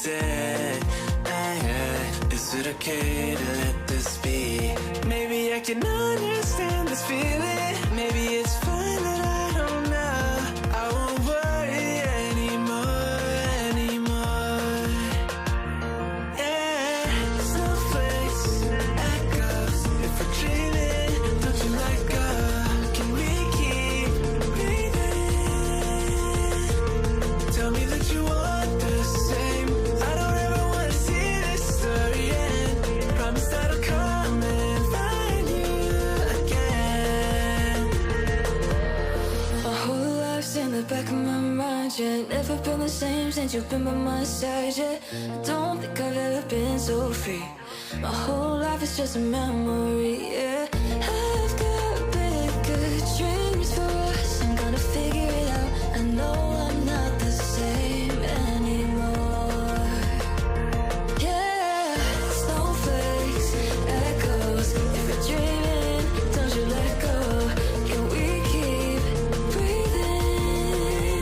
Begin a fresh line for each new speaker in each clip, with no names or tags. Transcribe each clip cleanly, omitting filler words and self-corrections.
said, is it okay to let this be? Maybe I can understand this feeling. Maybe it's fine that I don't know. I won't worry anymore. Yeah, snowflakes, echoes. If we're dreaming, don't you let go? Can we keep breathing? Tell me that you want the same. I don't ever want to see this story end. Promise that I'll come and find you again.
My whole life's in the back of my mind, yeah. Never been the same since you've been by my side, yeah. I don't think I've ever been so free. My whole life is just a memory, yeah. I've got bigger dreams for us. I'm gonna figure it out. I know I'm not the same anymore. Yeah, snowflakes, echoes. If we're dreaming, don't you let go. Can we keep breathing?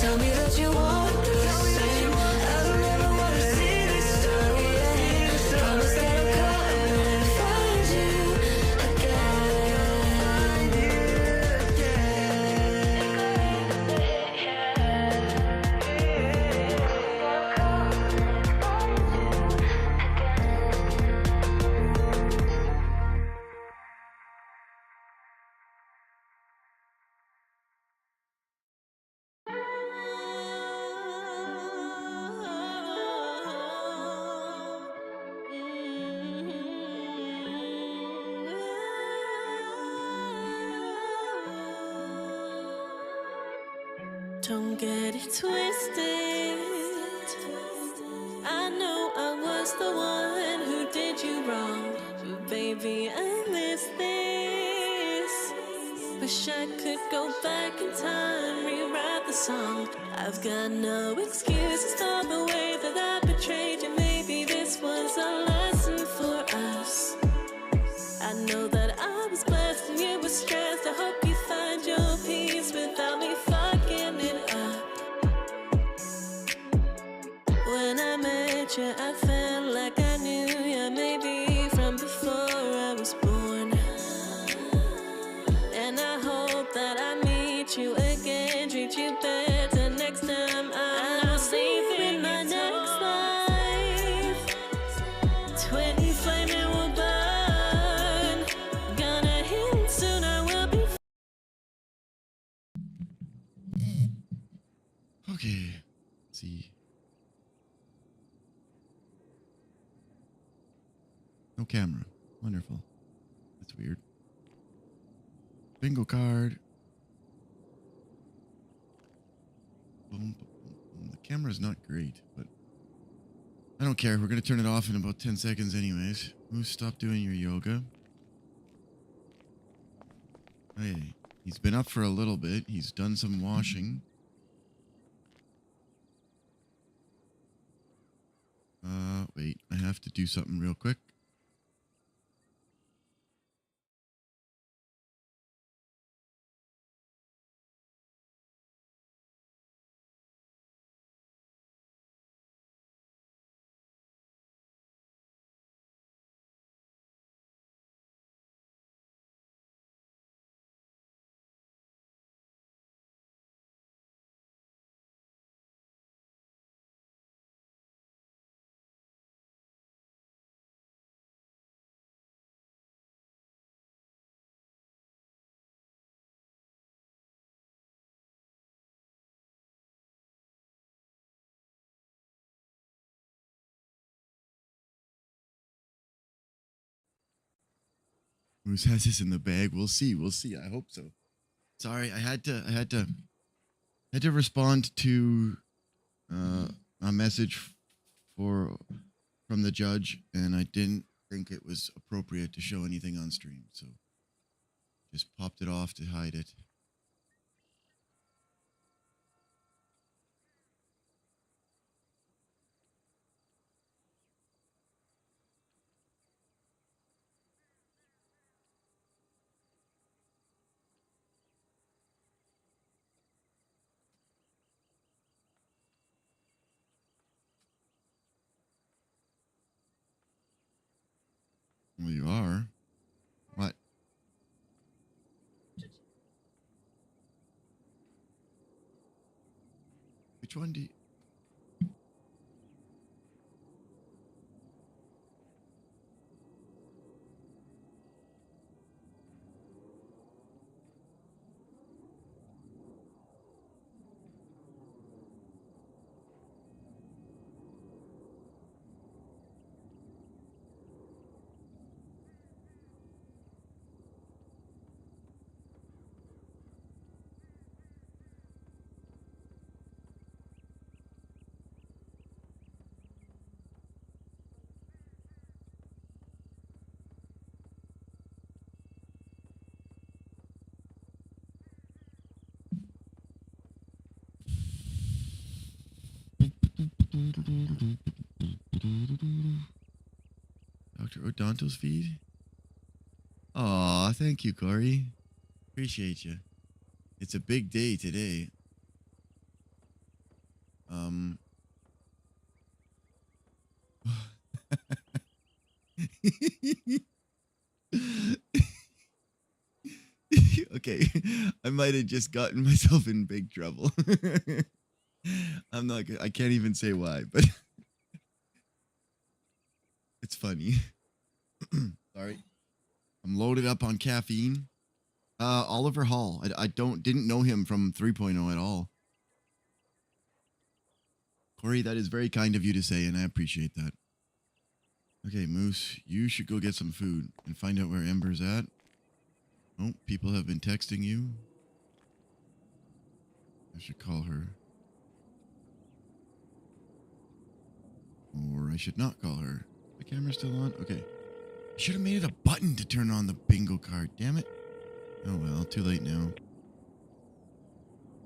Tell me that you want the same. I don't ever wanna see this story end. Promise that I'll come and find you
Don't get it twisted. I know I was the one who did you wrong, but baby, I miss this. Wish I could go back in time, rewrite the song. I've got no excuses for the way that I betrayed you. Maybe this was a lesson for us. I know that I was blessed and you were stressed. I hope you find your peace without me fucking it up. When I met you, I felt like I knew you, maybe from before I was born. And I hope that I meet you again, treat you better next time. I'll see you in my next life. 20 flaming will burn. Gonna hit soon, I will be.
Okay, let's see. No camera. Wonderful. That's weird. Bingo card. Boom, boom, boom. The camera's not great, but I don't care. We're going to turn it off in about 10 seconds anyways. Ooh, stop doing your yoga. Hey, he's been up for a little bit. He's done some washing. Wait, I have to do something real quick. Who's has this in the bag? We'll see. We'll see. I hope so. Sorry, I had to respond to a message from the judge, and I didn't think it was appropriate to show anything on stream, so just popped it off to hide it. Which one do you... Dr. Odonto's feed? Aw, thank you, Corey. Appreciate you. It's a big day today. Okay, I might have just gotten myself in big trouble. I can't even say why, but it's funny. Sorry. I'm loaded up on caffeine. Oliver Hall. I didn't know him from 3.0 at all. Corey, that is very kind of you to say, and I appreciate that. Okay, Moose, you should go get some food and find out where Ember's at. Oh, people have been texting you. I should call her. Or I should not call her. The camera's still on? Okay. I should have made it a button to turn on the bingo card. Damn it. Oh well, too late now.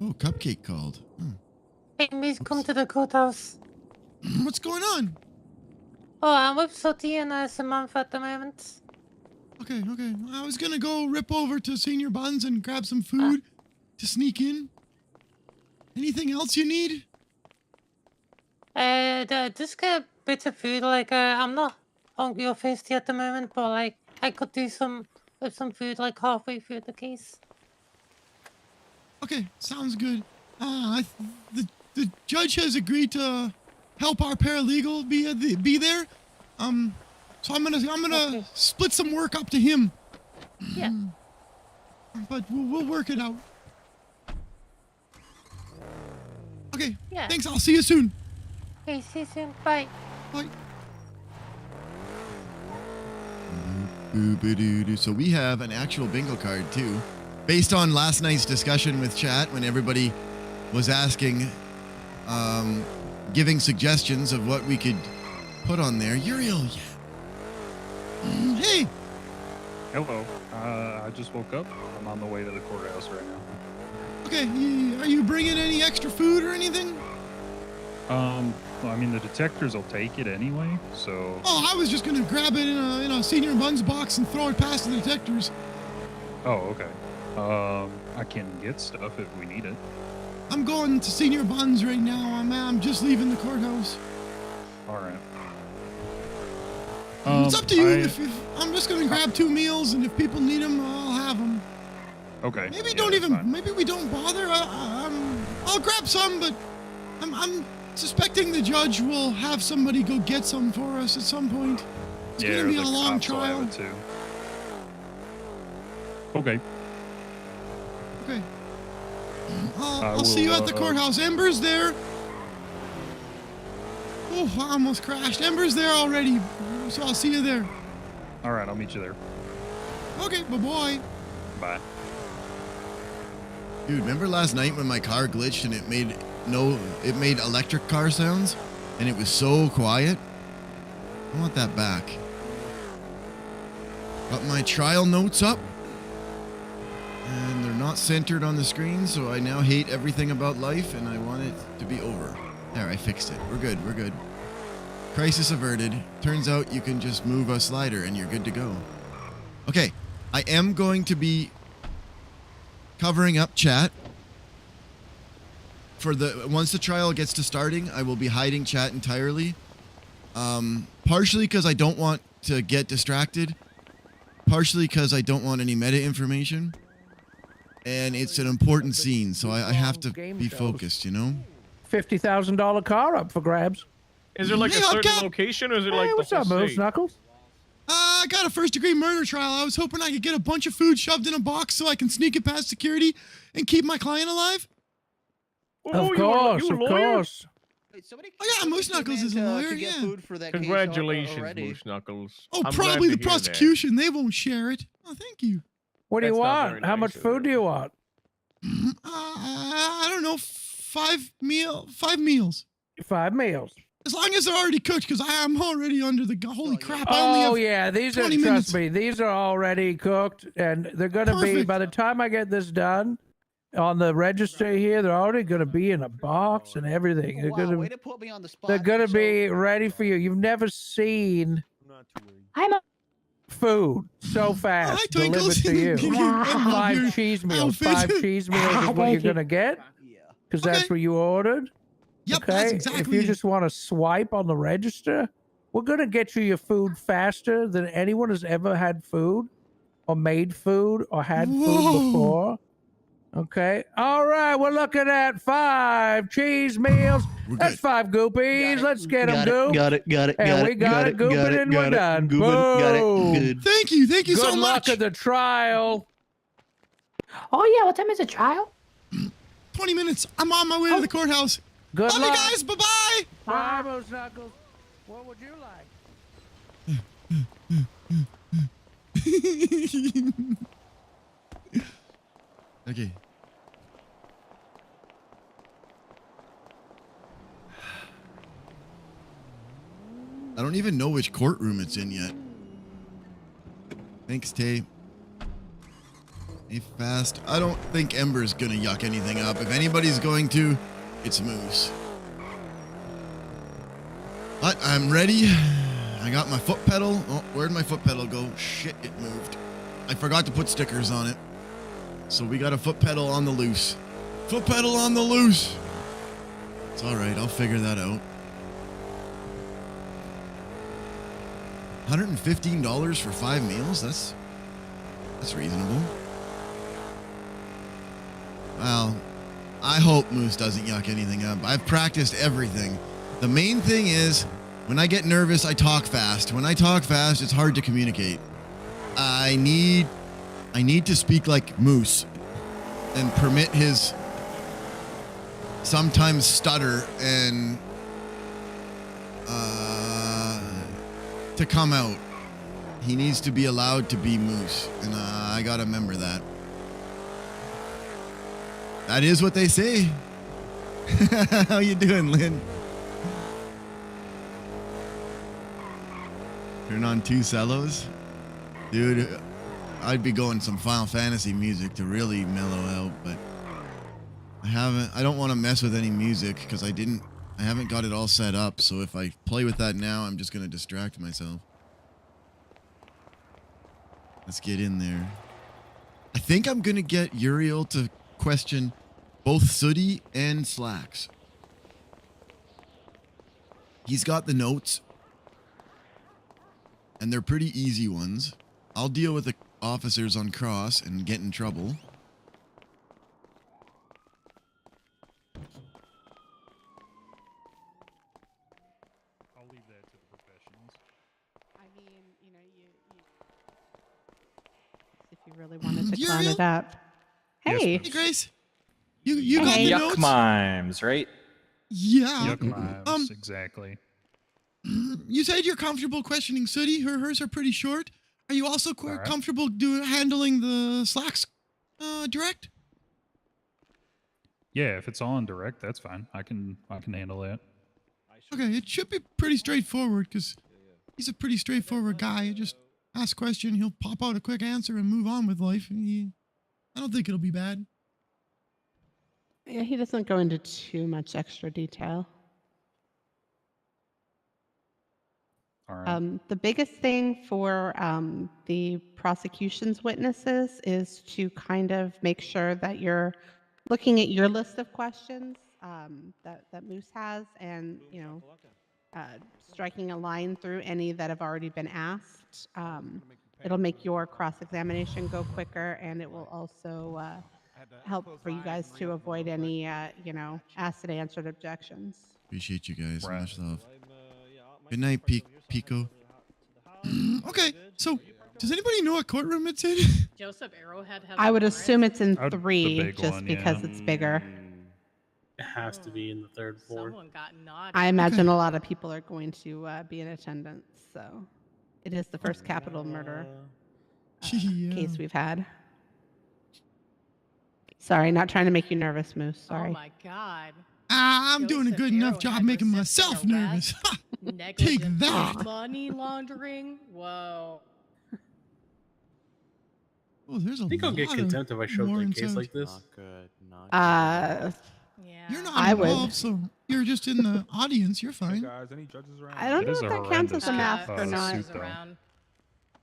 Oh, Cupcake called. Oh.
Hey, please come to the courthouse.
What's going on?
Oh, I'm with Soti and Samantha at the moment.
Okay. I was gonna go rip over to Senior Buns and grab some food to sneak in. Anything else you need?
Just get a bit of food. Like, I'm not hungry or thirsty at the moment, but like, I could do with some food like halfway through the case.
Okay, sounds good. The judge has agreed to help our paralegal be there. So I'm gonna split some work up to him.
Yeah.
But we'll work it out. Okay.
Yeah.
Thanks. I'll see you soon.
Okay, see you soon. Bye.
Bye. So we have an actual bingo card too, based on last night's discussion with chat when everybody was asking, giving suggestions of what we could put on there. Uriel, yeah. Hey.
Hello. I just woke up. I'm on the way to the courthouse right now.
Okay. Are you bringing any extra food or anything?
Well, I mean, the detectors will take it anyway, so...
Oh, I was just gonna grab it in a Senior Buns box and throw it past the detectors.
Oh, okay. I can get stuff if we need it.
I'm going to Senior Buns right now. I'm just leaving the courthouse.
All right.
It's up to you. If I'm just gonna grab 2 meals, and if people need them, I'll have them.
Okay.
Maybe
yeah,
don't even.
fine.
Maybe we don't bother. I'll grab some, but I'm suspecting the judge will have somebody go get some for us at some point. It's gonna be a long trial.
Will have it too. Okay.
Okay. I'll see you at the courthouse. Ember's there. Oh, I almost crashed. Ember's there already, so I'll see you there.
All right, I'll meet you there.
Okay, bye-bye.
Bye.
Dude, remember last night when my car glitched and it made electric car sounds? And it was so quiet? I want that back. Got my trial notes up. And they're not centered on the screen, so I now hate everything about life and I want it to be over. There, I fixed it. We're good. Crisis averted. Turns out you can just move a slider and you're good to go. Okay, I am going to be covering up chat. Once the trial gets to starting, I will be hiding chat entirely. Partially because I don't want to get distracted. Partially because I don't want any meta information. And it's an important scene, so I have to be focused, you know?
$50,000 car up for grabs.
Is there like a
Hey,
certain
Hubcap.
location, or is it
Hey,
like
what's
the
up,
whole
Moose
state?
Knuckles?
I got a first-degree murder trial. I was hoping I could get a bunch of food shoved in a box so I can sneak it past security and keep my client alive.
Oh,
Of
you a
course,
lawyer?
of course.
Wait, somebody,
Oh, yeah,
somebody
Moose
came
Knuckles
in
is a lawyer,
to get
yeah.
food for that case
Congratulations,
already.
Moose Knuckles.
Oh,
I'm
probably
glad
the
to hear that.
prosecution. They won't share it. Oh, thank you.
What do you
That's not
want?
very
How
nice
much
of
food
them.
do you want?
I don't know. 5 meals.
5 meals.
As long as they're already cooked, because I am already under the holy crap. I only
Oh
have
yeah, these are
20
trust
minutes.
me, these are already cooked, and they're gonna be
Perfect.
by the time I get this done on the register here. They're already gonna be in a box and everything.
Oh,
They're
wow,
gonna
way to put me on the spot.
they're gonna
So-
be ready for you. You've never seen
I'm a
food so fast
Hi,
delivered
Twinkles.
to you.
I love your
5 cheese meals.
outfit.
5 cheese meals is what you're
Thank you.
gonna get
Yeah.
because that's
Okay.
what you ordered.
Yep,
Okay,
that's
if
exactly
you
it.
just want to swipe on the register, we're gonna get you your food faster than anyone has ever had food, or made food, or had food
Whoa.
before. Okay, all right, we're looking at 5 cheese meals.
We're
That's
good.
5 goopies. Let's get them,
Got
Goop.
it, got it, got it,
And
got
we
it,
got it, gooping,
got it,
and we're
got it,
done.
gooping, got
Boom.
it, good.
Thank you
Good
so
luck
much.
at the trial.
Oh yeah, what time is the trial?
20 minutes. I'm on my way to the courthouse.
Good
Love
luck.
you guys. Bye-bye.
Bye, Moose Knuckles. What would you like?
Okay. I don't even know which courtroom it's in yet. Thanks, Tay. Hey, fast. I don't think Ember's gonna yuck anything up. If anybody's going to, it's Moose. But I'm ready. I got my foot pedal. Oh, where'd my foot pedal go? Shit, it moved. I forgot to put stickers on it. So we got a foot pedal on the loose. Foot pedal on the loose. It's all right. I'll figure that out. $115 for 5 meals? That's reasonable. Well, I hope Moose doesn't yuck anything up. I've practiced everything. The main thing is, when I get nervous, I talk fast. When I talk fast, it's hard to communicate. I need to speak like Moose and permit his sometimes stutter and to come out. He needs to be allowed to be Moose, and I gotta remember that. That is what they say. How you doing, Lynn? Turn on 2 cellos? Dude, I'd be going some Final Fantasy music to really mellow out, but I don't want to mess with any music because I haven't got it all set up, so if I play with that now, I'm just going to distract myself. Let's get in there. I think I'm going to get Uriel to question both Sooty and Slacks. He's got the notes, and they're pretty easy ones. I'll deal with the officers on cross and get in trouble.
I'll leave that to the professionals.
I mean, you know, if you really wanted to clown
Uriel?
it up.
Yes,
Hey,
Hey, Grace. You got
Hey.
the
Yuck
notes?
mimes, right?
Yeah.
Yuck lives, exactly.
You said you're comfortable questioning Sooty. Hers are pretty short. Are you also
Alright.
comfortable handling the Slacks direct?
Yeah, if it's all in direct, that's fine. I can handle that.
Okay, it should be pretty straightforward because he's a pretty straightforward guy. You just ask a question, he'll pop out a quick answer and move on with life. I don't think it'll be bad.
yeah, he doesn't go into too much extra detail.
All right.
The biggest thing for the prosecution's witnesses is to kind of make sure that you're looking at your list of questions that Moose has, and striking a line through any that have already been asked. It'll make your cross-examination go quicker, and it will also help for you guys to avoid any, asked and answered objections.
Appreciate you guys.
Right.
Much love. Good night, Pico. Okay, so does anybody know what courtroom it's in?
Joseph Arrowhead has
I would
a warrant?
assume it's in
The
3
big
just
one,
because
yeah.
it's bigger.
It has to be in the third floor.
Someone got naughty.
I imagine a lot of people are going to be in attendance, so it is the first capital murder case we've had. Sorry, not trying to make you nervous, Moose. Sorry.
Oh my God.
I'm doing a
Joseph
good enough
Arrowhead
job making
resisting
myself
arrest,
nervous.
negligent
that.
money laundering. Whoa.
Oh, there's a
I think I'll get
lot
contempt if I show up to a
warrants
case
out.
like this.
Yeah.
You're not
I would.
involved, so you're just in the audience. You're fine.
Guys, any judges around?
I don't
It
know
is
if
a
that counts as
horrendous
a mask or
suit,
not.
He's
though.
around.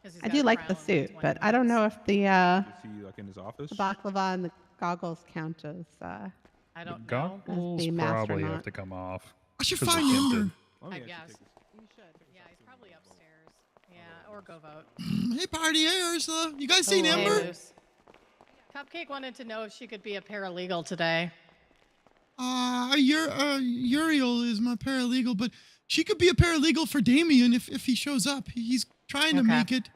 'Cause he's
I
got
do
a
like the
crown
suit,
and
but
20
I don't know
bucks.
if the
Is he like in his office?
baklava and the goggles count as.
I
The
don't know.
goggles
the mask or
probably
not.
have to come off.
I should
'cause
find
they're
Ember.
tinted.
Oh,
I
yeah,
guess.
she takes-
You should. Yeah, he's probably upstairs. Yeah, or go vote.
Hey, partiers. You guys seen
Hey,
Ember?
Moose. Cupcake wanted to know if she could be a paralegal today.
Uriel is my paralegal, but she could be a paralegal for Damien if he shows up. He's trying to
Okay.
make it.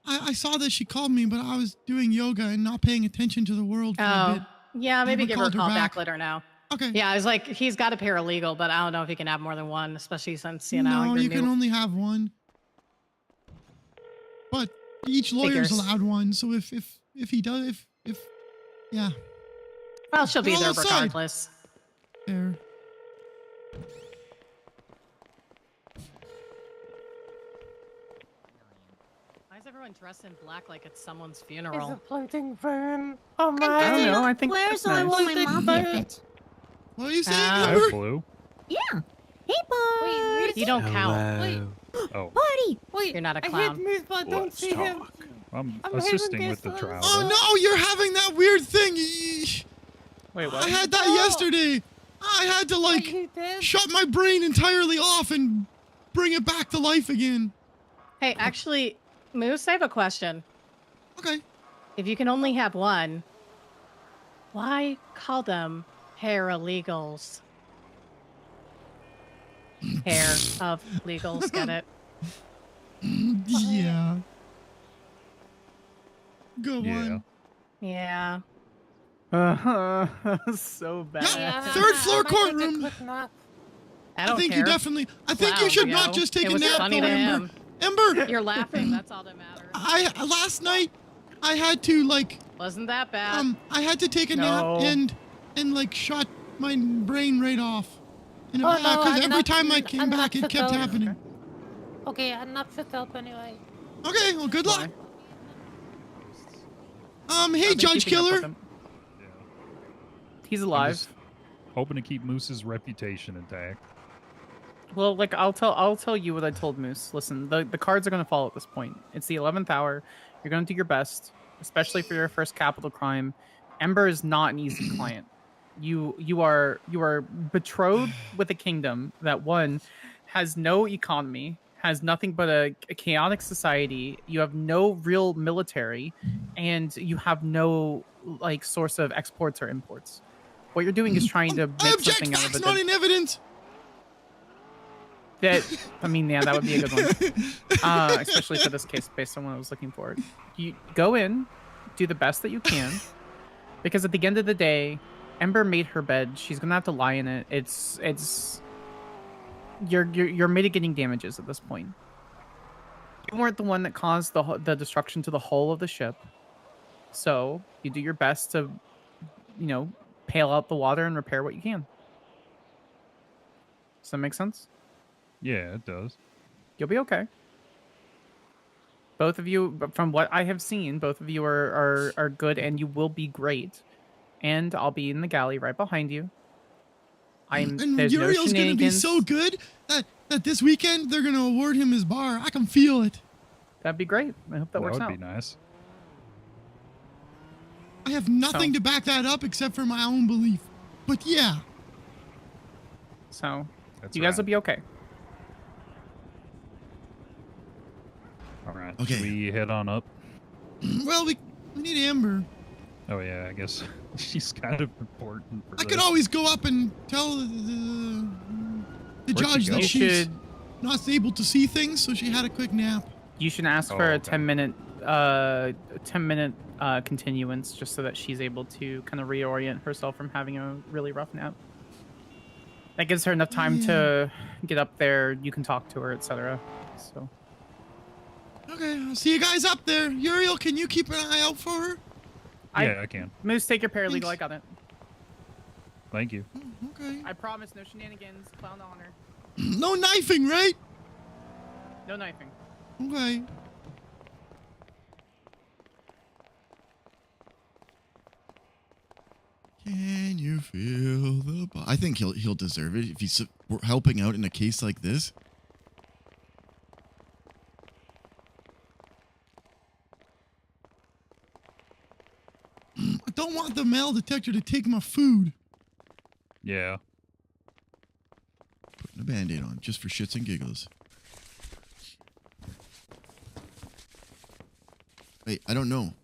I saw that she called me, but I was doing yoga and not paying attention to the world for a bit.
Yeah, maybe
never
give her a
called her
call
back.
back later now.
Okay.
Yeah, I was like, he's got a paralegal, but I don't know if he can have more than one, especially since, you know,
no,
you're
you
new.
can only have one. But each lawyer's
Figures.
allowed one, so if he does, if yeah.
Well, she'll be
Well,
there
outside.
regardless.
There.
Why is everyone dressed in black like it's someone's
It's a
funeral?
floating phone. Oh my.
I
don't know,
I
think
think
that's
so I
nice.
want my
Floating
mom
phone.
outfit.
What are you saying,
Ah.
I
Amber?
flew.
Yeah. Hey, boys.
You don't count.
Wait,
Oh,
Party.
wait.
You're not a
I
clown.
hit Moose, but I don't see him.
I'm
I'm
assisting
having
with the
this,
trial.
Oh
though.
no, you're having that weird thing. Yeesh.
Wait, what?
I had that
Oh.
yesterday. I had to
Are
like
you dead?
shut my brain entirely off and bring it back to life again.
Hey, actually, Moose, I have a question.
Okay.
If you can only have one, why call them paralegals? Hair of legals, get it?
Yeah. Good
Yeah.
one.
Yeah.
So
Yeah,
bad.
third floor
I might take a
courtroom.
quick nap.
I don't
think
care.
you definitely. I think you
Clown,
should
yo.
not just take
It
a
was
nap,
funny
though,
to
Ember.
him.
Ember,
You're laughing. That's all that matters.
last night I had to like
Wasn't that bad?
I had to take a
No.
nap and like shut my brain right off. And
Oh, no,
because
I'm
every
not-
time I
I'm
came
not
back, it kept
supposed-
happening.
Okay, I'm not should help anyway.
Okay, well, good luck. Hey,
I've been
Judge
keeping up with
Killer.
him.
Yeah.
He's
I'm
alive.
just hoping to keep Moose's reputation intact.
Well, like I'll tell you what I told Moose. Listen, the cards are gonna fall at this point. It's the 11th hour. You're gonna do your best, especially for your first capital crime. Ember is not an easy client. You are betrothed with a kingdom that one has no economy, has nothing but a chaotic society. You have no real military, and you have no like source of exports or imports. What you're doing is trying to
I
make
object.
something out of
Facts
it.
not in evidence.
I mean, yeah, that would be a good one. Especially for this case, based on what I was looking for. You go in, do the best that you can, because at the end of the day, Ember made her bed. She's gonna have to lie in it. You're mitigating damages at this point. You weren't the one that caused the destruction to the hull of the ship, so you do your best to, pail out the water and repair what you can. Does that make sense?
Yeah, it does.
You'll be okay. Both of you, from what I have seen, both of you are good, and you will be great. And I'll be in the galley right behind you.
And
There's no
Uriel's gonna be
shenanigans.
so good that this weekend they're gonna award him his bar. I can feel it.
That'd be great. I hope that works
would
out.
be nice.
I have nothing
So-
to back that up except for my own belief. But yeah.
So
That's
you guys
right.
will be okay.
All right.
Okay.
Should we head on up?
Well, we need Amber.
Oh yeah, I guess she's kind of important for
I could always go up and tell the
Where'd she
judge
go?
that
You
she's
should
not able to see things, so she had a quick nap.
you should ask
Oh,
for a
okay.
10-minute continuance just so that she's able to kind of reorient herself from having a really rough nap. That gives her enough time to get up there. You can talk to her, etc. So.
Okay, I'll see you guys up there. Uriel, can you keep an eye out for her?
Yeah, I can.
Moose, take your paralegal.
Thanks.
I got it.
Thank you.
Okay.
I promise, no shenanigans. Clown honor.
No knifing, right?
No knifing.
Okay. Can you feel the? I think he'll deserve it if he's helping out in a case like this. I don't want the metal detector to take my food.
Yeah.
Putting a band-aid on just for shits and giggles. Wait, I don't know.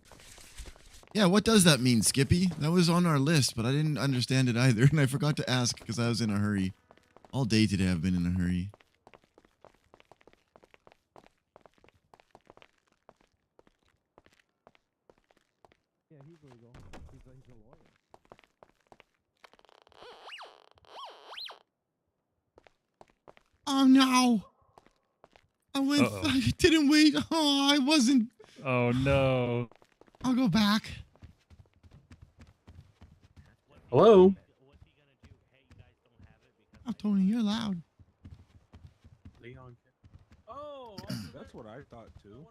Yeah, what does that mean, Skippy? That was on our list, but I didn't understand it either, and I forgot to ask because I was in a hurry. All day today I've been in a hurry.
Yeah, he's legal. He's a lawyer.
Oh no!
Uh-oh.
I didn't wait. Oh, I wasn't.
Oh no.
I'll go back.
Hello?
Oh, Tony, you're loud.
Leon. Oh, that's what I thought too.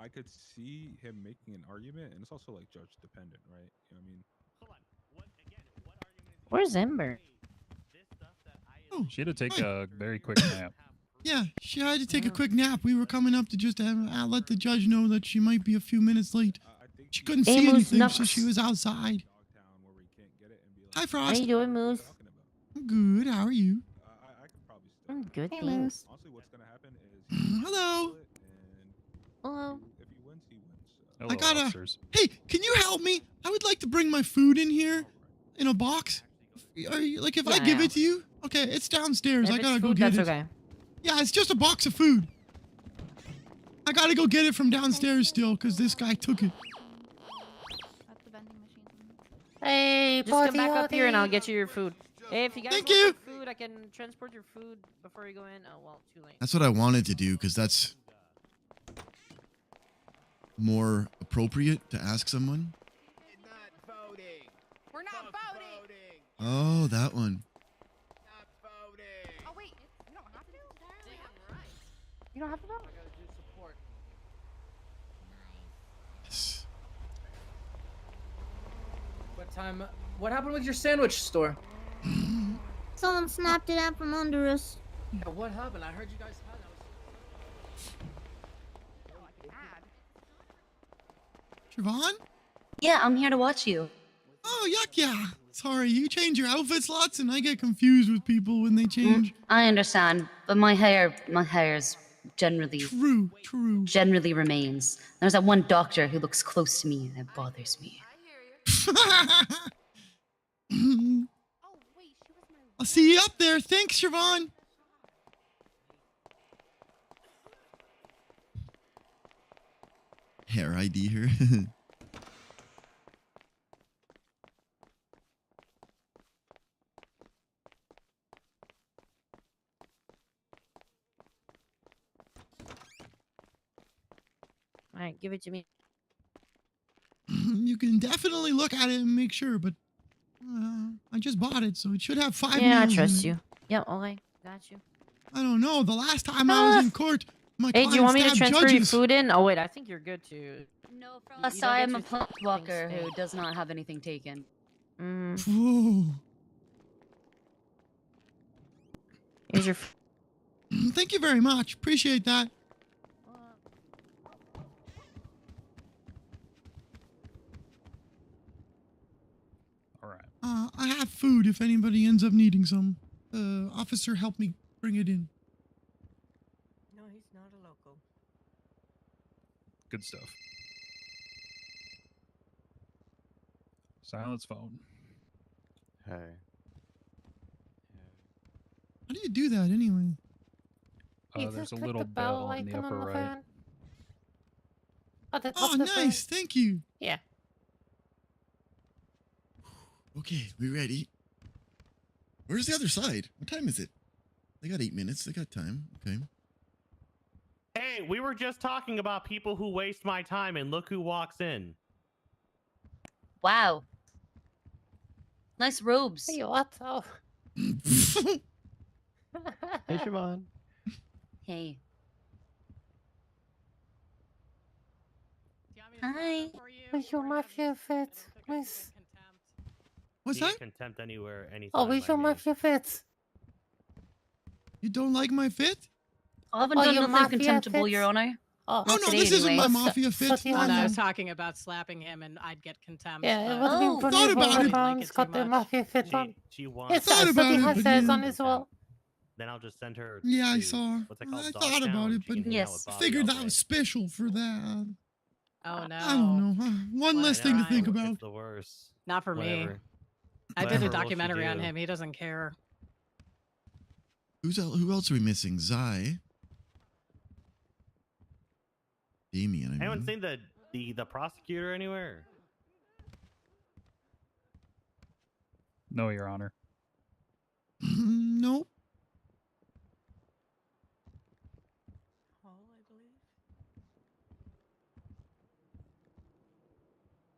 I could see him making an argument, and it's also like judge dependent, right? You know what I mean?
Where's Ember?
Oh,
She had to take
hi.
a very quick nap.
Yeah, she had to take a quick nap. We were coming up to just let the judge know that she might be a few minutes late. She couldn't see
Moose
anything, so
Nux.
she was outside. Hi,
How
Frost.
you doing, Moose?
I'm good. How are you?
I'm good,
Hey,
thanks.
Honestly, what's gonna happen is
Hello.
Hello.
if he wins, he wins.
Hello,
I gotta.
officers.
Hey, can you help me? I would like to bring my food in here in a box. Are you, like, if I
Yeah,
give
yeah.
it to you? Okay, it's downstairs.
If
I
it's
gotta go
food,
get
that's
it.
okay.
Yeah, it's just a box of food. I gotta go get it from downstairs still, because this guy took it.
Hey,
Just come back
party
up here and I'll
hottie.
get you your food. Hey, if you guys
Thank
want
you.
some food, I can transport your food before you go in. Oh, well, too late.
That's what I wanted to do, because that's more appropriate to ask someone.
We're not voting.
Oh, that one.
Oh wait, you don't have to. Damn right. You don't have to vote. I gotta do support.
Yes.
What time? What happened with your sandwich store?
Someone snapped it out from under us.
Yeah, what happened? I heard you guys had that.
Siobhan?
Yeah, I'm here to watch you.
Oh, yuck, yeah. Sorry, you change your outfits lots, and I get confused with people when they change.
I understand, but my hair's generally remains. There's that one doctor who looks close to me and it bothers me.
I'll see you up there. Thanks, Siobhan. Hair ID her.
All right, give it to me.
You can definitely look at it and make sure, but I just bought it, so it should have 5
Yeah, I
nails in
trust
it.
you. Yeah, okay, got you.
I don't know. The last time I was in court, my
Hey, do you want me to
client stabbed
transfer your
judges.
food in? Oh wait, I think you're good to.
No,
Plus, I am a planeswalker who does not have anything taken.
Whoa.
Here's your.
Thank you very much. Appreciate that.
All right.
I have food if anybody ends up needing some. Officer, help me bring it in.
No, he's not a local.
Good stuff. Silence phone.
Hey.
How do you do that anyway?
You
There's
just
a
click
little
the bell
bell in the
icon on
upper
the
right.
phone. At the top
Oh,
of the phone.
nice. Thank you.
Yeah.
Okay, we ready? Where's the other side? What time is it? They got 8 minutes. They got time. Okay.
Hey, we were just talking about people who waste my time, and look who walks in.
Wow. Nice robes.
Hey, what? Oh.
Hey, Siobhan.
Hey. Hi.
Where's your mafia fit, miss?
What's
Need
that?
Contempt anywhere, anytime.
Oh, where's your mafia fit?
You don't like my fit?
I haven't
Oh,
done
your
nothing
mafia
contemptible,
fits?
Your Honor.
Oh,
Oh, no,
today
this isn't my
anyway.
mafia fit.
you
No,
had
I
no.
was talking about slapping him and I'd get contempt.
Yeah, it
but-
would have been
Oh,
funny
thought
if
about
all the
it.
clowns got their mafia fit on.
She wants.
Yes,
thought
I
about
said he
it,
has
but
hers
yeah.
on as well.
Then I'll just send her.
Yeah, I
to-
saw.
What's it called?
I
Dogtown.
thought about it,
She can
but
hang out
Yes.
with
I
Bobby
figured
all
that
day.
was special for that.
Oh no.
I don't know. One less thing to think
It's
about.
the worst.
Not for me.
Whatever.
I did
Whatever
a
will she
documentary on
do?
him. He doesn't care.
Who else are we missing? Zai. Damien. I
Anyone
mean.
seen the prosecutor anywhere?
No, Your Honor.
Nope.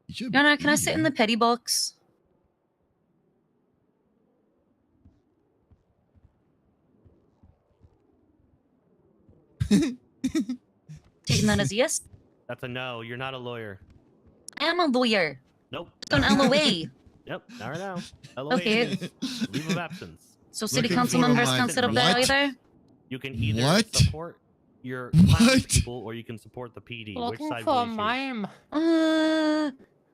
You should
Your Honor, can I
be
sit in
here.
the petty box? Taking that as a yes.
That's a no. You're not a lawyer.
I am a lawyer.
Nope.
It's on LOA.
Yep. Not right now. LOA
Okay.
is leave of absence.
So city
Looking
council
for
members
my-
can't sit up there
What?
either?
You can either
What?
support your
What?
people or you can support the PD. Which
Looking
side
for
will
a
you choose?
mime.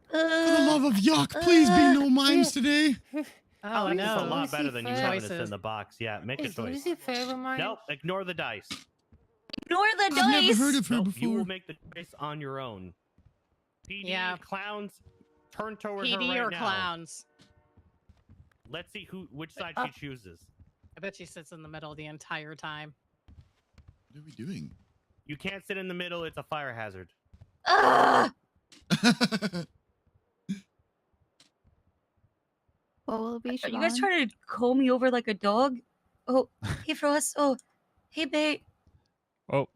For the love of yuck, please be no mimes today.
I like this a
no.
lot better than you having this
Choices.
in the box. Yeah, make a
Is
choice.
Lucy fair of mine?
Nope, ignore the dice.
Ignore the dice.
I've never heard of her
Nope, you will
before.
make the choice on your own. PD,
Yeah.
clowns, turn toward her
PD
right
or
now.
clowns.
Let's see which side she chooses.
I bet she sits in the middle the entire time.
What are we doing?
You can't sit in the middle, it's a fire hazard.
Ah!
What will it be,
Are you guys
Siobhan?
trying to call me over like a dog? Oh, hey Frost. Oh, hey babe.
Oh.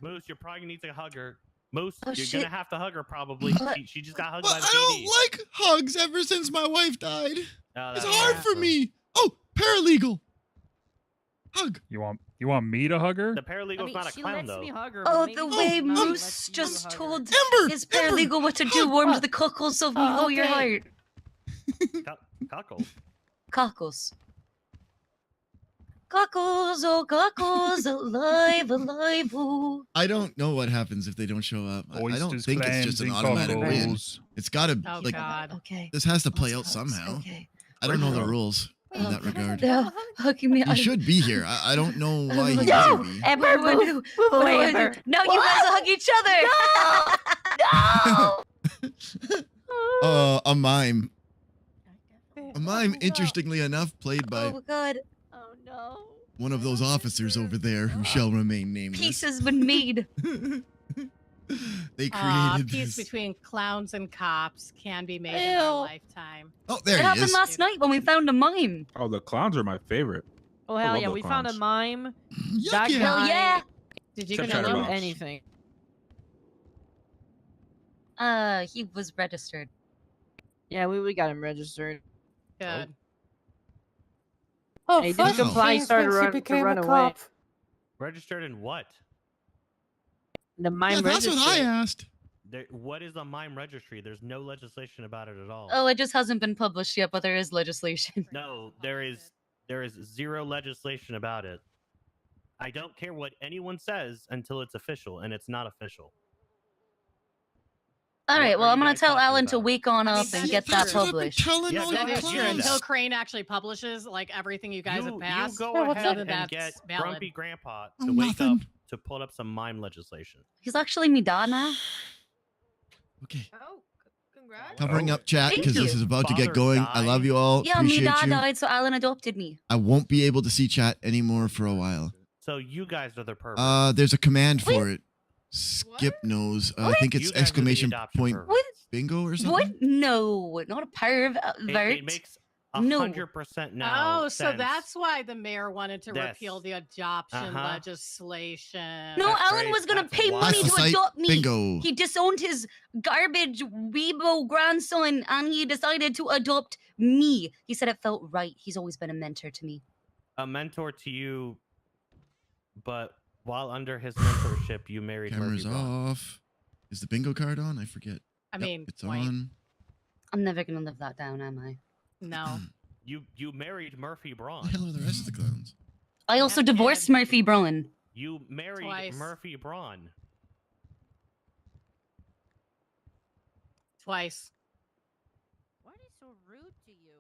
Moose, you're probably gonna need to hug her. Moose,
Oh,
you're
shit.
gonna have to hug her probably. She just got hugged
But
by the
I
PD.
don't like hugs ever since my wife died.
Oh,
It's
that's
hard for me. Oh, paralegal. Hug.
You want me to hug her?
The paralegal's not a clown though.
Oh, the way Moose just told his paralegal what to do warmed the cockles of me. Oh, your heart.
Cockle.
Cockles. Cockles, oh cockles, alive, alive, oh.
I don't know what happens if they don't show up. I don't
Oysters,
think it's just an
clams, and
automatic win.
cockles.
It's got to
Oh
like
God.
Okay.
this has to play out somehow.
Okay.
I don't know the rules in that regard.
They're hugging me.
You should be here. I don't know why you
No!
wouldn't be.
Ember, move
away,
Ember.
Ember.
Now you guys hug each other. No!
A mime. A mime, interestingly enough, played by
Oh god.
Oh no.
one of those officers over there who shall remain nameless.
Peace has been made.
They created
Peace
this.
between clowns and cops can be made in our lifetime.
Oh,
It
there he
happened
is.
last night when we found a mime.
Oh, the clowns are my favorite.
Oh
I
hell
love
yeah,
the
we found a
clowns.
mime.
Yuck,
That
yeah.
Hell
guy
yeah.
Did you
Check
couldn't
that
do
box.
anything.
He was registered.
Yeah, we got him registered.
Good.
Oh,
He didn't
first
comply,
things
started
when she
to
became
run
a
away.
cop.
Registered in what?
The mime
Yeah, that's
registry.
what I asked.
What is a mime registry? There's no legislation about it at all.
Oh, it just hasn't been published yet, but there is legislation.
No, there is zero legislation about it. I don't care what anyone says until it's official, and it's not official.
All right,
What
well,
are
I'm
you
gonna
guys
tell
talking
Alan to
about?
wake on
I mean,
up and
that
get
is
that
true.
I've been
published.
telling
Yeah,
all
that
your
That is true.
Yeah.
Until
clowns.
Crane actually publishes like everything you guys have
You
passed.
go
Yeah, what's
ahead
up?
and
That's
get
valid.
Grumpy Grandpa
Oh,
to wake up
nothing.
to pull up some mime legislation.
He's actually me dad now.
Okay.
Oh,
covering up chat
Thank
because this
you.
is about to get
Father
going. I love you all.
Yeah, my
Appreciate
dad
you.
died, so Alan adopted me.
I won't be able to see chat anymore for a while.
So you guys are the perverts.
There's a command for it. Skip knows. I think it's
You guys are the
exclamation
adoption
point
perverts.
What?
bingo or something.
What? No, not a pervert.
It makes
No.
100% now.
Oh, so
sense.
that's why the mayor wanted to
Yes.
repeal the adoption
Uh-huh.
legislation.
No,
That's
Alan
right.
was gonna
That's
pay
why.
money
That's
to
the site.
adopt me.
Bingo.
He disowned his garbage weebo grandson, and he decided to adopt me. He said it felt right. He's always been a mentor to me.
A mentor to you, but while under his mentorship, you married
Camera's
Murphy Braun.
off. Is the bingo card on? I forget.
I
Yep,
mean,
it's
wait.
on.
I'm never gonna live that down, am I?
No.
You married Murphy Braun.
What the hell are the rest of the clowns?
I also
Have
divorced
kids.
Murphy Brown.
You married
Twice.
Murphy Braun.
Twice.
What is so rude to you?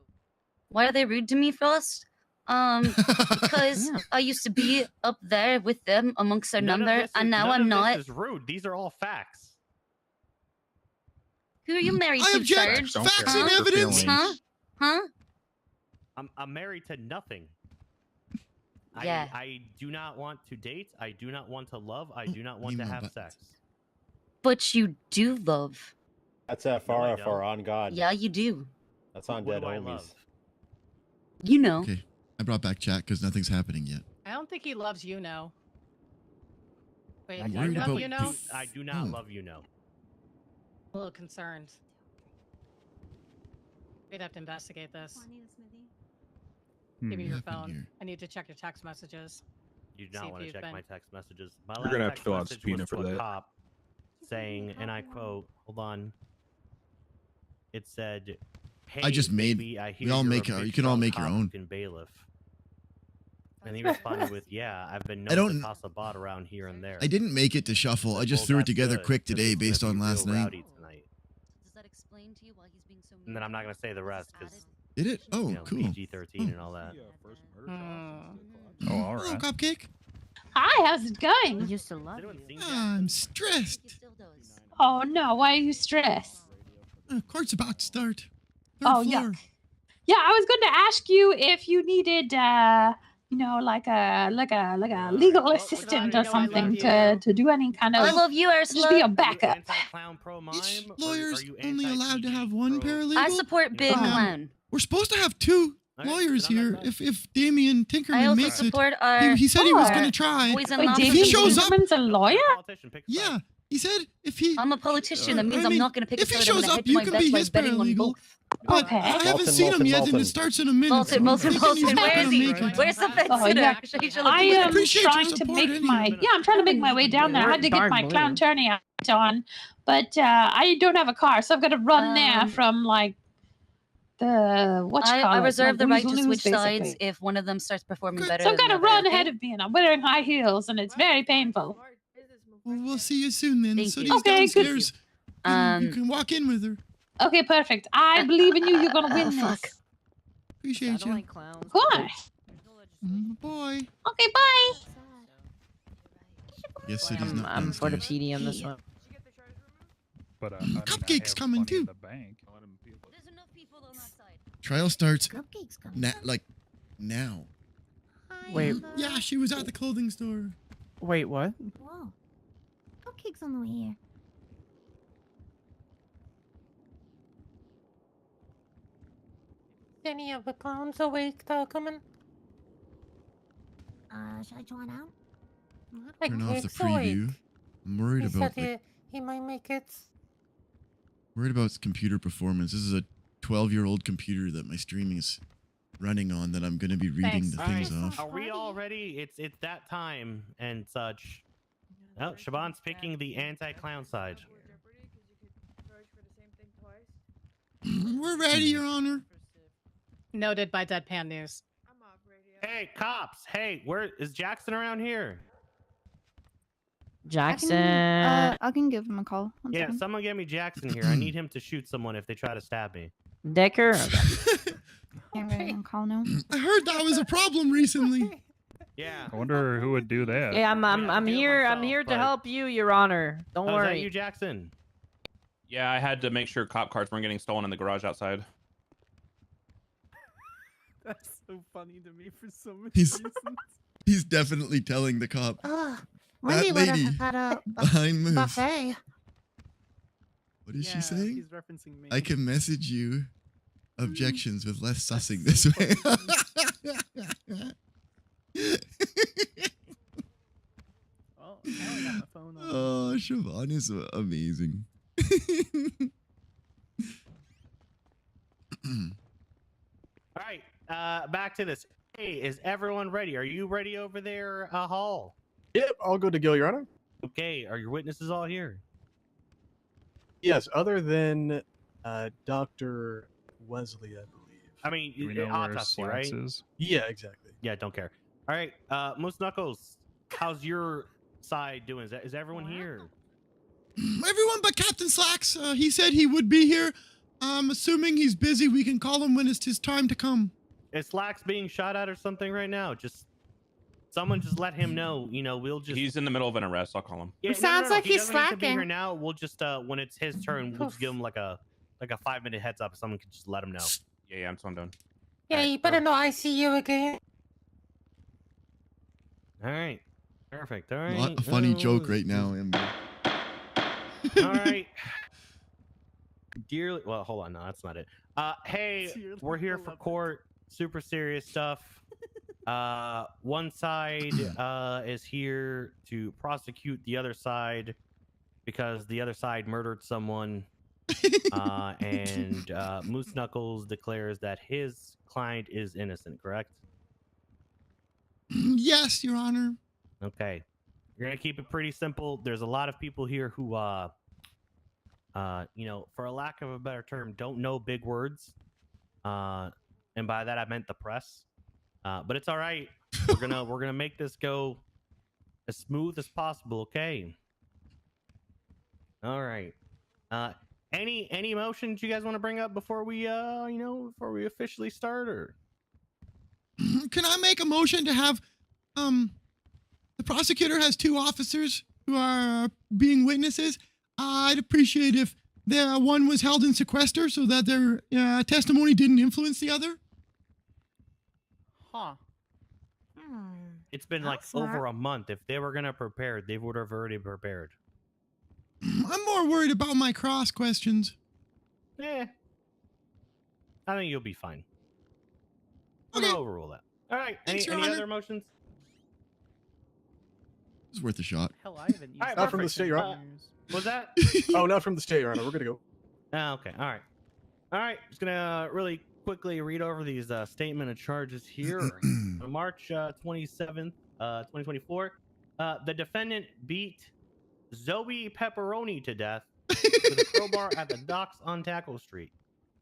Why are they rude to me, Frost? Because I used to be up there with them amongst their
None of
number,
this
and
is-
now
none
I'm
of
not.
This is rude. These are all facts.
Who are you married
I
to,
object.
Sarge?
Facts
Huh?
and evidence.
Huh? Huh?
I'm married to nothing.
Yeah.
I do not want to date. I do not want to love. I do not want
need
to
more
have
buttons.
sex.
But you do love.
That's
I
far
don't.
on God.
Yeah, you do.
That's on
What
dead
do I
homies.
love?
You know.
Okay, I brought back chat because nothing's happening yet.
I don't think he loves you, no. Wait,
I'm
you
worried
love
about
you know?
I do not
Oh.
love you, no.
A little concerned. We'd have to investigate this. Give me
Hmm.
your
What happened
phone.
here?
I need to check your text messages.
You do
See
not
if
want to
you've
check
been-
my text messages. My
You're
last
gonna have to
text
fill out
message
subpoena
was
for
to a
that.
cop saying, and I quote, hold on. It said, "Hey,
I just made-
baby, I hear
we all
you're a
make
big,
you can all
strong
make your
cop
own.
who can bailiff." And he responded with, "Yeah, I've been known
don't-
to toss a bot around here and there."
I didn't make it to shuffle. I just
Well,
threw it
that's
together
good,
quick
'cause
today
it's gonna
based
be
on last
real
night.
rowdy tonight.
Does that explain to you why he's being so mean?
And then I'm not gonna say the rest because
Did it? Oh,
you know,
cool.
PG-13 and all that.
Oh, all
Hello,
right.
Cupcake.
Hi, how's it going?
I used to love
Has anyone
you.
seen
I'm stressed.
Oh no, why are you stressed?
Court's about to start. Third
Oh,
floor.
yuck. Yeah, I was going to ask you if you needed, you know, like a legal assistant
I
or
know I
something
love
to do any kind
I
of
love you,
just be a
Ursula.
backup.
Anti-clown pro mime?
Each
Or are
lawyer's
you
only allowed to have
anti-PG
one
pro-
paralegal.
I support Big
Um,
Clown.
We're supposed to have two
Okay,
lawyers
then I'm
here.
not-
If Damien
I
Tinkerman
also
makes it,
support our.
he said he was
Oh.
going to try.
Poison
Wait,
Ivy.
If
David
he shows up-
Tinkerman's a lawyer?
Politician, pick a
Yeah,
side.
he said if he.
I'm a politician. That means
I
I'm
mean,
not going to pick
if
a
he
side. I'm
shows
going to
up,
hedge
you
my
can
bets
be
by
his
betting on
paralegal.
both.
But
Okay.
I haven't
Molten,
seen him
Molten,
yet, and
Molten.
it starts in a minute.
Molten,
so I'm
Molten,
thinking he's
Molten.
not
Where
gonna
is he?
make it.
Where's the fence
Oh,
sitter?
yeah.
I
I am
appreciate your
trying to
support
make
anyway.
my I'm trying to make my way down there. I had to get
Dark
my
blue.
clown tourney out on, but I don't have a car, so I've got to run there
Um,
from like the
I reserve the right to
lose,
switch sides
basically.
if one of them starts performing better.
So I've
than
got to
the other,
run
okay?
ahead of me, and I'm wearing high heels, and it's very painful.
Well, we'll see you soon then.
Thank
Sooty's
you.
Okay, good.
downstairs. You
Um,
can walk in with her.
Okay, perfect. I believe in you. You're gonna win
fuck.
this.
I
Appreciate
don't
you.
like clowns.
Why?
Boy.
Okay, bye.
Yes, City's
I'm,
not
I'm for the
downstairs.
PD on this one.
But I mean, I
Cupcake's
have
coming
money in
too.
the bank.
There's enough people on that side.
Trial starts
Cupcakes coming.
like now.
Wait,
Yeah, she was at the clothing store.
wait, what?
Whoa. Cupcakes on the way here.
Any of the clowns awake, Tuckerman?
Should I join out?
Like
Turn off the
Nick's awake.
preview. I'm worried
He
about
said he might make it.
worried about computer performance. This is a 12-year-old computer that my streaming is running on that I'm going to be reading the things
Alright,
off.
Are we all ready? It's that time and such. Oh, Siobhan's picking the anti-clown side.
We're ready, Your Honor.
Noted by Deadpan News.
Hey, cops! Hey, where is Jackson around here?
Jackson.
I can give him a call. One
Yeah,
second.
someone get me Jackson here. I need him to shoot someone if they try to stab me.
Decker.
Can't really call now.
I heard that was a problem recently.
Yeah.
I wonder who would do that.
Yeah, I'm
I
here. I'm
myself,
here to
but-
help you, Your Honor. Don't
Oh, is that
worry.
you, Jackson?
Yeah, I had to make sure cop cars weren't getting stolen in the garage outside.
That's so funny to me for some
He's
reason.
he's definitely telling the cop.
Ugh,
That
Wendy would
lady
have had a
behind Moose.
buffet.
What is she
Yeah,
saying?
he's referencing me.
I can message you objections with less sussing this way.
Oh, now I got my phone on.
Oh, Siobhan is amazing.
All right, back to this. Hey, is everyone ready? Are you ready over there, Hall?
Yep, all good to go, Your Honor.
Okay, are your witnesses all here?
Yes, other than Dr. Wesley, I believe.
I mean,
Do we know where
autopsy, right?
Slacks is?
Yeah, exactly.
Yeah, don't care. All right, Moose Knuckles, how's your side doing? Is everyone here?
Everyone but Captain Slacks. He said he would be here. I'm assuming he's busy. We can call him when it's his time to come.
Is Slacks being shot at or something right now? Someone just let him know. You know, we'll just.
He's in the middle of an arrest. I'll call him.
Yeah,
It sounds like
he
he's
doesn't need to be here
slacking.
now. We'll just when it's his turn, we'll just give him like a 5-minute heads up. Someone can just let him know.
Yeah, I'm so done.
Yeah, you better not I see you again.
All right, perfect. All right.
Not a funny joke right now, Ember.
All right. Dearly, well, hold on. No, that's not it. Hey, we're here for court. Super serious stuff. One side is here to prosecute the other side because the other side murdered someone. And Moose Knuckles declares that his client is innocent, correct?
Yes, Your Honor.
Okay. You're gonna keep it pretty simple. There's a lot of people here who you know, for a lack of a better term, don't know big words. And by that I meant the press. But it's all right. We're gonna make this go as smooth as possible, okay? All right. Any motions you guys want to bring up before we before we officially start, or
Can I make a motion to have the prosecutor has 2 officers who are being witnesses? I'd appreciate if one was held in sequester so that their testimony didn't influence the other.
Huh.
it's been like over a month. If they were gonna prepare, they would have already prepared.
I'm more worried about my cross questions.
Yeah. I think you'll be fine. I'm gonna overrule that. All right.
Thanks, Your
any
Honor.
other motions?
It's worth a shot.
Hell, I haven't used
All right,
Not from the
perfect.
state, Your Honor.
Was that?
Oh, not from the state, Your Honor. We're good to go.
Okay. All right. All right. Just gonna really quickly read over these statement of charges here. On March 27th, 2024, the defendant beat Zoe Pepperoni to death with a crowbar at the docks on Tackle Street.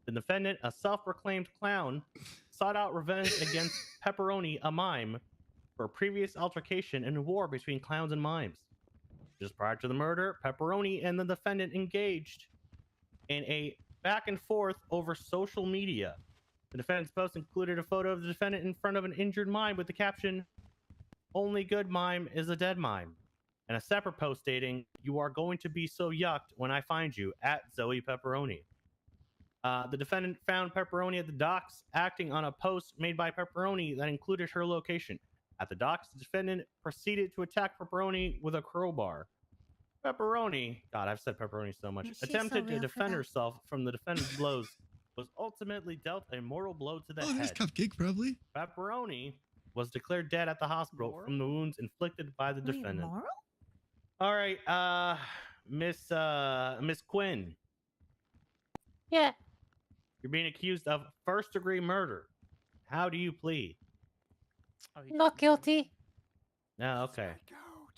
The defendant, a self-proclaimed clown, sought out revenge against Pepperoni, a mime, for a previous altercation and war between clowns and mimes. Just prior to the murder, Pepperoni and the defendant engaged in a back and forth over social media. The defendant's post included a photo of the defendant in front of an injured mime with the caption, "Only good mime is a dead mime," and a separate post stating, "You are going to be so yucked when I find you," at Zoe Pepperoni. The defendant found Pepperoni at the docks, acting on a post made by Pepperoni that included her location. At the docks, the defendant proceeded to attack Pepperoni with a crowbar. Pepperoni, God, I've said Pepperoni so much,
She's so
attempted to
real for
defend
that.
herself from the defendant's blows, was ultimately dealt a mortal blow to the
Oh, there's
head.
Cupcake, probably.
Pepperoni was declared dead at the hospital from the wounds inflicted by the
Wait,
defendant.
moral?
All right, Miss Quinn,
Yeah.
you're being accused of first-degree murder. How do you plead?
Not guilty.
Oh, okay.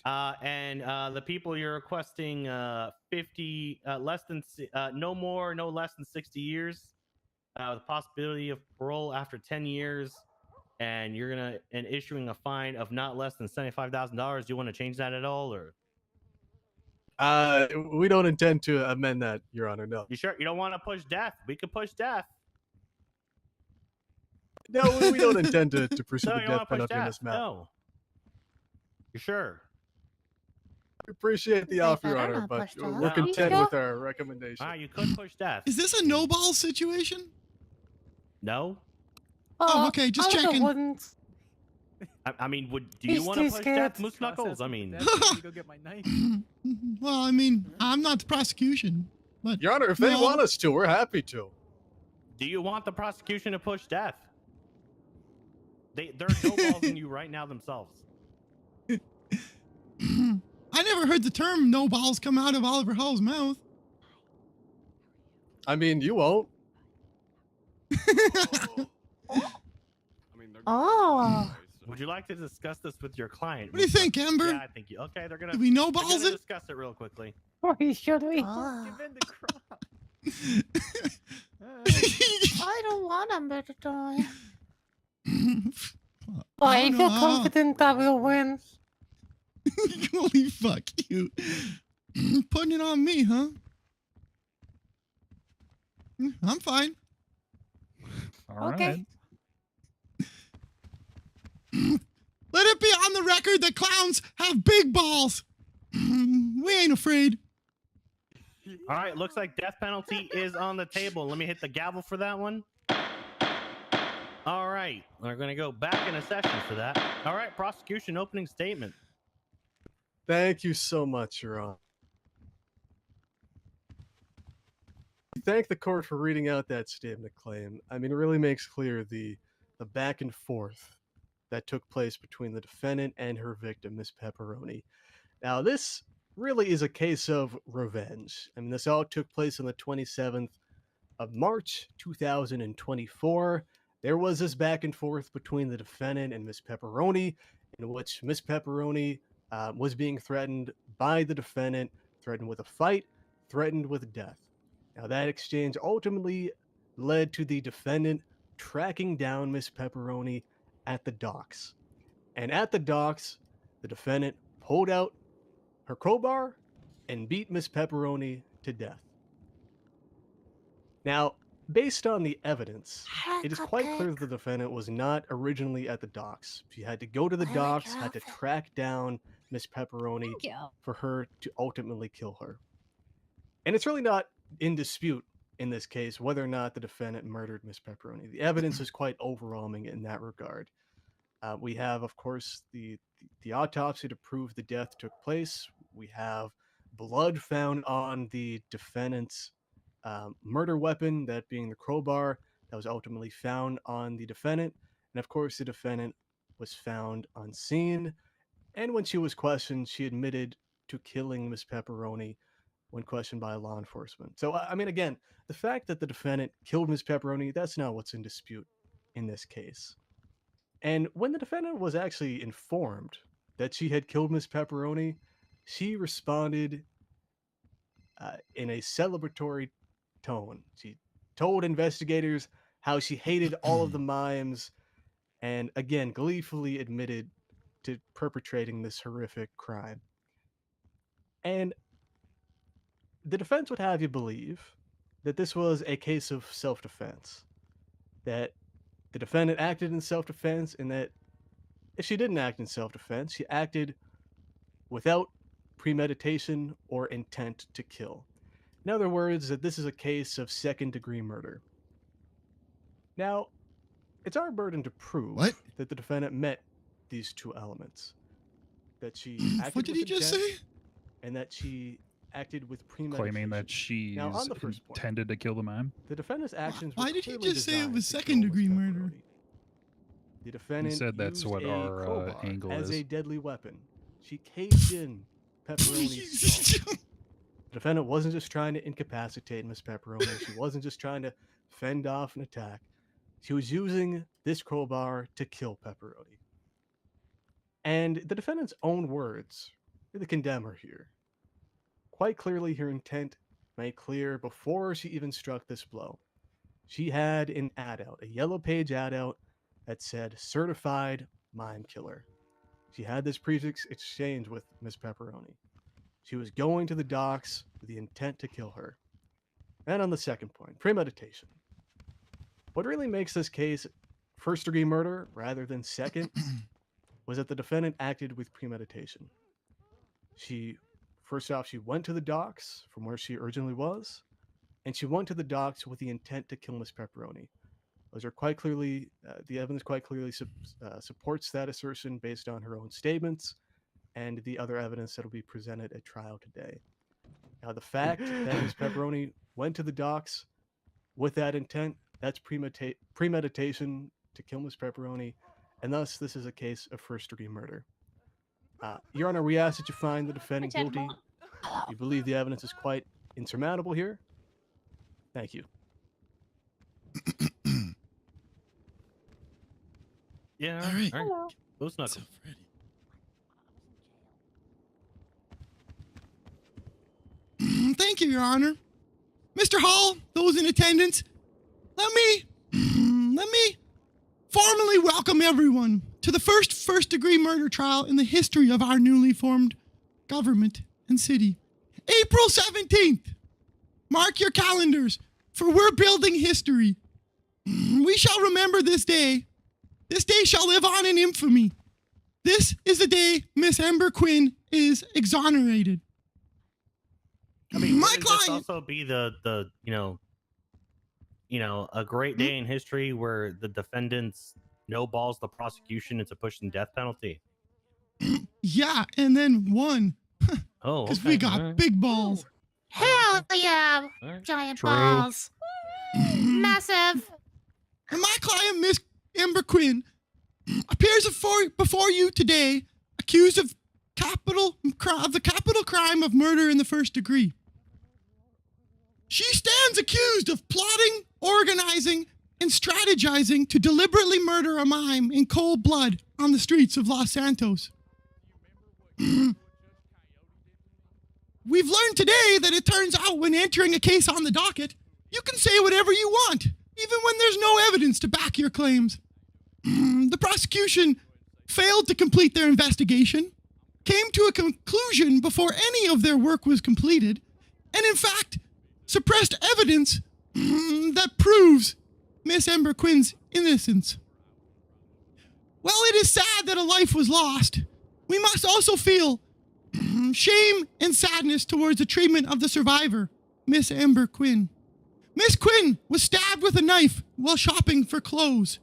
And the people you're requesting 50 less than no more, no less than 60 years, with the possibility of parole after 10 years, and you're gonna and issuing a fine of not less than $75,000. Do you want to change that at all, or
We don't intend to amend that, Your Honor. No.
you sure you don't want to push death? We could push death.
No, we don't intend to pursue
No,
the
you don't
death
want to push
penalty in
death.
this matter.
No. You sure?
We appreciate the offer, Your
better
Honor,
not
but
push
we're
death.
content
Yeah.
with our recommendation.
You could push death.
Is this a no ball situation?
No.
Oh, okay, just
Oliver
checking.
wouldn't.
I mean, do
He's
you want
too
to push
scared.
death, Moose Knuckles? I mean,
go get my knife.
Well, I mean, I'm not the prosecution, but
Your Honor, if they
no.
want us to, we're happy to.
do you want the prosecution to push death? They're no balling you right now themselves.
I never heard the term "no balls" come out of Oliver Hall's mouth.
I mean, you won't.
Oh.
Would you like to discuss this with your client?
What do you think, Amber?
Yeah, I think you. Okay, they're gonna.
Do we no
they're
balls
gonna
it?
discuss it real quickly.
Should we?
Oh.
Give in the crop.
I don't want Amber to die.
Oh, I feel confident that we'll win.
Holy fuck you. Putting it on me, huh? I'm fine.
All
Okay.
right.
Let it be on the record that clowns have big balls. We ain't afraid.
All right, looks like death penalty is on the table. Let me hit the gavel for that one. All right, we're gonna go back in a session for that. All right, prosecution opening statement.
Thank you so much, Your Honor. Thank the court for reading out that statement of claim. I mean, it really makes clear the back and forth that took place between the defendant and her victim, Miss Pepperoni. Now, this really is a case of revenge. I mean, this all took place on the 27th of March, 2024. There was this back and forth between the defendant and Miss Pepperoni, in which Miss Pepperoni was being threatened by the defendant, threatened with a fight, threatened with death. Now, that exchange ultimately led to the defendant tracking down Miss Pepperoni at the docks. And at the docks, the defendant pulled out her crowbar and beat Miss Pepperoni to death. Now, based on the evidence, it is quite clear that the defendant was not originally at the docks. She had to go to the docks, had to track down Miss Pepperoni for her to ultimately kill her. And it's really not in dispute in this case whether or not the defendant murdered Miss Pepperoni. The evidence is quite overwhelming in that regard. We have, of course, the autopsy to prove the death took place. We have blood found on the defendant's murder weapon, that being the crowbar, that was ultimately found on the defendant. And of course, the defendant was found on scene. And when she was questioned, she admitted to killing Miss Pepperoni when questioned by law enforcement. So, I mean, again, the fact that the defendant killed Miss Pepperoni, that's not what's in dispute in this case. And when the defendant was actually informed that she had killed Miss Pepperoni, she responded in a celebratory tone. She told investigators how she hated all of the mimes and, again, gleefully admitted to perpetrating this horrific crime. And the defense would have you believe that this was a case of self-defense, that the defendant acted in self-defense, and that if she didn't act in self-defense, she acted without premeditation or intent to kill. In other words, that this is a case of second-degree murder. Now, it's our burden to prove that the defendant met these two elements. That she acted
What did
with
he just
intent,
say?
And that she acted with premeditation.
Claiming that she's
Now, on the first point,
intended to kill the man.
the defendant's actions
Why
were
did he
clearly
just say it was
designed to kill Miss
second-degree murder?
The defendant
He said that's
used
what
a
our
crowbar
angle
as
is.
a deadly weapon. She caved in Pepperoni's skull. The defendant wasn't just trying to incapacitate Miss Pepperoni. She wasn't just trying to fend off an attack. She was using this crowbar to kill Pepperoni. And the defendant's own words really condemn her here. Quite clearly, her intent made clear before she even struck this blow. She had an ad out, a yellow page ad out that said certified mime killer. She had this prefix exchange with Miss Pepperoni. She was going to the docks with the intent to kill her. And on the second point, premeditation. What really makes this case first-degree murder rather than second was that the defendant acted with premeditation. She First off, she went to the docks from where she originally was, and she went to the docks with the intent to kill Miss Pepperoni. Those are quite clearly, the evidence quite clearly supports that assertion based on her own statements and the other evidence that will be presented at trial today. Now, the fact that Miss Pepperoni went to the docks with that intent, that's premeditation to kill Miss Pepperoni, and thus this is a case of first-degree murder. Your Honor, we ask that you find the defendant guilty. We believe the evidence is quite insurmountable here. Thank you.
Yeah,
All right.
Hello. Those knuckles.
Thank you, Your Honor. Mr. Hall, those in attendance, let me formally welcome everyone to the first-degree murder trial in the history of our newly formed government and city. April 17th. Mark your calendars, for we're building history. We shall remember this day. This day shall live on in infamy. This is the day Miss Ember Quinn is exonerated.
I mean,
my
wouldn't this
client
also be the a great day in history where the defendants no balls the prosecution into pushing death penalty.
Yeah, and then won.
Oh,
Because
okay.
we got
Alright.
big balls.
Hell yeah!
Alright.
Giant
True.
balls. Massive.
And my client, Miss Ember Quinn, appears before you today, accused of the capital crime of murder in the first degree. She stands accused of plotting, organizing, and strategizing to deliberately murder a mime in cold blood on the streets of Los Santos. We've learned today that it turns out when entering a case on the docket, you can say whatever you want, even when there's no evidence to back your claims. The prosecution failed to complete their investigation, came to a conclusion before any of their work was completed, and in fact, suppressed evidence that proves Miss Ember Quinn's innocence. While it is sad that a life was lost, we must also feel shame and sadness towards the treatment of the survivor, Miss Ember Quinn. Miss Quinn was stabbed with a knife while shopping for clothes.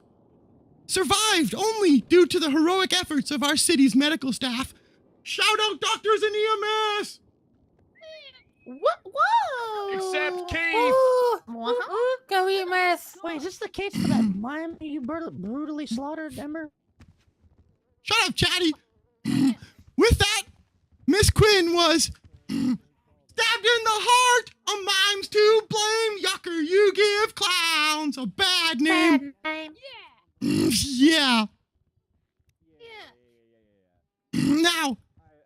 Survived only due to the heroic efforts of our city's medical staff. Shout out doctors and EMS!
What? Whoa!
Except Keith.
Uh-huh.
Go EMS. Wait, is this the case for that mime you brutally slaughtered, Ember?
Shut up, Chatty! With that, Miss Quinn was stabbed in the heart of mimes to blame. Yucker, you give clowns a bad name.
Bad name.
Yeah. Now,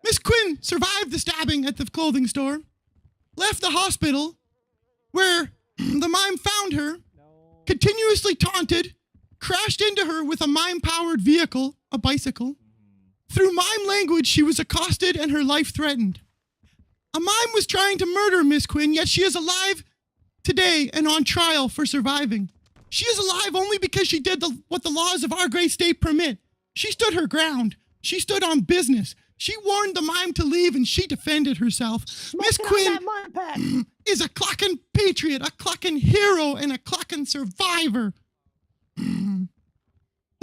Miss Quinn survived the stabbing at the clothing store, left the hospital, where the mime found her, continuously taunted, crashed into her with a mime-powered vehicle, a bicycle. Through mime language, she was accosted and her life threatened. A mime was trying to murder Miss Quinn, yet she is alive today and on trial for surviving. She is alive only because she did what the laws of our great state permit. She stood her ground. She stood on business. She warned the mime to leave and she defended herself. Miss Quinn is a clucking patriot, a clucking hero, and a clucking survivor. The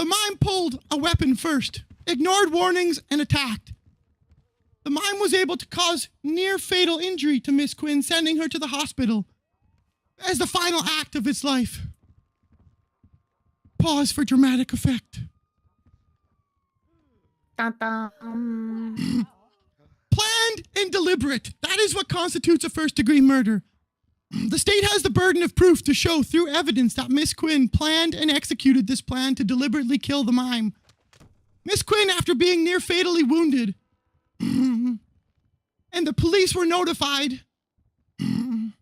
mime pulled a weapon first, ignored warnings, and attacked. The mime was able to cause near-fatal injury to Miss Quinn, sending her to the hospital as the final act of its life. Pause for dramatic effect.
Dun, dun.
Planned and deliberate. That is what constitutes a first-degree murder. The state has the burden of proof to show through evidence that Miss Quinn planned and executed this plan to deliberately kill the mime. Miss Quinn, after being near fatally wounded, and the police were notified, then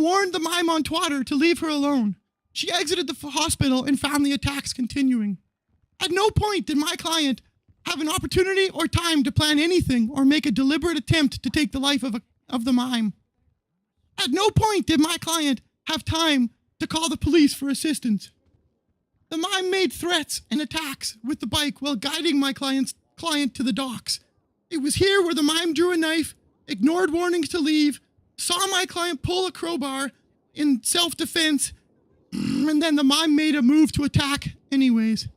warned the mime on Twitter to leave her alone. She exited the hospital and found the attacks continuing. At no point did my client have an opportunity or time to plan anything or make a deliberate attempt to take the life of the mime. At no point did my client have time to call the police for assistance. The mime made threats and attacks with the bike while guiding my client to the docks It was here where the mime drew a knife, ignored warnings to leave, saw my client pull a crowbar in self-defense, and then the mime made a move to attack anyways.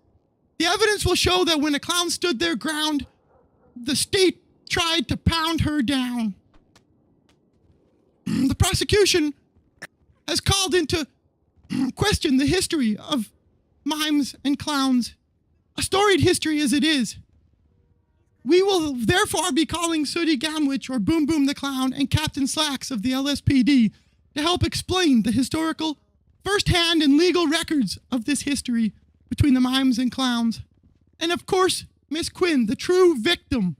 The evidence will show that when a clown stood their ground, the state tried to pound her down. The prosecution has called into question the history of mimes and clowns, a storied history as it is. We will therefore be calling Sooty Gamwich or Boom Boom the Clown and Captain Slacks of the LSPD to help explain the historical, first-hand and legal records of this history between the mimes and clowns. And of course, Miss Quinn, the true victim.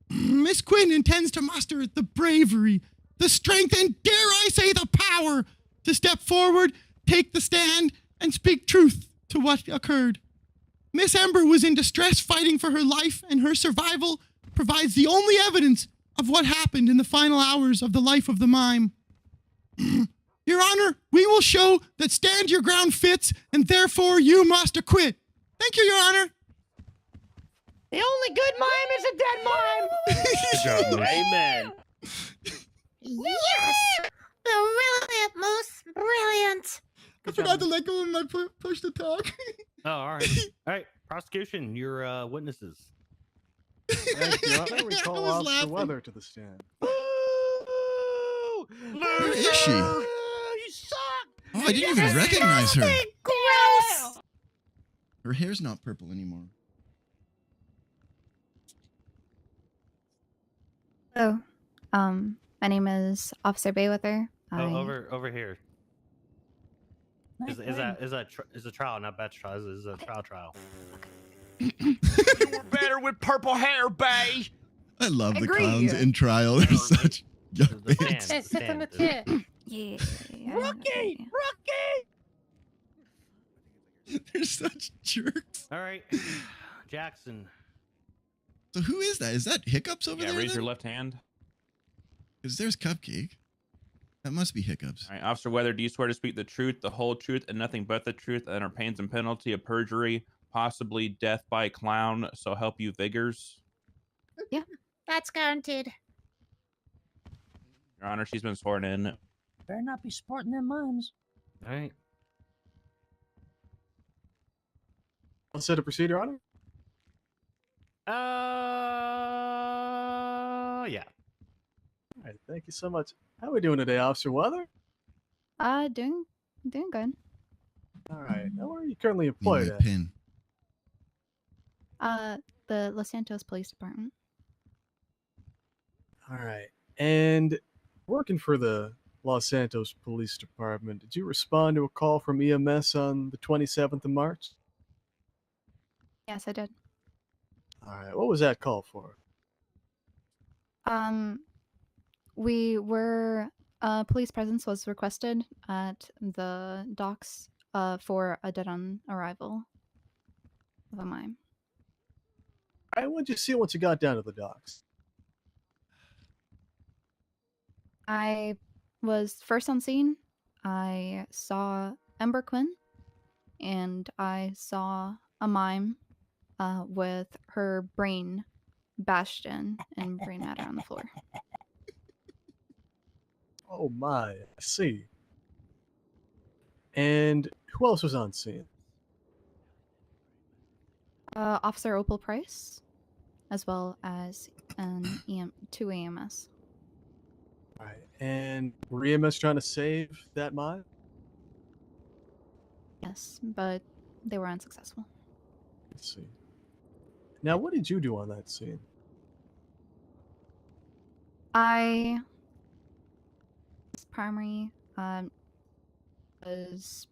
Miss Quinn intends to muster the bravery, the strength, and dare I say the power to step forward, take the stand, and speak truth to what occurred. Miss Ember was in distress fighting for her life, and her survival provides the only evidence of what happened in the final hours of the life of the mime. Your Honor, we will show that stand your ground fits, and therefore you must acquit. Thank you, Your Honor.
The only good mime is a dead mime.
Good job, Moose. Amen.
Yes! Brilliant, Moose. Brilliant.
I forgot to let go of my push to talk.
Oh, all right. All right. Prosecution, your witnesses.
Thank you, Your Honor. We call
was
Officer
laughing.
Weather to the stand.
Where is she?
You suck.
Oh, I didn't even recognize her.
Gross.
Her hair's not purple anymore.
Hello. My name is Officer Bayweather.
Oh, over here. Is a trial, not batch trial. This is a trial.
You were better with purple hair, Bay.
I love the
Agree.
clowns in trial. They're such young
The
babes.
stand,
Hey, sit on the
stand.
chair.
Yeah.
Rookie! Rookie!
They're such jerks.
All right, Jackson.
So who is that? Is that Hiccups over
Yeah,
there?
raise your left hand.
Because there's Cupcake. That must be Hiccups.
All right, Officer Weather, do you swear to speak the truth, the whole truth, and nothing but the truth, and under pains and penalty of perjury, possibly death by clown, so help you vigors?
That's guaranteed.
Your Honor, she's been sworn in.
Better not be sporting them mimes.
All right.
Let's set a procedure, Your Honor.
Yeah.
All right, thank you so much. How are we doing today, Officer Weather?
Doing good.
All right. Now, where are you currently
Need
employed
my
at?
pin.
The Los Santos Police Department.
All right. And working for the Los Santos Police Department, did you respond to a call from EMS on the 27th of March?
Yes, I did.
All right. What was that call for?
We were police presence was requested at the docks for a dead-on arrival of a mime.
All right. What did you see once you got down to the docks?
I was first on scene. I saw Ember Quinn, and I saw a mime with her brain bashed in and brain matter on the floor.
Oh my, I see. And who else was on scene?
Officer Opal Price, as well as two EMS.
All right. And were EMS trying to save that mine?
Yes, but they were unsuccessful.
Let's see. Now, what did you do on that scene?
I primary was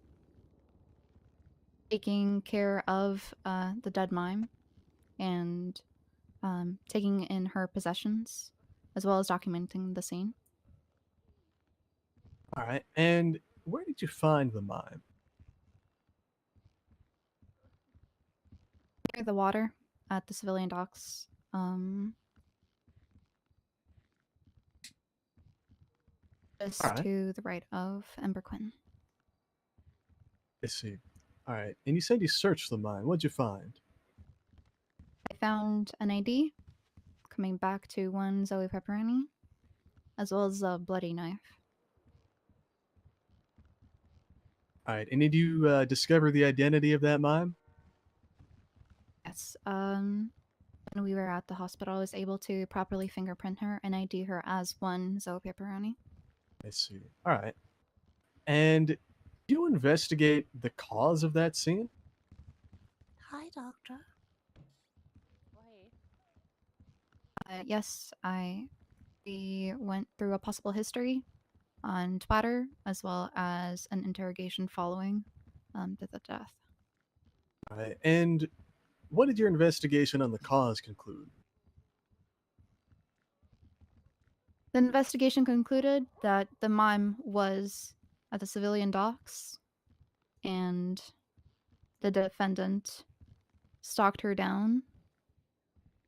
taking care of the dead mime and taking in her possessions, as well as documenting the scene.
All right. And where did you find the mime?
Near the water at the civilian docks. Just
All right.
to the right of Ember Quinn.
I see. All right. And you said you searched the mine. What'd you find?
I found an ID coming back to one Zoe Pepperoni, as well as a bloody knife.
All right. And did you discover the identity of that mime?
Yes. When we were at the hospital, I was able to properly fingerprint her and ID her as one Zoe Pepperoni.
I see. All right. And did you investigate the cause of that scene?
Hi, Doctor.
Yes, we went through a possible history on Twitter, as well as an interrogation following the death.
All right. And what did your investigation on the cause conclude?
The investigation concluded that the mime was at the civilian docks, and the defendant stalked her down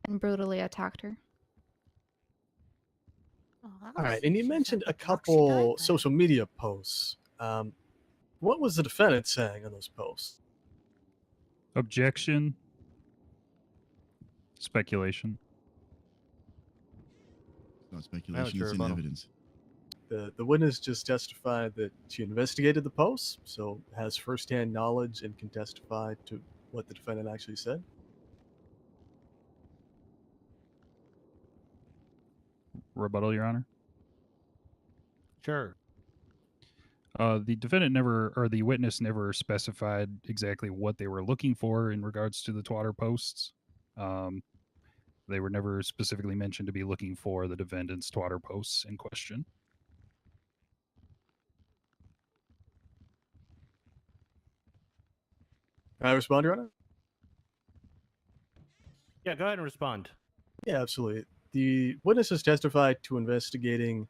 and brutally attacked her.
All right. And you mentioned a couple social media posts. What was the defendant saying on those posts?
Objection. Speculation.
It's not speculation, it's in evidence.
The witness just testified that she investigated the posts, so has firsthand knowledge and can testify to what the defendant actually said.
Rebuttal, Your Honor.
Sure.
The defendant never, or the witness never specified exactly what they were looking for in regards to the Twitter posts. They were never specifically mentioned to be looking for the defendant's Twitter posts in question.
Can I respond, Your Honor?
Yeah, go ahead and respond.
Yeah, absolutely. The witness has testified to investigating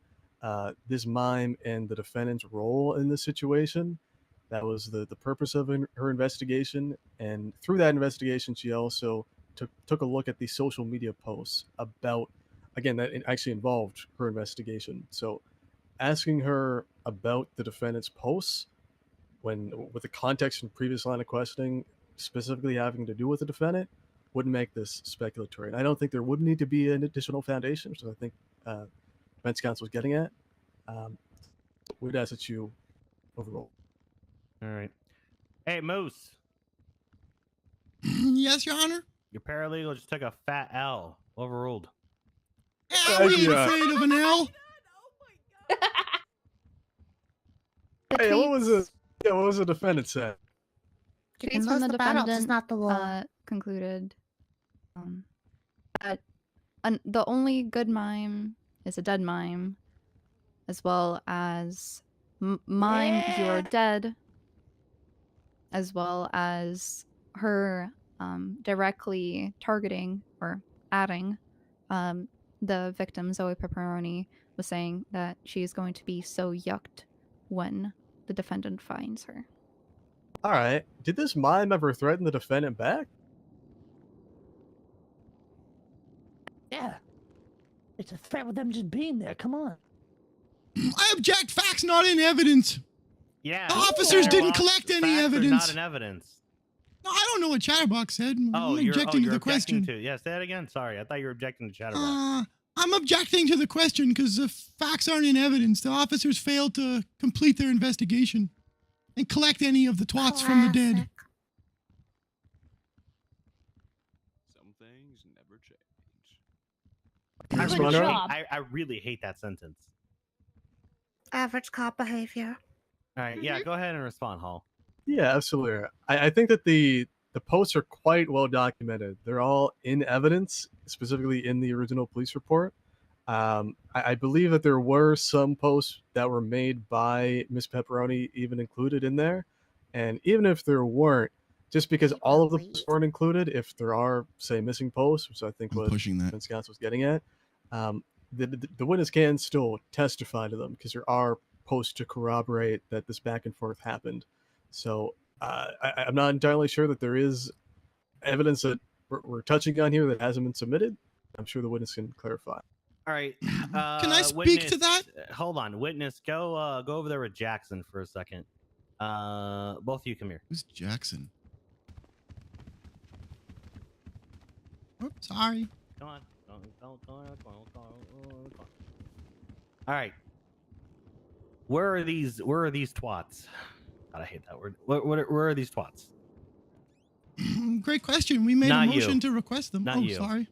this mime and the defendant's role in this situation. That was the purpose of her investigation. And through that investigation, she also took a look at the social media posts about, again, that actually involved her investigation. So asking her about the defendant's posts, with the context and previous line of questioning specifically having to do with the defendant, wouldn't make this speculatory. And I don't think there would need to be an additional foundation, which I think defense counsel was getting at. We'd ask that you overrule.
All right. Hey, Moose.
Yes, Your Honor?
Your paralegal just took a fat L. Overruled.
I ain't afraid of an L.
Hey, what was it? Yeah, what was the defendant saying?
Tweets from the defendant concluded that the only good mime is a dead mime, as well as mime you're dead, as well as her directly targeting or adding the victim, Zoe Pepperoni, was saying that she's going to be so yucked when the defendant finds her.
All right. Did this mime ever threaten the defendant back?
Yeah. It's a threat with them just being there. Come on.
I object. Facts not in evidence.
Yeah.
The officers didn't collect any
Facts are
evidence.
not in evidence.
No, I don't know what Chatterbox said.
Oh,
I'm objecting to the question.
Yeah, say that again. Sorry, I thought you were objecting to Chatterbox.
I'm objecting to the question because the facts aren't in evidence. The officers failed to complete their investigation and collect any of the twats from the dead.
Some things never change.
I really hate that sentence.
Average cop behavior.
All right, yeah, go ahead and respond, Hall.
Yeah, absolutely. I think that the posts are quite well documented. They're all in evidence, specifically in the original police report. I believe that there were some posts that were made by Miss Pepperoni even included in there. And even if there weren't, just because all of the posts weren't included, if there are, say, missing posts, which I think what defense counsel was getting at, the witness can still testify to them because there are posts to corroborate that this back and forth happened. So I'm not entirely sure that there is evidence that we're touching on here that hasn't been submitted. I'm sure the witness can clarify.
All right.
Can I speak to that?
Hold on, witness. Go over there with Jackson for a second. Both of you come here.
Who's Jackson? Oops, sorry.
Come on. All right. Where are these twats? God, I hate that word. Where are these twats?
Great question. We made
Not
a motion
you.
to request them.
Not
oh,
you.
sorry.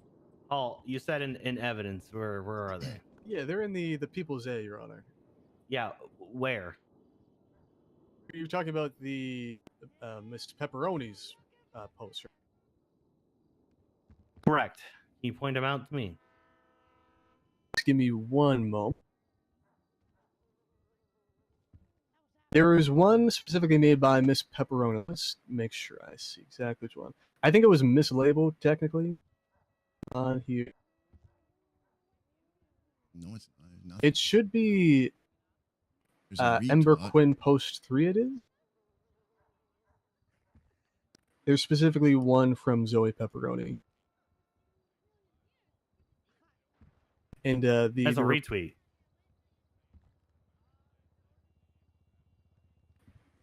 Oh, you said in evidence. Where are they?
Yeah, they're in the People's A, Your Honor.
Yeah, where?
You're talking about the Miss Pepperoni's poster.
Correct. Can you point them out to me?
Just give me one moment. There is one specifically made by Miss Pepperoni. Let's make sure I see exactly which one. I think it was mislabeled technically on here.
No, it's not.
It should be
There's a
Ember
retweet.
Quinn Post 3 it is. There's specifically one from Zoe Pepperoni. And
That's a retweet.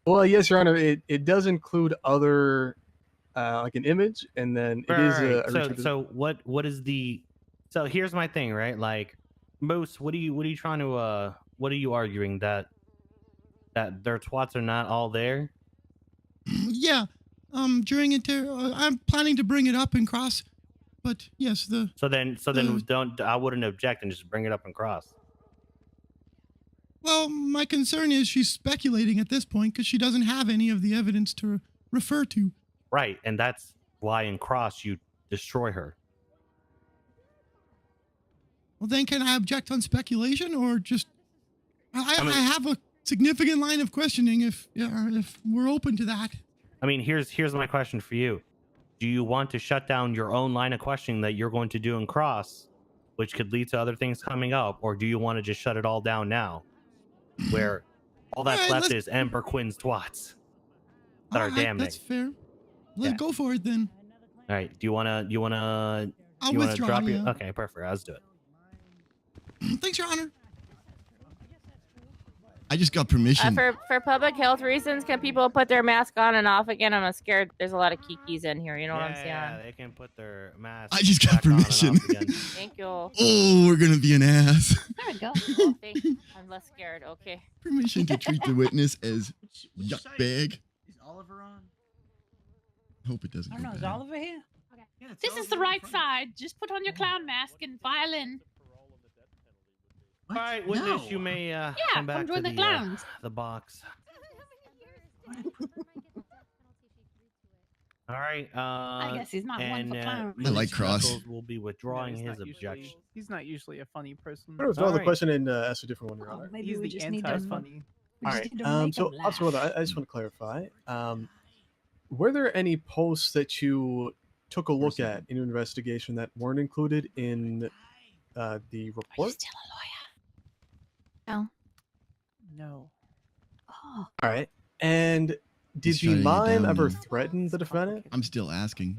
Well, yes, Your Honor. It does include other, like an image, and then it is a retweet.
So what is the? So here's my thing, right? Like, Moose, what are you trying to what are you arguing that their twats are not all there?
Yeah. During I'm planning to bring it up and cross, but yes, the.
So then don't. I wouldn't object and just bring it up and cross.
Well, my concern is she's speculating at this point because she doesn't have any of the evidence to refer to.
Right, and that's why in cross you destroy her.
Well, then can I object on speculation or just? I
mean-
have a significant line of questioning if we're open to that.
I mean, here's my question for you. Do you want to shut down your own line of questioning that you're going to do in cross, which could lead to other things coming up, or do you want to just shut it all down now, where all that's left is Ember Quinn's twats that are damning?
That's fair. Let's go for it then.
All right. Do you wanna
I'll
you wanna
withdraw,
drop
yeah.
it? Okay, perfect. Let's do it.
Thanks, Your Honor. I just got permission.
For public health reasons, can people put their mask on and off again? I'm scared. There's a lot of kikis in here. You know what I'm saying?
Yeah, they can put their mask.
I just got permission.
Thank you.
Oh, we're gonna be an ass.
There we go. Oh, I'm less scared. Okay.
Permission to treat the witness as yuck bag.
Is Oliver on?
Hope it doesn't
I
go
don't know. Is
bad.
Oliver here?
This is the right side. Just put on your clown mask and file in.
All right, witness, you may come back
come
to
join the clowns.
the box. All right.
I guess he's not one
and,
for clowns.
I like Cross.
Knuckles will be withdrawing his objection.
He's not usually a funny person.
I'm going to withdraw the
Alright.
question and ask a different one, Your Honor.
He's the anti-funny.
All right. So, Officer Miller, I just want to clarify. Were there any posts that you took a look at in your investigation that weren't included in the report?
No.
No.
All right. And did
He's
the
shutting it
mime
down
ever
now.
threaten the defendant?
I'm still asking.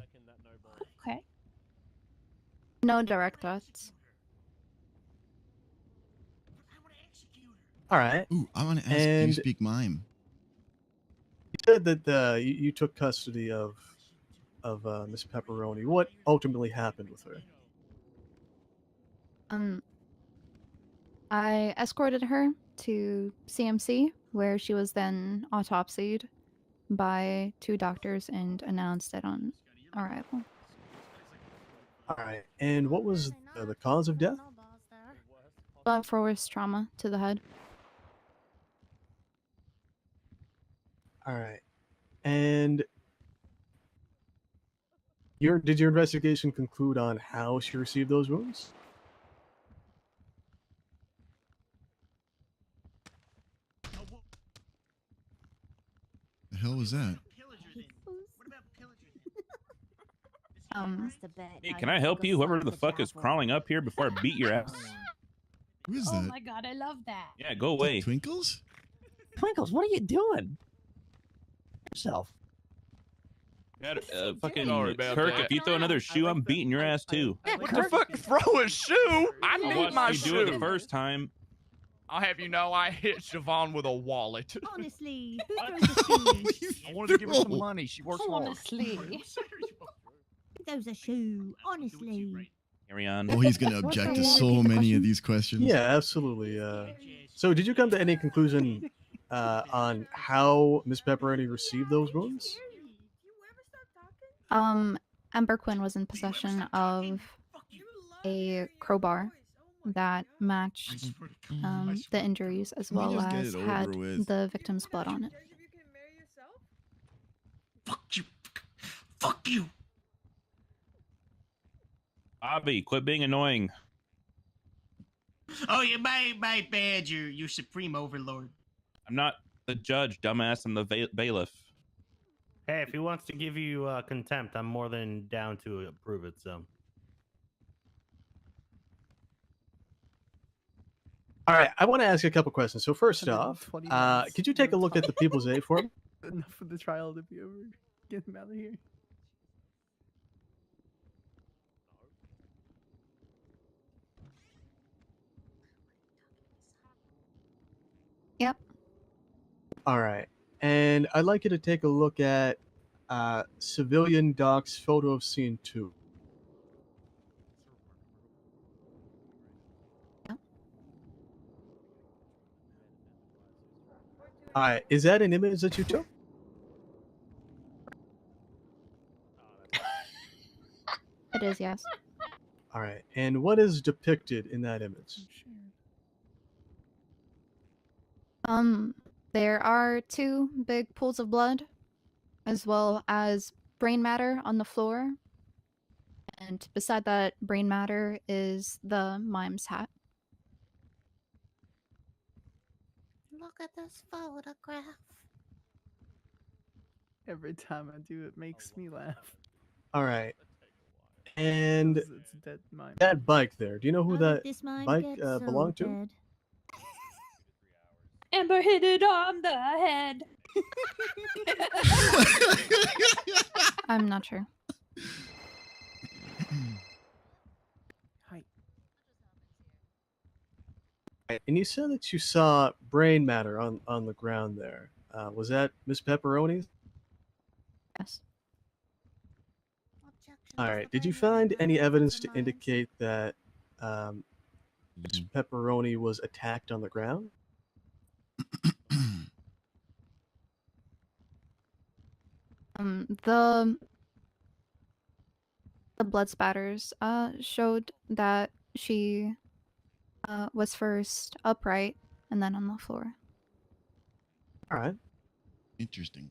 Okay.
No direct threats.
All right.
Ooh, I want to ask. Do you
And
speak mime?
you said that you took custody of Miss Pepperoni. What ultimately happened with her?
I escorted her to CMC, where she was then autopsied by 2 doctors and announced it on arrival.
All right. And what was the cause of death?
Blunt force trauma to the head.
All right. And did your investigation conclude on how she received those wounds?
The hell was that?
Hey, can I help you? Whoever the fuck is crawling up here before I beat your ass.
Who is
Oh
that?
my god, I love that.
Yeah, go away.
Twinkles?
Twinkles, what are you doing? Yourself.
God, fucking
Sorry about
Kirk,
that.
if you throw another shoe, I'm beating your ass too.
What the fuck? Throw a shoe? I need
watched
my
you
shoe.
do it the first time.
I'll have you know I hit Siobhan with a wallet.
Honestly, who throws a shoe?
I wanted to give her some money. She works hard.
Honestly.
Who throws a shoe? Honestly.
Carry on.
Oh, he's gonna object to so many of these questions.
Yeah, absolutely. So, did you come to any conclusion on how Miss Pepperoni received those wounds?
Ember Quinn was in possession of a crowbar that matched the injuries as
Can we
well
just get
as
it
had
over with?
the victim's blood on it.
Fuck you.
Bobby, quit being annoying.
Oh, yeah, my bad. You're supreme overlord.
I'm not the judge, dumbass. I'm the bailiff.
Hey, if he wants to give you contempt, I'm more than down to approve it. So.
All right, I want to ask you a couple questions. So first off, could you take a look at the People's A for me?
Enough of the trial to be over. Get him out of here.
Yep.
All right, and I'd like you to take a look at civilian doc's photo of scene 2. All right, is that an image that you took?
It is, yes.
All right, and what is depicted in that image?
There are 2 big pools of blood, as well as brain matter on the floor. And beside that brain matter is the mime's hat.
Look at this photograph.
Every time I do it makes me laugh.
All right, and
It's dead mime.
that bike there. Do you know who
How
that
did this mime
bike
get so
belonged to?
dead?
Amber hit it on the head.
I'm not sure.
And you said that you saw brain matter on the ground there. Was that Miss Pepperoni's?
Yes.
All right. Did you find any evidence to indicate that Miss Pepperoni was attacked on the ground?
The blood spatters showed that she was first upright and then on the floor.
All right.
Interesting.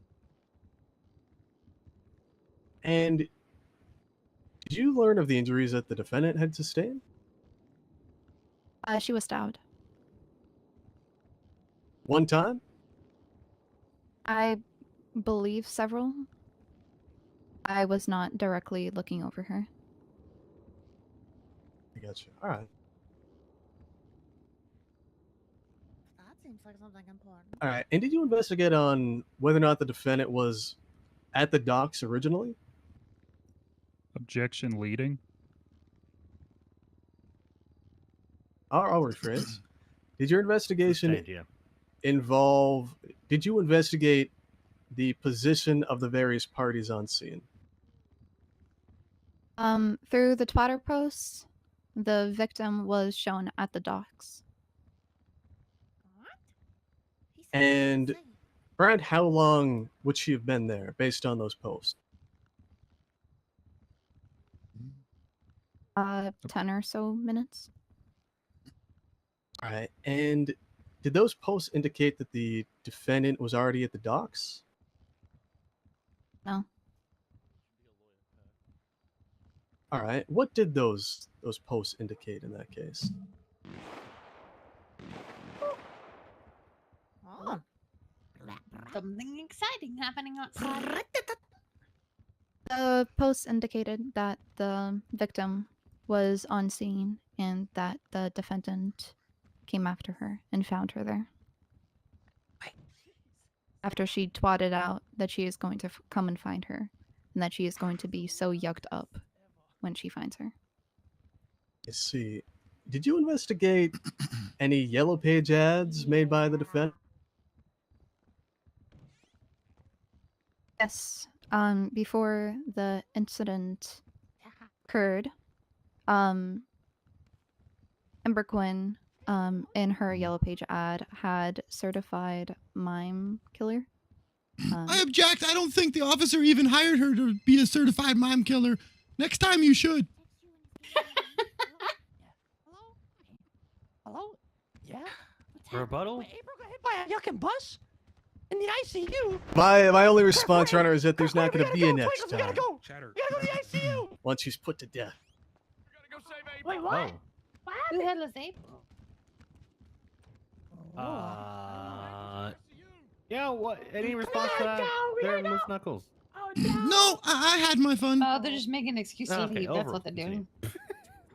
And did you learn of the injuries that the defendant had sustained?
She was stabbed.
One time?
I believe several. I was not directly looking over her.
I got you. All right.
That seems like something important.
All right. And did you investigate on whether or not the defendant was at the docks originally?
Objection leading.
I'll rephrase. Did your investigation
idea.
involve? Did you investigate the position of the various parties on scene?
Through the Twitter posts, the victim was shown at the docks.
And Brad, how long would she have been there based on those posts?
10 or so minutes.
All right. And did those posts indicate that the defendant was already at the docks?
No.
All right. What did those posts indicate in that case?
Oh. Something exciting happening outside.
The posts indicated that the victim was on scene and that the defendant came after her and found her there. After she twatted out that she is going to come and find her and that she is going to be so yucked up when she finds her.
I see. Did you investigate any yellow page ads made by the defendant?
Yes. Before the incident occurred, Ember Quinn, in her Yellow Page ad, had certified mime killer.
I object. I don't think the officer even hired her to be a certified mime killer. Next time you should.
Hello? Yeah?
Rebuttal?
Wait, April got hit by a yucking bus? In the ICU?
My only response, Your Honor, is that there's not going to be a next
We gotta
time
go! We gotta go to the ICU!
once she's put to death.
Wait, what?
Oh.
What happened? Who headless April?
Yeah, what? Any response to that? There, Moose Knuckles.
No, I had my fun.
Oh, they're just making an excuse to
Okay,
leave. That's
over.
what they're doing.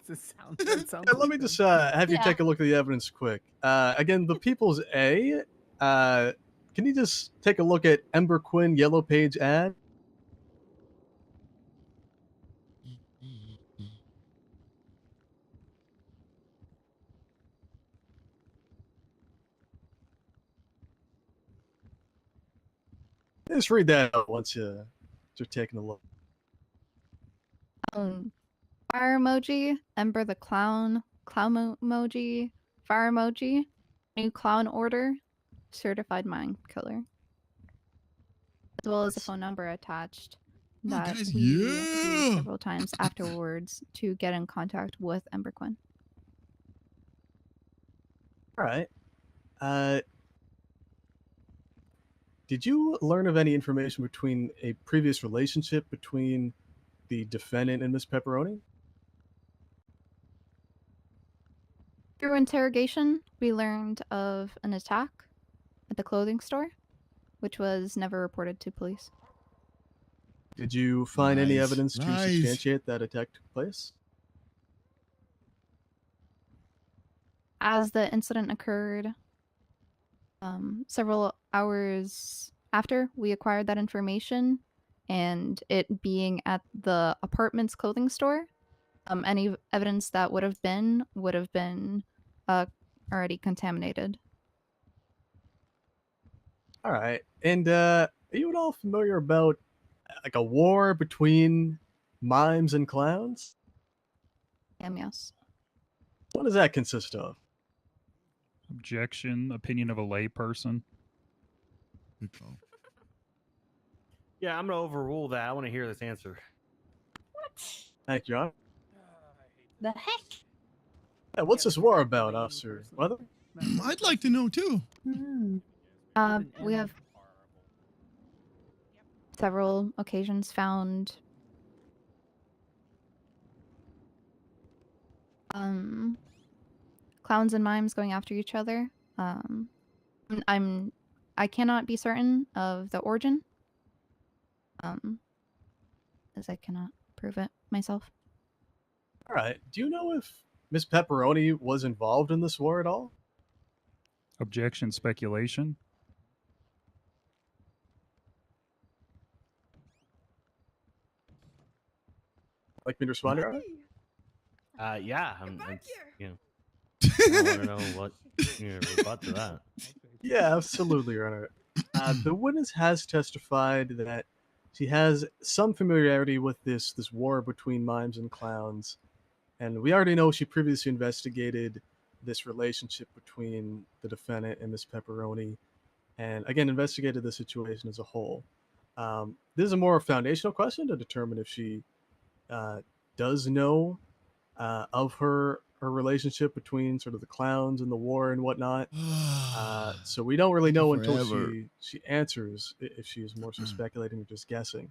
Let me just have you
Yeah.
take a look at the evidence quick. Again, the People's A. Can you just take a look at Ember Quinn Yellow Page ad? Just read that out once you're taking a look.
Fire emoji, Ember the clown, emoji, fire emoji, new clown order, certified mime killer, as well as a phone number attached that
guys,
we used
yeah!
several times afterwards to get in contact with Ember Quinn.
All right. Did you learn of any information between a previous relationship between the defendant and Miss Pepperoni?
Through interrogation, we learned of an attack at the clothing store, which was never reported to police.
Did you find any
Lies.
evidence to
Lies.
substantiate that attack took place?
As the incident occurred, several hours after we acquired that information, and it being at the apartment's clothing store, any evidence that would have been already contaminated.
All right. And are you at all familiar about like a war between mimes and clowns?
Yes.
What does that consist of?
Objection. Opinion of a layperson.
Good call.
Yeah, I'm gonna overrule that. I want to hear this answer.
Thank you, Your Honor.
The heck?
Yeah, what's this war about, Officer Weather?
I'd like to know too.
We have several occasions found clowns and mimes going after each other. I cannot be certain of the origin, as I cannot prove it myself.
All right. Do you know if Miss Pepperoni was involved in this war at all?
Objection. Speculation.
Like me to respond? Your Honor?
Yeah. You know, I want to know what your rebut to that.
Yeah, absolutely, Your Honor. The witness has testified that she has some familiarity with this war between mimes and clowns, and we already know she previously investigated this relationship between the defendant and Miss Pepperoni, and again investigated the situation as a whole. This is a more foundational question to determine if she does know of her relationship between sort of the clowns and the war and whatnot. So we don't really know until
Forever.
she answers if she's more so speculating or just guessing.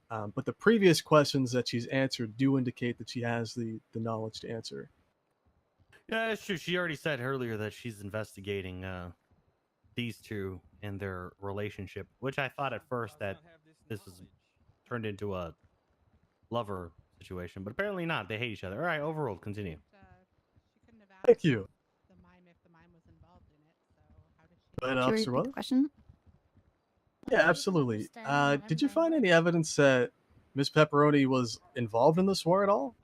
But the previous questions that she's answered do indicate that she has the knowledge to answer.
Yeah, that's true. She already said earlier that she's investigating these two and their relationship, which I thought at first that this was turned into a lover situation, but apparently not. They hate each other. All right, overruled. Continue.
Thank you. Go ahead,
Should we
Officer
repeat the
Weather.
question?
Yeah, absolutely. Did you find any evidence that Miss Pepperoni was involved in this war at all?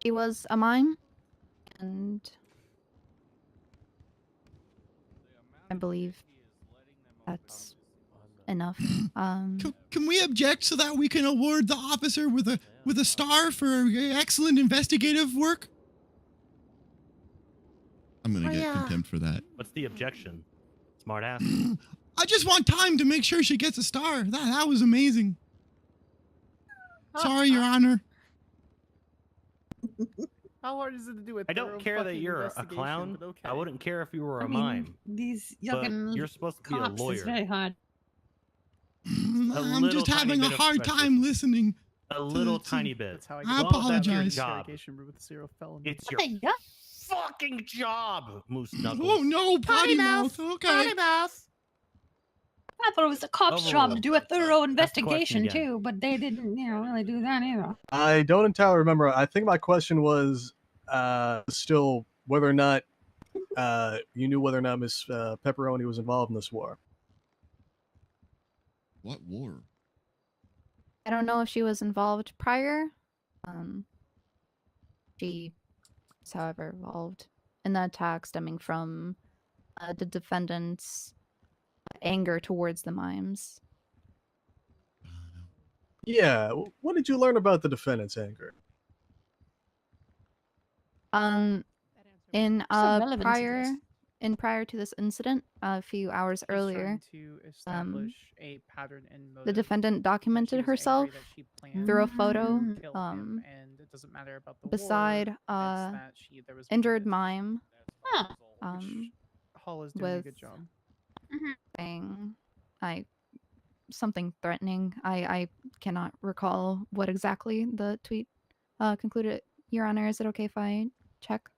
She was a mime, and I believe that's enough.
Can we object so that we can award the officer with with a star for excellent investigative work. I'm gonna get contempt for that.
What's the objection? Smart ass.
I just want time to make sure she gets a star. That was amazing. Sorry, Your Honor.
How hard is it to do it?
I don't care that you're a clown.
Okay.
I wouldn't care if you were a
I mean,
mime.
these
But
young
you're supposed to be a
cops is
lawyer.
very hard.
I'm
little
just
tiny
having a
bit of
hard time listening.
A little
to-
tiny bit.
That's how I
I
get
apologize.
Job.
With a serial felony.
It's your fucking job, Moose Knuckles.
Oh no, potty mouth. Okay.
mouse.
I thought it was the cop's job to
Overruled.
do a thorough
That's the question
investigation
again.
too, but they didn't, really do that either.
I don't entirely remember. I think my question was still whether or not you knew whether or not Miss Pepperoni was involved in this war.
What war?
I don't know if she was involved prior. She is, however, involved in the attack stemming from the defendant's anger towards the mimes.
Yeah. What did you learn about the defendant's anger?
In
Some relevance to
prior to this incident, a few hours earlier,
to establish a pattern and motive.
the defendant documented herself through a photo
kill him, and it doesn't matter about the
beside
war, it's that there was
injured mime
Hall is doing a
with
good job.
saying something threatening. I cannot recall what exactly the tweet concluded. Your Honor, is it okay if I check?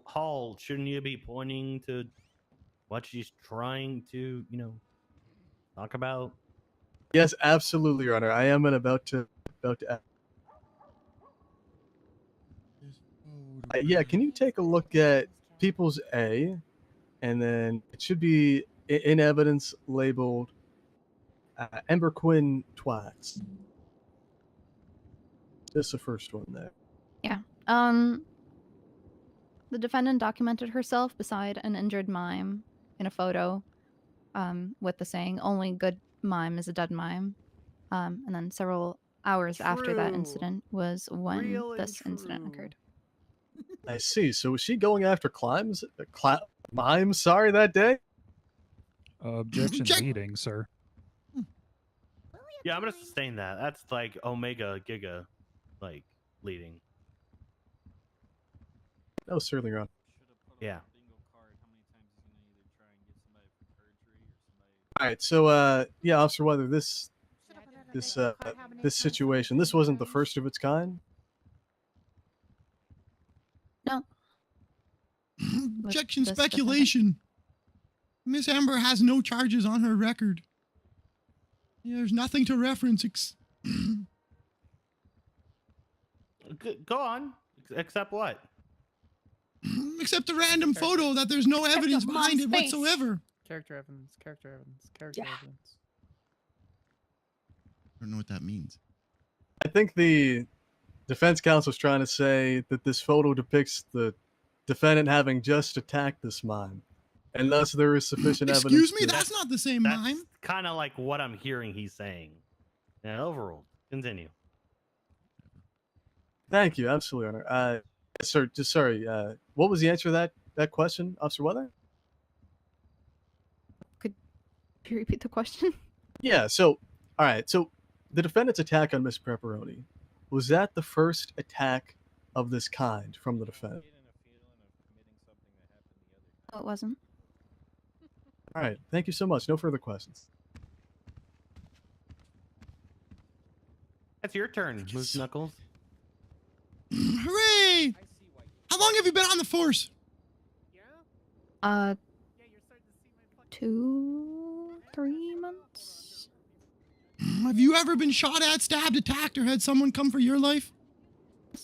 Hall, shouldn't you be pointing to what she's trying to, talk about?
Yes, absolutely, Your Honor. I am about to. Yeah, can you take a look at People's A, and then it should be in evidence labeled Ember Quinn Twats. Just the first one there.
Yeah. The defendant documented herself beside an injured mime in a photo, with the saying, "Only good mime is a dead mime." And then several hours after that
True.
incident was when
Real and
this incident occurred.
I see. So was she going after mimes? Sorry, that day.
Objection leading, sir.
Yeah, I'm gonna sustain that. That's like Omega Giga, leading.
No, certainly, Your Honor.
Yeah.
All right. So, yeah, Officer Weather, this situation, this wasn't the first of its kind.
No.
Objection
this
speculation. Miss Amber has no charges on her record. There's nothing to reference.
Go on. Except what?
Except a random photo that there's no evidence behind it whatsoever.
Character evidence. Character evidence.
I don't know what that means.
I think the defense counsel is trying to say that this photo depicts the defendant having just attacked this mime, and thus there is sufficient evidence.
Excuse me, that's not the same mime.
Kind of like what I'm hearing he's saying. Yeah, overruled. Continue.
Thank you, absolutely, Honor. Sir, just sorry. What was the answer to that question, Officer Weather?
Could you repeat the question?
Yeah. So, all right. So, the defendant's attack on Miss Pepperoni, was that the first attack of this kind from the defendant?
No, it wasn't.
All right. Thank you so much. No further questions.
That's your turn, Moose Knuckles.
Hooray! How long have you been on the force?
2-3 months.
Have you ever been shot at, stabbed, attacked, or had someone come for your life? Have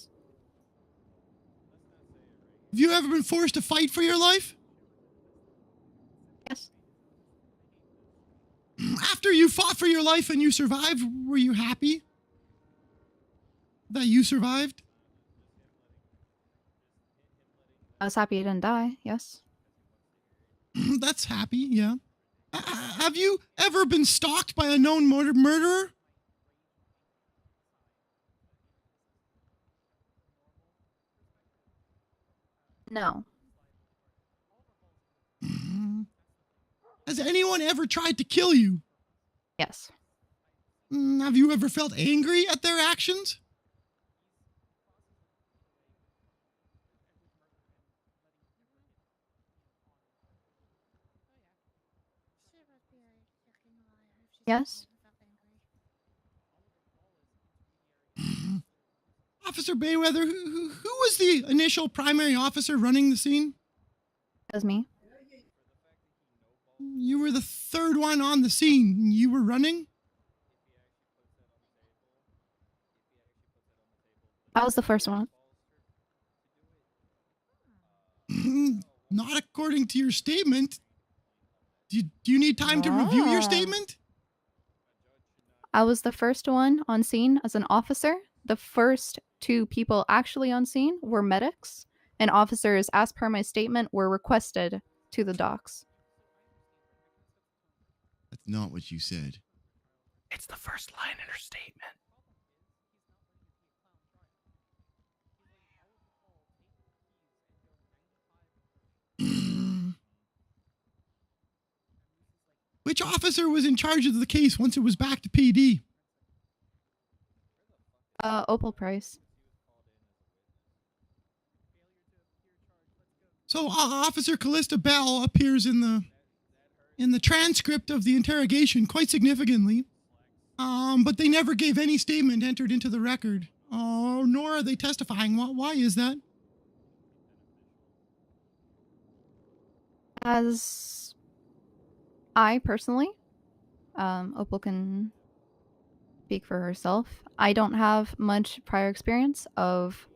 you ever been forced to fight for your life?
Yes.
After you fought for your life and you survived, were you happy that you survived?
I was happy I didn't die, yes.
That's happy, yeah. I have you ever been stalked by a known murderer?
No.
Has anyone ever tried to kill you?
Yes.
Have you ever felt angry at their actions?
Yes.
Officer Bayweather, who was the initial primary officer running the scene?
That was me.
You were the third one on the scene. You were running?
I was the first one.
Not according to your statement. Do you need time to review your statement?
I was the first one on scene as an officer. The first two people actually on scene were medics, and officers, as per my statement, were requested to the docks.
That's not what you said.
It's the first line in her statement.
Which officer was in charge of the case once it was back to PD?
Opal Price.
So Officer Callista Bell appears in the transcript of the interrogation quite significantly, but they never gave any statement entered into the record. Nor are they testifying. Why is that?
As I personally, Opal can speak for herself. I don't have much prior experience of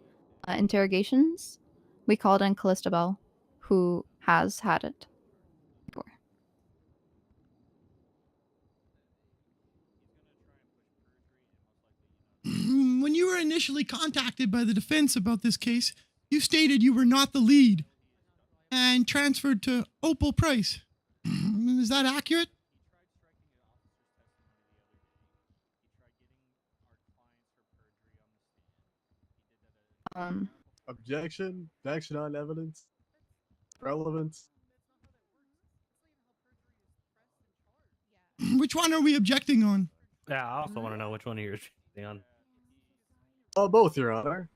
interrogations. We called in Callista Bell, who has had it before.
When you were initially contacted by the defense about this case, you stated you were not the lead and transferred to Opal Price. Is that accurate?
Objection. Action on evidence. Relevance.
Which one are we objecting on?
Yeah, I also want to know which one of yours on.
Oh, both, Your Honor.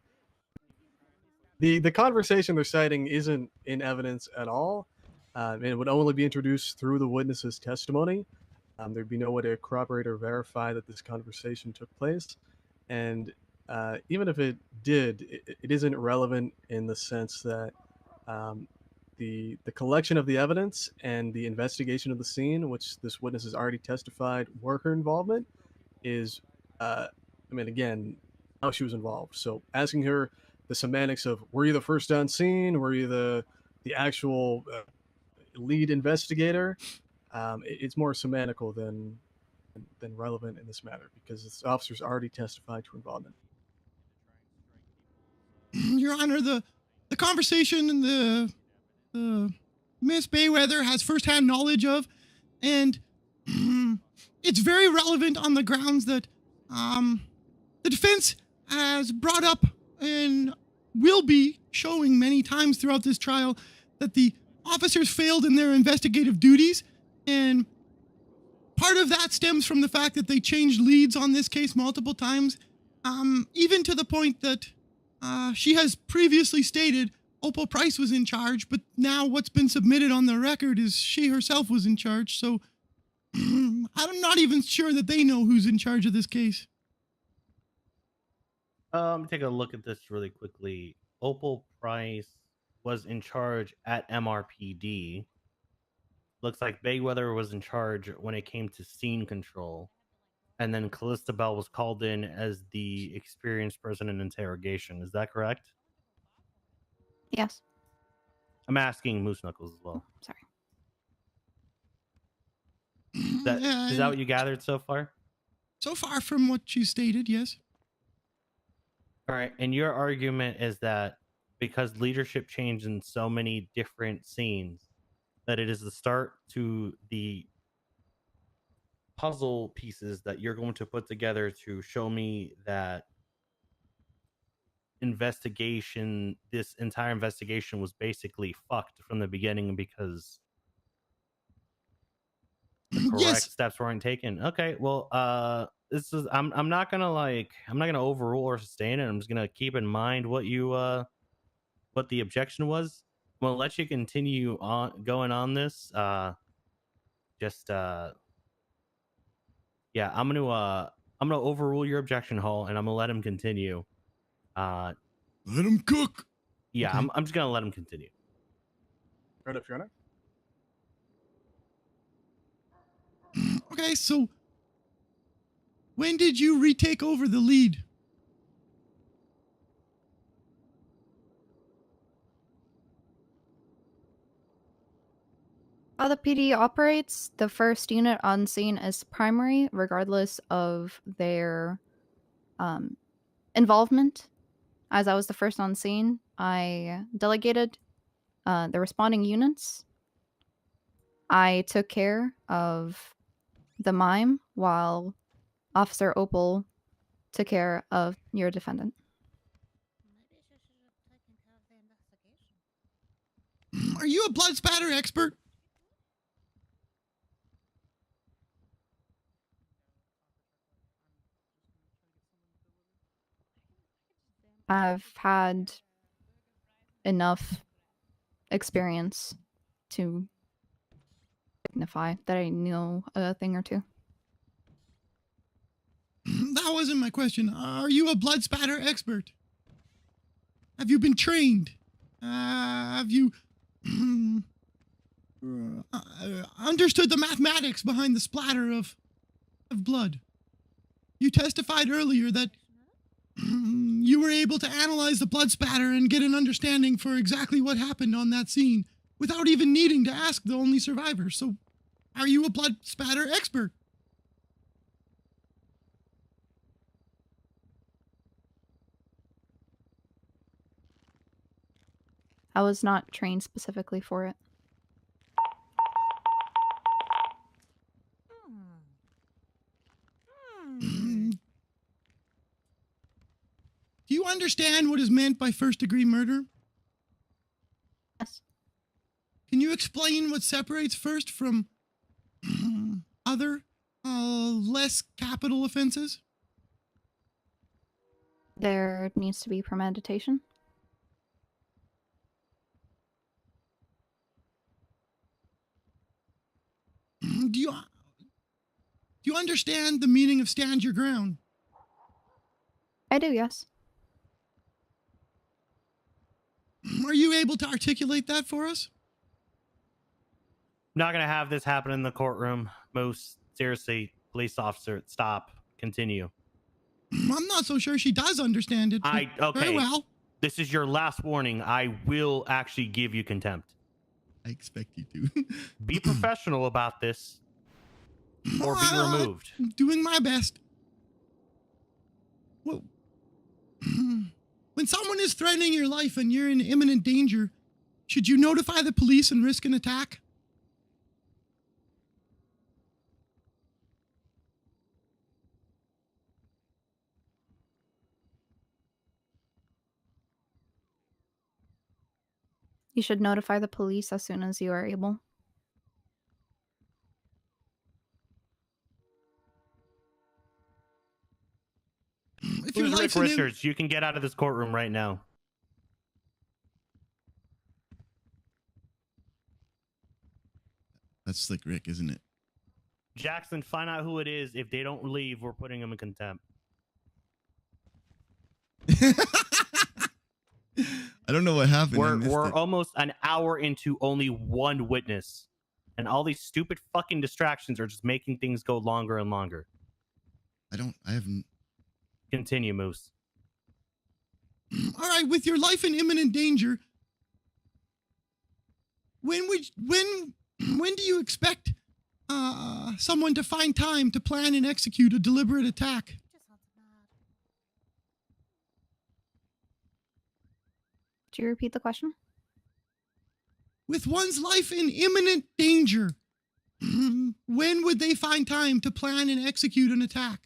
The conversation they're citing isn't in evidence at all. It would only be introduced through the witness's testimony. There'd be no way to corroborate or verify that this conversation took place. And even if it did, it isn't relevant in the sense that the collection of the evidence and the investigation of the scene, which this witness has already testified were her involvement, is, again, how she was involved. So asking her the semantics of, were you the first on scene? Were you the actual lead investigator? It's more semantical than relevant in this matter because this officer's already testified to involvement.
Your Honor, the conversation and the Miss Bayweather has firsthand knowledge of, and it's very relevant on the grounds that the defense has brought up and will be showing many times throughout this trial that the officers failed in their investigative duties, and part of that stems from the fact that they changed leads on this case multiple times, even to the point that she has previously stated Opal Price was in charge, but now what's been submitted on the record is she herself was in charge, so I'm not even sure that they know who's in charge of this case.
Take a look at this really quickly. Opal Price was in charge at MRPD. Looks like Bayweather was in charge when it came to scene control. And then Callista Bell was called in as the experienced person in interrogation. Is that correct?
Yes.
I'm asking Moose Knuckles as well.
Sorry.
Is that what you gathered so far?
So far from what you stated, yes.
All right. And your argument is that because leadership changed in so many different scenes, that it is the start to the puzzle pieces that you're going to put together to show me that this entire investigation was basically fucked from the beginning because the correct steps weren't taken. Okay, well, I'm not gonna overrule or sustain it. I'm just gonna keep in mind what the objection was. I'm gonna let you continue on going on this. I'm gonna overrule your objection, Hall, and I'm gonna let him continue.
Let him cook.
Yeah,
Okay.
I'm just gonna let him continue.
Right up, Fiona.
Okay, so when did you retake over the lead?
How the PD operates, the first unit on scene is primary, regardless of their involvement. As I was the first on scene, I delegated the responding units. I took care of the mime while Officer Opal took care of your defendant.
Are you a blood spatter expert?
I've had enough experience to signify that I know a thing or two.
That wasn't my question. Are you a blood spatter expert? Have you been trained? Have you understood the mathematics behind the splatter of blood? You testified earlier that you were able to analyze the blood spatter and get an understanding for exactly what happened on that scene without even needing to ask the only survivor. So, are you a blood spatter expert?
I was not trained specifically for it.
Do you understand what is meant by first-degree murder?
Yes.
Can you explain what separates first from other, less capital offenses?
There needs to be premeditation.
Do you understand the meaning of stand your ground?
I do, yes.
Are you able to articulate that for us?
I'm not gonna have this happen in the courtroom. Moose, seriously, police officer, stop. Continue.
I'm not so sure she does understand it.
Okay.
Very well.
This is your last warning. I will actually give you contempt.
I expect you to.
Be professional about this, or be removed.
I'm doing my best. Well, when someone is threatening your life and you're in imminent danger, should you notify the police and risk an attack?
You should notify the police as soon as you are able.
If your
Who's
life's
Rick
in
Richards? You can get out of this courtroom right now.
That's Slick Rick, isn't it?
Jackson, find out who it is. If they don't leave, we're putting them in contempt.
I don't know what happened.
We're almost an hour into only one witness, and all these stupid fucking distractions are just making things go longer and longer.
I haven't.
Continue, Moose.
All right, with your life in imminent danger, when do you expect someone to find time to plan and execute a deliberate attack?
Do you repeat the question?
With one's life in imminent danger, when would they find time to plan and execute an attack?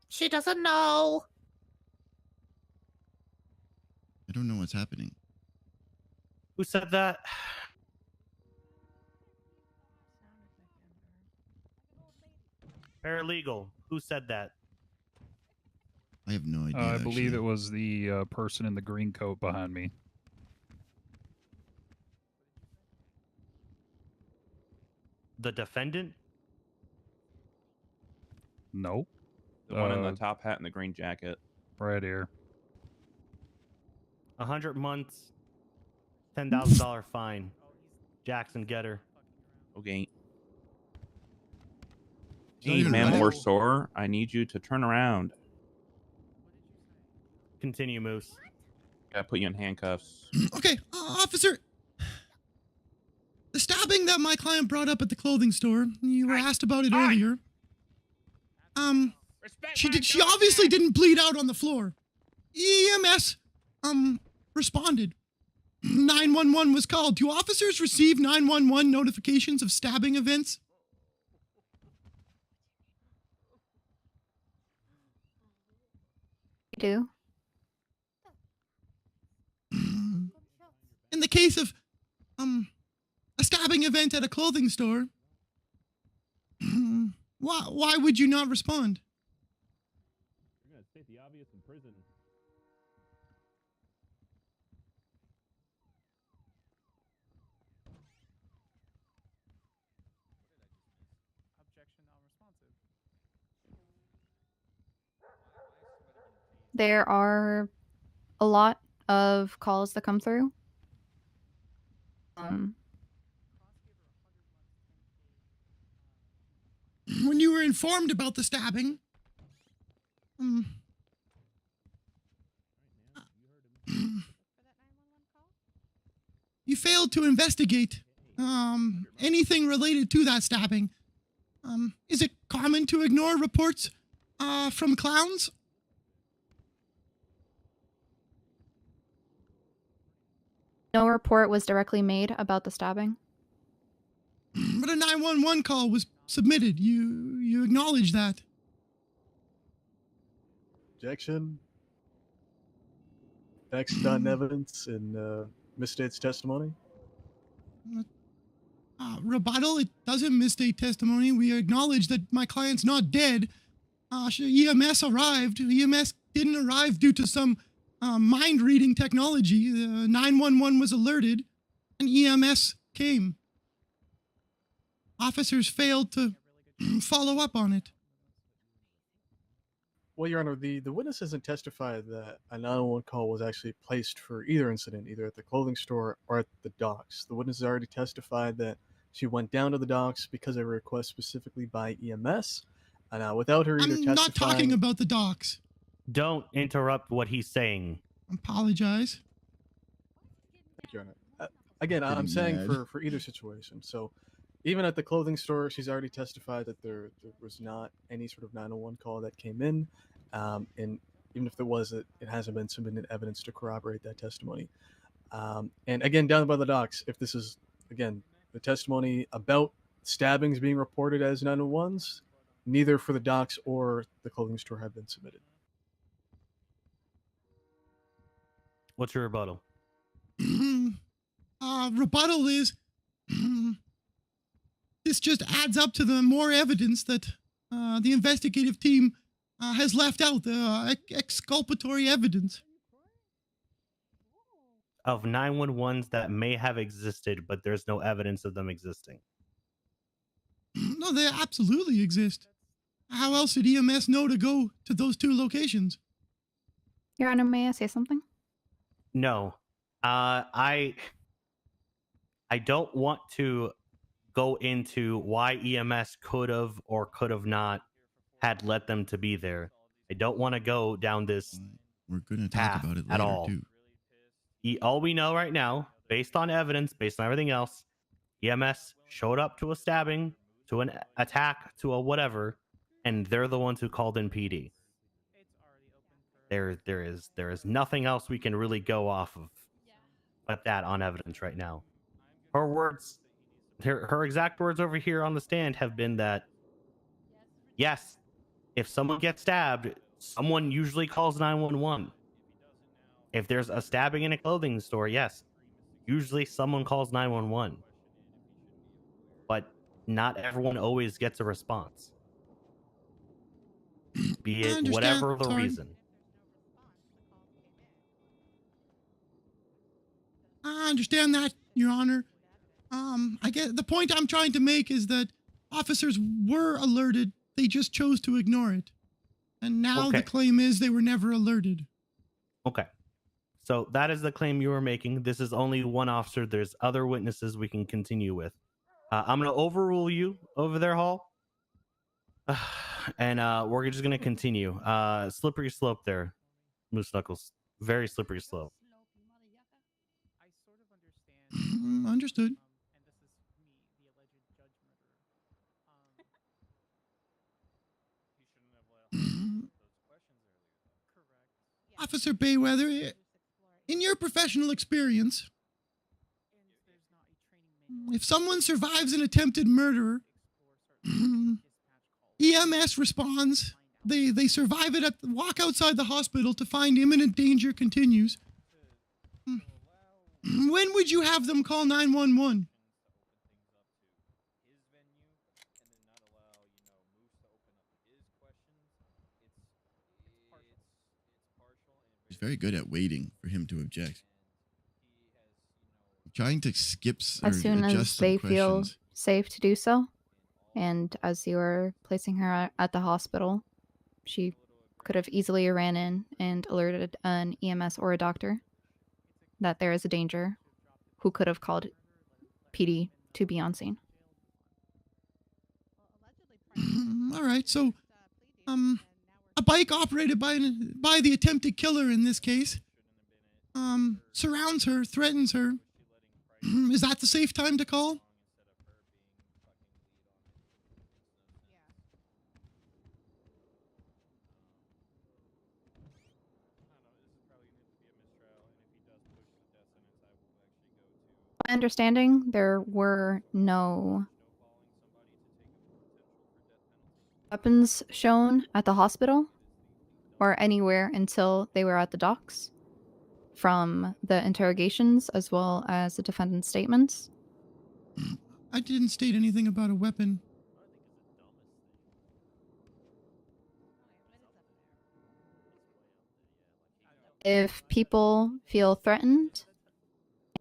She doesn't know.
I don't know what's happening.
Who said that? Paralegal. Who said that?
I have no idea.
I believe
actually.
it was the person in the green coat behind me.
The defendant?
No.
The one in the top hat and the green jacket.
Right here.
100 months, $10,000 fine. Jackson Getter.
Okay.
So
Hey,
you're
ma'am
right.
or sir, I need you to turn around.
Continue, Moose.
Gotta put you in handcuffs.
Okay, officer. The stabbing that my client brought up at the clothing store, you were asked about it earlier. She obviously didn't bleed out on the floor. EMS, responded. 911 was called. Do officers receive 911 notifications of stabbing events?
You do?
In the case of, a stabbing event at a clothing store, why would you not respond?
You're gonna state the obvious in prison.
Objection non-responsive.
There are a lot of calls that come through.
When you were informed about the stabbing, you failed to investigate anything related to that stabbing. Is it common to ignore reports from clowns?
No report was directly made about the stabbing.
But a 911 call was submitted. You acknowledge that.
Objection. Next on evidence in misstates testimony.
Rebuttal, it doesn't misstate testimony. We acknowledge that my client's not dead. EMS arrived. EMS didn't arrive due to some mind-reading technology. 911 was alerted, and EMS came. Officers failed to follow up on it.
Well, Your Honor, the witness hasn't testified that a 911 call was actually placed for either incident, either at the clothing store or at the docks. The witness has already testified that she went down to the docks because of a request specifically by EMS. And without her either
I'm
testifying...
not talking about the docks.
Don't interrupt what he's saying.
Apologize.
Thank you, Your Honor. Again, I'm saying for either situation. So even at the clothing store, she's already testified that there was not any sort of 911 call that came in. And even if there was, it hasn't been submitted evidence to corroborate that testimony. And again, down by the docks, if this is, again, the testimony about stabbings being reported as 911s, neither for the docks or the clothing store have been submitted.
What's your rebuttal?
Rebuttal is this just adds up to the more evidence that the investigative team has left out, the exculpatory evidence.
Of 911s that may have existed, but there's no evidence of them existing.
No, they absolutely exist. How else did EMS know to go to those two locations?
Your Honor, may I say something?
No. I don't want to go into why EMS could have or could have not had let them to be there. I don't want to go down this
We're going to
path
talk about it
at
later,
all.
too.
All we know right now, based on evidence, based on everything else, EMS showed up to a stabbing, to an attack, to a whatever, and they're the ones who called in PD. There is nothing else we can really go off of but that on evidence right now. Her words, her exact words over here on the stand have been that, yes, if someone gets stabbed, someone usually calls 911. If there's a stabbing in a clothing store, yes, usually someone calls 911. But not everyone always gets a response. Be it whatever the reason.
I understand that, Your Honor. I get the point I'm trying to make is that officers were alerted. They just chose to ignore it. And now the claim is they were never alerted.
Okay. So that is the claim you were making. This is only one officer. There's other witnesses we can continue with. I'm going to overrule you over there, Hall. And we're just going to continue. Slippery slope there, Moose Knuckles. Very slippery slope.
Understood. Officer Bayweather, in your professional experience, if someone survives an attempted murder, EMS responds, they survive it, walk outside the hospital to find imminent danger continues. When would you have them call 911? He's very good at waiting for him to object. Trying to skip or
As soon as
adjust
they
some
feel
questions.
safe to do so, and as you were placing her at the hospital, she could have easily ran in and alerted an EMS or a doctor that there is a danger, who could have called PD to be on scene.
All right, so a bike operated by the attempted killer in this case surrounds her, threatens her. Is that the safe time to call?
My understanding, there were no weapons shown at the hospital or anywhere until they were at the docks from the interrogations as well as the defendant's statements.
I didn't state anything about a weapon.
If people feel threatened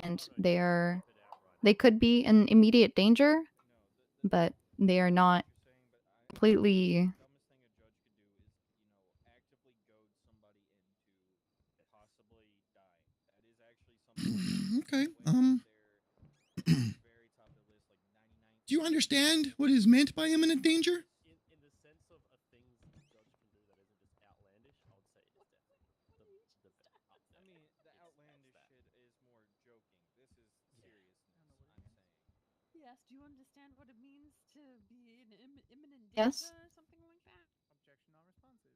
and they could be in immediate danger, but they are not completely
Okay. Do you understand what is meant by imminent danger?
Yes, do you understand what it means to be in imminent danger
Yes.
or something like that?
Objection not responsive.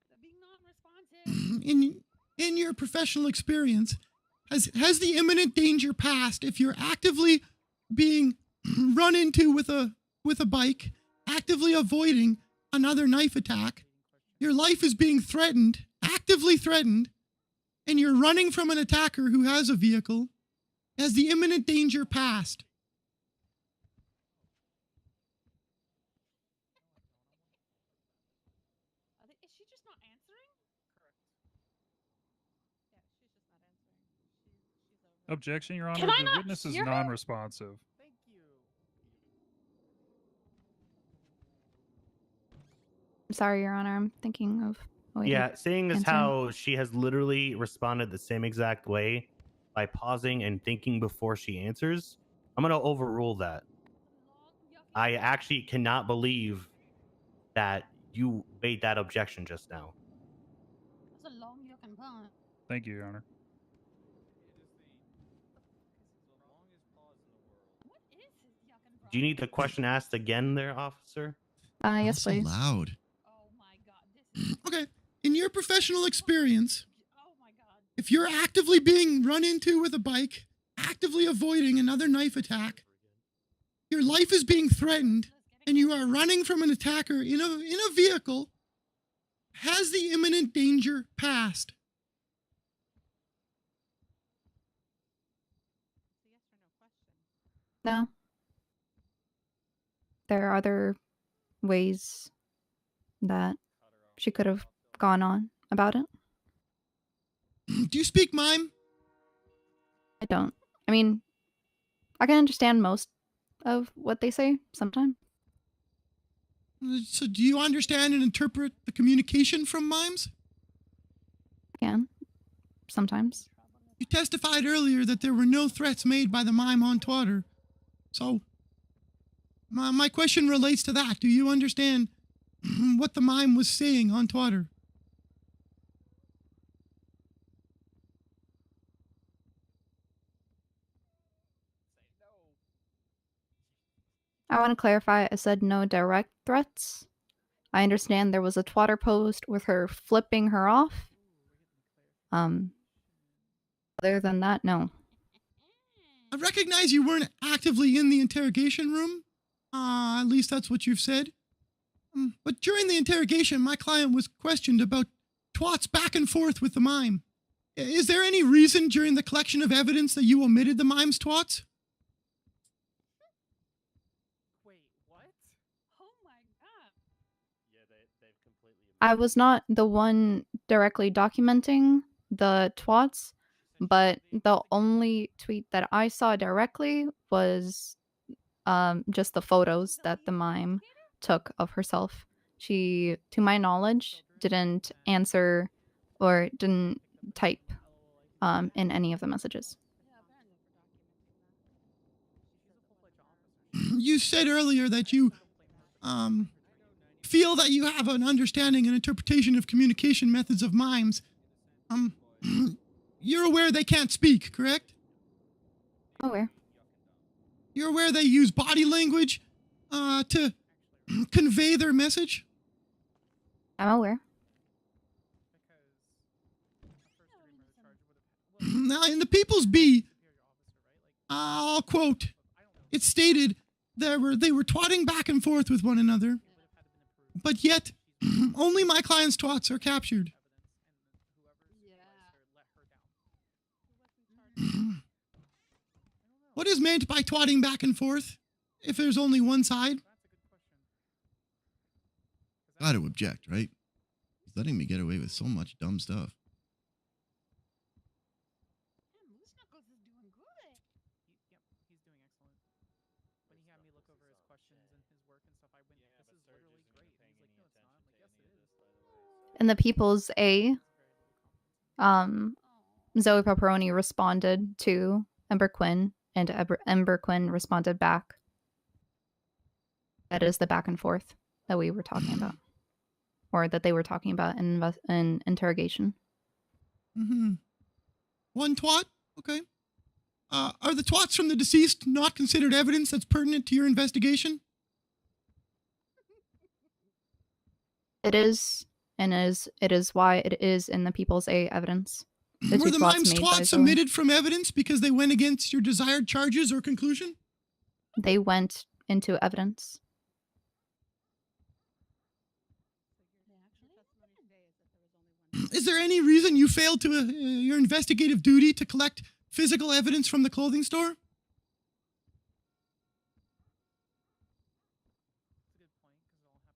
They're being non-responsive.
In your professional experience, has the imminent danger passed if you're actively being run into with a bike, actively avoiding another knife attack, your life is being threatened, actively threatened, and you're running from an attacker who has a vehicle? Has the imminent danger passed?
Is she just not answering?
Objection, Your Honor.
Can I
The
not
witness is
hear her?
non-responsive.
I'm sorry, Your Honor. I'm thinking of a way to
Yeah, seeing as
answer.
how she has literally responded the same exact way by pausing and thinking before she answers, I'm going to overrule that. I actually cannot believe that you made that objection just now.
That's a long yucking pun.
Thank you, Your Honor.
What is his yucking
Do you need the question asked again, there, officer?
Yes,
So
please.
loud. Okay. In your professional experience, if you're actively being run into with a bike, actively avoiding another knife attack, your life is being threatened, and you are running from an attacker in a vehicle, has the imminent danger passed?
No. There are other ways that she could have gone on about it.
Do you speak mime?
I don't. I mean, I can understand most of what they say sometimes.
So do you understand and interpret the communication from mimes?
I can. Sometimes.
You testified earlier that there were no threats made by the mime on Twitter. So, my question relates to that. Do you understand what the mime was saying on Twitter?
I want to clarify, I said no direct threats. I understand there was a Twitter post with her flipping her off. Other than that, no.
I recognize you weren't actively in the interrogation room. At least that's what you've said. But during the interrogation, my client was questioned about twats back and forth with the mime. Is there any reason during the collection of evidence that you omitted the mime's twats?
I was not the one directly documenting the twats, but the only tweet that I saw directly was just the photos that the mime took of herself. She, to my knowledge, didn't answer or didn't type in any of the messages.
You said earlier that you feel that you have an understanding and interpretation of communication methods of mimes. You're aware they can't speak, correct?
Aware.
You're aware they use body language to convey their message?
I'm aware.
Now, in the People's Bee, I'll quote, it stated they were twatting back and forth with one another, but yet only my client's twats are captured. What is meant by twatting back and forth if there's only one side? Got to object, right? He's letting me get away with so much dumb stuff.
In the People's A, Zoe Pepperoni responded to Ember Quinn, and Ember Quinn responded back. That is the back and forth that we were talking about, or that they were talking about in interrogation.
One twat? Okay. Are the twats from the deceased not considered evidence that's pertinent to your investigation?
It is, and it is why it is in the People's A evidence.
Were the mime's twats omitted from evidence because they went against your desired charges or conclusion?
They went into evidence.
Is there any reason you failed to your investigative duty to collect physical evidence from the clothing store?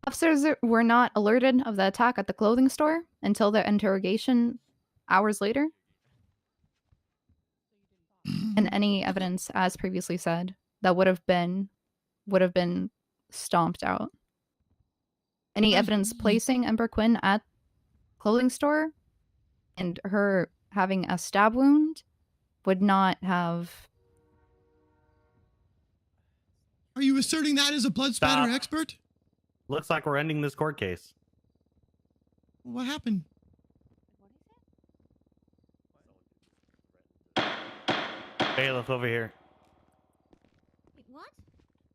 Officers were not alerted of the attack at the clothing store until their interrogation hours later. And any evidence, as previously said, that would have been stomped out. Any evidence placing Ember Quinn at clothing store and her having a stab wound would not have.
Are you asserting that as a blood spatter expert?
Looks like we're ending this court case.
What happened?
Bailiff over here.
Wait, what?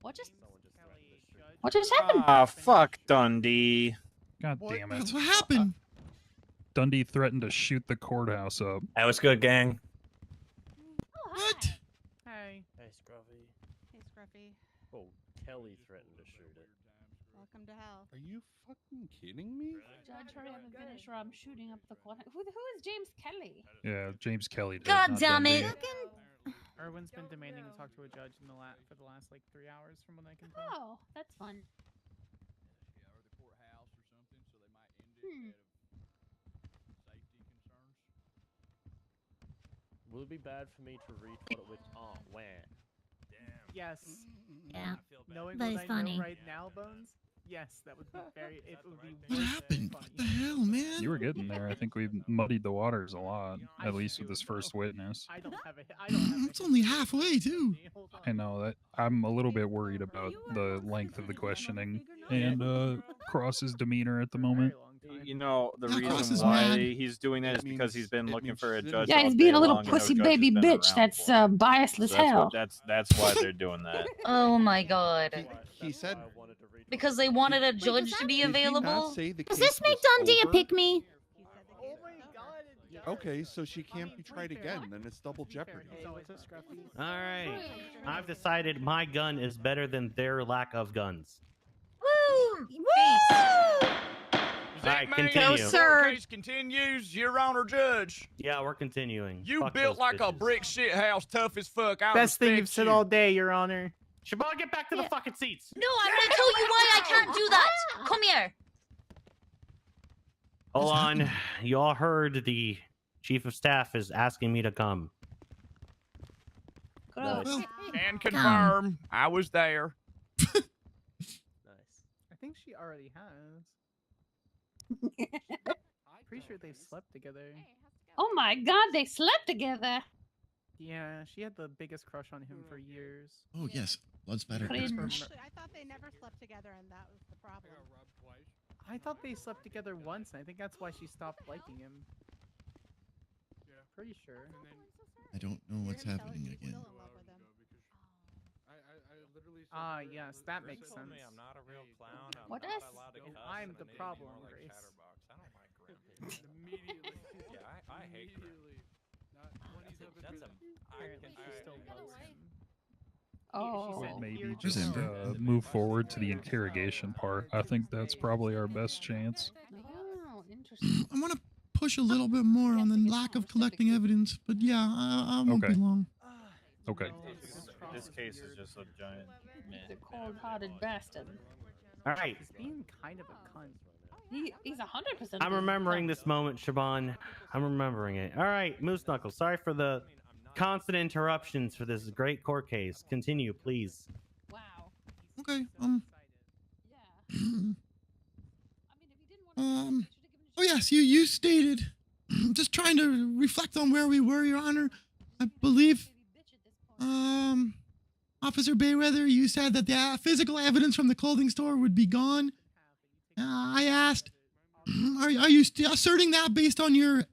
What just happened?
Ah, fuck Dundee.
God damn it.
That's what happened.
Dundee threatened to shoot the courthouse up.
That was good, gang.
What?
Hey.
Hey, Scruffy.
Hey, Scruffy.
Oh, Kelly threatened to shoot it.
Welcome to hell.
Are you fucking kidding me?
Judge, hurry up and finish or I'm shooting up the corner. Who is James Kelly?
Yeah, James Kelly did.
God
not
damn
Dundee.
it.
Erwin's been demanding to talk to a judge in the for the last like 3 hours, from what I can tell.
Oh, that's fun.
Will it be bad for me to retweet it with Aunt Wan?
Yes.
Yeah.
Knowing
That
what
is
I
funny.
know right now, Bones. Yes, that would be very. It would be.
What
worse
happened?
than
What
funny.
the hell, man?
You were getting there. I think we muddied the waters a lot, at least with this first witness.
I don't have a. I don't have
It's only halfway, too.
I know that I'm a little bit worried about the length of the questioning and Cross's demeanor at the moment.
You know, the
Yeah, Cross
reason
is
why
mad.
he's doing that is because he's been looking for a judge.
Yeah,
all
he's being
day
a little
long and no
pussy
judge
baby
has been
bitch
around
that's
for him.
biased as
So that's
hell.
what- that's why they're doing that.
Oh my god.
He said
Because they wanted a judge to be
Did he not
available.
say the
Does
case
this make
was
Dundee a
over?
pick-me?
Okay, so she can't be tried again. Then it's double jeopardy.
All right. I've decided my gun is better than their lack of guns.
Woo!
All right,
That
continue.
means the court case continues, Your Honor, Judge.
Yeah, we're continuing.
You
Fuck
built
those
like a
bitches.
brick shit house, tough as fuck. I
Best thing
respect
you've said
you.
all day, Your Honor.
Siobhan, get back to the fucking seats.
No, I'm gonna tell you why I can't do that. Come here.
Hold on. You all heard the chief of staff is asking me to come.
Can confirm, I was there.
I think she already has. Pretty sure they've slept together.
Oh my god, they slept together.
Yeah, she had the biggest crush on him for years.
Oh, yes. Blood spatter.
Cringe.
I thought they never slept together, and that was the problem.
I thought they slept together once, and I think that's why she stopped liking him. Pretty sure.
I don't know what's happening again.
Ah, yes, that makes sense.
I'm not a real clown. I'm
What
not
is?
allowed to cuss,
I'm
and
the
they need
problem,
more like
Grace.
Chatterbox. I don't like Grim. Yeah, I hate Grim. That's a.
Oh.
Maybe just move forward to the interrogation part. I think that's probably our best chance.
Oh, interesting.
I want to push a little bit more on the lack of collecting evidence, but yeah, I won't be
Okay.
long.
Okay.
This case is just a giant.
He's a cold-hearted bastard.
All right.
He's being kind of a cunt.
He's 100%.
I'm remembering this moment, Siobhan. I'm remembering it. All right, Moose Knuckles. Sorry for the constant interruptions for this great court case. Continue, please.
Wow.
Okay. Oh yes, you stated. Just trying to reflect on where we were, Your Honor. I believe. Officer Bayweather, you said that the physical evidence from the clothing store would be gone. I asked, are you asserting that based on your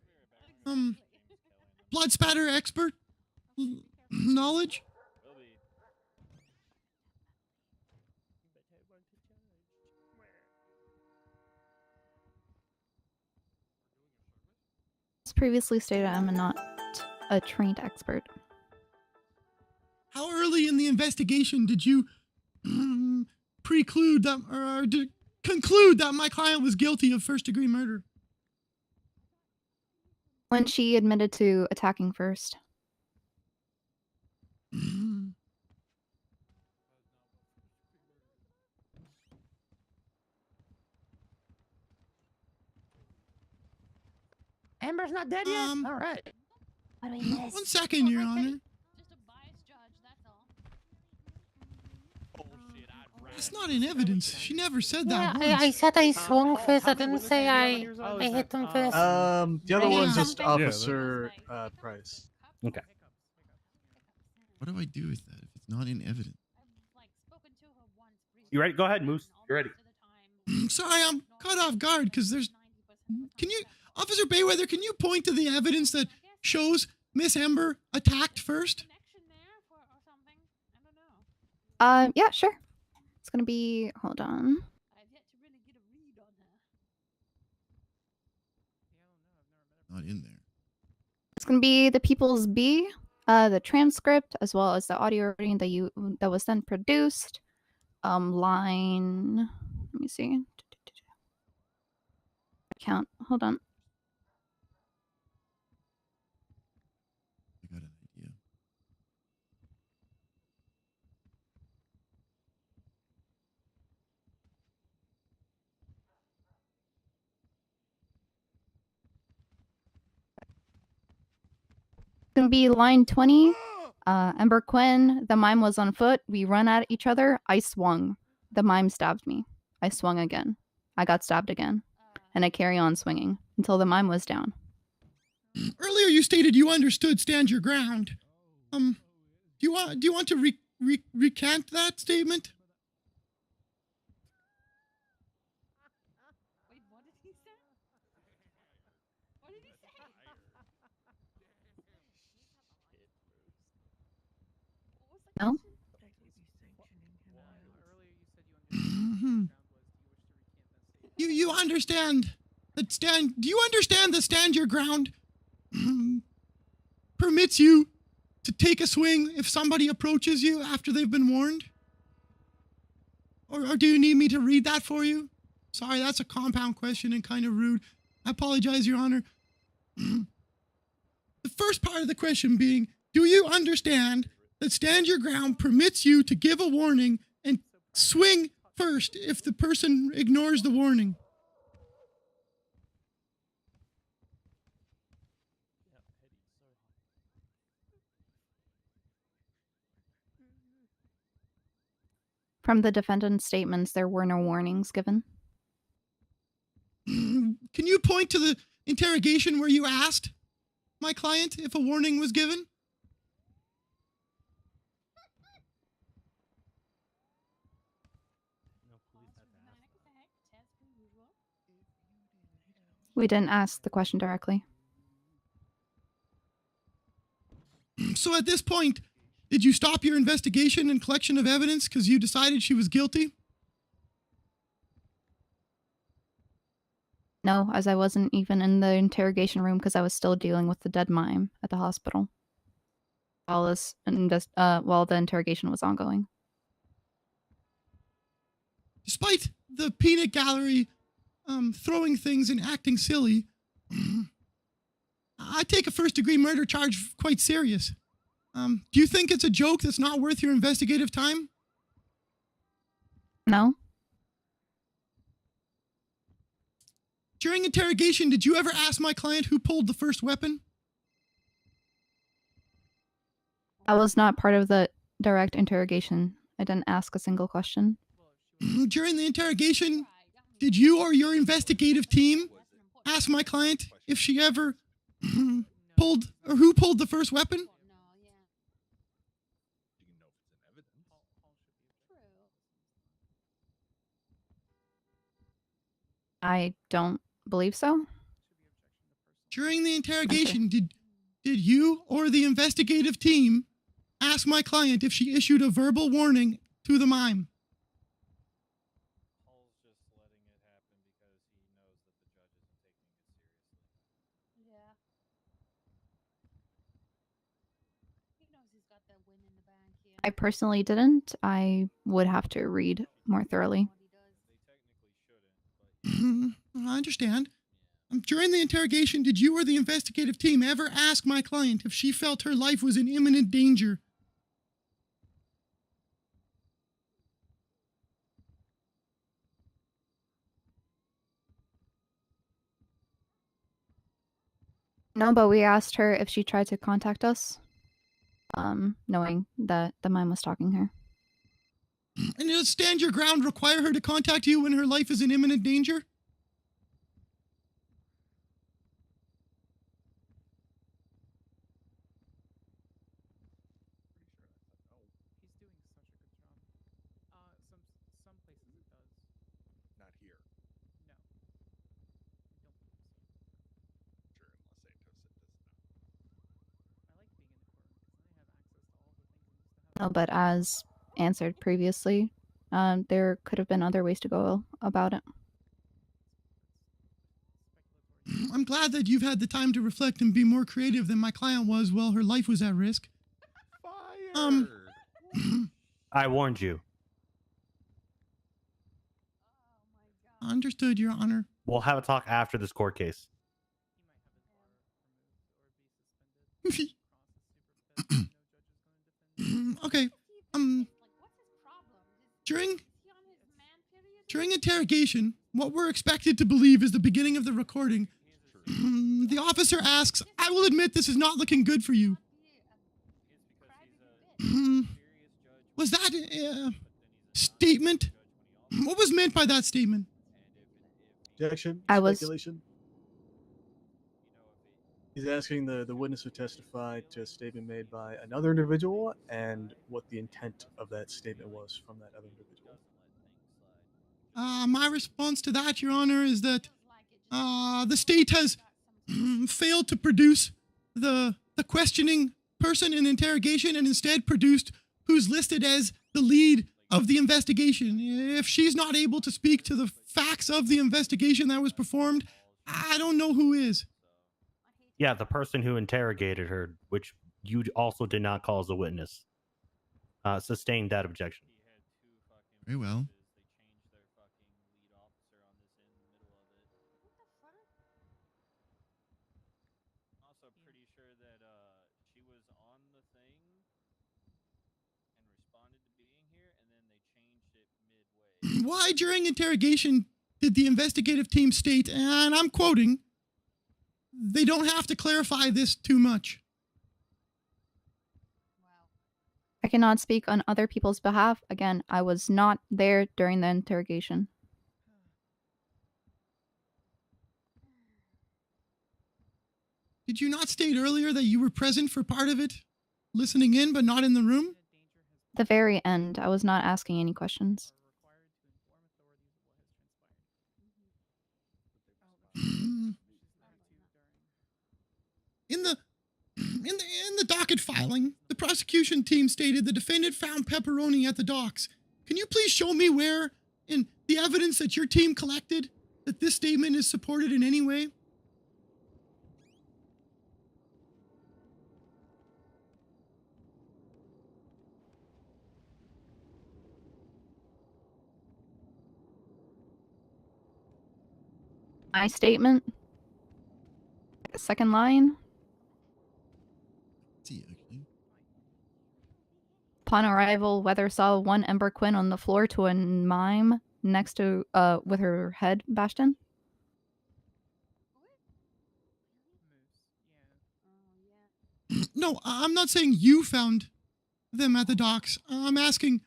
blood spatter expert knowledge?
As previously stated, I'm not a trained expert.
How early in the investigation did you conclude that my client was guilty of first-degree murder?
When she admitted to attacking first.
Amber's not dead yet? All right.
What do we miss?
1 second, Your Honor. That's not in evidence. She never said that once.
I said I swung first. I didn't say I hit him first.
The other one's just
Yeah.
Officer Price.
Okay.
What do I do with that if it's not in evidence?
You ready? Go ahead, Moose. You're ready.
Sorry, I'm caught off guard because there's. Can you, Officer Bayweather, can you point to the evidence that shows Miss Ember attacked first?
Yeah, sure. gonna be. Hold on.
Not in there.
It's gonna be the People's B, the transcript, as well as the audio recording that was then produced. Line. Let me see. Count. Hold on.
I got an idea.
It's gonna be line 20. Ember Quinn, the mime was on foot. We run at each other. I swung. The mime stabbed me. I swung again. I got stabbed again. And I carry on swinging until the mime was down.
Earlier you stated you understood stand your ground. Do you want to recant that statement?
Wait, what did he say? What did he say?
No?
You understand that do you understand that stand your ground permits you to take a swing if somebody approaches you after they've been warned? Or do you need me to read that for you? Sorry, that's a compound question and kind of rude. I apologize, Your Honor. The first part of the question being, do you understand that stand your ground permits you to give a warning and swing first if the person ignores the warning?
From the defendant's statements, there were no warnings given.
Can you point to the interrogation where you asked my client if a warning was given?
We didn't ask the question directly.
So at this point, did you stop your investigation and collection of evidence because you decided she was guilty?
No, as I wasn't even in the interrogation room because I was still dealing with the dead mime at the hospital while the interrogation was ongoing.
Despite the peanut gallery throwing things and acting silly, I take a first-degree murder charge quite serious. Do you think it's a joke that's not worth your investigative time?
No.
During interrogation, did you ever ask my client who pulled the first weapon?
I was not part of the direct interrogation. I didn't ask a single question.
During the interrogation, did you or your investigative team ask my client if she ever pulled or who pulled the first weapon?
I don't believe so.
During the interrogation, did you or the investigative team ask my client if she issued a verbal warning to the mime?
I personally didn't. I would have to read more thoroughly.
I understand. During the interrogation, did you or the investigative team ever ask my client if she felt her life was in imminent danger?
No, but we asked her if she tried to contact us, knowing that the mime was stalking her.
And does stand your ground require her to contact you when her life is in imminent danger?
No, but as answered previously, There could have been other ways to go about it.
I'm glad that you've had the time to reflect and be more creative than my client was while her life was at risk.
I warned you.
Understood, Your Honor.
We'll have a talk after this court case.
Okay. During interrogation, what we're expected to believe is the beginning of the recording. The officer asks, "I will admit this is not looking good for you." Was that a statement? What was meant by that statement?
Objection.
I was-
Speculation. He's asking the witness to testify to a statement made by another individual and what the intent of that statement was from that other individual.
My response to that, Your Honor, is that the state has failed to produce the questioning person in interrogation and instead produced who's listed as the lead of the investigation. If she's not able to speak to the facts of the investigation that was performed, I don't know who is.
Yeah, the person who interrogated her, which you also did not call as a witness, sustained that objection.
Very well.
Also pretty sure that she was on the thing and responded to being here, and then they changed it midway.
Why, during interrogation, did the investigative team state, and I'm quoting, "They don't have to clarify this too much"?
I cannot speak on other people's behalf. Again, I was not there during the interrogation.
Did you not state earlier that you were present for part of it, listening in but not in the room?
The very end, I was not asking any questions.
In the docket filing, the prosecution team stated the defendant found pepperoni at the docks. Can you please show me where in the evidence that your team collected that this statement is supported in any way?
My statement, second line. Upon arrival, Weather saw one Ember Quinn on the floor to a mime next to, with her head bashed in.
No, I'm not saying you found them at the docks. I'm asking.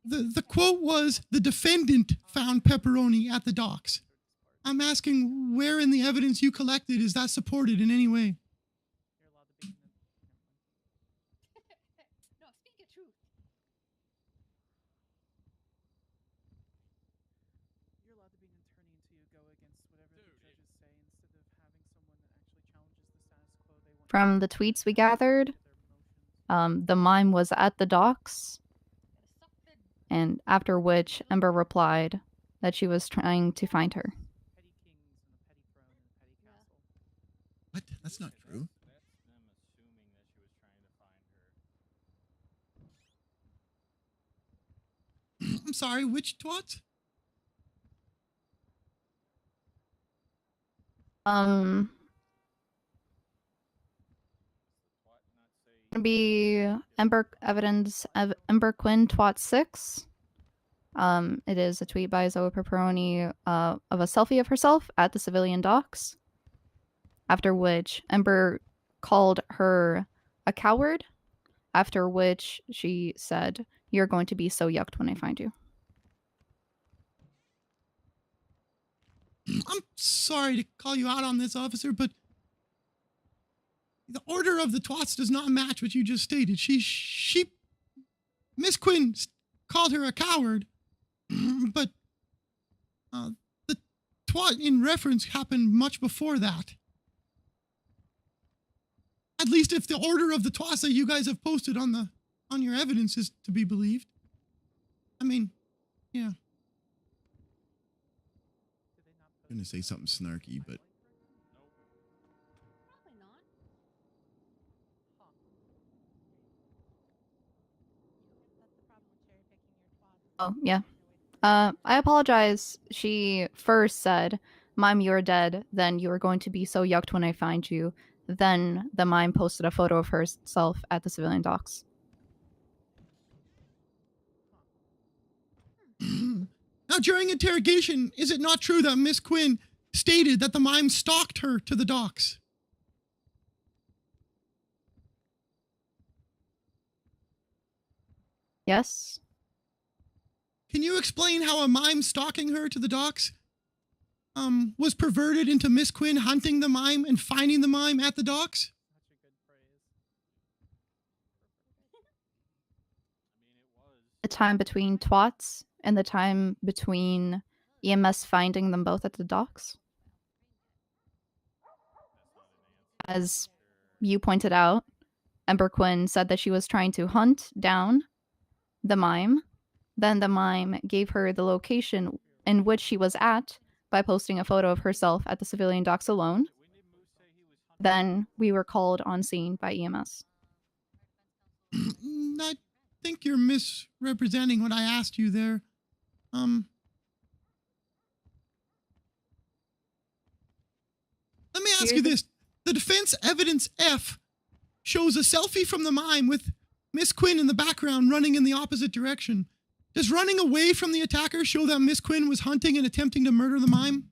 The quote was, "The defendant found pepperoni at the docks." I'm asking where in the evidence you collected is that supported in any way?
No, speak the truth.
You're allowed to be an attorney until you go against whatever the judges say instead of having someone that actually challenges the status quo. They want
From the tweets we gathered, the mime was at the docks, and after which Ember replied that she was trying to find her.
What? That's not true.
I'm sorry, which twat?
Be Ember evidence of Ember Quinn twat 6. It is a tweet by Zoe Pepperoni of a selfie of herself at the civilian docks. After which Ember called her a coward. After which she said, "You're going to be so yucked when I find you."
I'm sorry to call you out on this, officer, but the order of the twats does not match what you just stated. Miss Quinn called her a coward, but the twat in reference happened much before that. At least if the order of the twats that you guys have posted on on your evidence is to be believed. I mean, yeah.
I'm gonna say something snarky, but
Oh, yeah. I apologize. She first said, "Mime, you're dead. Then you are going to be so yucked when I find you." Then the mime posted a photo of herself at the civilian docks.
Now, during interrogation, is it not true that Miss Quinn stated that the mime stalked her to the docks?
Yes.
Can you explain how a mime stalking her to the docks was perverted into Miss Quinn hunting the mime and finding the mime at the docks?
The time between twats and the time between EMS finding them both at the docks. As you pointed out, Ember Quinn said that she was trying to hunt down the mime. Then the mime gave her the location in which she was at by posting a photo of herself at the civilian docks alone. Then we were called on scene by EMS.
I think you're misrepresenting what I asked you there. Let me ask you this. The defense evidence F shows a selfie from the mime with Miss Quinn in the background running in the opposite direction. Does running away from the attacker show that Miss Quinn was hunting and attempting to murder the mime?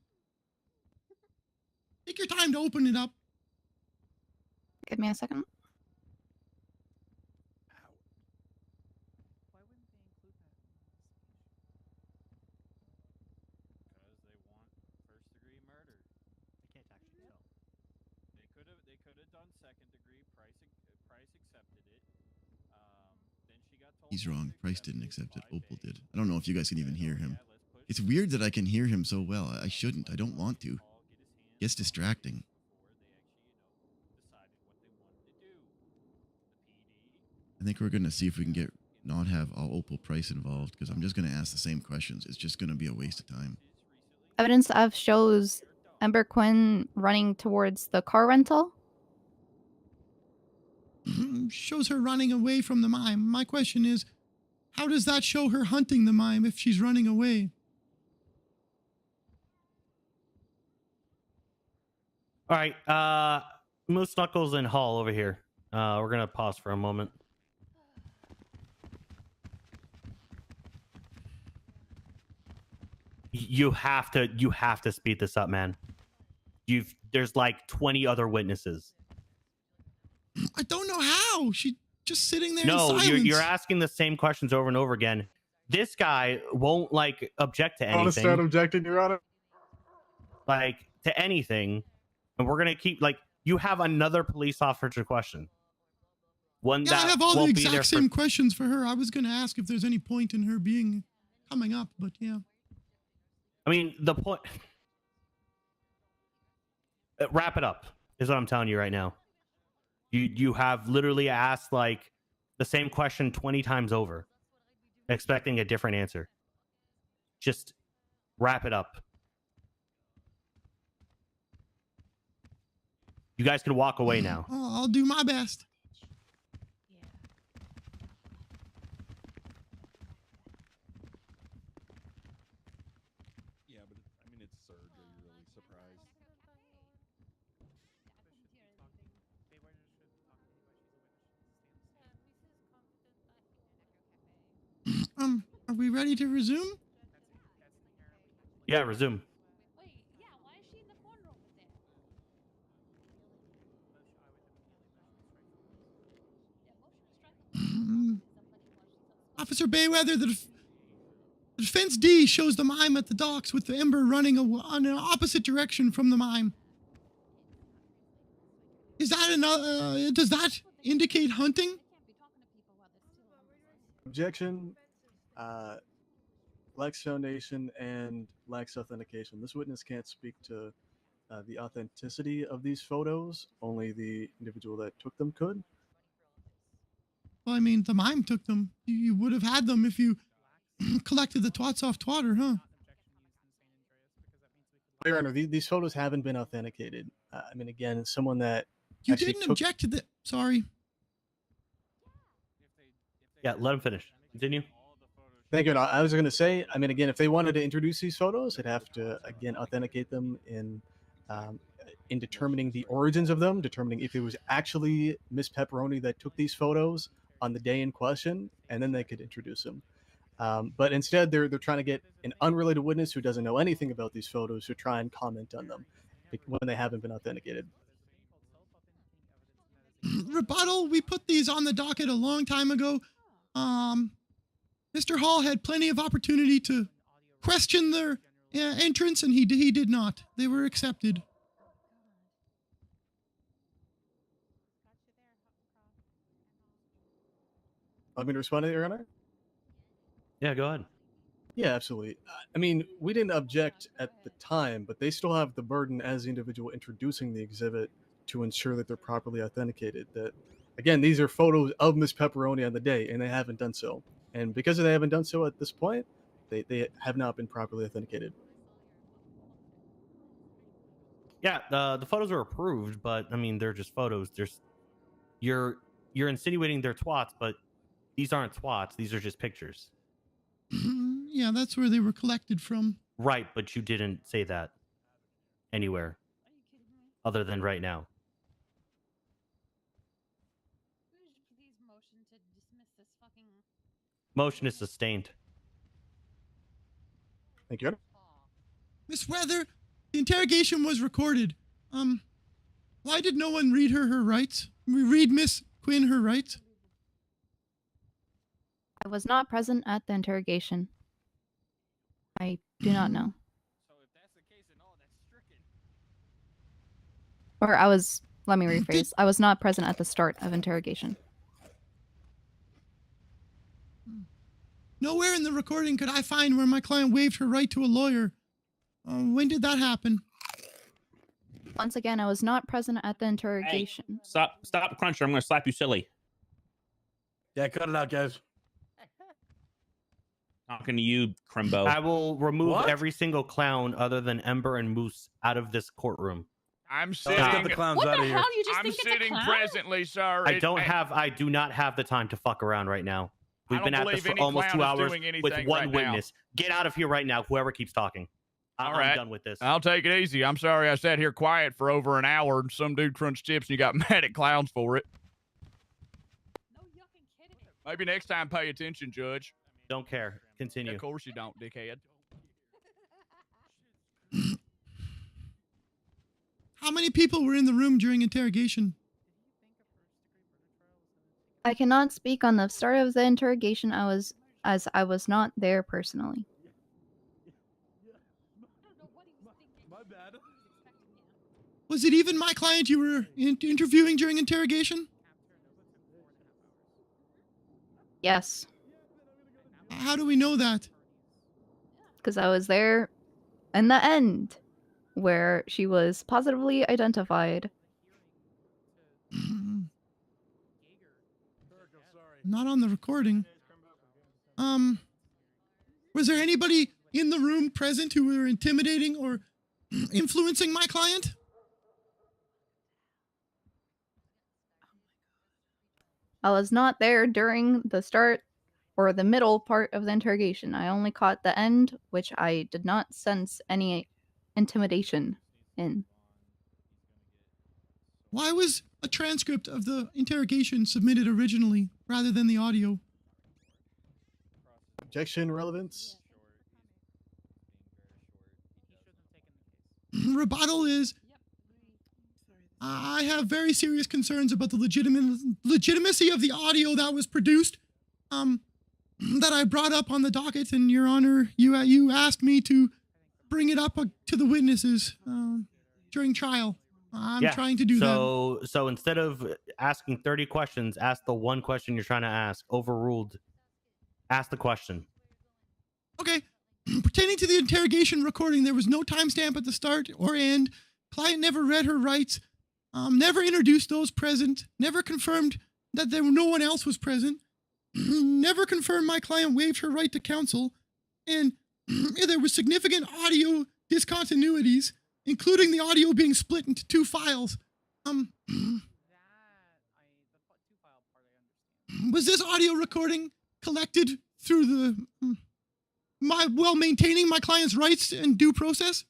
Take your time to open it up.
Give me a second.
They could have done second degree. Price accepted it. Then she got told.
he's wrong. Price didn't accept it. Opal did. I don't know if you guys can even hear him. It's weird that I can hear him so well. I shouldn't. I don't want to. It's distracting. I think we're gonna see if we can not have all Opal Price involved, because I'm just gonna ask the same questions. It's just gonna be a waste of time.
Evidence F shows Ember Quinn running towards the car rental.
Shows her running away from the mime. My question is, how does that show her hunting the mime if she's running away?
All right, Moose, Knuckles, and Hall over here. We're gonna pause for a moment. You have to speed this up, man. There's like 20 other witnesses.
I don't know how. She's just sitting there.
No,
in silence.
you're asking the same questions over and over again. This guy won't like object to anything.
I'll start objecting, Your Honor.
Like to anything, and we're gonna keep like you have another police officer question. One
Yeah,
that
I have all the
won't be there
exact same questions for her. I was going to ask if there's any point in her coming up, but yeah.
I mean, the point. Wrap it up is what I'm telling you right now. You have literally asked like the same question 20 times over, expecting a different answer. Just wrap it up. You guys can walk away now.
Oh, I'll do my best.
Yeah, but I mean, it's surge. Are you really surprised?
Are we ready to resume?
Yeah, resume.
Officer Bayweather, the defense D shows the mime at the docks with the Ember running on an opposite direction from the mime. Is that does that indicate hunting?
Objection. Lacks foundation and lacks authentication. This witness can't speak to the authenticity of these photos. Only the individual that took them could.
Well, I mean, the mime took them. You would have had them if you collected the twats off Twatter, huh?
Your Honor, these photos haven't been authenticated. I mean, again, someone that
You
actually
didn't
took-
object to the. Sorry.
Yeah, let him finish. Continue.
Thank you. I was going to say, I mean, again, if they wanted to introduce these photos, they'd have to, again, authenticate them in determining the origins of them, determining if it was actually Miss Pepperoni that took these photos on the day in question, and then they could introduce them. But instead, they're trying to get an unrelated witness who doesn't know anything about these photos to try and comment on them when they haven't been authenticated.
Rebuttal, we put these on the docket a long time ago. Mr. Hall had plenty of opportunity to question their entrance, and he did not. They were accepted.
Want me to respond to that, Your Honor?
Yeah, go ahead.
Yeah, absolutely. I mean, we didn't object at the time, but they still have the burden as the individual introducing the exhibit to ensure that they're properly authenticated. That, again, these are photos of Miss Pepperoni on the day, and they haven't done so. And because they haven't done so at this point, they have not been properly authenticated.
Yeah, the photos are approved, but I mean they're just photos. You're insinuating they're twats, but these aren't twats. These are just pictures.
Yeah, that's where they were collected from.
Right, but you didn't say that anywhere other than right now.
Please motion to dismiss this fucking.
Motion is sustained.
Thank you.
Miss Weather, the interrogation was recorded. Why did no one read her rights? Read Miss Quinn her rights?
I was not present at the interrogation. I do not know. Or let me rephrase. I was not present at the start of interrogation.
Nowhere in the recording could I find where my client waived her right to a lawyer. When did that happen?
Once again, I was not present at the interrogation.
Hey, stop, Cruncher. I'm going to slap you silly.
Yeah, cut it out, guys.
Talking to you, Crimbo.
I will remove every single clown other than Ember and Moose out of this courtroom.
I'm sitting.
Get the clowns out of here.
You just
I'm
think it's a
sitting
clown?
presently, sir.
I do not have the time to fuck around right now. We've
I
been
don't
at this
believe
for
any
almost
clown
2
is
hours
doing anything
with one
right now.
witness. Get out of here right now, whoever keeps talking.
All
I'm
right.
done with this.
I'll take it easy. I'm sorry I sat here quiet for over an hour and some dude crunched chips and you got mad at clowns for it. Maybe next time pay attention, Judge.
Don't care. Continue.
Of course you don't, dickhead.
How many people were in the room during interrogation?
I cannot speak on the start of the interrogation. As I was not there personally.
Was it even my client you were interviewing during interrogation?
Yes,
How do we know that?
because I was there in the end where she was positively identified.
Not on the recording. Was there anybody in the room present who were intimidating or influencing my client?
I was not there during the start or the middle part of the interrogation. I only caught the end, which I did not sense any intimidation in.
Why was a transcript of the interrogation submitted originally rather than the audio?
Objection, relevance.
Rebuttal is, I have very serious concerns about the legitimacy of the audio that was produced, that I brought up on the docket, and Your Honor, you asked me to bring it up to the witnesses during trial. I'm trying to do that.
So instead of asking 30 questions, ask the one question you're trying to ask. Overruled. Ask the question.
Okay. Pertaining to the interrogation recording, there was no timestamp at the start or end. Client never read her rights, never introduced those present, never confirmed that no one else was present, never confirmed my client waived her right to counsel, and there was significant audio discontinuities, including the audio being split into 2 files. Was this audio recording collected through the maintaining my client's rights and due process?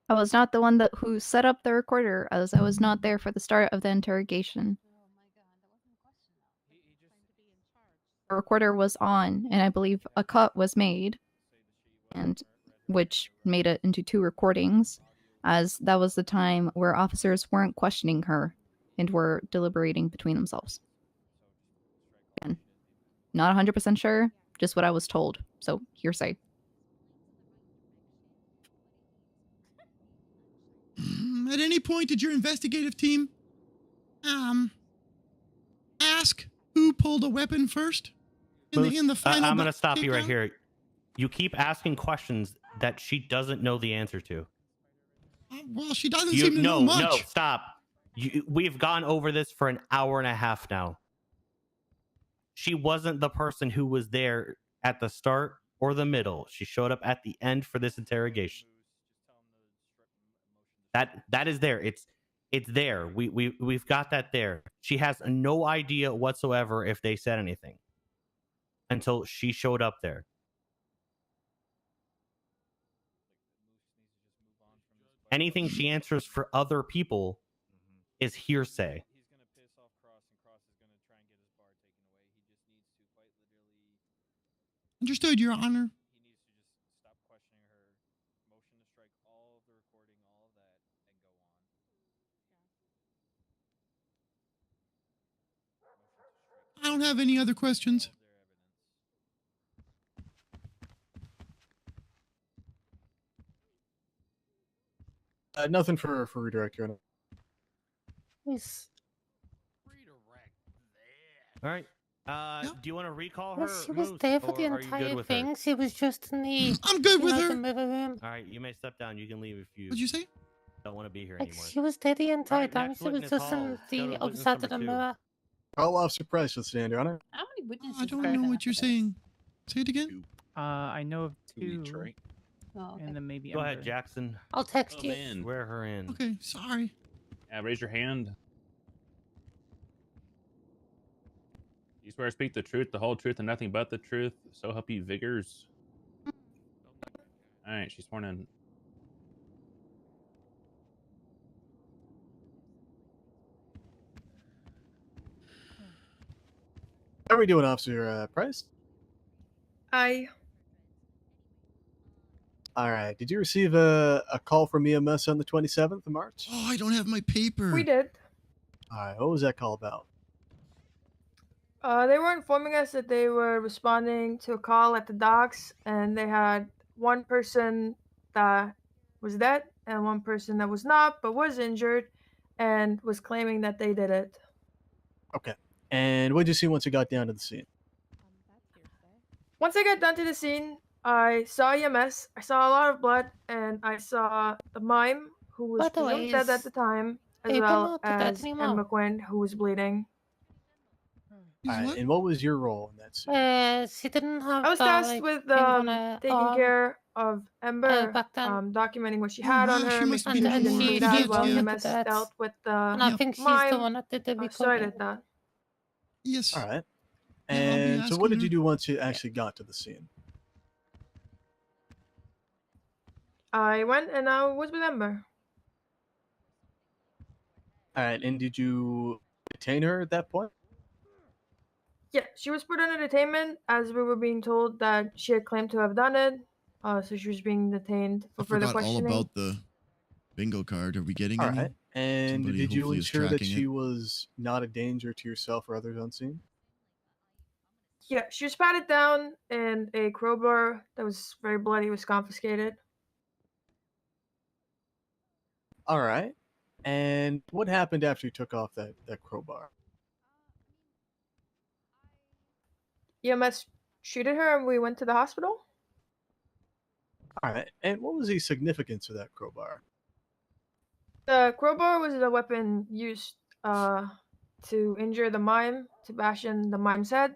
I was not the one who set up the recorder, as I was not there for the start of the interrogation. The recorder was on, and I believe a cut was made, and which made it into 2 recordings, as that was the time where officers weren't questioning her and were deliberating between themselves. Again, not 100% sure, just what I was told, so hearsay.
At any point did your investigative team ask who pulled a weapon first in the final
I'm going to stop you right
takedown?
here. You keep asking questions that she doesn't know the answer to.
Well, she doesn't seem to know much.
No, stop. We've gone over this for an hour and a half now. She wasn't the person who was there at the start or the middle. She showed up at the end for this interrogation. That is there. It's there. We've got that there. She has no idea whatsoever if they said anything until she showed up there. Anything she answers for other people is hearsay.
Understood, Your Honor. I don't have any other questions.
Nothing for redirect, Your Honor.
Yes.
All right. Do you want to recall her?
She was
Moose,
there for
or
the
are you good
entire
with her?
thing. She was just in the.
I'm good
you
with
know,
her.
the middle room.
All right, you may step down. You can leave if you.
What'd you say?
Don't want to be here
Like
anymore.
she was there the entire
Alright,
time.
next
She was
witness
just
Hall.
in
Let's go to
the other
witness
side of
number
the
2.
mirror.
Call Officer Price will stand, Your Honor.
How many witnesses?
I don't know what you're saying. Say it again.
I know of 2,
Oh, okay.
and then maybe
Go ahead,
Ember.
Jackson.
I'll text
Come
you.
in.
Swear her in.
Okay, sorry.
Yeah, raise your hand. You swear to speak the truth, the whole truth, and nothing but the truth. So help you, Vigors. All right, she's sworn in.
How are we doing, Officer Price?
Hi.
All right. Did you receive a call from EMS on the 27th of March?
Oh, I don't have my paper.
We did.
All right. What was that call about?
They were informing us that they were responding to a call at the docks, and they had one person that was dead and one person that was not, but was injured, and was claiming that they did it.
Okay. And what did you see once you got down to the scene?
Once I got down to the scene, I saw EMS, I saw a lot of blood, and I saw the mime, who was
By the way,
presumed dead at
is
the time, as
April
well
not dead
as
anymore?
Emma Quinn, who was bleeding.
All right. And what was your role in that scene?
She didn't have.
I was tasked with taking care of Ember,
back then.
documenting what she had on
wow,
her,
she must
making
have
sure
been
she didn't
more
bleed out
dead,
while
yeah.
EMS dealt with the
And I think she's the
mime.
one that did the
So I
recording.
did that.
Yes.
All right.
Yeah, I'll be
And so
asking
what did
her.
you do once you actually got to the scene?
I went and I was with Ember.
All right. And did you detain her at that point?
Yeah, she was put under detainment as we were being told that she had claimed to have done it. So she was being detained for
I
further
forgot all
questioning.
about the bingo card. Are we getting
All
any?
right. And
Somebody
did you
hopefully is
ensure that
tracking
she
it.
was not a danger to yourself or others on scene?
Yeah, she was patted down, and a crowbar that was very bloody was confiscated.
All right. And what happened after you took off that crowbar?
EMS treated her, and we went to the hospital.
All right. And what was the significance of that crowbar?
The crowbar was the weapon used to injure the mime, to bash in the mime's head,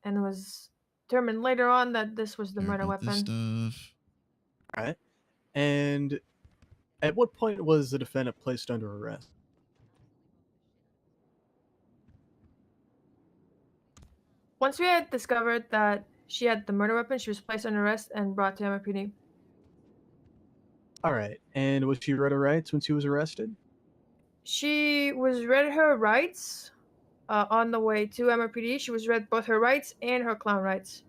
and it was determined later on that this was the
Care
murder
about this
weapon.
stuff.
All right. And at what point was the defendant placed under arrest?
Once we had discovered that she had the murder weapon, she was placed under arrest and brought to MIPD.
All right. And was she read her rights when she was arrested?
She was read her rights on the way to MIPD. She was read both her rights and her clown rights.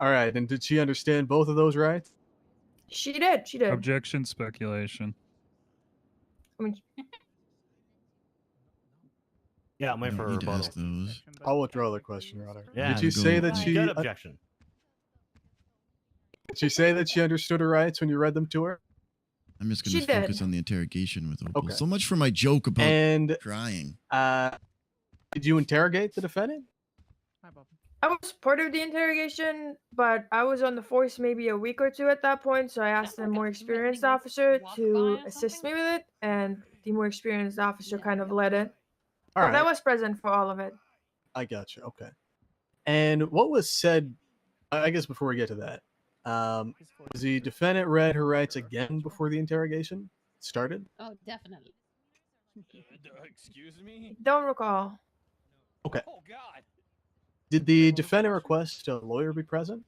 All right. And did she understand both of those rights?
She did. She did.
Objection, speculation.
I mean,
Yeah, I'm waiting
don't
for a
need to
rebuttal.
ask those.
I'll withdraw the question, Your Honor.
Yeah,
Did you say that she?
Good objection.
Did she say that she understood her rights when you read them to her?
I'm just
She
going to focus
did.
on the interrogation with Opal.
Okay.
So much for my joke about
And
crying.
did you interrogate the defendant?
I was part of the interrogation, but I was on the force maybe a week or two at that point, so I asked a more experienced officer to assist me with it, and the more experienced officer kind of led it.
All
But I
right.
was present for all of it.
I got you. Okay. And what was said? I guess before we get to that, was the defendant read her rights again before the interrogation started?
Oh, definitely.
Excuse me?
Don't recall.
Okay.
Oh God.
Did the defendant request a lawyer be present?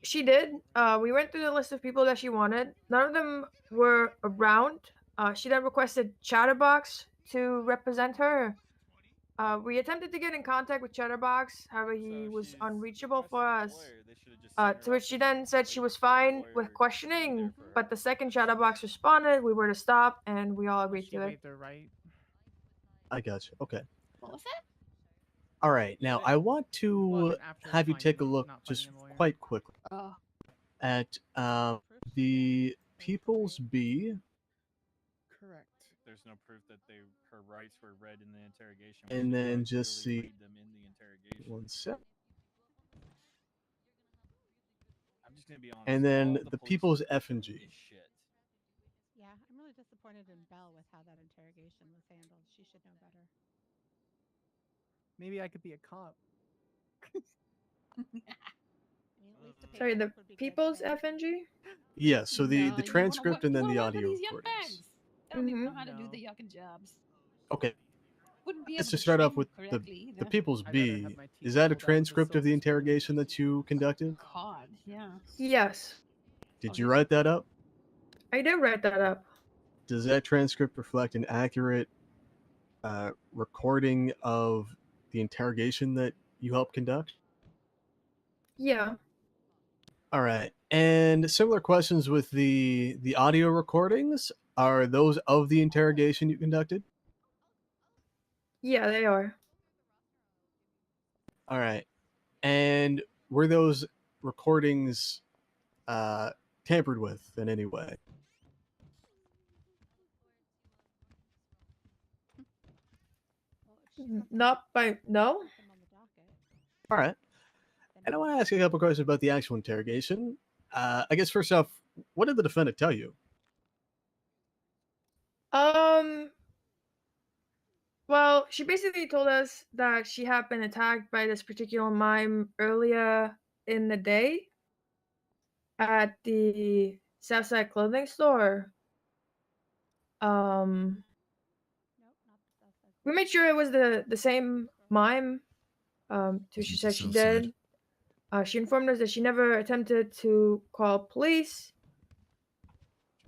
She did. We went through the list of people that she wanted. None of them were around. She then requested Chatterbox to represent her. We attempted to get in contact with Chatterbox, however, he was unreachable for us. To which she then said she was fine with questioning, but the second Chatterbox responded, we were to stop, and we all agreed to it.
I got you. Okay.
What was that?
All right. Now I want to have you take a look just quite quickly
Oh.
at the People's B.
Correct. There's no proof that her rights were read in the interrogation.
And then just see
read them in the interrogation.
one sec.
I'm just gonna be honest.
And then
all
the
police
People's
are
F and G.
is shit.
Yeah, I'm really disappointed in Belle with how that interrogation was handled. She should know better.
Maybe I could be a cop.
Sorry, the People's FNG?
Yeah. So the
No, you wanna
transcript and then
you
the
wanna work with
audio
these young
recordings.
bags. They don't even know
Mhm.
how to do the yucking jobs.
Okay.
Wouldn't be
Let's
able
just
to
start off
train
with
correctly
the
either.
People's
I'd rather
B.
have my
Is
teeth
that a
pulled out with a
transcript of the
silk spoon.
interrogation that you conducted?
God, yeah.
Yes,
Did you write that up?
I did write that up.
Does that transcript reflect an accurate recording of the interrogation that you helped conduct?
Yeah.
All right. And similar questions with the audio recordings. Are those of the interrogation you conducted?
Yeah, they are.
All right. And were those recordings tampered with in any way?
Not by no.
All right. And I want to ask you a couple questions about the actual interrogation. I guess first off, what did the defendant tell you?
Well, she basically told us that she had been attacked by this particular mime earlier in the day at the Southside clothing store. We made sure it was the same mime. She said she did. She informed us that she never attempted to call police.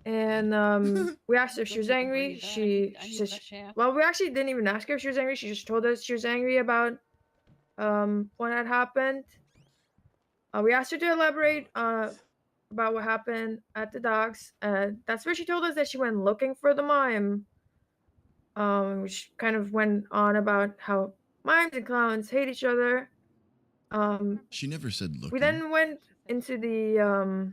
And we asked her if she was angry. She said, well, we actually didn't even ask her if she was angry. She just told us she was angry about what had happened. We asked her to elaborate about what happened at the docks. That's where she told us that she went looking for the mime. Which kind of went on about how mimes and clowns hate each other.
She never said looking.
We then went into the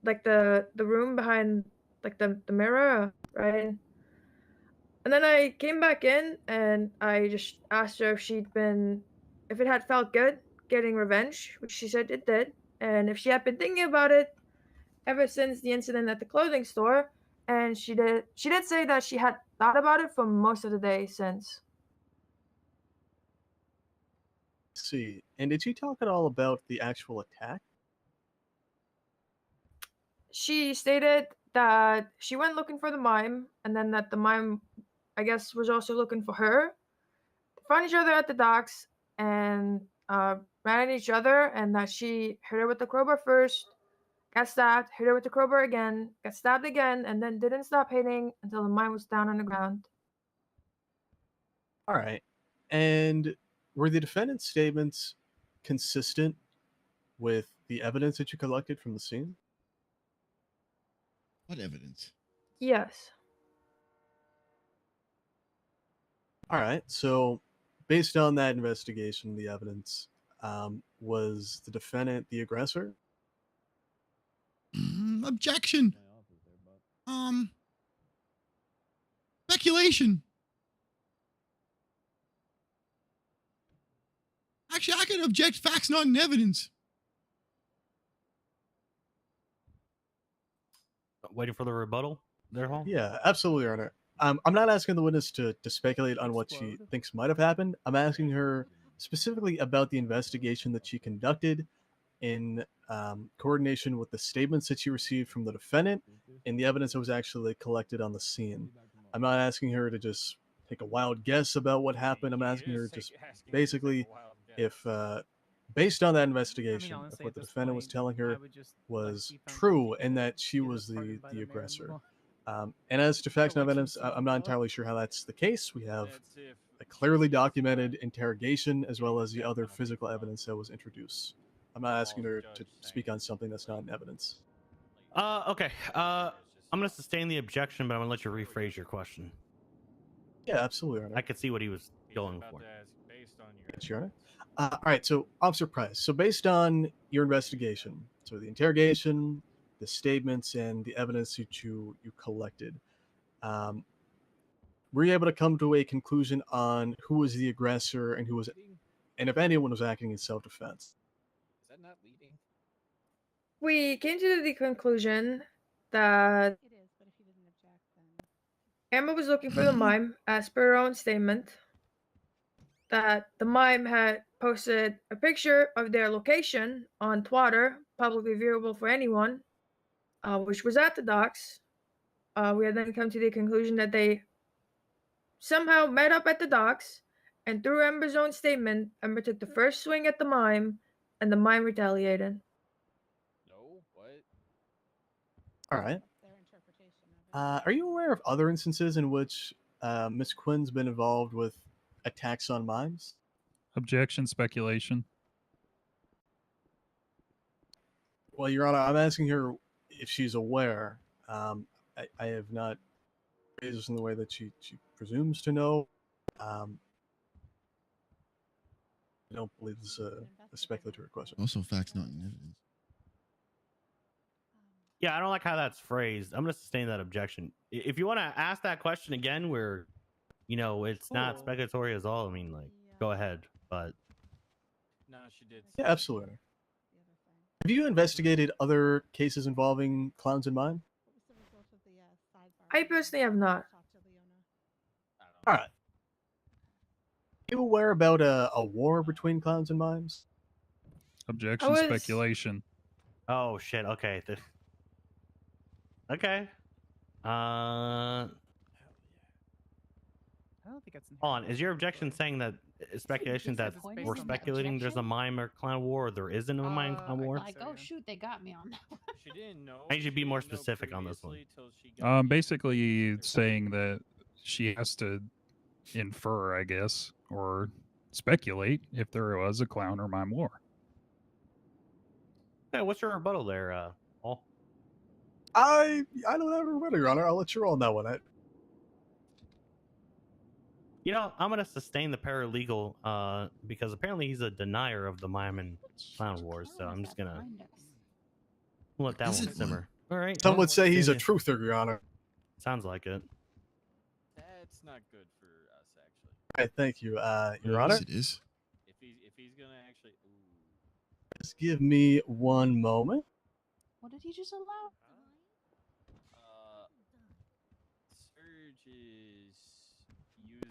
like the room behind like the mirror, right? And then I came back in and I just asked her if it had felt good getting revenge, which she said it did, and if she had been thinking about it ever since the incident at the clothing store, and she did say that she had thought about it for most of the day since.
See, and did she talk at all about the actual attack?
She stated that she went looking for the mime, and then that the mime, I guess, was also looking for her. They found each other at the docks and ran at each other, and that she hit her with the crowbar first, got stabbed, hit her with the crowbar again, got stabbed again, and then didn't stop hitting until the mime was down on the ground.
All right. And were the defendant's statements consistent with the evidence that you collected from the scene?
What evidence?
Yes.
All right. So, based on that investigation, the evidence, was the defendant the aggressor?
Objection. Speculation. Actually, I can object facts, not in evidence.
Waiting for the rebuttal there, Hall?
Yeah, absolutely, Your Honor. I'm not asking the witness to speculate on what she thinks might have happened. I'm asking her specifically about the investigation that she conducted in coordination with the statements that she received from the defendant and the evidence that was actually collected on the scene. I'm not asking her to just take a wild guess about what happened. I'm asking her just basically if, based on that investigation, if what the defendant was telling her was true and that she was the aggressor. And as to facts and evidence, I'm not entirely sure how that's the case. We have a clearly documented interrogation as well as the other physical evidence that was introduced. I'm not asking her to speak on something that's not in evidence.
Okay. I'm going to sustain the objection, but I'm going to let you rephrase your question.
Yeah, absolutely, Your Honor.
I could see what he was going for.
Yes, Your Honor. All right, so Officer Price. So based on your investigation, so the interrogation, the statements, and the evidence that you collected, were you able to come to a conclusion on who was the aggressor and who was, and if anyone was acting in self-defense?
Is that not leading?
We came to the conclusion that Amber was looking for the mime, as per her own statement, that the mime had posted a picture of their location on Twitter, publicly viewable for anyone, which was at the docks. We had then come to the conclusion that they somehow met up at the docks, and through Ember's own statement, Ember took the first swing at the mime, and the mime retaliated.
No, what?
All right. Are you aware of other instances in which Miss Quinn's been involved with attacks on mimes?
Objection, speculation.
Well, Your Honor, I'm asking her if she's aware. I have not phrased this in the way that she presumes to know. I don't believe this is a speculatory question.
Also, facts not in evidence.
Yeah, I don't like how that's phrased. I'm going to sustain that objection. If you want to ask that question again, where, it's not speculatory as all, I mean, like, go ahead. But
no, she did.
Yeah, absolutely. Have you investigated other cases involving clowns and mime?
I personally have not.
All right. Are you aware about a war between clowns and mimes?
Objection, speculation.
Oh shit. Okay. Okay.
I don't think it's.
Hold on. Is your objection saying that speculation that we're speculating there's a mime or clown war, or there isn't a mime clown war?
Like, oh shoot, they got me on that one.
She didn't know.
I need you to be more specific on this one.
Basically saying that she has to infer, I guess, or speculate if there was a clown or mime war.
Yeah, what's your rebuttal there, Paul?
I don't have a rebuttal, Your Honor. I'll let you roll on that one.
I'm going to sustain the paralegal because apparently he's a denier of the mime and clown wars. So I'm just going to let that one simmer. All right.
Some would say he's a truther, Your Honor.
Sounds like it.
That's not good for us, actually.
All right, thank you, Your Honor.
Yes, it is.
If he's gonna actually,
Just give me one moment.
What did he just allow?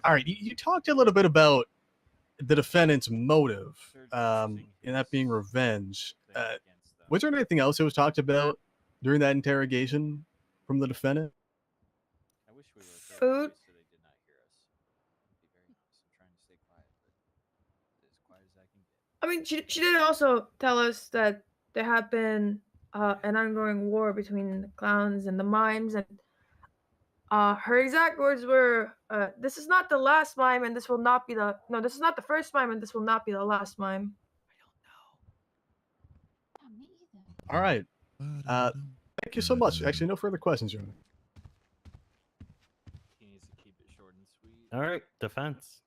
All right, you talked a little bit about the defendant's motive, and that being revenge. Was there anything else that was talked about during that interrogation from the defendant?
Food. I mean, she did also tell us that there had been an ongoing war between the clowns and the mimes, and her exact words were, "This is not the last mime, and this will not be the this is not the first mime, and this will not be the last mime."
All right. Thank you so much. Actually, no further questions, Your Honor.
All right, defense.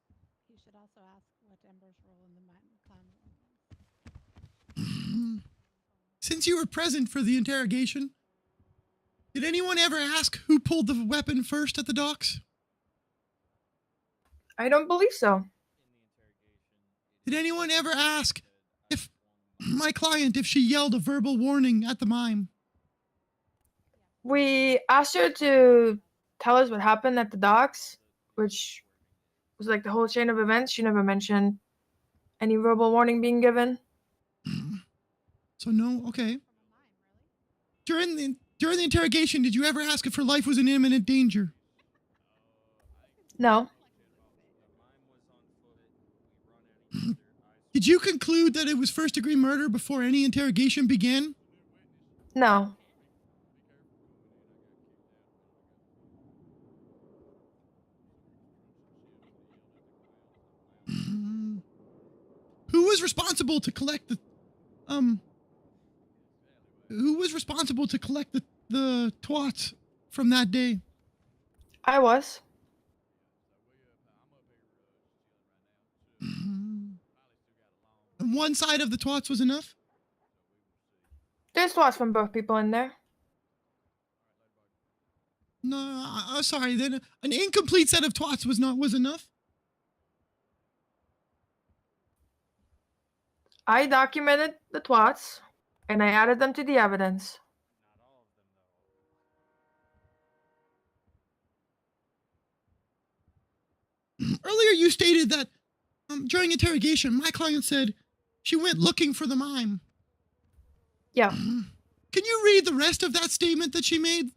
You should also ask what Ember's role in the clown was.
Since you were present for the interrogation, did anyone ever ask who pulled the weapon first at the docks?
I don't believe so.
Did anyone ever ask if my client, if she yelled a verbal warning at the mime?
We asked her to tell us what happened at the docks, which was like the whole chain of events. She never mentioned any verbal warning being given.
So no, okay. During the interrogation, did you ever ask if her life was in imminent danger?
No.
Did you conclude that it was first-degree murder before any interrogation began?
No.
Who was responsible to collect the the twats from that day?
I was.
One side of the twats was enough?
There's twats from both people in there.
No, I'm sorry. Then an incomplete set of twats was enough.
I documented the twats, and I added them to the evidence.
Earlier, you stated that during interrogation, my client said she went looking for the mime.
Yeah.
Can you read the rest of that statement that she made?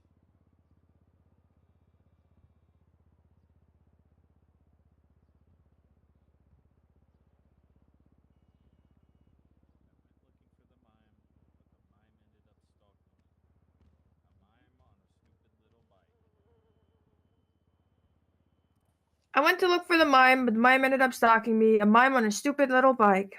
I went to look for the mime, but the mime ended up stalking me. A mime on a stupid little bike.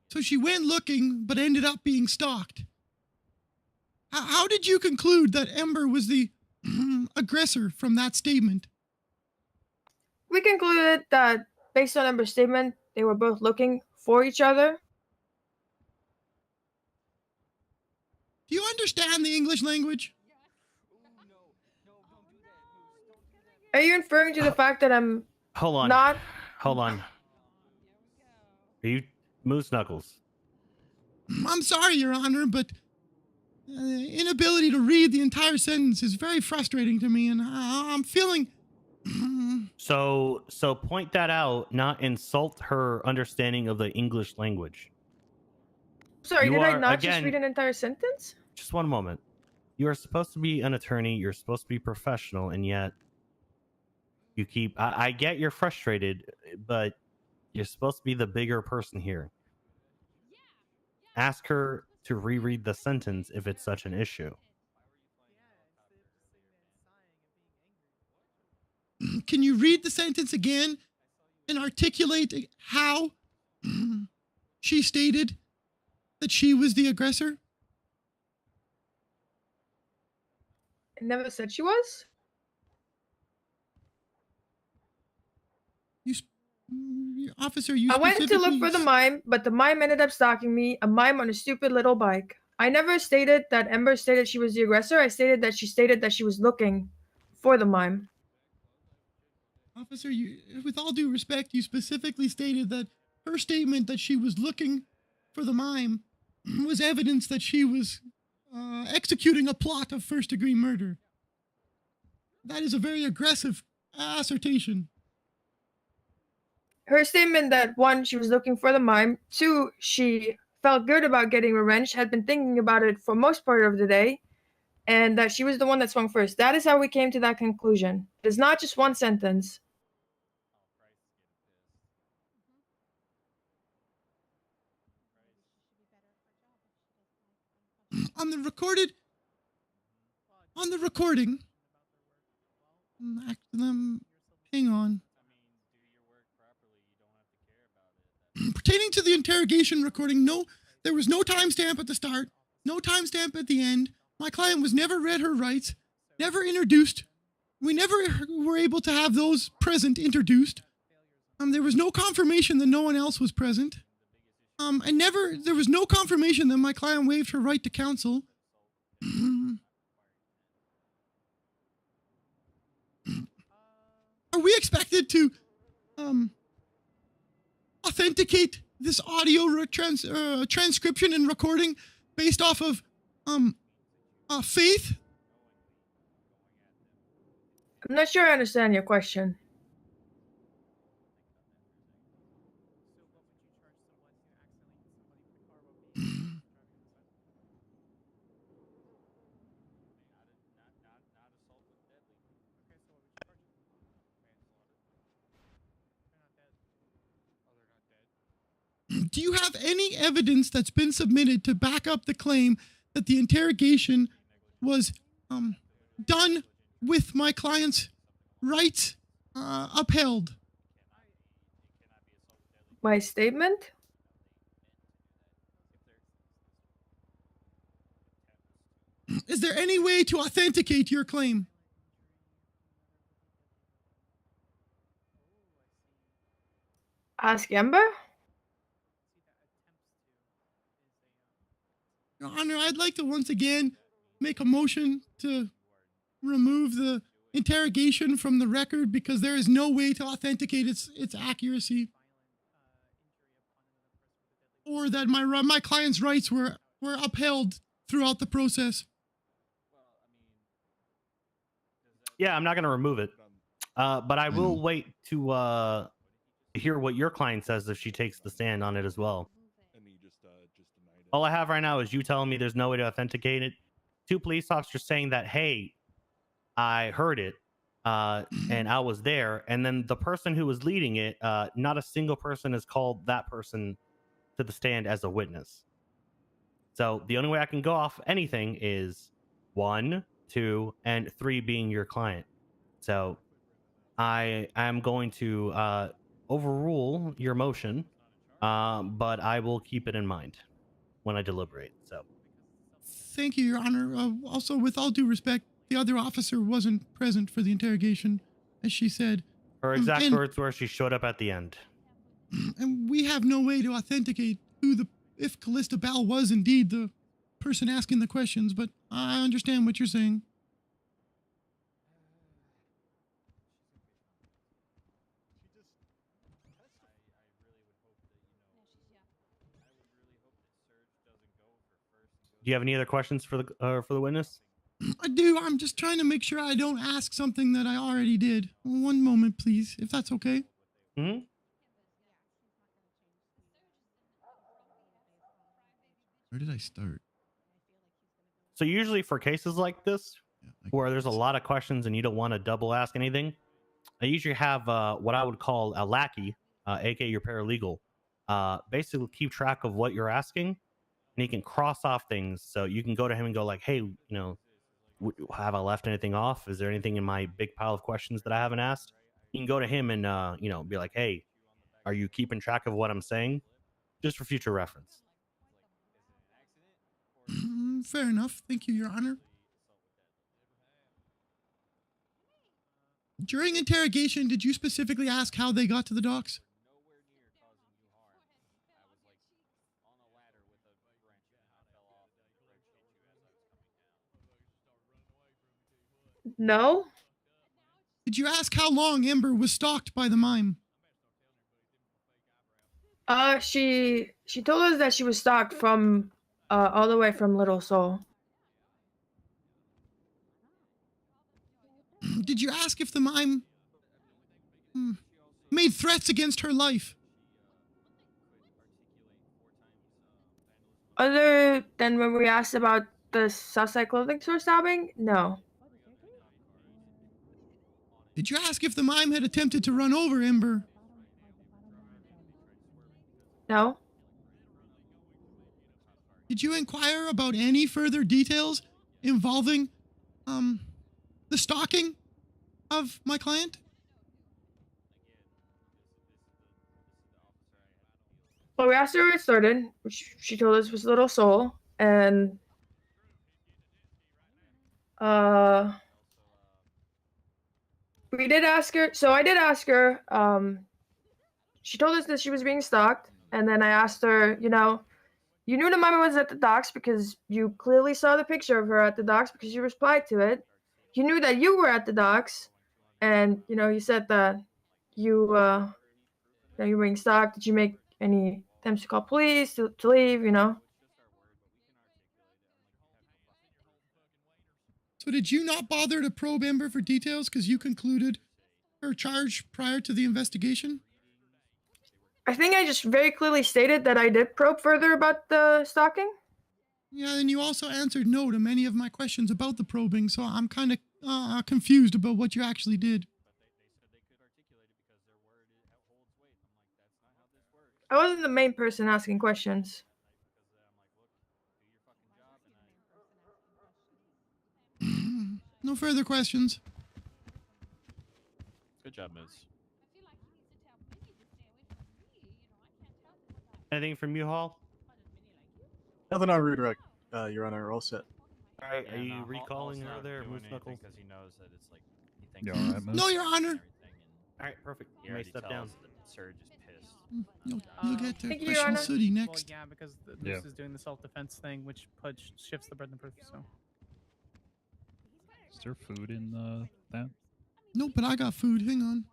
So she went looking, but ended up being stalked. How did you conclude that Ember was the aggressor from that statement?
We concluded that, based on Ember's statement, they were both looking for each other.
Do you understand the English language?
Are you referring to the fact that I'm
Hold on.
not?
Hold on. Are you Moose Knuckles?
I'm sorry, Your Honor, but inability to read the entire sentence is very frustrating to me, and I'm feeling...
So point that out, not insult her understanding of the English language.
Sorry,
You
did I
are,
not
again-
just read an entire sentence?
Just one moment. You are supposed to be an attorney. You're supposed to be professional, and yet you keep... I get you're frustrated, but you're supposed to be the bigger person here. Ask her to reread the sentence if it's such an issue.
Can you read the sentence again and articulate how she stated that she was the aggressor?
I never said she was.
Officer, you
I went to look
specifically
for the mime, but the mime ended up stalking me, a mime on a stupid little bike. I never stated that Ember stated she was the aggressor. I stated that she was looking for the mime.
Officer, with all due respect, you specifically stated that her statement that she was looking for the mime was evidence that she was executing a plot of first-degree murder. That is a very aggressive assertion.
Her statement that 1, she was looking for the mime, 2, she felt good about getting revenge, had been thinking about it for most part of the day, and that she was the one that swung first. That is how we came to that conclusion. It's not just one sentence.
On the recording, hang on. Pertaining to the interrogation recording, no, there was no timestamp at the start, no timestamp at the end. My client was never read her rights, never introduced. We never were able to have those present introduced. There was no confirmation that no one else was present. There was no confirmation that my client waived her right to counsel. Are we expected to authenticate this audio transcription and recording based off of faith?
I'm not sure I understand your question.
Do you have any evidence that's been submitted to back up the claim that the interrogation was done with my client's rights upheld?
My statement?
Is there any way to authenticate your claim?
Ask Ember?
Your Honor, I'd like to once again make a motion to remove the interrogation from the record because there is no way to authenticate its accuracy, or that my client's rights were upheld throughout the process.
Yeah, I'm not going to remove it, but I will wait to hear what your client says if she takes the stand on it as well. All I have right now is you telling me there's no way to authenticate it. 2 police officers saying that, hey, I heard it and I was there. And then the person who was leading it, not a single person has called that person to the stand as a witness. So the only way I can go off anything is 1, 2, and 3 being your client. So I am going to overrule your motion, but I will keep it in mind when I deliberate. So
Thank you, Your Honor. Also, with all due respect, the other officer wasn't present for the interrogation, as she said.
her exact words were she showed up at the end.
And we have no way to authenticate if Callista Bell was indeed the person asking the questions, but I understand what you're saying.
Do you have any other questions for the witness?
I do. I'm just trying to make sure I don't ask something that I already did. One moment, please, if that's okay.
Hmm?
Where did I start?
So usually for cases like this, where there's a lot of questions and you don't want to double ask anything, I usually have what I would call a lackey, aka your paralegal, basically keep track of what you're asking, and he can cross off things. So you can go to him and go like, hey, have I left anything off? Is there anything in my big pile of questions that I haven't asked? You can go to him and be like, hey, are you keeping track of what I'm saying? Just for future reference.
Fair enough. Thank you, Your Honor. During interrogation, did you specifically ask how they got to the docks?
No.
Did you ask how long Ember was stalked by the mime?
She told us that she was stalked from all the way from Little Seoul.
Did you ask if the mime made threats against her life?
Other than when we asked about the Southside clothing store stabbing, no.
Did you ask if the mime had attempted to run over Ember?
No.
Did you inquire about any further details involving the stalking of my client?
Well, we asked her where it started, which she told us was Little Seoul, and we did ask her. So I did ask her. She told us that she was being stalked, and then I asked her, you knew the mama was at the docks because you clearly saw the picture of her at the docks because you replied to it. You knew that you were at the docks, and you said that you were being stalked. Did you make any attempts to call police to leave?
So did you not bother to probe Ember for details because you concluded her charge prior to the investigation?
I think I just very clearly stated that I did probe further about the stalking.
Yeah, and you also answered no to many of my questions about the probing, so I'm kind of confused about what you actually did.
I wasn't the main person asking questions.
No further questions.
Good job, Miss.
Anything from you, Hall?
Nothing on redirect, Your Honor. We're all set.
All right, are you recalling her there, Moose Knuckles?
Because he knows that it's like he thinks
You all right, Moose?
No, Your Honor.
All right, perfect.
He
You may
already
step
tells
down.
that Surge is pissed.
You'll get to
Thank you,
question
Your Honor.
Sooty next.
Well, yeah, because the
Yeah.
Moose is doing the self-defense thing, which shifts the burden of proof. So.
Is there food in that?
No, but I got food. Hang on.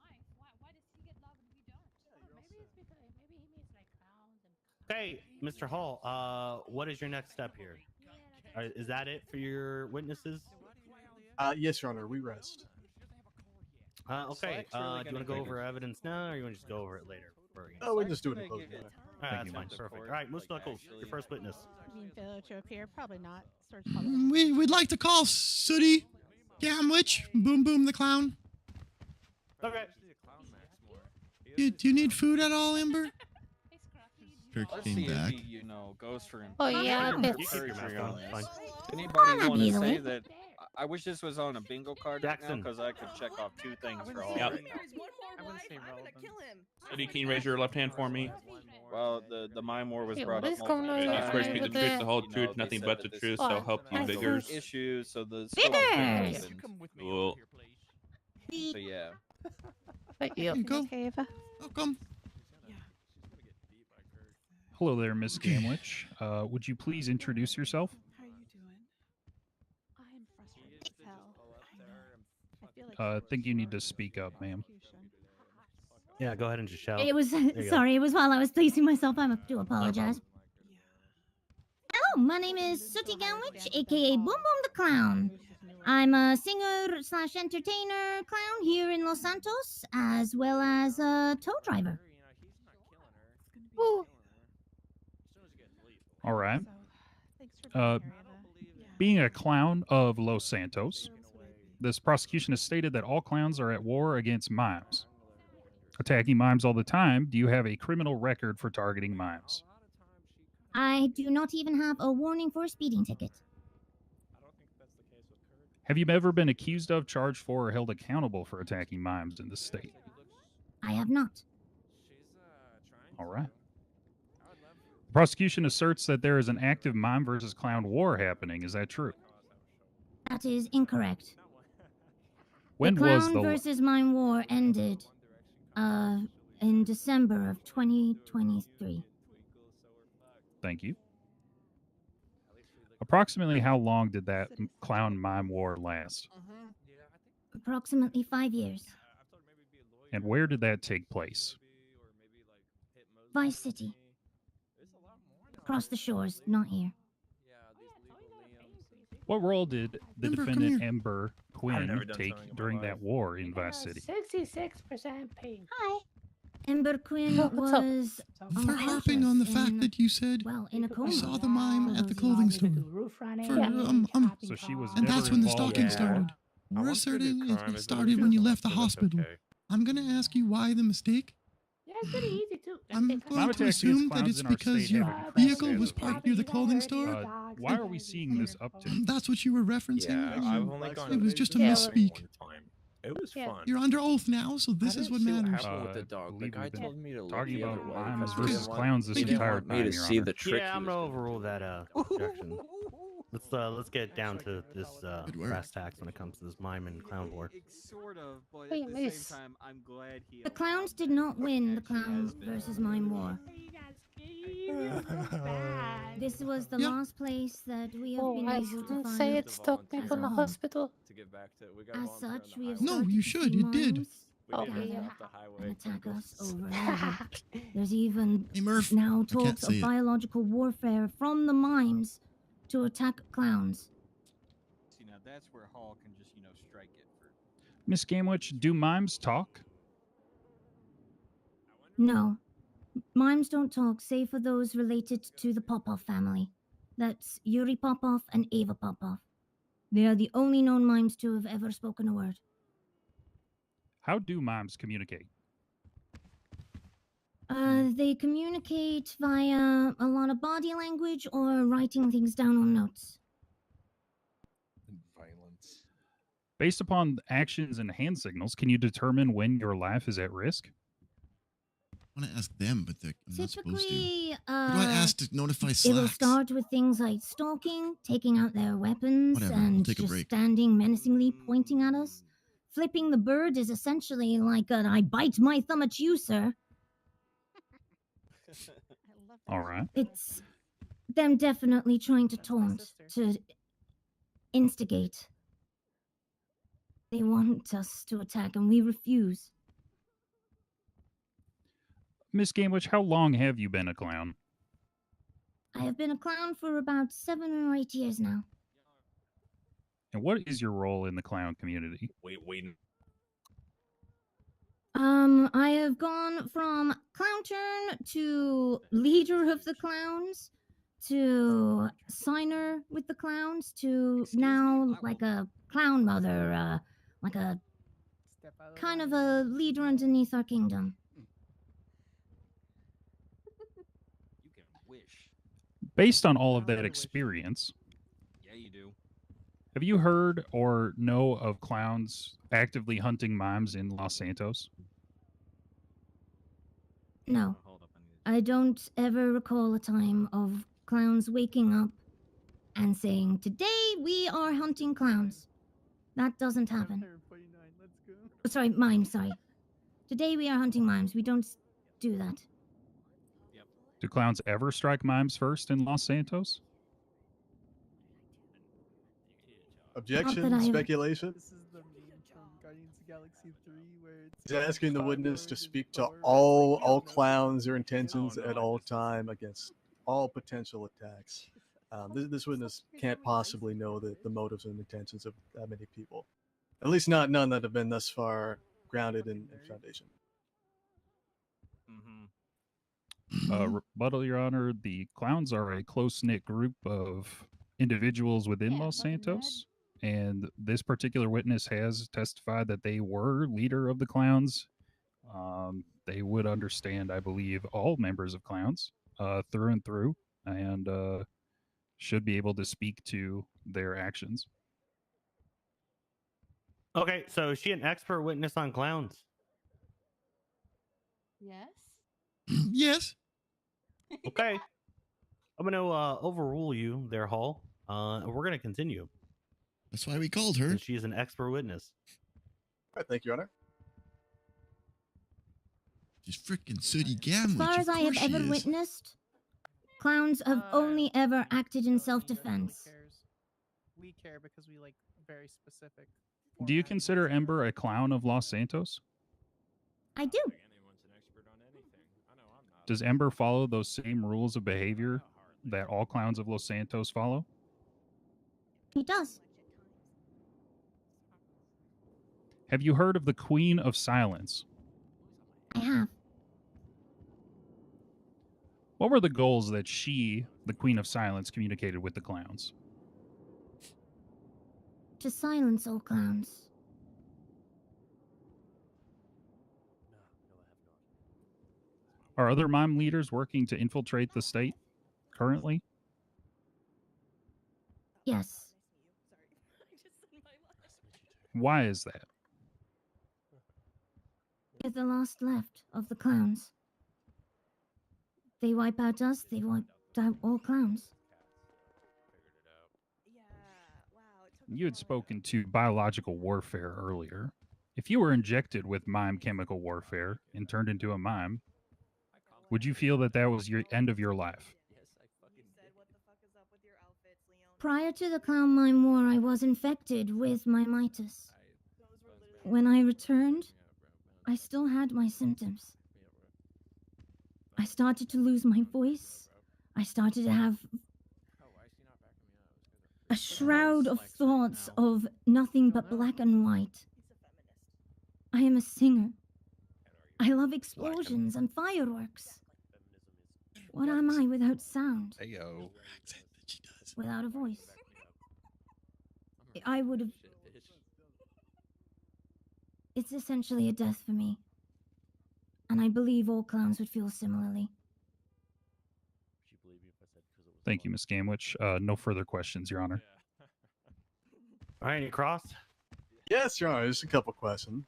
Okay, Mr. Hall, what is your next step here? Is that it for your witnesses?
Yes, Your Honor. We rest.
Okay. Do you want to go over evidence now, or you want to just go over it later?
Oh, we'll just do it in closing.
That's fine. Perfect. All right, Moose Knuckles, your first witness.
You mean failure to appear? Probably not. Search
We'd like to call Sooty Gamwich, Boom Boom the Clown.
Okay.
Do you need food at all, Ember?
Kirk
Let's
came
see
back.
if he, goes for him.
Oh, yeah,
You
but-
keep your mask on, it's fine.
Anybody
not
want to say
easily.
that? I wish this was on a bingo card right now
Jackson.
because I could check off 2 things for all.
Yep.
right now.
I wouldn't say relevant.
Sooty, can you raise your left hand for me?
Well, the mime war was
Yeah,
brought
what
up
is
multiple
going on
And you
times.
swear to speak the truth, the whole
You know,
truth,
they
nothing
said
but
that
the
this
truth,
is
so help you,
has some
Vigors.
issues, so the
Vigors!
Cool.
So yeah.
But you.
Here you go.
Okay, Ava.
Welcome.
Hello there, Miss Gamwich. Would you please introduce yourself?
How are you doing?
I'm frustrated as hell. I feel like
I think you need to speak up, ma'am.
Yeah, go ahead and just shout.
It was
There you go.
sorry. It was while I was placing myself. I do apologize. Hello, my name is Sooty Ganwich, aka Boom Boom the Clown. I'm a singer slash entertainer clown here in Los Santos, as well as a tow driver.
Ooh.
All right.
Thanks for being
Uh,
here, Ava.
Being a clown of Los Santos, this prosecution has stated that all clowns are at war against mimes. Attacking mimes all the time, do you have a criminal record for targeting mimes?
I do not even have a warning for a speeding ticket.
Have you ever been accused of, charged for, or held accountable for attacking mimes in the state?
I have not.
All right. The prosecution asserts that there is an active mime versus clown war happening. Is that true?
That is incorrect.
When
the
was
clown
the
versus mime war ended in December of 2023.
Thank you. Approximately how long did that clown mime war last?
Approximately 5 years.
And where did that take place?
Vice City. Across the shores, not here.
What role did the
Ember, come
defendant
here.
Ember Quinn
never done
take
something in my
during
life.
that war in Vice City?
66% pink.
Hi. Ember Quinn
What's up?
was
For harping on the fact that you said
in a coma.
you saw the mime at the clothing store.
So she was
And
never
that's when the
involved
stalking
in
started.
I
We're
want to do
asserting
crime
it
as
started
a
when you
film,
left the
so that's
hospital.
okay.
I'm going to ask you why the mistake.
Yeah, it's pretty easy too.
I'm going
Climate
to
tech
assume
against
that
clowns
it's
in our
because
state
your
have increased
vehicle was
substantially.
parked near the clothing store.
Why are we seeing this uptick?
That's what you were referencing.
Yeah, I've only gone.
It was just a
to
misspeak.
one time. It was fun.
You're under oath now, so this is what matters.
With the dog. The guy told me to look
talking
the
about
other way
mimes
because he
versus
didn't want-
clowns this
he didn't
entire
want me
time,
to
Your
see
Honor.
the trick.
Yeah,
he
I'm
was
gonna overrule that objection. Let's get down to this brass tacks when it comes to this mime and clown war.
Sort of, but
Wait,
at the
Moose.
same time, I'm glad he.
The clowns did not win the clown versus mime war. This was the last place that we have been
I
able to
didn't
find.
say it stopped me
as
from
a
the
home.
hospital.
To get back to, we got
As such, we have
No,
started
you
to
should.
see
It did.
mimes
We did
gather
get off the highway.
and attack us over and over. There's even
Hey, Murph.
now
I can't
talks
say
of
it.
biological warfare from the mimes to attack clowns.
See, now that's where Hall can just, strike it for.
Miss Gamewitch, do mimes talk?
No. Mimes don't talk, save for those related to the Popoff family. That's Yuri Popoff and Ava Popoff. They are the only known mimes to have ever spoken a word.
How do mimes communicate?
They communicate via a lot of body language or writing things down on notes.
Violence.
Based upon actions and hand signals, can you determine when your life is at risk?
I want to ask them, but I'm not supposed to.
Typically,
Who do I ask to notify
it will
Slacks?
start with things like stalking, taking out their weapons,
Whatever, we'll
and
take a
just
break.
standing menacingly pointing at us. Flipping the bird is essentially like an I bite my thumb at you, sir.
All right.
It's them definitely trying to taunt, to instigate. They want us to attack, and we refuse.
Miss Gamewitch, how long have you been a clown?
I have been a clown for about 7 or 8 years now.
And what is your role in the clown community?
Wait.
I have gone from clown turn to leader of the clowns to signer with the clowns to now like a clown mother, like a kind of a leader underneath our kingdom.
You can wish.
Based on all of that experience,
Yeah, you do.
have you heard or know of clowns actively hunting mimes in Los Santos?
No, I don't ever recall a time of clowns waking up and saying, "Today we are hunting clowns." That doesn't happen. Sorry, mimes, sorry. Today we are hunting mimes. We don't do that.
Do clowns ever strike mimes first in Los Santos?
Objection,
I have-
speculation.
This is the meme from Guardians of the Galaxy 3 where it's
He's asking the witness to speak to all clowns, their intentions at all time against all potential attacks. This witness can't possibly know the motives and intentions of that many people. At least not none that have been thus far grounded in foundation.
Rebuttal, Your Honor. The clowns are a close-knit group of individuals within Los Santos, and this particular witness has testified that they were leader of the clowns. They would understand, I believe, all members of clowns through and through, and should be able to speak to their actions.
Okay, so is she an expert witness on clowns?
Yes.
Yes.
Okay. I'm going to overrule you there, Hall. And we're going to continue.
That's why we called her.
And she is an expert witness.
All right, thank you, Your Honor.
She's freaking sooty
As
Gamwitch.
far as
Of
I have
course she
ever
is.
witnessed, clowns have only ever acted in self-defense.
We care because we like very specific.
Do you consider Ember a clown of Los Santos?
I do.
Does Ember follow those same rules of behavior that all clowns of Los Santos follow?
He does.
Have you heard of the Queen of Silence?
I have.
What were the goals that she, the Queen of Silence, communicated with the clowns?
To silence all clowns.
Are other mime leaders working to infiltrate the state currently?
Yes.
Why is that?
We're the last left of the clowns. They wipe out us, they wipe out all clowns.
You had spoken to biological warfare earlier. If you were injected with mime chemical warfare and turned into a mime, would you feel that that was your end of your life?
Prior to the clown mime war, I was infected with mimitis. When I returned, I still had my symptoms. I started to lose my voice. I started to have a shroud of thoughts of nothing but black and white. I am a singer. I love explosions and fireworks. What am I without sound?
Heyo.
Without a voice? I would have... It's essentially a death for me. And I believe all clowns would feel similarly.
Thank you, Miss Gamwich. No further questions, Your Honor.
All right, any cross?
Yes, Your Honor. Just a couple questions.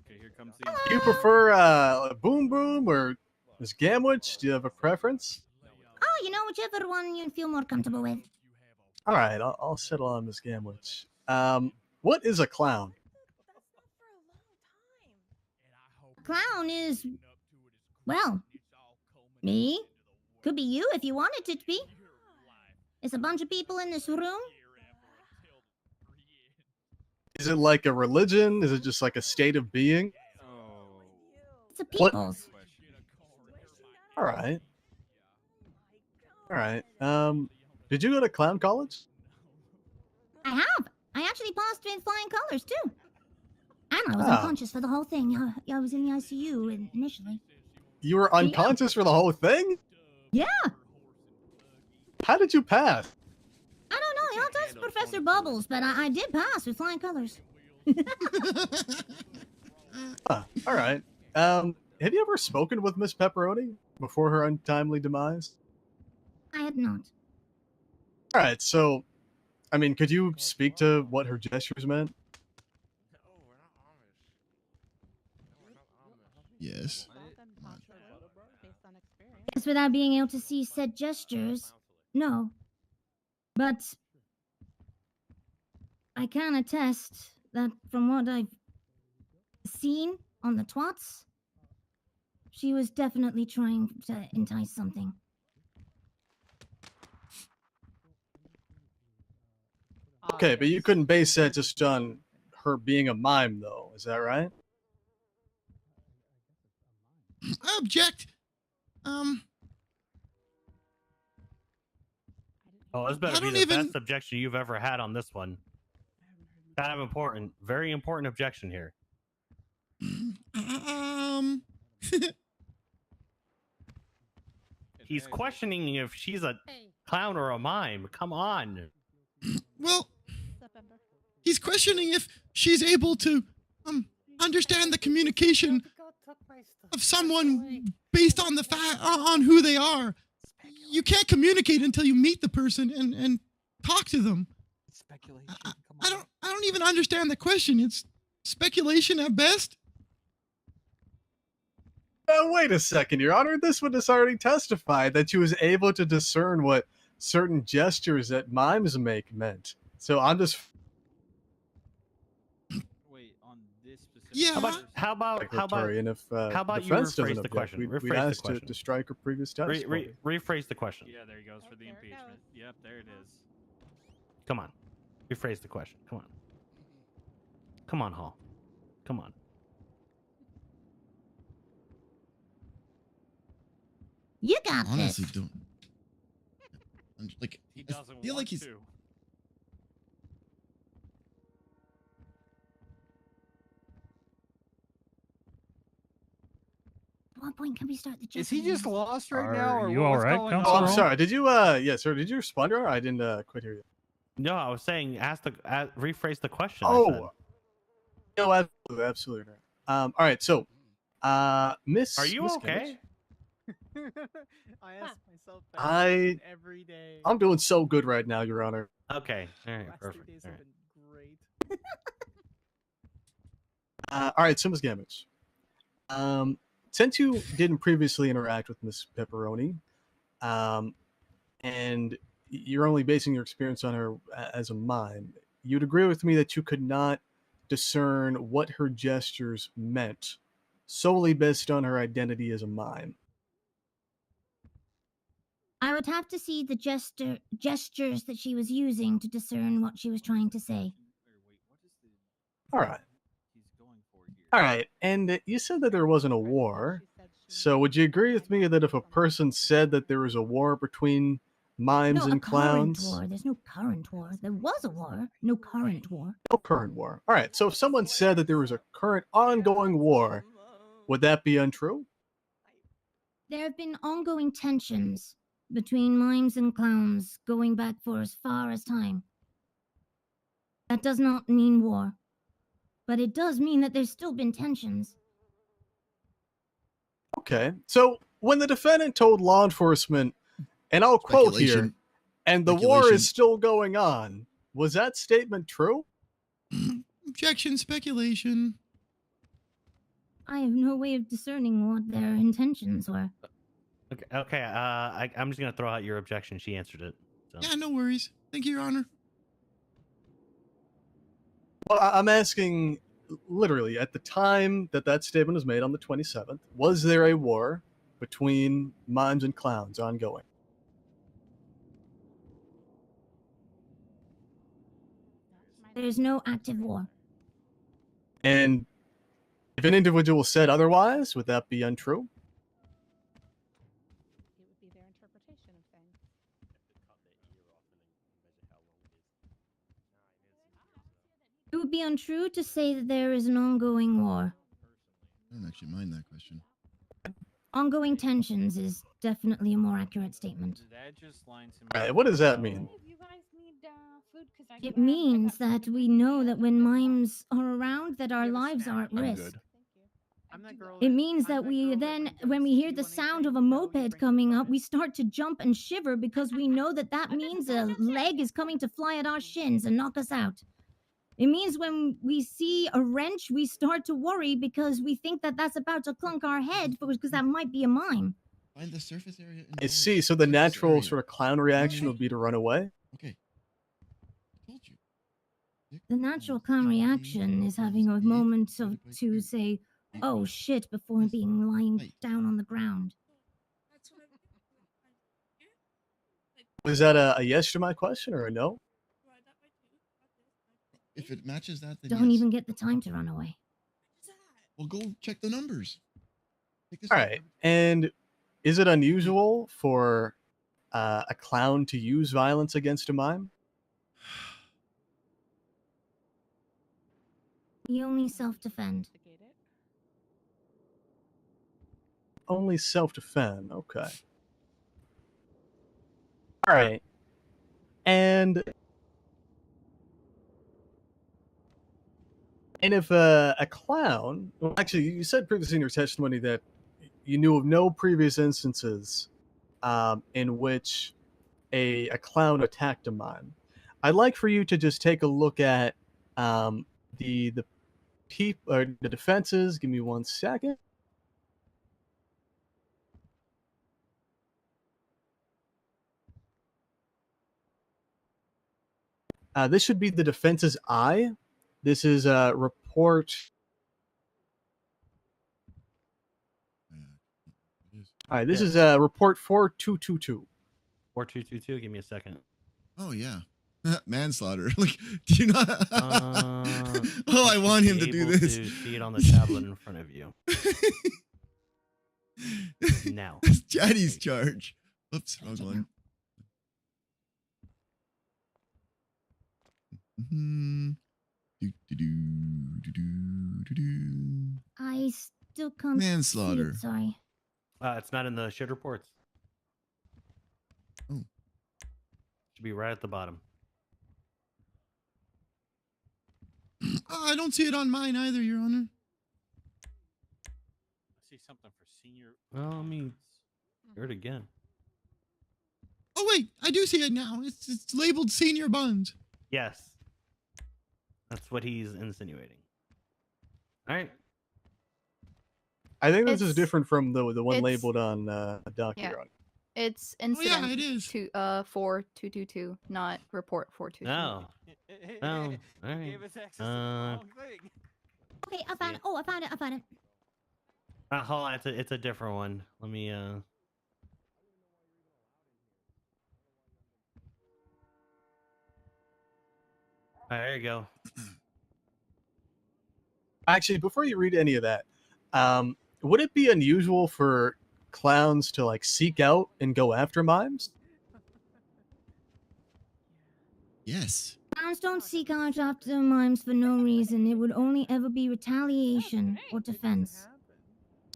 Okay, here comes the.
Do you prefer Boom Boom or Miss Gamwich? Do you have a preference?
Oh, you know, whichever one you feel more comfortable with.
All right, I'll settle on Miss Gamwich. What is a clown?
Clown is, well, me. Could be you if you wanted it to be. It's a bunch of people in this room.
Is it like a religion? Is it just like a state of being?
It's a people's.
All right. All right. Did you go to clown college?
I have. I actually passed with flying colors too. And I was
Ah.
unconscious for the whole thing. I was in the ICU initially.
You were unconscious for the whole thing?
Yeah.
How did you pass?
I don't know. Y'all ask Professor Bubbles, but I did pass with flying colors.
All right. Have you ever spoken with Miss Pepperoni before her untimely demise?
I had not.
All right. So, I mean, could you speak to what her gestures meant?
Yes.
Yes, without being able to see said gestures, no. But I can attest that from what I've seen on the twats, she was definitely trying to entice something.
Okay, but you couldn't base that just on her being a mime, though. Is that right?
I object.
Oh, this better
I
be
don't
the
even-
best objection you've ever had on this one. Kind of important, very important objection here. He's questioning if she's a clown or a mime. Come on.
Well, he's questioning if she's able to understand the communication of someone based on the fact on who they are. You can't communicate until you meet the person and talk to them. I don't even understand the question. It's speculation at best.
Wait a second, Your Honor. This witness already testified that she was able to discern what certain gestures that mimes make meant. So I'm just...
Wait, on this specific.
Yeah.
How about
Secretary, and if
how about you
defense doesn't
rephrase the
object,
question?
we'd
Rephrase the
ask
question.
to strike her previous testimony.
Rephrase the question.
Yeah, there he goes for the impeachment. Yep, there it is.
Come on. Rephrase the question. Come on. Come on, Hall. Come on.
You got
honestly
this.
don't. I'm like,
He
I
doesn't
feel
want
like he's.
to.
At what point can we start the
Is he just
Jeopardy?
lost right
Are
now, or
you
what
all
was
right,
going
Council
Oh,
on?
I'm
Roll?
sorry. Did you, yeah, sir, did you respond to her? I didn't quite hear you.
No, I was saying, rephrase the question.
Oh, no, absolutely, absolutely. All right, so, Miss.
Are you
Miss
okay?
Kimmich,
I ask myself that
I,
question every day.
I'm doing so good right now, Your Honor.
Okay, all right,
Last
perfect.
3 days
All
have
right.
been great.
All right, so Miss Gamage, since you didn't previously interact with Miss Pepperoni, and you're only basing your experience on her as a mime, you'd agree with me that you could not discern what her gestures meant solely based on her identity as a mime.
I would have to see the gestures that she was using to discern what she was trying to say.
All right. All right, and you said that there wasn't a war. So would you agree with me that if a person said that there was a war between mimes
No, a
and
current
clowns?
war. There's no current war. There was a war. No current war.
No current war. All right, so if someone said that there was a current ongoing war, would that be untrue?
There have been ongoing tensions between mimes and clowns going back for as far as time. That does not mean war, but it does mean that there's still been tensions.
Okay, so when the defendant told law enforcement, and I'll quote here,
Speculation.
and the war is still going on, was that statement true?
Objection, speculation.
I have no way of discerning what their intentions were.
Okay. I'm just gonna throw out your objection. She answered it. So.
Yeah, no worries. Thank you, Your Honor.
Well, I'm asking, literally, at the time that that statement was made on the 27th, was there a war between mimes and clowns ongoing?
There's no active war.
And if an individual said otherwise, would that be untrue?
It would be their interpretation of things.
It would be untrue to say that there is an ongoing war.
I don't actually mind that question.
Ongoing tensions is definitely a more accurate statement.
That just lines him
All right, what does that mean?
You guys need food because I
It means that we know that when mimes are around, that our lives are at risk. It means that we then, when we hear the sound of a moped coming up, we start to jump and shiver because we know that that means a leg is coming to fly at our shins and knock us out. It means when we see a wrench, we start to worry because we think that that's about to clunk our head because that might be a mime.
Find the surface area.
I see, so the natural sort of clown reaction would be to run away?
Okay.
The natural clown reaction is having a moment to say, oh shit, before being lying down on the ground.
Was that a yes to my question or a no?
If it matches that, then
Don't
yes.
even get the time to run away.
Well, go check the numbers.
All right, and is it unusual for a clown to use violence against a mime?
We only self-defend.
Only self-defend, okay. All right, and if a clown, well, actually, you said previously in your testimony that you knew of no previous instances in which a clown attacked a mime. I'd like for you to just take a look at the defenses. Give me 1 second. This should be the defense's eye. This is a report. All right, this is report 4222.
4222. Give me a second.
Oh yeah, manslaughter. Like, do you not? Oh, I want him to do this.
To see it on the tablet in front of you. Now.
It's Johnny's charge. Oops, wrong one.
I still can't see
Manslaughter.
it, sorry.
It's not in the shit reports.
Oh.
Should be right at the bottom.
I don't see it on mine either, Your Honor.
I see something for senior.
Well, let me hear it again.
Oh wait, I do see it now. It's labeled Senior Buns.
Yes. That's what he's insinuating. All right.
I think this is
It's-
different from the one
it's-
labeled on Doc,
Yeah.
Your Honor.
It's
Oh, yeah,
incident
it is.
4222, not report 422.
Oh. Oh. All right.
Okay, I found it. Oh, I found it.
Hold on. It's a different one. Let me. All right, there you go.
Actually, before you read any of that, would it be unusual for clowns to like seek out and go after mimes?
Yes.
Clowns don't seek out after mimes for no reason. It would only ever be retaliation or defense.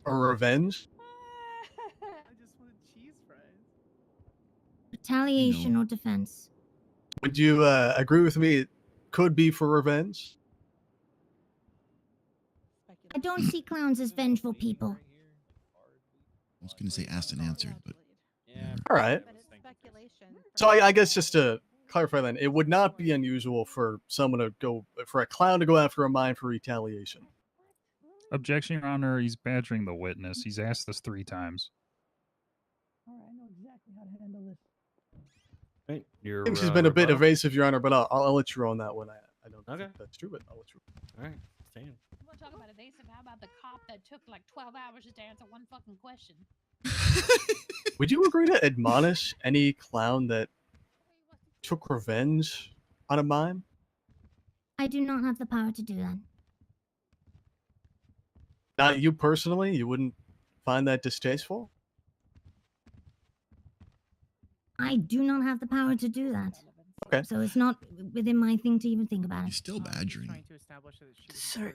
Or revenge?
Retaliation or defense.
Would you agree with me? It could be for revenge.
I don't see clowns as vengeful people.
I was going to say asked and answered, but
All right. So I guess just to clarify then, it would not be unusual for a clown to go after a mime for retaliation.
Objection, Your Honor. He's badgering the witness. He's asked this 3 times.
All right, I know exactly how to handle this.
Right.
I think she's been a bit evasive, Your Honor, but I'll let you roll on that one. I don't think that's true, but I'll let you roll.
All right. Stand.
You want to talk about evasive? How about the cop that took like 12 hours just to answer one fucking question?
Would you agree to admonish any clown that took revenge on a mime?
I do not have the power to do that.
Not you personally? You wouldn't find that distasteful?
I do not have the power to do that.
Okay.
So it's not within my thing to even think about it.
He's still badgering.
Sir,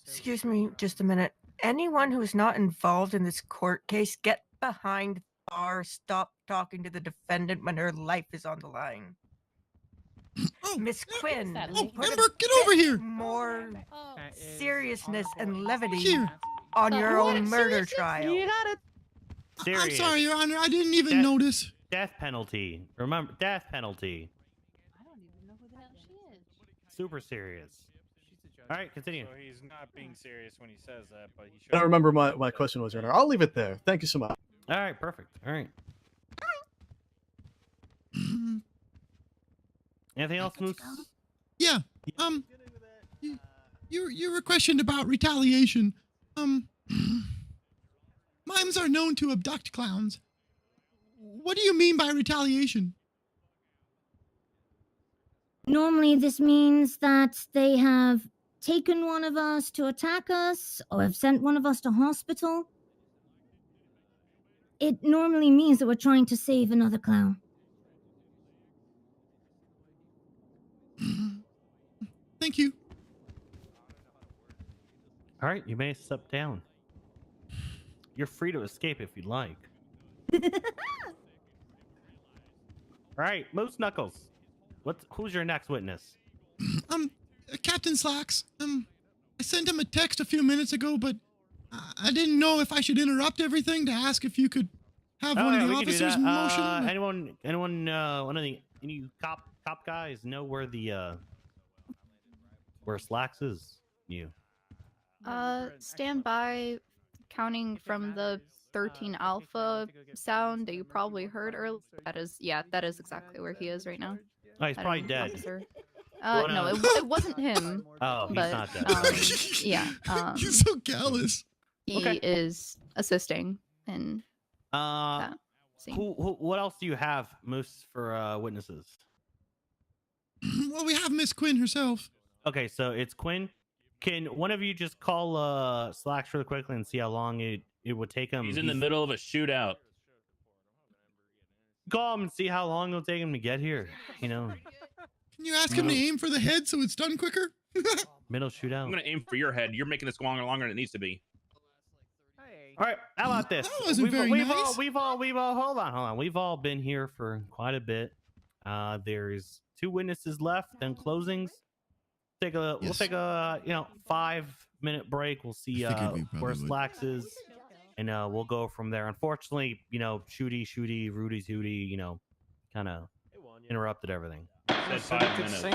excuse me just a minute. Anyone who is not involved in this court case, get behind the bar. Stop talking to the defendant when her life is on the line. Miss Quinn, put
Ember, get over here!
More seriousness and levity
Here.
on your
What?
own murder
Seriousness?
trial.
You got it.
I'm
Serious.
sorry, Your Honor. I didn't even notice.
Death penalty. Remember, death penalty.
I don't even know who the hell she is.
Super serious. All right, continue.
So he's not being serious when he says that, but he should.
I don't remember my question was, Your Honor. I'll leave it there. Thank you so much.
All right, perfect. All right. Anything else, Moose?
Yeah. You were questioned about retaliation. Mimes are known to abduct clowns. What do you mean by retaliation?
Normally, this means that they have taken one of us to attack us or have sent one of us to hospital. It normally means that we're trying to save another clown.
Thank you.
All right, you may step down. You're free to escape if you'd like. All right, Moose Knuckles. Who's your next witness?
Captain Slacks. I sent him a text a few minutes ago, but I didn't know if I should interrupt everything to ask if you could have one of the
we can do
officers
that.
motion.
Anyone, any cop guys know where where Slacks is? You.
Stand by. Counting from the 13 Alpha sound that you probably heard earlier. That is exactly where he is right now.
Oh, he's
That
probably dead.
officer. No, it wasn't him.
Oh, he's
but,
not dead.
Yeah.
He's so callous.
He is assisting in that scene.
What else do you have, Moose, for witnesses?
Well, we have Miss Quinn herself.
Okay, so it's Quinn, Can one of you just call Slacks really quickly and see how long it would take him?
He's in the middle of a shootout.
Call him and see how long it'll take him to get here. You know,
Can you ask him to aim for the head so it's done quicker?
middle shootout.
I'm gonna aim for your head. You're making this go longer and longer than it needs to be.
All right, how about this?
That wasn't very nice.
We've all hold on. We've all been here for quite a bit. There's 2 witnesses left, then closings. We'll take a 5-minute break. We'll see where Slacks is, and we'll go from there. Unfortunately, Shooty, Rudy Tooty, kind of interrupted everything.
Said 5 minutes.
All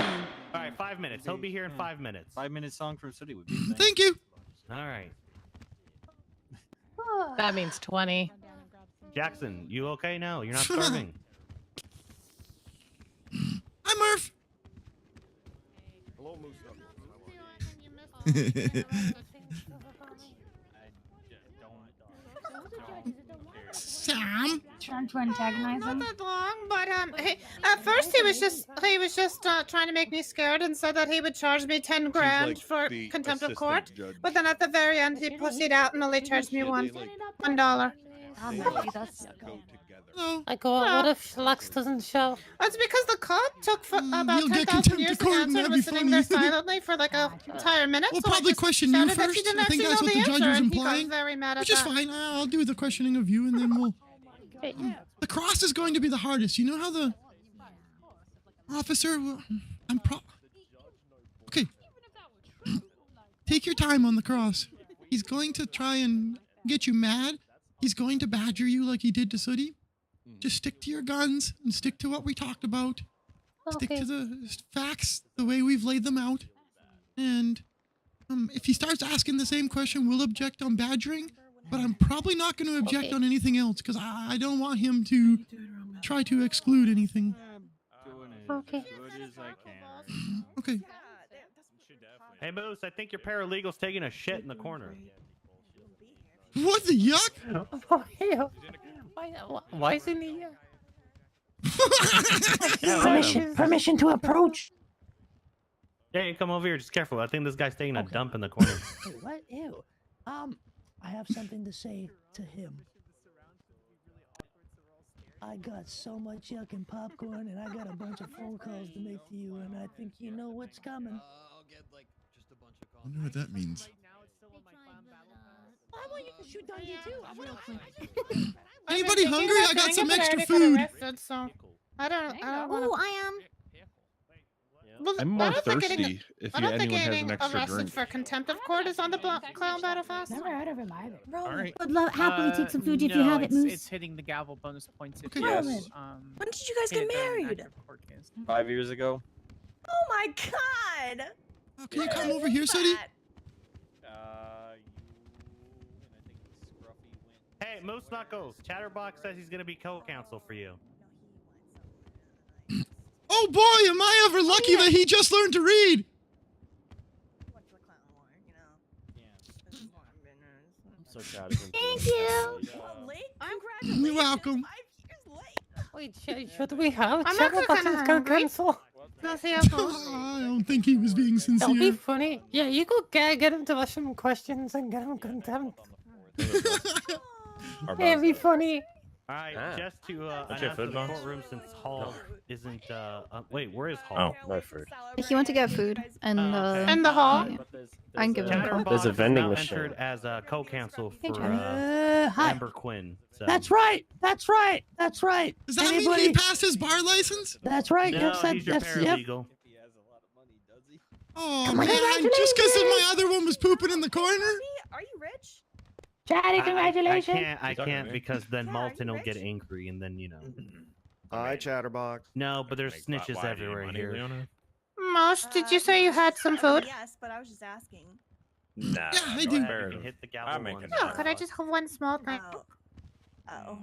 right, 5 minutes. He'll be here in 5 minutes.
5-minute song from City would be insane.
Thank you.
All right.
That means 20.
Jackson, you okay now? You're not starving.
Hi, Murph.
Hello, Moose.
Sam.
Trying to antagonize him.
Not that long, but at first he was just trying to make me scared and said that he would charge me 10 grand for contempt of court. But then at the very end he pussied out and only charged me $1. I go, what if Lux doesn't show? That's because the cop took about
You'll get
10,000
contempt
years
of
to
court and
answer
that'd
and
be
was sitting there
funny.
silently for like a entire minute.
We'll
so I
probably
just
question you
shouted that
first.
she didn't
I think
actually
that's
know
what the
the
judge
answer,
was
and he
implying.
got very mad at
Which is
that.
fine. I'll do the questioning of you, and then we'll. The cross is going to be the hardest. You know how the officer. Okay. Take your time on the cross. He's going to try and get you mad. He's going to badger you like he did to Sooty. Just stick to your guns and stick to what we talked about. Stick to the facts the way we've laid them out. And if he starts asking the same question, we'll object on badgering. But I'm probably not going to object on anything else because I don't want him to try to exclude anything.
Okay.
Okay.
Hey, Moose, I think your paralegal's taking a shit in the corner.
What the yuck?
Oh, hell. Why isn't he here?
Permission to approach.
Hey, come over here. Just careful. I think this guy's taking a dump in the corner.
Wait, what? Ew. I have something to say to him. I got so much yuck and popcorn, and I got a bunch of phone calls to make to you, and I think you know what's coming.
I wonder what that means.
I want you to shoot Dundee too.
Anybody hungry? I got some extra food.
I don't
Oh, I am.
Well,
I'm more
I don't think
thirsty
getting-
if
I don't think
anyone has
getting
an extra
arrested
drink.
for contempt of court is on the clown battle fast.
Never heard of him either.
Roland would happily take some food if you
no,
have it,
it's,
Moose.
It's hitting the gavel bonus points. If
Roland.
you,
When did you guys get
hit an
married?
active court case.
5 years ago.
Oh my god!
Oh, can you come over here, Sooty?
Hey, Moose Knuckles. Chatterbox says he's going to be co-counsel for you.
Oh boy, am I ever lucky that he just learned to read.
I'm so proud of him.
Thank you.
You're welcome.
Wait, should we have I'm Chatterbox actually kinda as hungry. co-counsel? Let's see how it goes.
I don't think he was being
That'll be
sincere.
funny. Yeah, you go get him to ask some questions and get him contempt. It'd be funny.
All right, just to
What's your
announce
food,
the
Bones?
courtroom since Hall isn't. Wait, where is Hall?
Oh, my food.
If you want to get food and
In the hall?
I can give him a call.
Chatterbox
There's a vending
is now
machine.
entered as a co-counsel
Hey,
for
Johnny. Hi.
Amber Quinn. So.
That's right. That's right. That's right.
Does that mean he passed his bar license?
That's right.
No,
Yes,
he's your paralegal.
Oh man, just because my other one was pooping in the corner?
Are you rich?
Chatty, congratulations.
I can't because then Malton will get angry and then
Hi, Chatterbox.
No, but there's snitches everywhere here.
Mosh, did you say you had some food?
Yes, but I was just asking.
Nah,
Yeah, I do.
You can hit the gavel once.
No, could I just have one small thing?
Oh.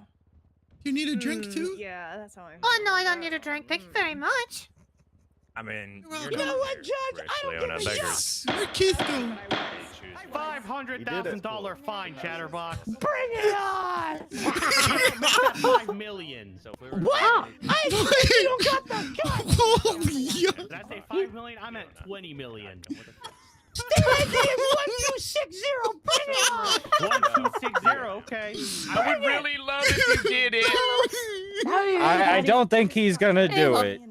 You need a drink too?
Yeah, that's how I.
Oh no, I don't need a drink. Thank you very much.
I mean,
You're
you're
welcome.
not
You know
what, Judge? I don't
Leona
give a shit.
beggars.
Where'd Keith go?
$500,000 fine, Chatterbox.
Bring it on.
$5 million. So if we were
What? You don't got the gun.
Oh, yeah.
Did I say $5 million? I meant $20 million.
State ID is 1260. Bring it on.
1260. Okay.
I would really love if you did it.
I don't think he's gonna do it.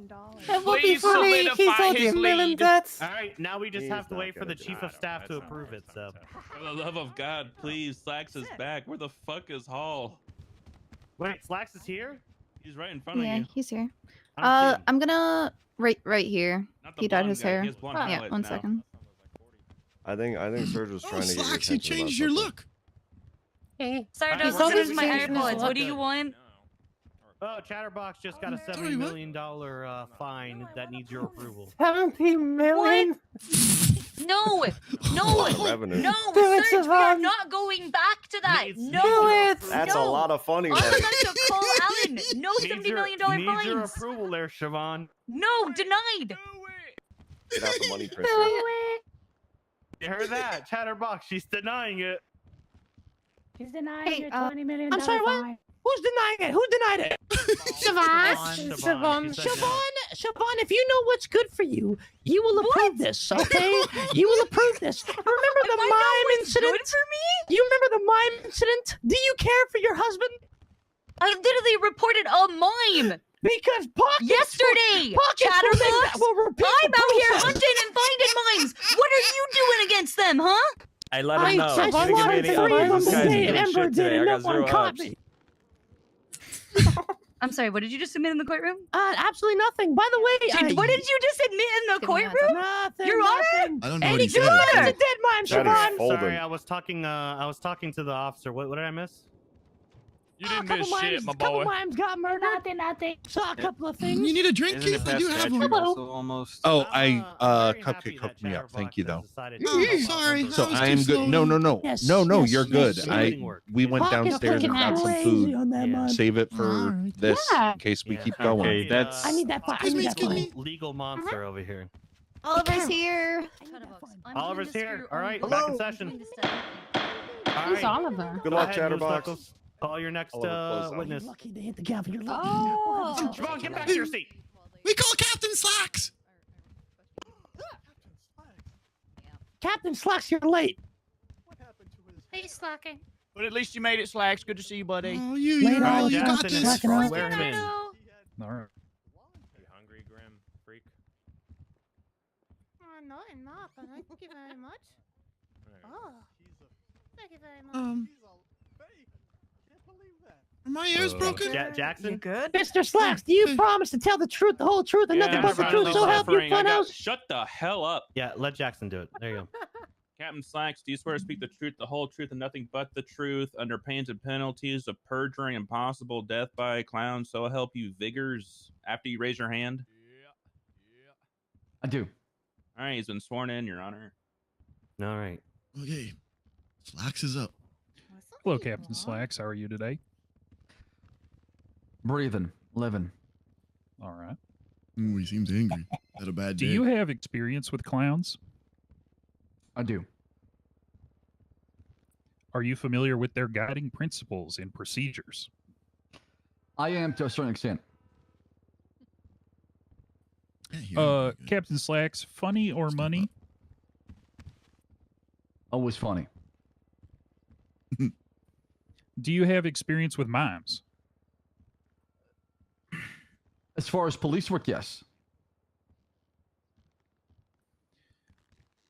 It would be
Please
funny. He's
solidify
all
his
million
lead.
debts.
All right, now we just
He's
have to
not
wait for
gonna
the
do
chief
it.
of staff to approve it. So.
For the love of God, please, ZAXX is back. Where the fuck is Hall?
Wait, Slacks is here?
He's right in front of
Yeah,
you.
he's here.
I don't see him.
I'm gonna right here.
Not the
He dyed
blonde
his
guy.
hair.
He has blonde
Yeah,
highlights
one
now.
second.
I think Serge was trying to get your
Slacks, you
attention about
changed your
something.
look.
Hey,
Sorry,
He's
don't
always
listen to my
changing his
AirPods.
look.
What do you want?
Oh, Chatterbox just got a $70 million fine that needs your approval.
70 million.
No, no,
Revenue.
no,
Do it,
Serge, we are
Siobhan.
not going back to that.
Needs-
No,
Do it.
That's
no.
a lot of funny
I'm
money.
going to call Alan. No
Needs
$70
your-
million
Needs your
fines.
approval there, Siobhan.
No, denied.
Get out the money printer.
You heard that? Chatterbox, she's denying it.
He's denying
Hey,
your $20 million.
I'm sorry, what?
fine.
Who's denying it? Who denied it?
Siobhan.
Siobhan.
Siobhan, if you know what's good for you, you will approve this, okay? You will approve this. Remember the
If I know
mime
what's
incident?
good for me?
You remember the mime incident? Do you care for your husband?
I literally reported a mime
Because pockets
yesterday. Chatterbox, I'm out here hunting and finding mimes. What are you doing against them, huh?
I let him know.
I
He's gonna give me
slaughtered
any
3 of them
updates. This guy's
today,
doing
and Ember
shit
did,
today.
and
I
no
got
one
0
caught
ups.
me.
I'm sorry, what did you just admit in the courtroom?
Absolutely nothing. By the way,
What did you just admit in the courtroom?
Nothing.
Your Honor?
nothing.
I don't know
And
what he
he's
said.
a dead mime,
That is
Siobhan.
folding.
Sorry, I was talking to the officer. What did I miss?
You
A
didn't
couple
miss shit,
mimes,
my
couple
boy.
mimes got murdered.
Nothing.
Saw a couple of
You
things.
need a drink,
Isn't it
Keith? I
past
do have
statute
one.
also almost?
Oh,
I'm very happy
Cupcake
that
hooked me up.
Chatterbox
Thank you,
has
though.
decided
Oh,
to
sorry.
help
So
That was
I
too
am good.
slow.
No.
Yes,
No,
yes,
you're
yes,
good.
yes.
We went
Pocket
downstairs and
picking
got some
crazy
food.
on that
Yeah.
mime.
Save it for
Alright.
this
Yeah.
in case we
Yeah.
keep going.
Okay, that's.
I need that fine. I
Excuse
need
me,
that
excuse
fine.
me.
legal monster over here.
Oliver's here.
Oliver's here. All right,
Hello.
back in session. All
Who's
right.
Oliver?
Good
Go
luck,
ahead,
Chatterbox.
Moose Knuckles. Call your next
Oliver, close on.
witness.
Lucky to hit the gavel. You're lucky.
Oh.
Siobhan, get back to your seat.
We call Captain Slacks.
Captain Slacks, you're late.
Hey, slacking.
But at least you made it, Slacks. Good to see you, buddy.
Oh, you
Later,
girl,
Oliver.
you got
Jackson
this.
is
Slacking off.
swearing in.
All right.
You hungry, Grim Freak?
Not enough, but thank you very much. Oh, thank you very much.
Are my ears broken?
Jackson?
You good?
Mr. Slacks, do you promise to tell the truth, the whole truth, and nothing but the
finally
truth? So help you,
suffering. I got-
Funhouse.
Shut the hell up.
Yeah, let Jackson do it. There you go.
Captain Slacks, do you swear to speak the truth, the whole truth, and nothing but the truth, under pains and penalties of perjury and possible death by a clown? So help you, Vigors. After you raise your hand.
I do.
All right, he's been sworn in, Your Honor.
All right.
Okay. Slacks is up.
Hello, Captain Slacks. How are you today?
Breathing, living.
All right.
Ooh, he seems angry. Had a bad
Do
day.
you have experience with clowns?
I do.
Are you familiar with their guiding principles and procedures?
I am to a certain extent.
Captain Slacks, funny or money?
Always funny.
Do you have experience with mimes?
As far as police work, yes.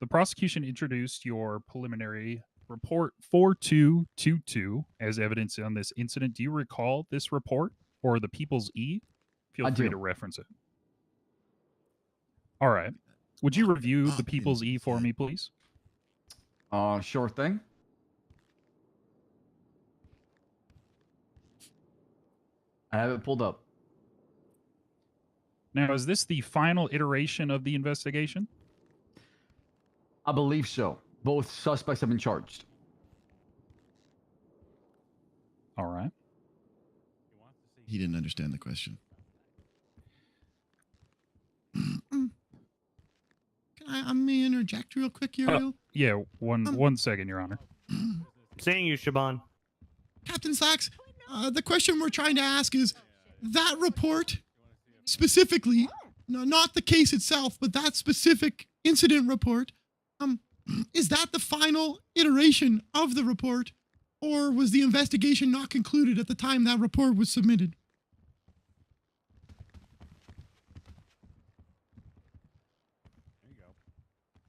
The prosecution introduced your preliminary report 4222 as evidence on this incident. Do you recall this report or the People's E? Feel
I
free
do.
to reference it. All right. Would you review the People's E for me, please?
Sure thing. I have it pulled up.
Now, is this the final iteration of the investigation?
I believe so. Both suspects have been charged.
All right.
He didn't understand the question. Can I may interject real quick here, Ariel?
Yeah, one second, Your Honor.
Seeing you, Shaban.
Captain Slacks, the question we're trying to ask is that report specifically, no, not the case itself, but that specific incident report, Is that the final iteration of the report, or was the investigation not concluded at the time that report was submitted?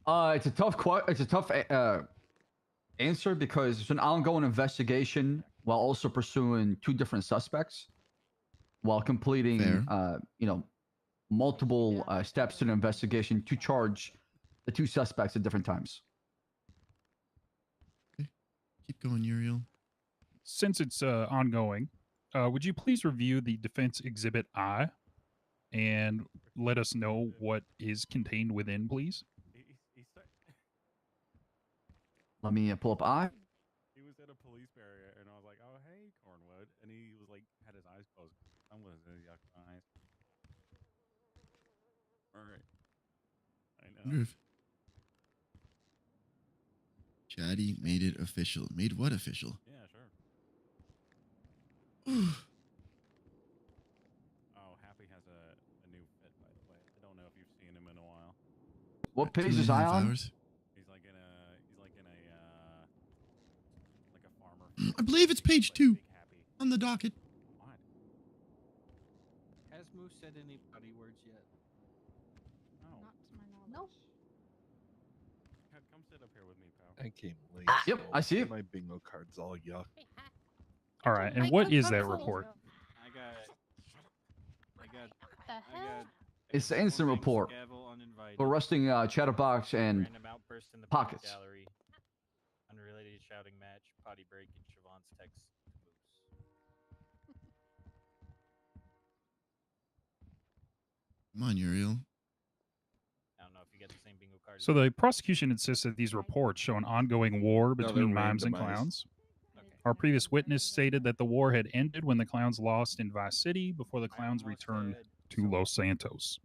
It's a tough answer because it's an ongoing investigation while also pursuing two different suspects while completing multiple steps in an investigation to charge the two suspects at different times.
Keep going, Uriel.
Since it's ongoing, would you please review the defense exhibit I and let us know what is contained within, please?
Let me pull up I.
He was at a police barrier, and I was like, "Oh, hey, Cornwood," and he was like, had his eyes closed. I'm with his eyes. All right. I know.
Wonder if Chatty made it official. Made what official?
Yeah, sure. Oh, Happy has a new fit, by the way. I don't know if you've seen him in a while.
What page is I on?
He's like in a like a farmer.
I believe it's page 2 on the docket.
Has Moose said any potty words yet?
No.
Not to my knowledge.
Nope.
Come sit up here with me, pal.
I came late.
Yep,
so
I see it.
My bingo card's all yuck.
All right, and what is that report?
I got.
It's the instant report for arresting Chatterbox and
Random outburst in the
Pockets.
gallery. Unrelated shouting match. Potty break in Siobhan's text.
Come on, Uriel.
I don't know if you get the same bingo card.
So the prosecution insists that these reports show an ongoing war
they're
between mimes and
randomized.
clowns. Our previous witness stated that the war had ended when the clowns lost in Vice City before the clowns returned to Los Santos.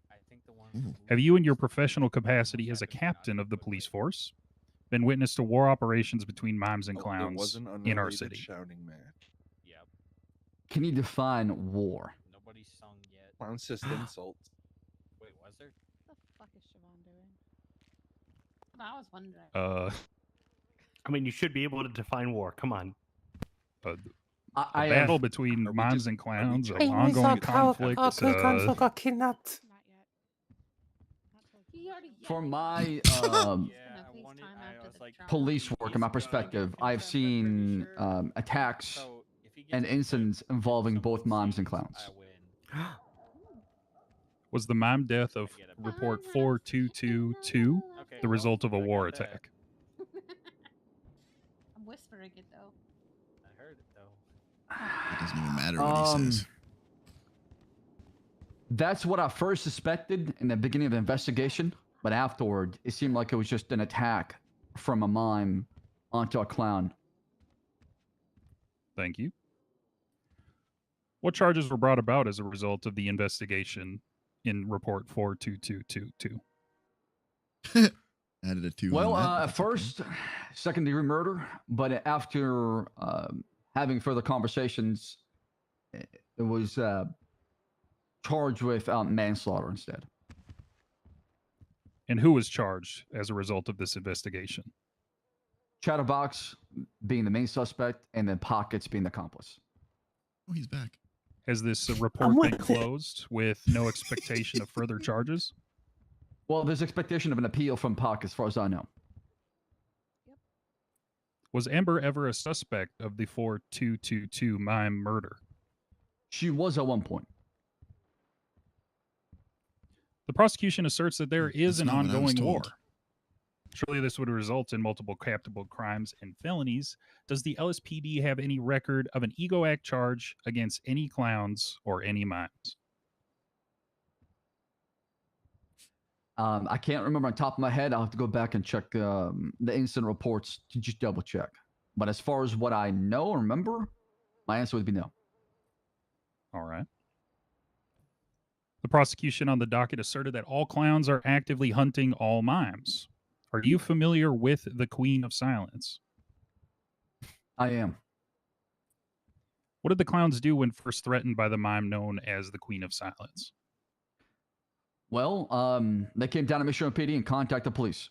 Have you, in your professional capacity as a captain of the police force, been witness to war operations between mimes and
It
clowns
was an
in our
unrelated
city?
shouting match.
Yep.
Can you define war?
Nobody's sung yet.
Clown's just insult.
Wait, was there?
What the fuck is Siobhan doing? I was wondering.
I mean, you should be able to define war. Come on.
A battle between mimes and clowns, an ongoing conflict.
got kidnapped.
From my police work and my perspective, I've seen attacks and incidents involving both mimes and clowns.
Was the mime death of report 4222 the result of a war attack?
I'm whispering it though.
I heard it though.
It doesn't even matter what he says.
That's what I first suspected in the beginning of the investigation, but afterward, it seemed like it was just an attack from a mime onto a clown.
Thank you. What charges were brought about as a result of the investigation in report 42222?
Added a 2.
Well,
on that.
first, second-degree murder, but after having further conversations, it was charged with manslaughter instead.
And who was charged as a result of this investigation?
Chatterbox being the main suspect, and then Pockets being the accomplice.
Oh, he's back.
Has this report been closed with no expectation of further charges?
Well, there's expectation of an appeal from Pockets, as far as I know.
Was Amber ever a suspect of the 4222 mime murder?
She was at one point.
The prosecution asserts that there is an
not what I was
ongoing war.
told.
Surely this would result in multiple captable crimes and felonies. Does the LSPD have any record of an ego act charge against any clowns or any mimes?
I can't remember on top of my head. I'll have to go back and check the incident reports to just double check. But as far as what I know or remember, my answer would be no.
All right. The prosecution on the docket asserted that all clowns are actively hunting all mimes. Are you familiar with the Queen of Silence?
I am.
What did the clowns do when first threatened by the mime known as the Queen of Silence?
Well, they came down to Mission PD and contacted the police.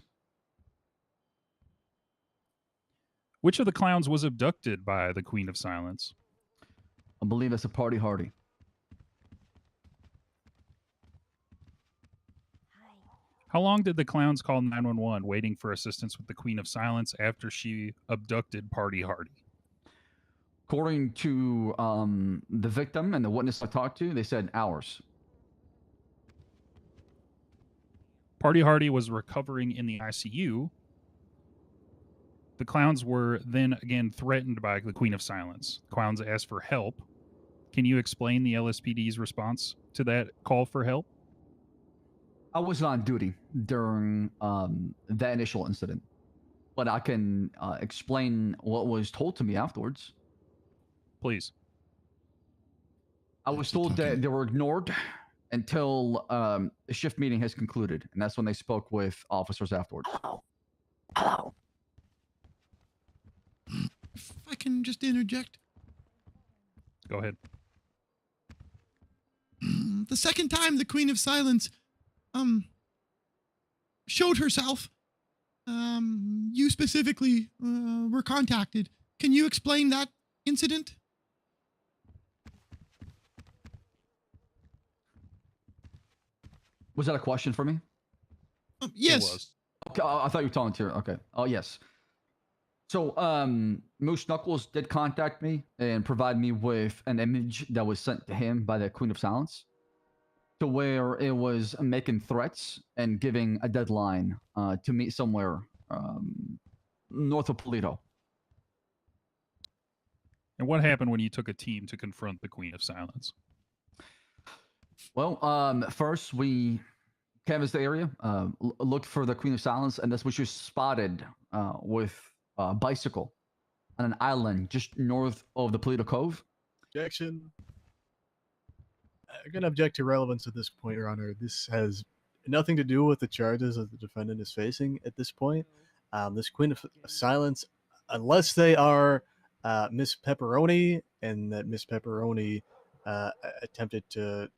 Which of the clowns was abducted by the Queen of Silence?
I believe it's a party hardy.
How long did the clowns call 911 waiting for assistance with the Queen of Silence after she abducted Party Hardy?
According to the victim and the witness I talked to, they said hours.
Party Hardy was recovering in the ICU. The clowns were then again threatened by the Queen of Silence. The clowns asked for help. Can you explain the LSPD's response to that call for help?
I was on duty during that initial incident, but I can explain what was told to me afterwards.
Please.
I was told that they were ignored until the shift meeting has concluded, and that's when they spoke with officers afterwards.
Hello. If I can just interject.
Go ahead.
The second time the Queen of Silence showed herself, you specifically were contacted. Can you explain that incident?
Was that a question for me?
Yes.
It was. Okay, I thought you were talking to her. Okay. Oh, yes. So, Moose Knuckles did contact me and provide me with an image that was sent to him by the Queen of Silence, to where it was making threats and giving a deadline to meet somewhere north of Polito.
And what happened when you took a team to confront the Queen of Silence?
Well, first we canvassed the area, looked for the Queen of Silence, and that's what you spotted with a bicycle on an island just north of the Polito Cove.
Objection. I'm going to object to relevance at this point, Your Honor. This has nothing to do with the charges that the defendant is facing at this point. This Queen of Silence, unless they are Miss Pepperoni, and that Miss Pepperoni attempted to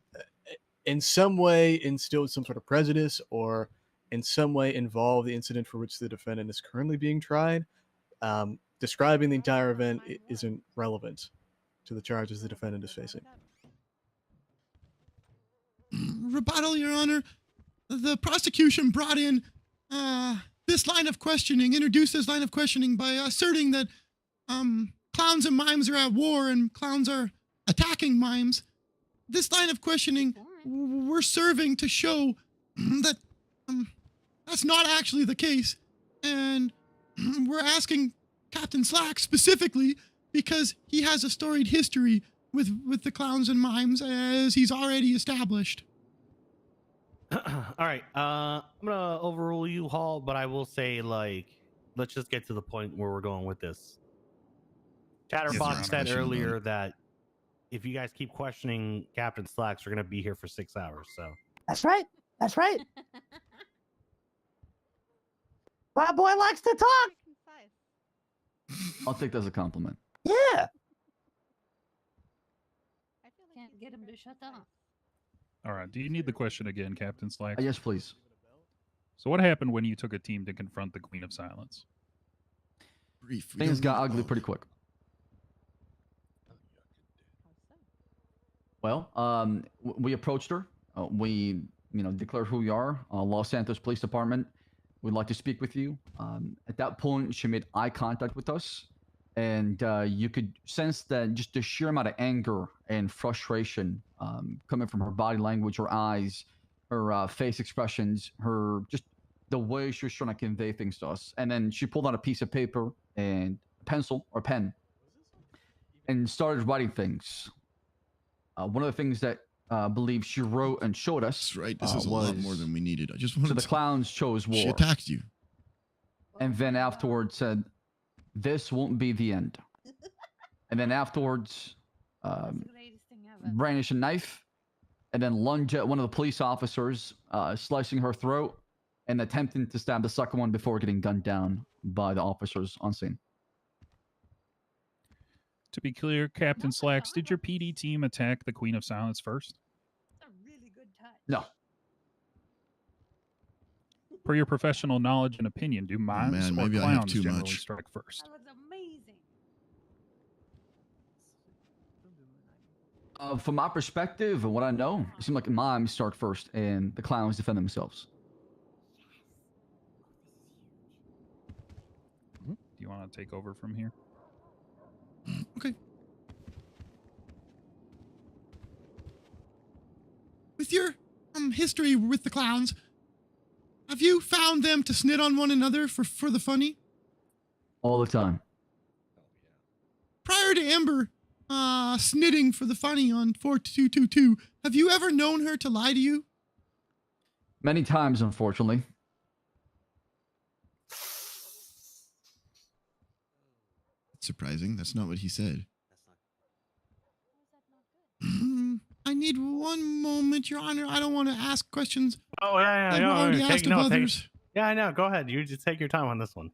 in some way instill some sort of prejudice or in some way involve the incident for which the defendant is currently being tried, describing the entire event isn't relevant to the charges the defendant is facing.
Rebuttal, Your Honor. The prosecution brought in this line of questioning, introduced this line of questioning by asserting that clowns and mimes are at war and clowns are attacking mimes. This line of questioning we're serving to show that that's not actually the case. And we're asking Captain Slack specifically because he has a storied history with the clowns and mimes, as he's already established.
All right, I'm gonna overrule you, Hall, but I will say, like, let's just get to the point where we're going with this. Chatterbox said earlier that if you guys keep questioning Captain Slacks, we're gonna be here for 6 hours. So
That's right. That's right. My boy likes to talk.
I'll take that as a compliment.
Yeah.
Can't get him to shut up.
All right. Do you need the question again, Captain Slacks?
Yes, please.
So what happened when you took a team to confront the Queen of Silence?
Things got ugly pretty quick. Well, we approached her. We, declared who we are. Los Santos Police Department. We'd like to speak with you. At that point, she made eye contact with us. And you could sense that just the sheer amount of anger and frustration coming from her body language, her eyes, her face expressions, her just the way she was trying to convey things to us. And then she pulled out a piece of paper and a pencil or pen and started writing things. One of the things that I believe she wrote and showed us.
That's right. This is a lot more than we needed. I just wanted
so the clowns chose war.
She attacked you.
And then afterwards said, "This won't be the end." And then afterwards, brandish a knife, and then lunge at one of the police officers, slicing her throat, and attempting to stab the second one before getting gunned down by the officers on scene.
To be clear, Captain Slacks, did your PD team attack the Queen of Silence first?
No.
Per your professional knowledge and opinion, do mimes or
maybe I have
clowns
too
generally
much.
strike first?
From my perspective and what I know, it seemed like mimes start first and the clowns defend themselves.
Do you want to take over from here?
Okay. With your history with the clowns, have you found them to snit on one another for the funny?
All the time.
Prior to Amber snitting for the funny on 4222, have you ever known her to lie to you?
Many times, unfortunately.
That's surprising. That's not what he said.
I need one moment, Your Honor. I don't want to ask questions.
Oh yeah,
that were already asked of others.
Yeah, I know. Go ahead. You just take your time on this one.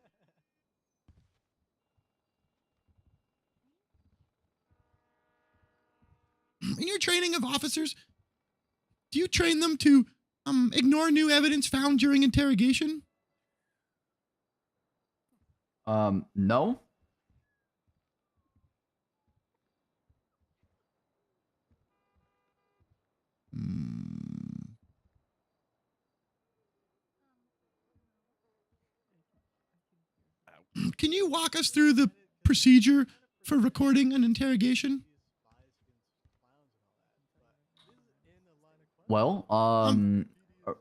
In your training of officers, do you train them to ignore new evidence found during interrogation?
No.
Can you walk us through the procedure for recording an interrogation?
Well,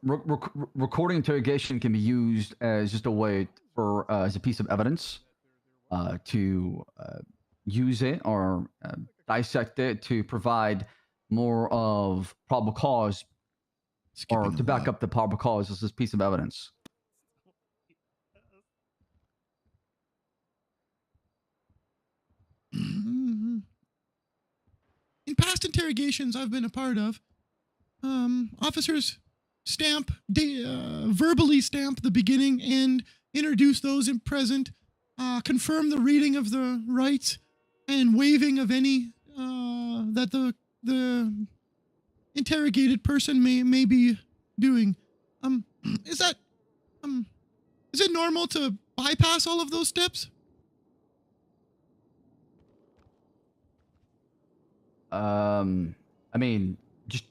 recording interrogation can be used as just a way for as a piece of evidence to use it or dissect it to provide more of probable cause or to back up the probable cause as this piece of evidence.
In past interrogations I've been a part of, officers verbally stamp the beginning and introduce those in present, confirm the reading of the rights and waiving of any that the interrogated person may be doing. Is it normal to bypass all of those steps?
I mean, just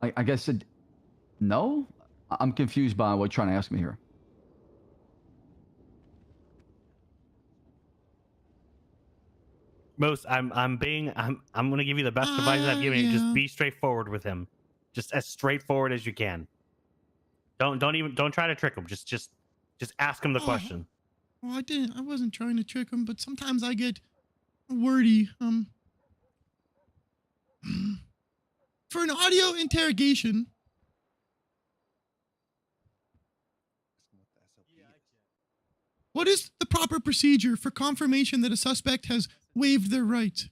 I guess no. I'm confused by what you're trying to ask me here.
Most, I'm gonna give you the best advice I've given you. Just be straightforward with him. Just as straightforward as you can. Don't try to trick him. Just ask him the question.
Well, I wasn't trying to trick him, but sometimes I get wordy. For an audio interrogation, what is the proper procedure for confirmation that a suspect has waived their rights?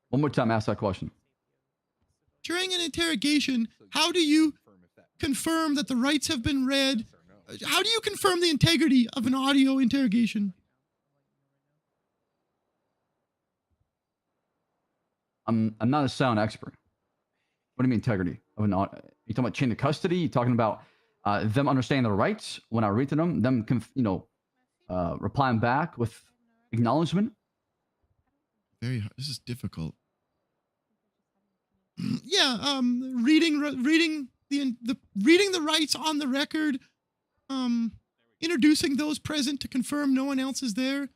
One more time, ask that question.
During an interrogation, how do you confirm that the rights have been read? How do you confirm the integrity of an audio interrogation?
I'm not a sound expert. What do you mean integrity of an audio? You talking about chain of custody? You talking about them understanding their rights when I read to them? Them replying back with acknowledgement?
Very hard. This is difficult.
Yeah, reading the rights on the record, introducing those present to confirm no one else is there.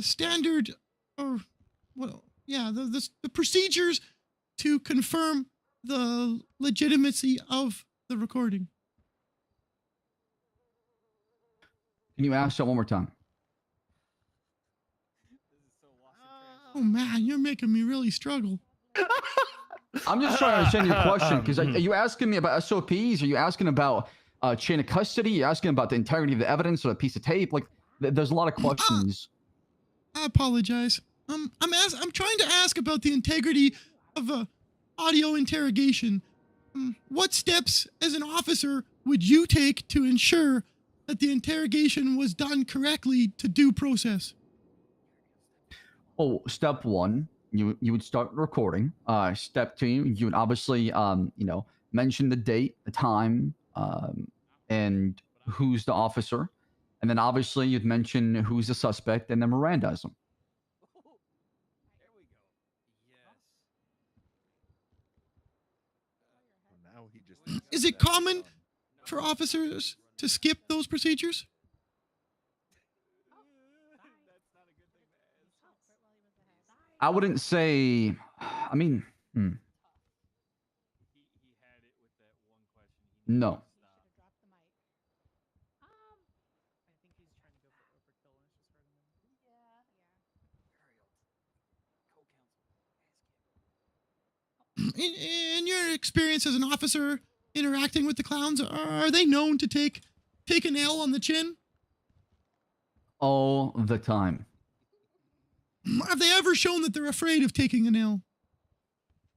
Standard, or well, yeah, the procedures to confirm the legitimacy of the recording.
Can you ask that one more time?
Oh man, you're making me really struggle.
I'm just trying to understand your question because are you asking me about SOPs? Are you asking about chain of custody? You're asking about the integrity of the evidence or a piece of tape? Like, there's a lot of questions.
I apologize. I'm trying to ask about the integrity of a audio interrogation. What steps, as an officer, would you take to ensure that the interrogation was done correctly to due process?
Oh, step one, you would start recording. Step two, you would obviously mention the date, the time, and who's the officer, and then obviously you'd mention who's the suspect, and then Mirandize them.
Is it common for officers to skip those procedures?
I wouldn't say. I mean, no.
In your experience as an officer interacting with the clowns, are they known to take an L on the chin?
All the time.
Have they ever shown that they're afraid of taking an L?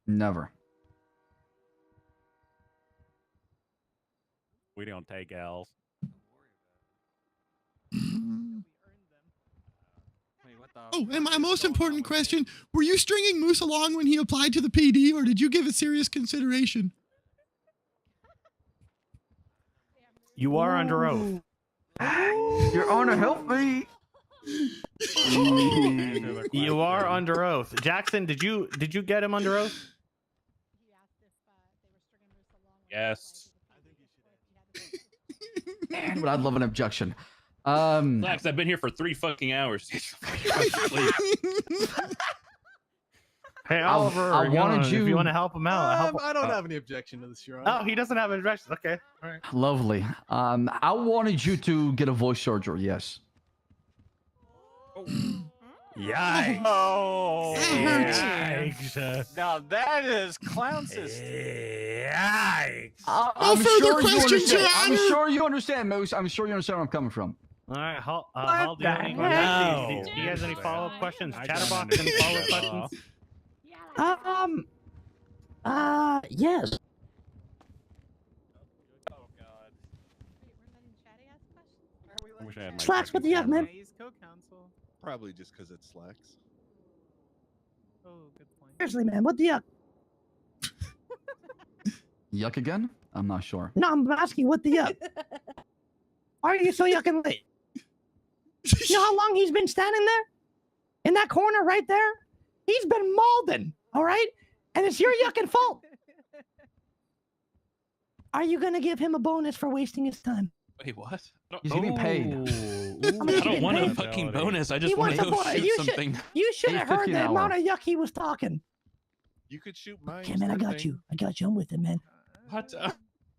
Never.
We don't take L's.
Oh, and my most important question, were you stringing Moose along when he applied to the PD, or did you give it serious consideration?
You are under oath.
Your Honor, help me.
You are under oath. Jackson, did you get him under oath?
Yes.
Man, would I love an objection.
Relax, I've been here for 3 fucking hours.
Hey, Oliver, if you want to help him out,
I don't have any objection to this, Your Honor.
Oh, he doesn't have an objection. Okay, all right.
Lovely. I wanted you to get a voice surgery. Yes.
Yikes.
Oh,
yikes. Now that is clown system. Yikes.
I'm
further
sure
questions, Your
I'm
Honor.
sure you understand, Moose. I'm sure you understand where I'm coming from.
All right, Hal,
What
do you have
the
any
hell?
questions? Do you guys any follow-up questions?
I
Chatterbox,
don't
any follow-up
understand.
questions?
Yes.
I wish I had my
Slacks, what the yuck, man?
Probably just because it's slacks.
Seriously, man, what the yuck?
Yuck again? I'm not sure.
No, I'm asking what the yuck. Why are you so yucking late? You know how long he's been standing there? In that corner right there? He's been molding, all right? And it's your yucking fault. Are you going to give him a bonus for wasting his time?
Wait, what?
He's getting paid.
I don't want a fucking bonus. I just want to go shoot something.
You should have heard
$8.50
the
an
amount
hour.
of yuck he was talking.
You could shoot mine.
Okay, man, I got you. I'm with it, man.
What?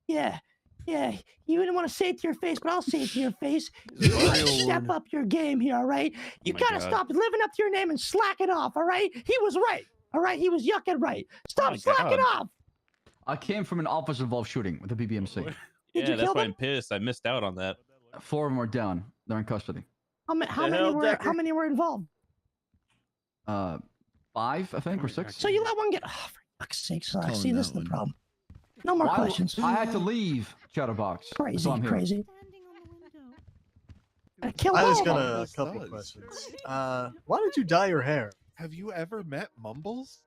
Yeah. You didn't want to say it to your face, but I'll say it to your face. You gotta step up your game here, all right? You
my
gotta
God.
stop living up to your name and slack it off, all right? He was right, all right? He was yucking right. Stop
my
slacking
God.
off.
I came from an officer-involved shooting with the BBMC.
Did
Yeah,
you
that's
kill
why
them?
I'm pissed. I missed out on that.
4 of them are down. They're in custody.
How many were involved?
5, I think, or 6.
So you let one get... Oh, for fuck's sake, Slack.
Calling
See, this
that
is the
one.
problem. No more questions.
I had to leave Chatterbox.
Crazy,
so I'm here.
crazy. Kill
I
all
just
of
got
them.
a couple questions. Why did you dye your hair?
Have you ever met Mumbles?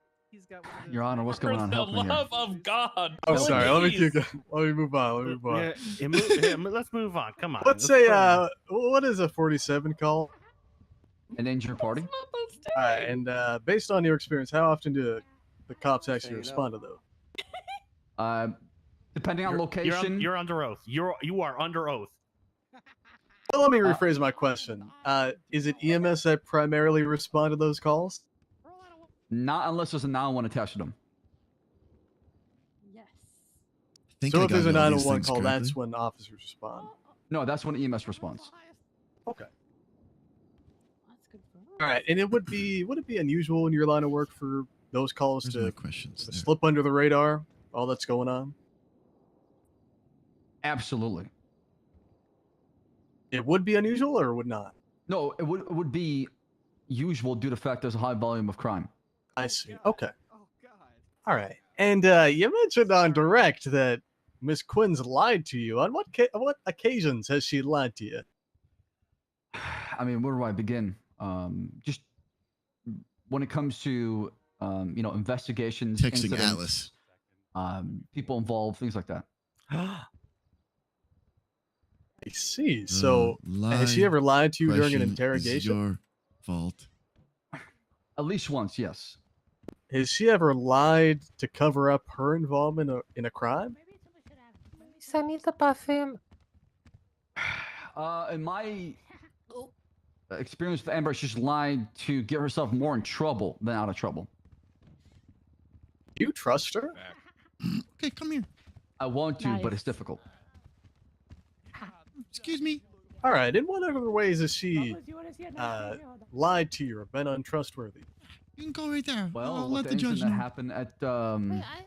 Your Honor, what's going on?
For
Help
the
me here.
love of God.
Oh, sorry. Let
please.
me move on.
Let's move on. Come on.
Let's say, what is a 47 call?
An injured party?
All right, and based on your experience, how often do the cops actually respond to those?
Depending on location.
You're under oath. You are under oath.
Well, let me rephrase my question. Is it EMS that primarily respond to those calls?
Not unless there's a 911 attached to them.
So if there's a 911 call,
correctly.
that's when officers respond.
No, that's when EMS responds.
Okay. All right, and would it be unusual in your line of work for those calls
There's
to,
my questions
to
there.
slip under the radar? All that's going on.
Absolutely.
It would be unusual, or would not.
No, it would be usual due to the fact there's a high volume of crime.
I see. Okay. All right. And you mentioned on direct that Miss Quinn's lied to you. On what occasions has she lied to you?
I mean, where do I begin? Just when it comes to investigations,
Texting
incidents,
Atlas.
people involved, things like that.
I see. So has she ever lied to you during an interrogation?
Your fault.
At least once, yes.
Has she ever lied to cover up her involvement in a crime?
Please, I need the bathroom.
In my experience with Amber, she's lied to get herself more in trouble than out of trouble.
You trust her?
Okay, come here.
I want to, but it's difficult.
Excuse me.
All right. In what other ways has she lied to you or been untrustworthy?
You can go right there.
Well,
I'll
with
let
the
the judge
incident
know.
that happened at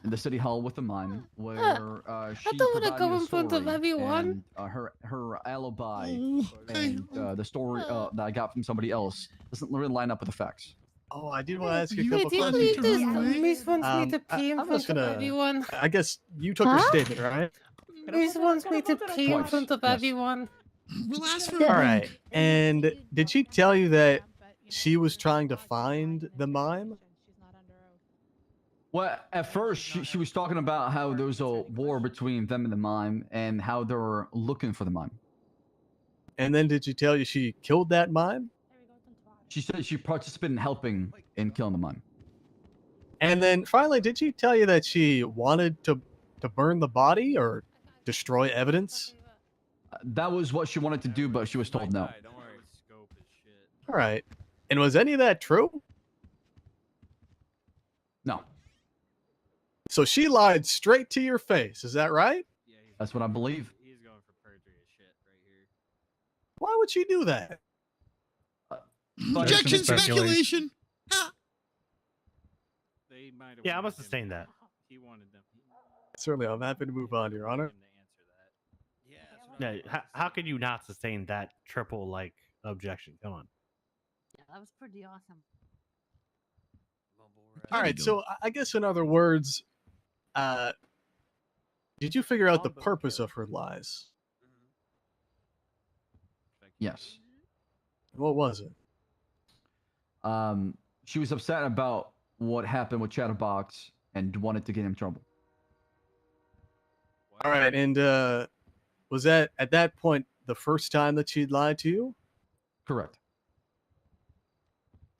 in the city hall with the mime, where she
I don't want to
provided
go
a
in front of
story,
everyone.
and her alibi
Oh, okay.
and the story that I got from somebody else doesn't really line up with the facts.
Oh, I did want to ask you a
You
couple
Wait,
questions.
do you believe this? Miss wants me to pee in
I'm
front
just
of
gonna.
everyone.
I guess you took her statement, right?
Miss wants me to pee in
Twice,
front of
yes.
everyone.
We'll ask for
All
a
right.
break.
And did she tell you that she was trying to find the mime?
Well, at first she was talking about how there was a war between them and the mime, and how they were looking for the mime.
And then did she tell you she killed that mime?
She said she participated in helping in killing the mime.
And then finally, did she tell you that she wanted to burn the body or destroy evidence?
That was what she wanted to do, but she was told no.
All right. And was any of that true?
No.
So she lied straight to your face. Is that right?
That's what I believe.
He's going for perjury as shit right here.
Why would she do that?
Objection, speculation.
They might have
Yeah, I
wanted
must
him-
sustain that.
He wanted them.
Certainly, I'm happy to move on, Your Honor.
Yeah, how could you not sustain that triple like objection? Come on.
Yeah, that was pretty awesome.
All right, so I guess in other words, did you figure out the purpose of her lies?
Yes.
What was it?
She was upset about what happened with Chatterbox and wanted to get him in trouble.
All right, and was that at that point the first time that she'd lied to you?
Correct.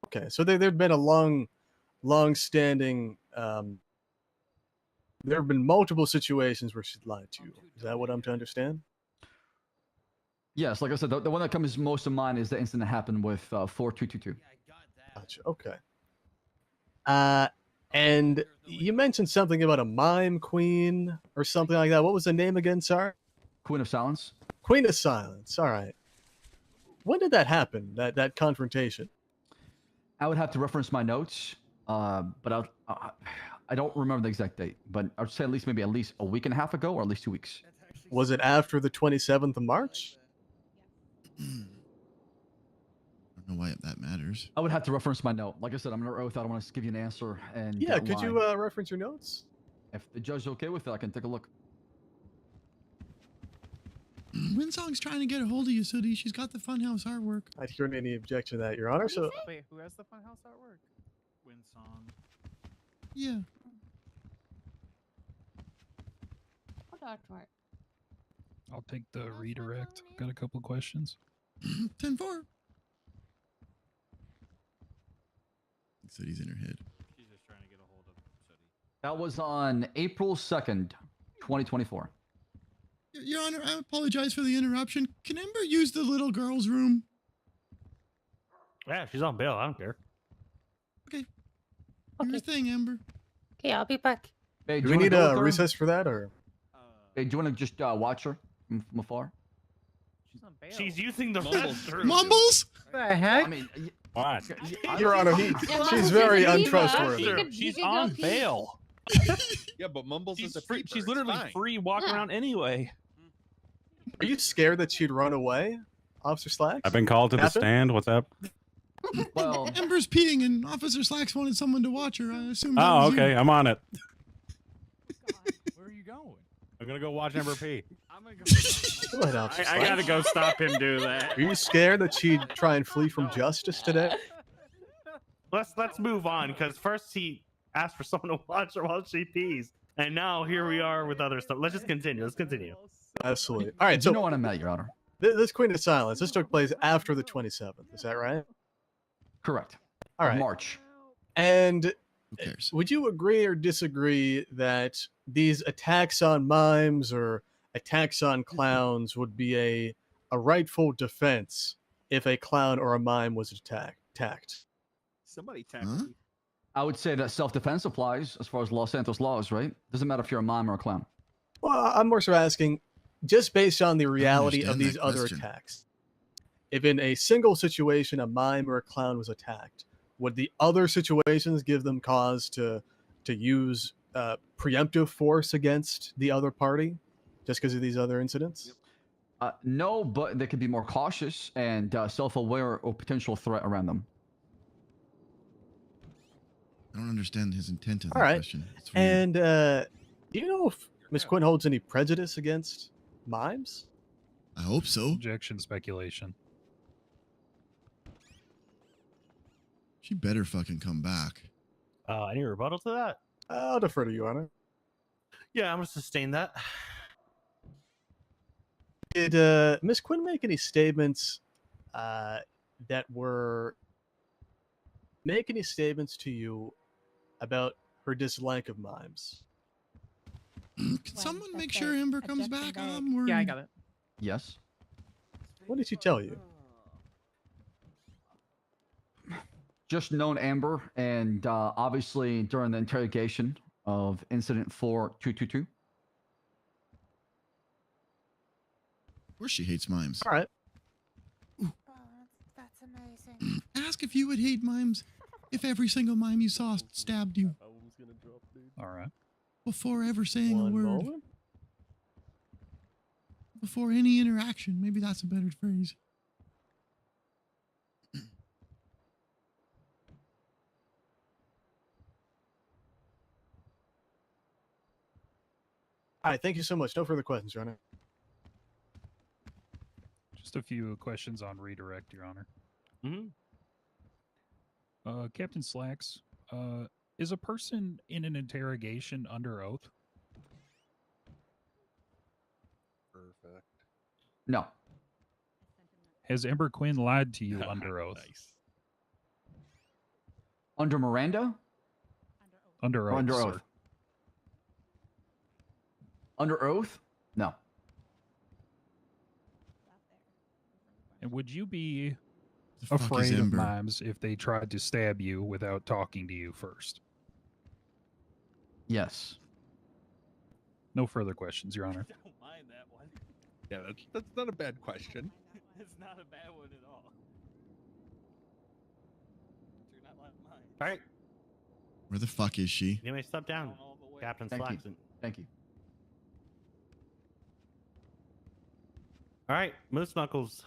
Okay, so there'd been a long-standing. There have been multiple situations where she'd lied to you. Is that what I'm to understand?
Yes, like I said, the one that comes most to mind is the incident that happened with 4222.
Gotcha. Okay. And you mentioned something about a mime queen or something like that. What was the name again? Sorry.
Queen of Silence.
Queen of Silence. All right. When did that happen? That confrontation?
I would have to reference my notes, but I don't remember the exact date. But I would say at least a week and a half ago, or at least 2 weeks.
Was it after the 27th of March?
I don't know why that matters.
I would have to reference my note. Like I said, I'm under oath. I don't want to give you an answer. And
Yeah.
get
Could you
lie.
reference your notes?
If the judge's okay with it, I can take a look.
Winsong's trying to get a hold of you, Sooty. She's got the funhouse artwork.
I don't hear any objection to that, Your Honor. So
Wait, who has the funhouse artwork? Winsong.
Yeah.
What artwork?
I'll take the redirect. Got a couple questions.
10-4.
Sooty's in her head.
She's just trying to get a hold of Sooty.
That was on April 2nd, 2024.
Your Honor, I apologize for the interruption. Can Ember use the little girl's room?
Yeah, she's on bail. I don't care.
Okay. Do your thing, Ember.
Okay, I'll be back.
Hey,
do
you
we
wanna
need
go
a
with her?
recess for that, or?
Hey, do you want to just watch her from afar?
She's using the
Mumbles.
restroom.
Mumbles?
The heck?
I mean,
What?
Your Honor, she's very untrustworthy.
She's on bail.
Yeah, but Mumbles is a
Free,
creeper.
she's
It's
literally
fine.
free walking around anyway.
Are you scared that she'd run away, Officer Slacks?
I've been called to the
Captain?
stand. What's up?
Well,
Ember's peeing, and Officer Slacks wanted someone to watch her. I assume. That
Oh,
was you.
okay. I'm on it.
Where are you going?
I'm gonna go watch Ember P.
I'm gonna go.
Go ahead, Officer
I gotta
Slacks.
go stop him do that.
Are you scared that she'd try and flee from justice today?
Let's move on, because first he asked for someone to watch her while she pees, and now here we are with other stuff. Let's just continue. Let's continue.
Absolutely. All right,
you
so
know what I'm at, Your Honor.
this Queen of Silence, this took place after the 27th. Is that right?
Correct.
All right.
March.
And
Who cares?
would you agree or disagree that these attacks on mimes or attacks on clowns would be a rightful defense if a clown or a mime was attacked.
Somebody tackled me.
I would say that self-defense applies as far as Los Santos laws, right? Doesn't matter if you're a mime or a clown.
Well, I'm more so asking, just based on the reality of
understand
these
that
other
question.
attacks, if in a single situation a mime or a clown was attacked, would the other situations give them cause to use preemptive force against the other party, just because of these other incidents?
No, but they could be more cautious and self-aware of potential threat around them.
I don't understand his intent of
All
that
right.
question. It's weird.
And do you know if Miss Quinn holds any prejudice against mimes?
I hope so.
Objection, speculation.
She better fucking come back.
Any rebuttal to that?
I'll defer to you, Honor.
Yeah, I'm gonna sustain that.
Did Miss Quinn make any statements that were make any statements to you about her dislike of mimes?
Can someone make sure Amber comes back? I'm worried.
Yeah, I got it.
Yes.
What did she tell you?
Just known Amber, and obviously during the interrogation of Incident 4222.
Of course she hates mimes.
All right.
That's amazing.
Ask if you would hate mimes if every single mime you saw stabbed you.
All right.
Before ever saying a word.
Moment?
Before any interaction. Maybe that's a better phrase.
All right, thank you so much. No further questions, Your Honor.
Just a few questions on redirect, Your Honor.
Mm-hmm.
Captain Slacks, is a person in an interrogation under oath?
Perfect.
No.
Has Amber Quinn lied to you under oath?
Nice.
Under Miranda?
Under
Or
oath.
under
sir.
oath? Under oath? No.
And would you be
The fuck is
afraid of
Amber?
mimes if they tried to stab you without talking to you first?
Yes.
No further questions, Your Honor.
Don't mind that one.
Yeah, that's not a bad question.
It's not a bad one at all. You're not like mine.
All right,
Where the fuck is she?
you may step down, Captain
Thank you.
Slaxon.
Thank you.
All right, Moose Knuckles.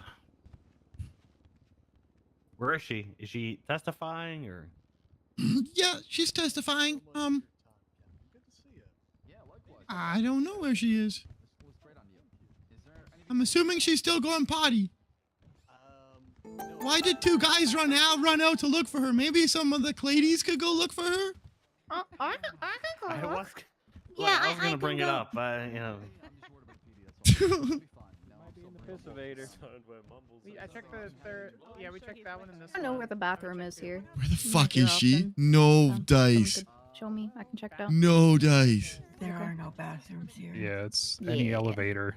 Where is she? Is she testifying or?
Yeah, she's testifying. I don't know where she is. I'm assuming she's still going potty. Why did two guys run out to look for her? Maybe some of the ladies could go look for her?
I can go
I
look.
was,
Yeah,
I was
I
gonna
can
bring it
go.
up, but you know.
I checked the third. Yeah, we checked that one in this.
I don't know where the bathroom is here.
Where the
I'm
fuck
here
is she?
often.
No
Someone
dice.
could show me. I can check it out.
No dice.
There are no bathrooms here.
Yeah, it's any
Yeah.
elevator.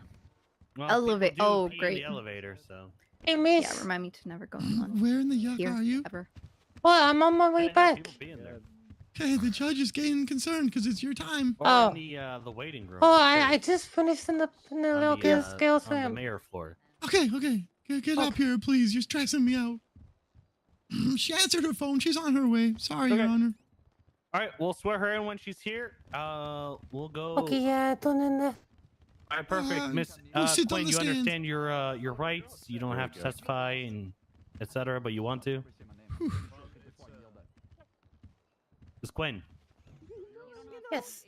Well,
Eleva-
people do
oh,
pee in
great.
The elevator, so.
Hey, miss.
Yeah, remind me to never go in one.
Where in the yuck
Here,
are you?
ever.
Well, I'm on my way back.
People pee in there.
Okay, the judge is getting concerned because it's your time.
Or
Oh.
in the waiting room.
Oh,
too,
I just finished in the
on
little
the,
scale
on the
swim.
mayor floor.
Okay. Get up here, please. You're stressing me out. She answered her phone. She's on her way. Sorry, Your
Okay.
Honor.
All right, we'll swear her in when she's here. We'll go.
Okay, yeah, don't in there.
All right, perfect, Miss
we'll sit on
Quinn.
the
You
stand.
understand your rights. You don't have to testify and etc. But you want to. Miss Quinn,
Yes.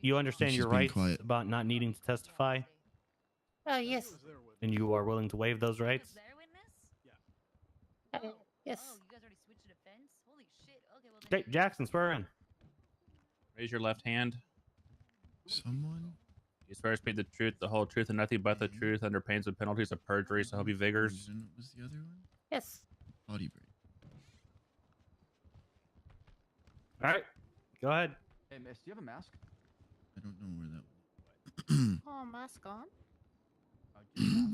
you understand
She's
your
being
rights
quiet.
about not needing to testify,
Yes.
and you are willing to waive those rights.
Yes.
Okay, Jackson, swear in.
Raise your left hand.
Someone?
You swear to speak the truth, the whole truth, and nothing but the truth under pains and penalties of perjury, so help you vigors.
And what was the other one?
Yes.
Body break.
All right, go ahead.
Hey, miss, do you have a mask?
I don't know where that
Oh, mask on.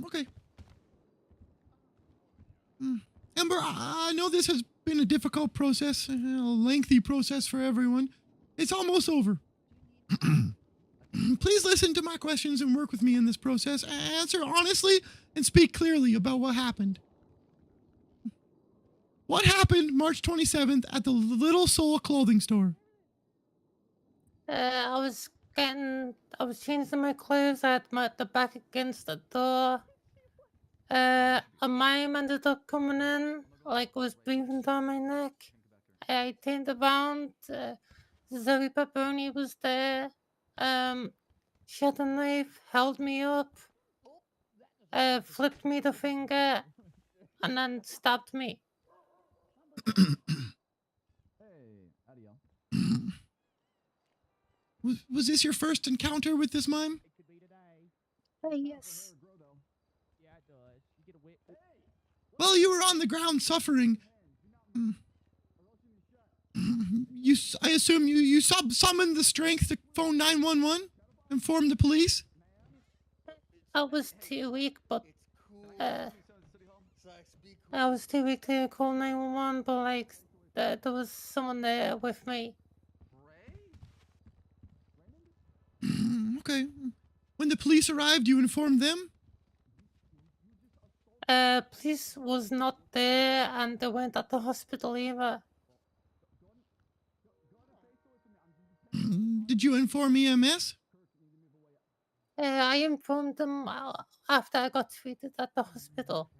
Okay. Ember, I know this has been a difficult process, a lengthy process for everyone. It's almost over. Please listen to my questions and work with me in this process. Answer honestly and speak clearly about what happened. What happened March 27th at the Little Soul clothing store?
I was changing my clothes at the back against the door. A mime ended up coming in, like was breathing down my neck. I turned around. Zoe Pepperoni was there. She had a knife, held me up, flipped me the finger, and then stabbed me.
Was this your first encounter with this mime?
Yes.
Well, you were on the ground suffering. I assume you summoned the strength to phone 911, inform the police.
I was too weak, but I was too weak to call 911. But like, there was someone there with me.
Okay. When the police arrived, you informed them?
Police was not there, and they weren't at the hospital either.
Did you inform EMS?
I informed them after I got treated at the hospital.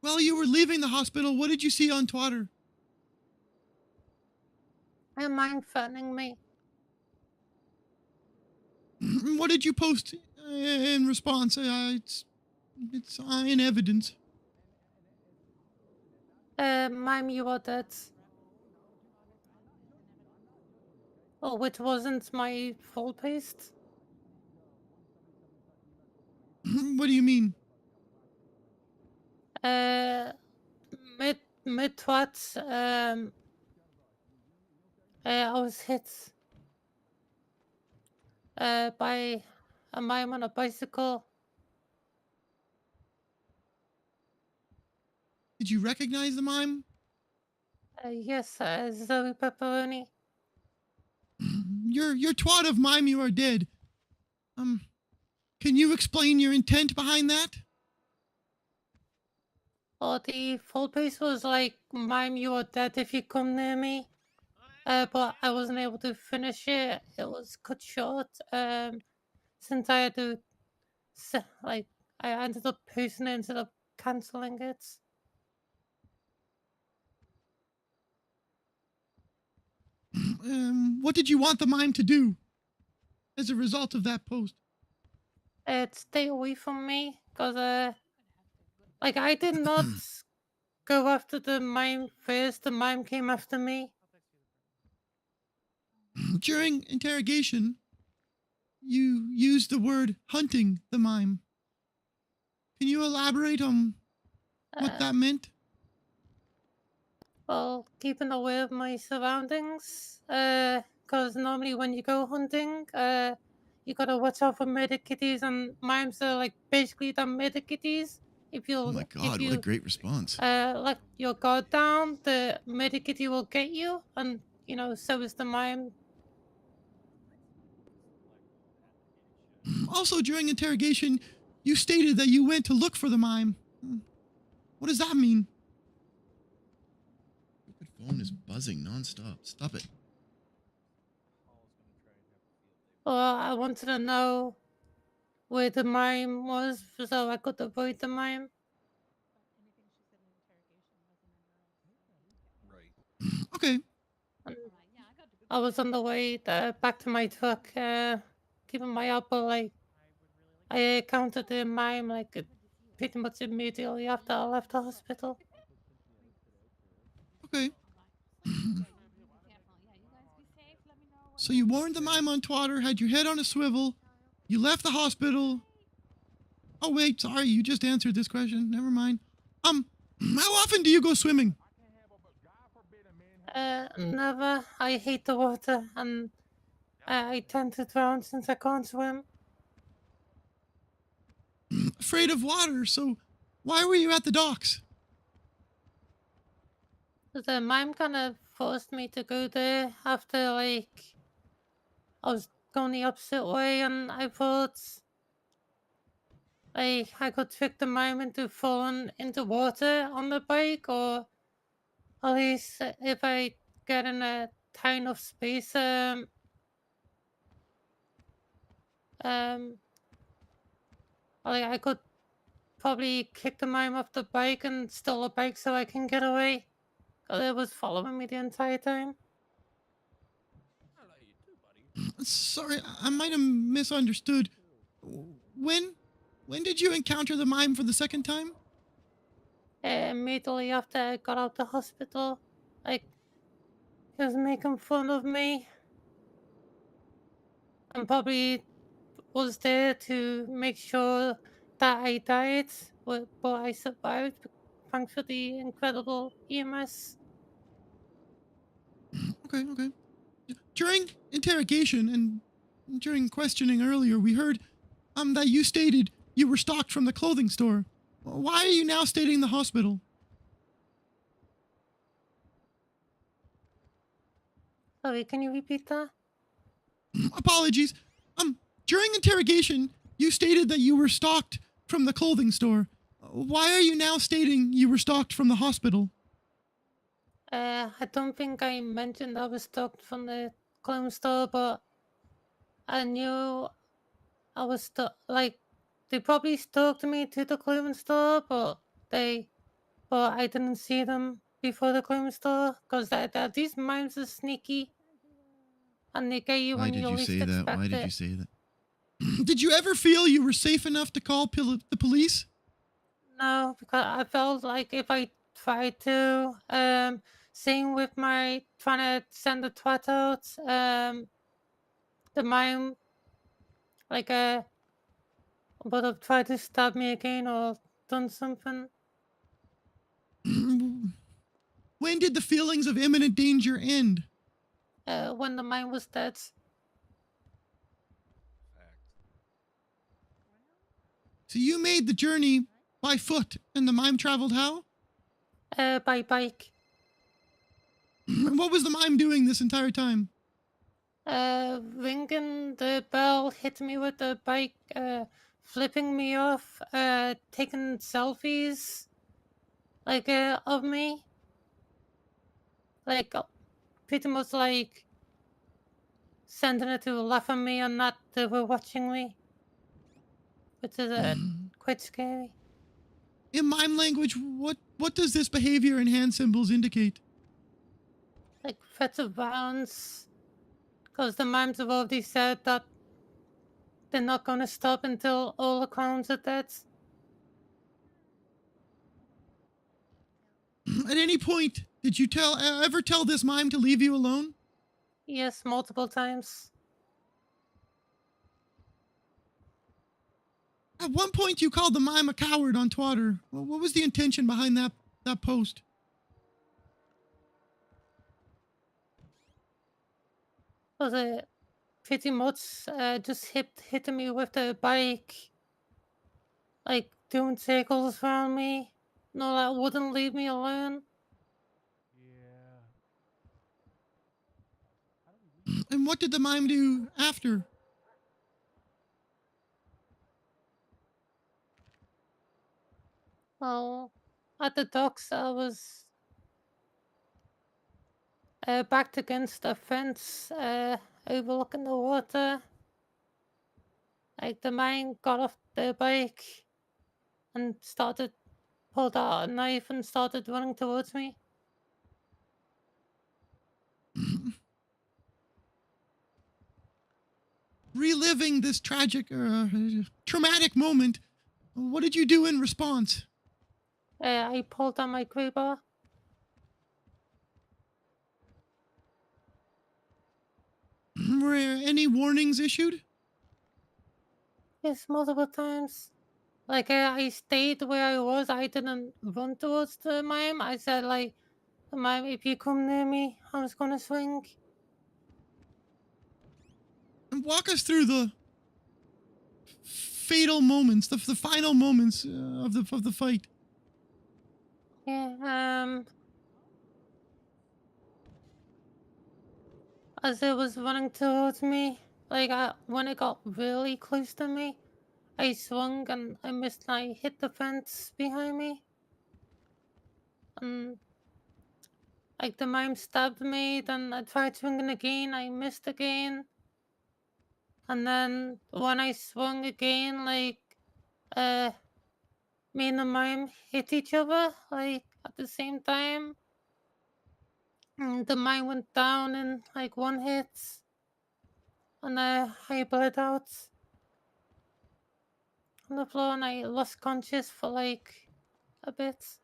While you were leaving the hospital, what did you see on Twitter?
A mime threatening me.
What did you post in response? It's in evidence.
Mime, you are dead. Oh, it wasn't my full paste.
What do you mean?
Mid-twat, I was hit by a mime on a bicycle.
Did you recognize the mime?
Yes, Zoe Pepperoni.
Your twat of mime, you are dead. Can you explain your intent behind that?
Oh, the full piece was like, mime, you are dead if you come near me. But I wasn't able to finish it. It was cut short. Since I had to, I ended up posting it instead of cancelling it.
What did you want the mime to do as a result of that post?
Stay away from me, cause I did not go after the mime first. The mime came after me.
During interrogation, you used the word hunting the mime. Can you elaborate on what that meant?
Well, keeping aware of my surroundings. Cause normally when you go hunting, you gotta watch out for murder kitties, and mimes are like basically the murder kitties. If you,
Oh my God, what a great response.
Let your guard down, the murder kitty will get you, and so is the mime.
Also, during interrogation, you stated that you went to look for the mime. What does that mean?
Stupid phone is buzzing nonstop. Stop it.
Well, I wanted to know where the mime was so I could avoid the mime.
Okay.
I was on the way back to my truck, keeping my elbow I encountered the mime pretty much immediately after I left the hospital.
Okay. So you warned the mime on Twitter, had your head on a swivel, you left the hospital. Oh wait, sorry, you just answered this question. Never mind. How often do you go swimming?
Never. I hate the water, and I tend to drown since I can't swim.
Afraid of water, so why were you at the docks?
The mime kind of forced me to go there after, like, I was going the opposite way, and I thought, like, I could trick the mime into falling into water on the bike, or at least if I get in a tight enough space, like, I could probably kick the mime off the bike and steal the bike so I can get away. 'Cause it was following me the entire time.
Sorry, I might have misunderstood. When did you encounter the mime for the second time?
Immediately after I got out the hospital, like, he was making fun of me. And probably was there to make sure that I died, but I survived thanks to the incredible EMS.
Okay. During interrogation and during questioning earlier, we heard that you stated you were stalked from the clothing store. Why are you now stating the hospital?
Sorry, can you repeat that?
Apologies. During interrogation, you stated that you were stalked from the clothing store. Why are you now stating you were stalked from the hospital?
I don't think I mentioned I was stalked from the clone store, but I knew I was like, they probably stalked me to the clothing store, but I didn't see them before the clothing store, because these mimes are sneaky, and they get you
Why
when
did
you
you
least
say that?
expect
Why
it.
did you say that?
Did you ever feel you were safe enough to call the police?
No, because I felt like if I tried to, same with my trying to send the twat out, the mime, like, would have tried to stab me again or done something.
When did the feelings of imminent danger end?
When the mime was dead.
So you made the journey by foot, and the mime traveled how?
By bike.
What was the mime doing this entire time?
Ringing the bell, hitting me with the bike, flipping me off, taking selfies, like, of me. Like, pretty much like sending it to laugh at me and not they were watching me. Which is quite scary.
In mime language, what does this behavior and hand symbols indicate?
Like threats of violence. Because the mimes have already said that they're not going to stop until all the clowns are dead.
At any point, did you ever tell this mime to leave you alone?
Yes, multiple times.
At one point, you called the mime a coward on Twitter. Well, what was the intention behind that post?
Was it pretty much just hitting me with the bike, like doing circles around me? No, that wouldn't leave me alone.
And what did the mime do after?
Well, at the docks, I was backed against a fence overlooking the water. Like, the man got off the bike and pulled out a knife and started running towards me.
Reliving this traumatic moment, what did you do in response?
I pulled out my crowbar.
Were any warnings issued?
Yes, multiple times. Like, I stayed where I was. I didn't run towards the mime. I said, like, mime, if you come near me, I'm just gonna swing.
And walk us through the fatal moments, the final moments of the fight.
Yeah, as it was running towards me, like when it got really close to me, I swung and I missed. I hit the fence behind me, and like the mime stabbed me. Then I tried swinging again. I missed again, and then when I swung again, like me and the mime hit each other like at the same time. And the mime went down in like one hit, and I bled out on the floor, and I lost conscious for like a bit.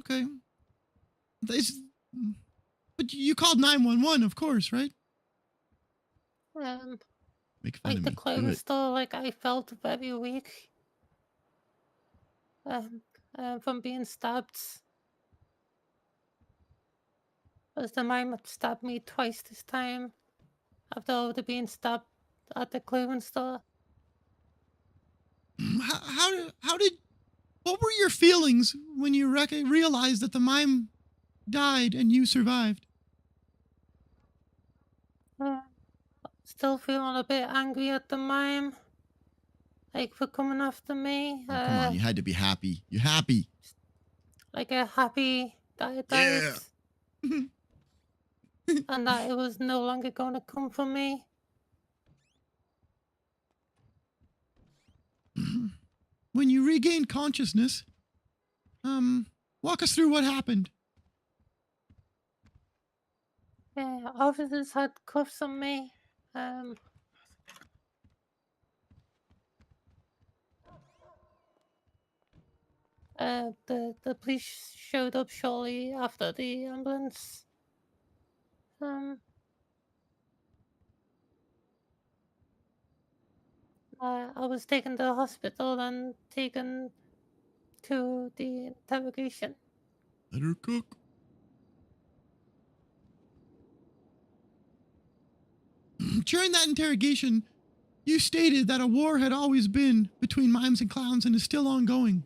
Okay. But you called 911, of course, right? Make fun
Like
of
the
me. Do
clothing
it.
store, like I felt very weak. From being stabbed. As the mime had stabbed me twice this time, after already being stabbed at the clothing store.
What were your feelings when you realized that the mime died and you survived?
Still feeling a bit angry at the mime. Like for coming after me.
Oh, come on, you had to be happy. You're happy.
Like a happy that I died. And that it was no longer going to come for me.
When you regained consciousness, walk us through what happened.
Yeah, officers had cuffs on me. The police showed up shortly after the ambulance. I was taken to the hospital and taken to the interrogation.
Let her cook.
During that interrogation, you stated that a war had always been between mimes and clowns and is still ongoing.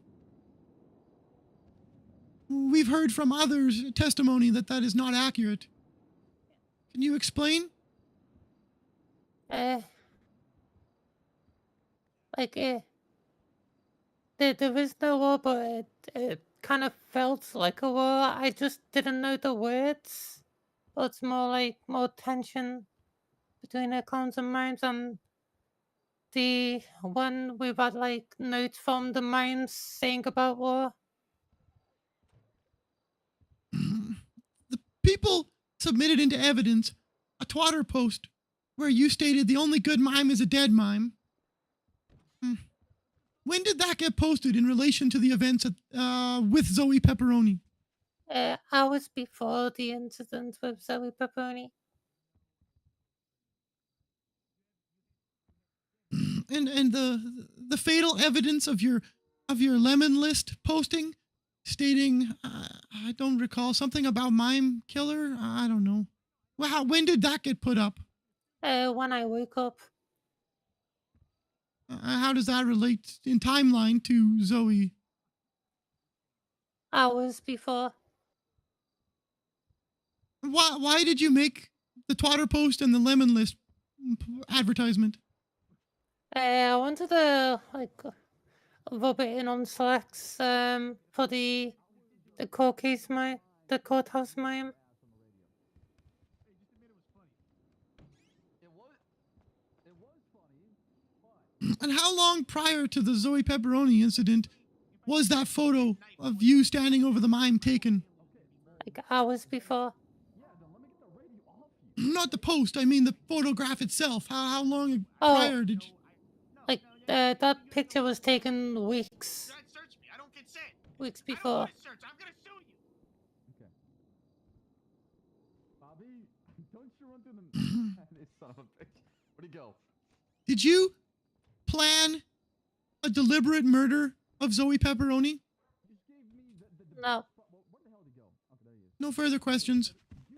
We've heard from others' testimony that that is not accurate. Can you explain?
There is no war, but it kind of felt like a war. I just didn't know the words. But it's more like more tension between the clowns and mimes, and the one we've had like notes from the mimes saying about war.
The people submitted into evidence a Twitter post where you stated the only good mime is a dead mime. When did that get posted in relation to the events with Zoe Pepperoni?
Hours before the incident with Zoe Pepperoni.
And the fatal evidence of your lemon list posting, stating I don't recall something about mime killer. I don't know. Well, when did that get put up?
When I woke up.
How does that relate in timeline to Zoe?
Hours before.
Why did you make the Twitter post and the lemon list advertisement?
I wanted to rub it in on ZAXX for the court case the courthouse mime.
And how long prior to the Zoe Pepperoni incident was that photo of you standing over the mime taken?
Like hours before.
Not the post, I mean the photograph itself. How long prior did you...
Like, that picture was taken weeks. Weeks before.
Bobby, don't you run through the this son of a bitch. Where'd he go?
Did you plan a deliberate murder of Zoe Pepperoni?
No.
No further questions.
You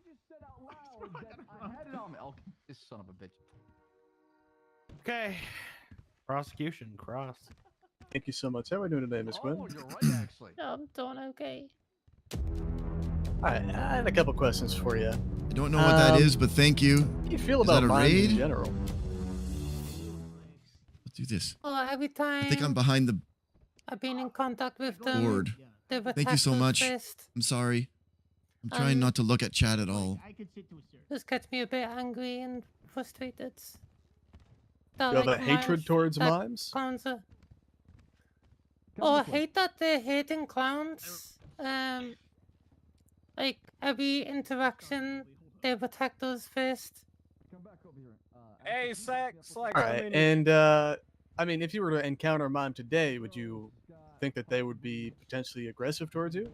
just said out loud that I had it on This son of a bitch.
Okay. Prosecution, cross.
Thank you so much. How are we doing today, Miss Quinn?
You're right, actually.
I'm doing okay.
All right, I had a couple questions for you.
I don't know what that is, but thank you.
How do you feel
Is
about
that a
mimes
raid?
in general?
Let's do this.
Well, every time
I think I'm behind the
I've been in contact with them,
board.
they've
Thank you so
attacked us
much.
first.
I'm sorry. I'm trying not to look at chat at all.
This gets me a bit angry and frustrated.
You have a hatred towards mimes?
Clowns are... Oh, I hate that they're hating clowns. Like every interaction, they've attacked us first.
Hey, ZAXX.
All right, and I mean, if you were to encounter a mime today, would you think that they would be potentially aggressive towards you?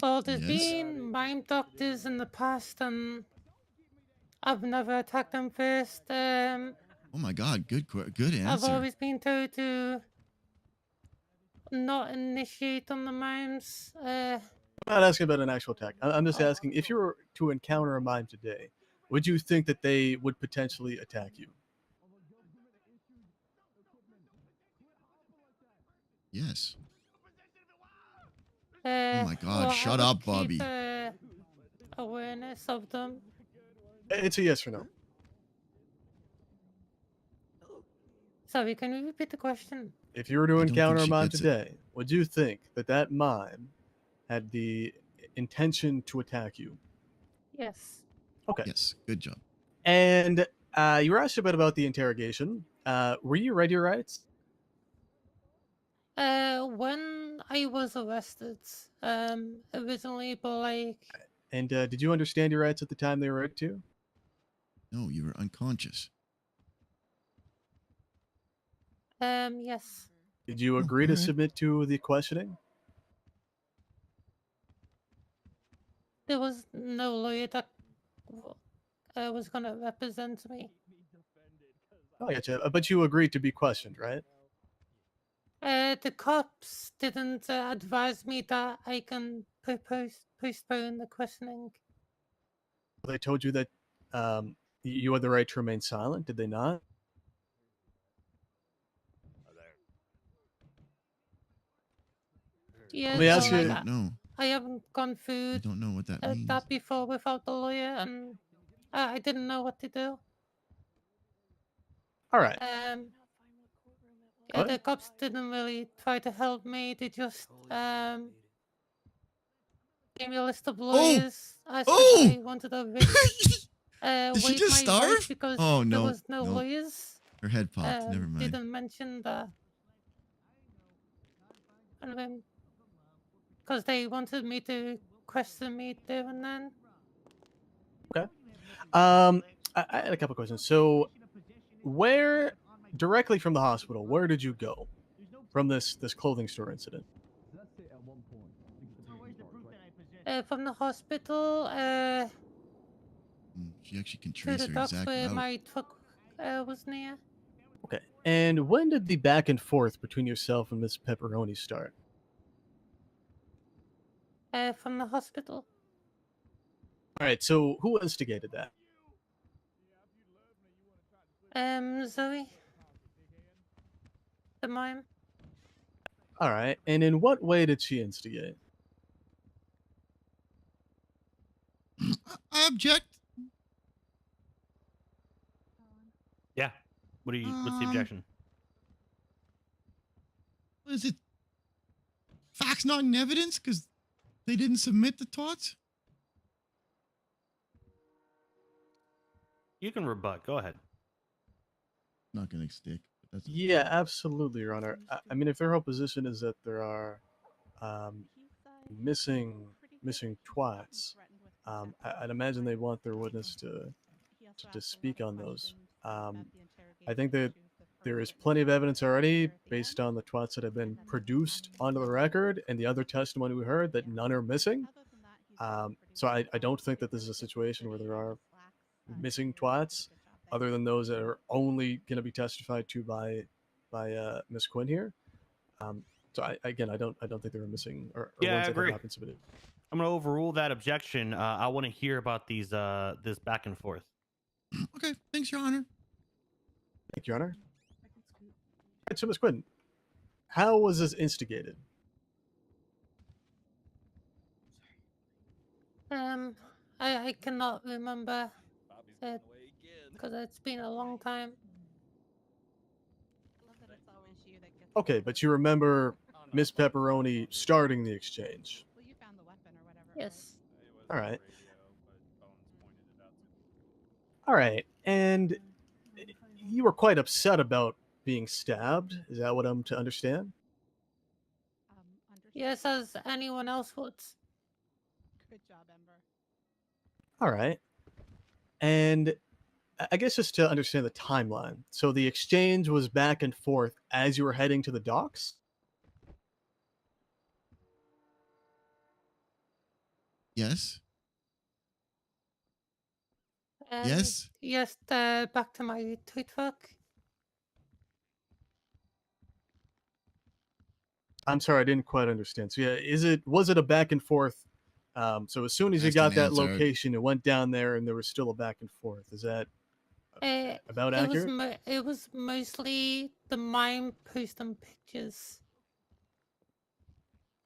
Well, there's been mime doctors in the past, and I've never attacked them first.
Oh my God, good answer.
I've always been told to not initiate on the mimes.
I'm not asking about an actual attack. I'm just asking, if you were to encounter a mime today, would you think that they would potentially attack you?
Yes.
Oh
my God, shut up, Bobby.
Awareness of them.
It's a yes or no.
Sorry, can you repeat the question?
If you were to
I don't think
encounter a
she
mime
gets it.
today, would you think that that mime had the intention to attack you?
Yes.
Okay.
Yes, good job.
And you were asked a bit about the interrogation. Were you read your rights?
When I was arrested, originally, but like,
And did you understand your rights at the time they were read to you?
No, you were unconscious.
yes.
Did you agree to submit to the questioning?
There was no lawyer that was gonna represent me.
Oh, I gotcha. But you agreed to be questioned, right?
The cops didn't advise me that I can postpone the questioning.
They told you that you had the right to remain silent, did they not?
Yeah,
Let me ask
so,
you.
like, I haven't gone through
I don't know what that means.
that before without the lawyer, and I didn't know what to do.
All right.
Yeah,
What?
the cops didn't really try to help me. They just gave me a list of lawyers. I said I wanted a rich.
Did she
waive
just
my rights
starve?
because
Oh,
there
no,
was no
no.
lawyers.
Her head popped. Never mind.
Didn't mention that. And then, because they wanted me to question me there and then.
Okay. I had a couple questions. So, where directly from the hospital, where did you go from this clothing store incident?
From the hospital,
She actually can
to
trace
the
her
docks
exact
where
route.
my truck was near.
Okay. And when did the back and forth between yourself and Miss Pepperoni start?
From the hospital.
All right. So, who instigated that?
Zoe. The mime.
All right. And in what way did she instigate?
I object.
Yeah. What's the objection?
What is it? Facts not in evidence because they didn't submit the tots?
You can rebut. Go ahead.
Not gonna stick. But that's
Yeah, absolutely, Your Honor. I mean, if their whole position is that there are missing twats, I'd imagine they want their witness to speak on those. I think that there is plenty of evidence already based on the twats that have been produced onto the record and the other testimony we heard that none are missing. So I don't think that this is a situation where there are missing twats other than those that are only going to be testified to by Miss Quinn here. So I don't think they were missing or
Yeah, I
ones that
agree.
have not been submitted.
I'm gonna overrule that objection. I want to hear about these this back and forth.
Okay, thanks, Your Honor.
Thank you, Your Honor. Right, so Ms. Quinn, how was this instigated?
I cannot remember it because it's been a long time.
Okay, but you remember Miss Pepperoni starting the exchange.
Yes.
All right. All right, and you were quite upset about being stabbed. Is that what I'm to understand?
Yes, as anyone else would.
All right. And I guess just to understand the timeline. So the exchange was back and forth as you were heading to the docks?
Yes.
Yes. Yes. Back to my tow truck.
I'm sorry, I didn't quite understand. So yeah, was it a back and forth? So as soon as you
Asked
got
and
that
answered.
location, it went down there, and there was still a back and forth. Is that about accurate?
It was mostly the mime posting pictures.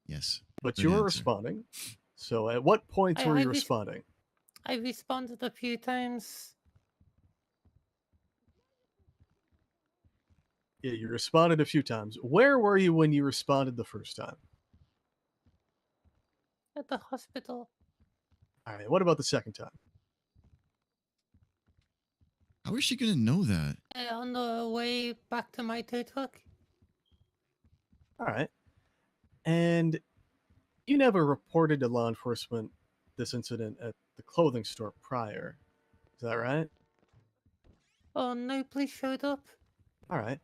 Yes.
But
Good
you were
answer.
responding. So at what points were you responding?
I responded a few times.
Yeah, you responded a few times. Where were you when you responded the first time?
At the hospital.
All right. What about the second time?
How is she gonna know that?
On the way back to my tow truck.
All right. And you never reported to law enforcement this incident at the clothing store prior. Is that right?
Oh, no police showed up.
All right.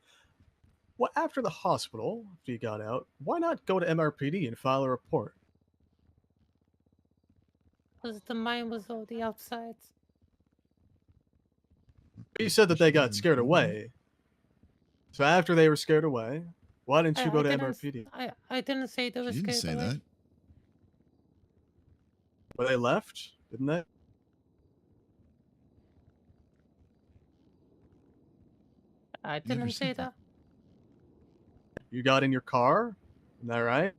Well, after the hospital, after you got out, why not go to MRPD and file a report?
Because the mine was already outside.
You said that they got scared away. So after they were scared away, why didn't you go to MRPD?
I didn't say they were
She didn't
scared
say
away.
that.
Well, they left, didn't they?
I
Never
didn't say
said
that.
You got in your car, isn't that right?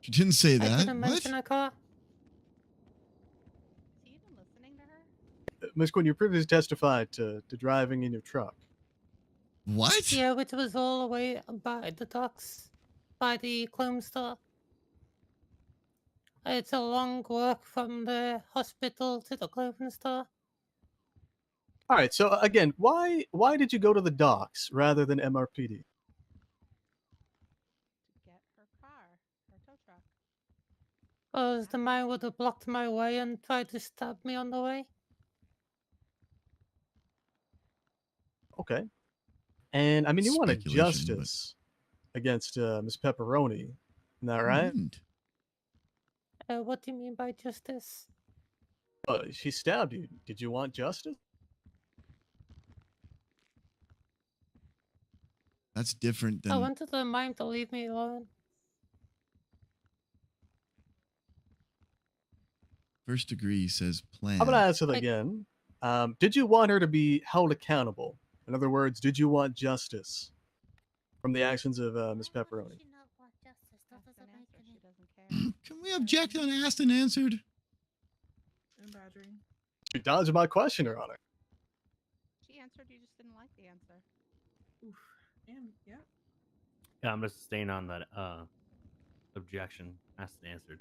She didn't say
I
that.
didn't
What?
mention a car.
Ms. Quinn, you previously testified to driving in your truck.
What?
Yeah, which was all the way by the docks, by the clone store. It's a long walk from the hospital to the clothing store.
All right. So again, why did you go to the docks rather than MRPD?
Because the man would have blocked my way and tried to stab me on the way.
Okay. And I mean, you wanted
Speculation,
justice against Miss Pepperoni, isn't that right?
What do you mean by justice?
She stabbed you. Did you want justice?
That's different
I
than
wanted the mime to leave me alone.
first degree says plan.
I'm gonna ask it again. Did you want her to be held accountable? In other words, did you want justice from the actions of Miss Pepperoni?
Can we object on asked and answered?
You dodged my question, Your Honor.
She answered, you just didn't like the answer.
Yeah, I'm just staying on that objection. Asked and answered.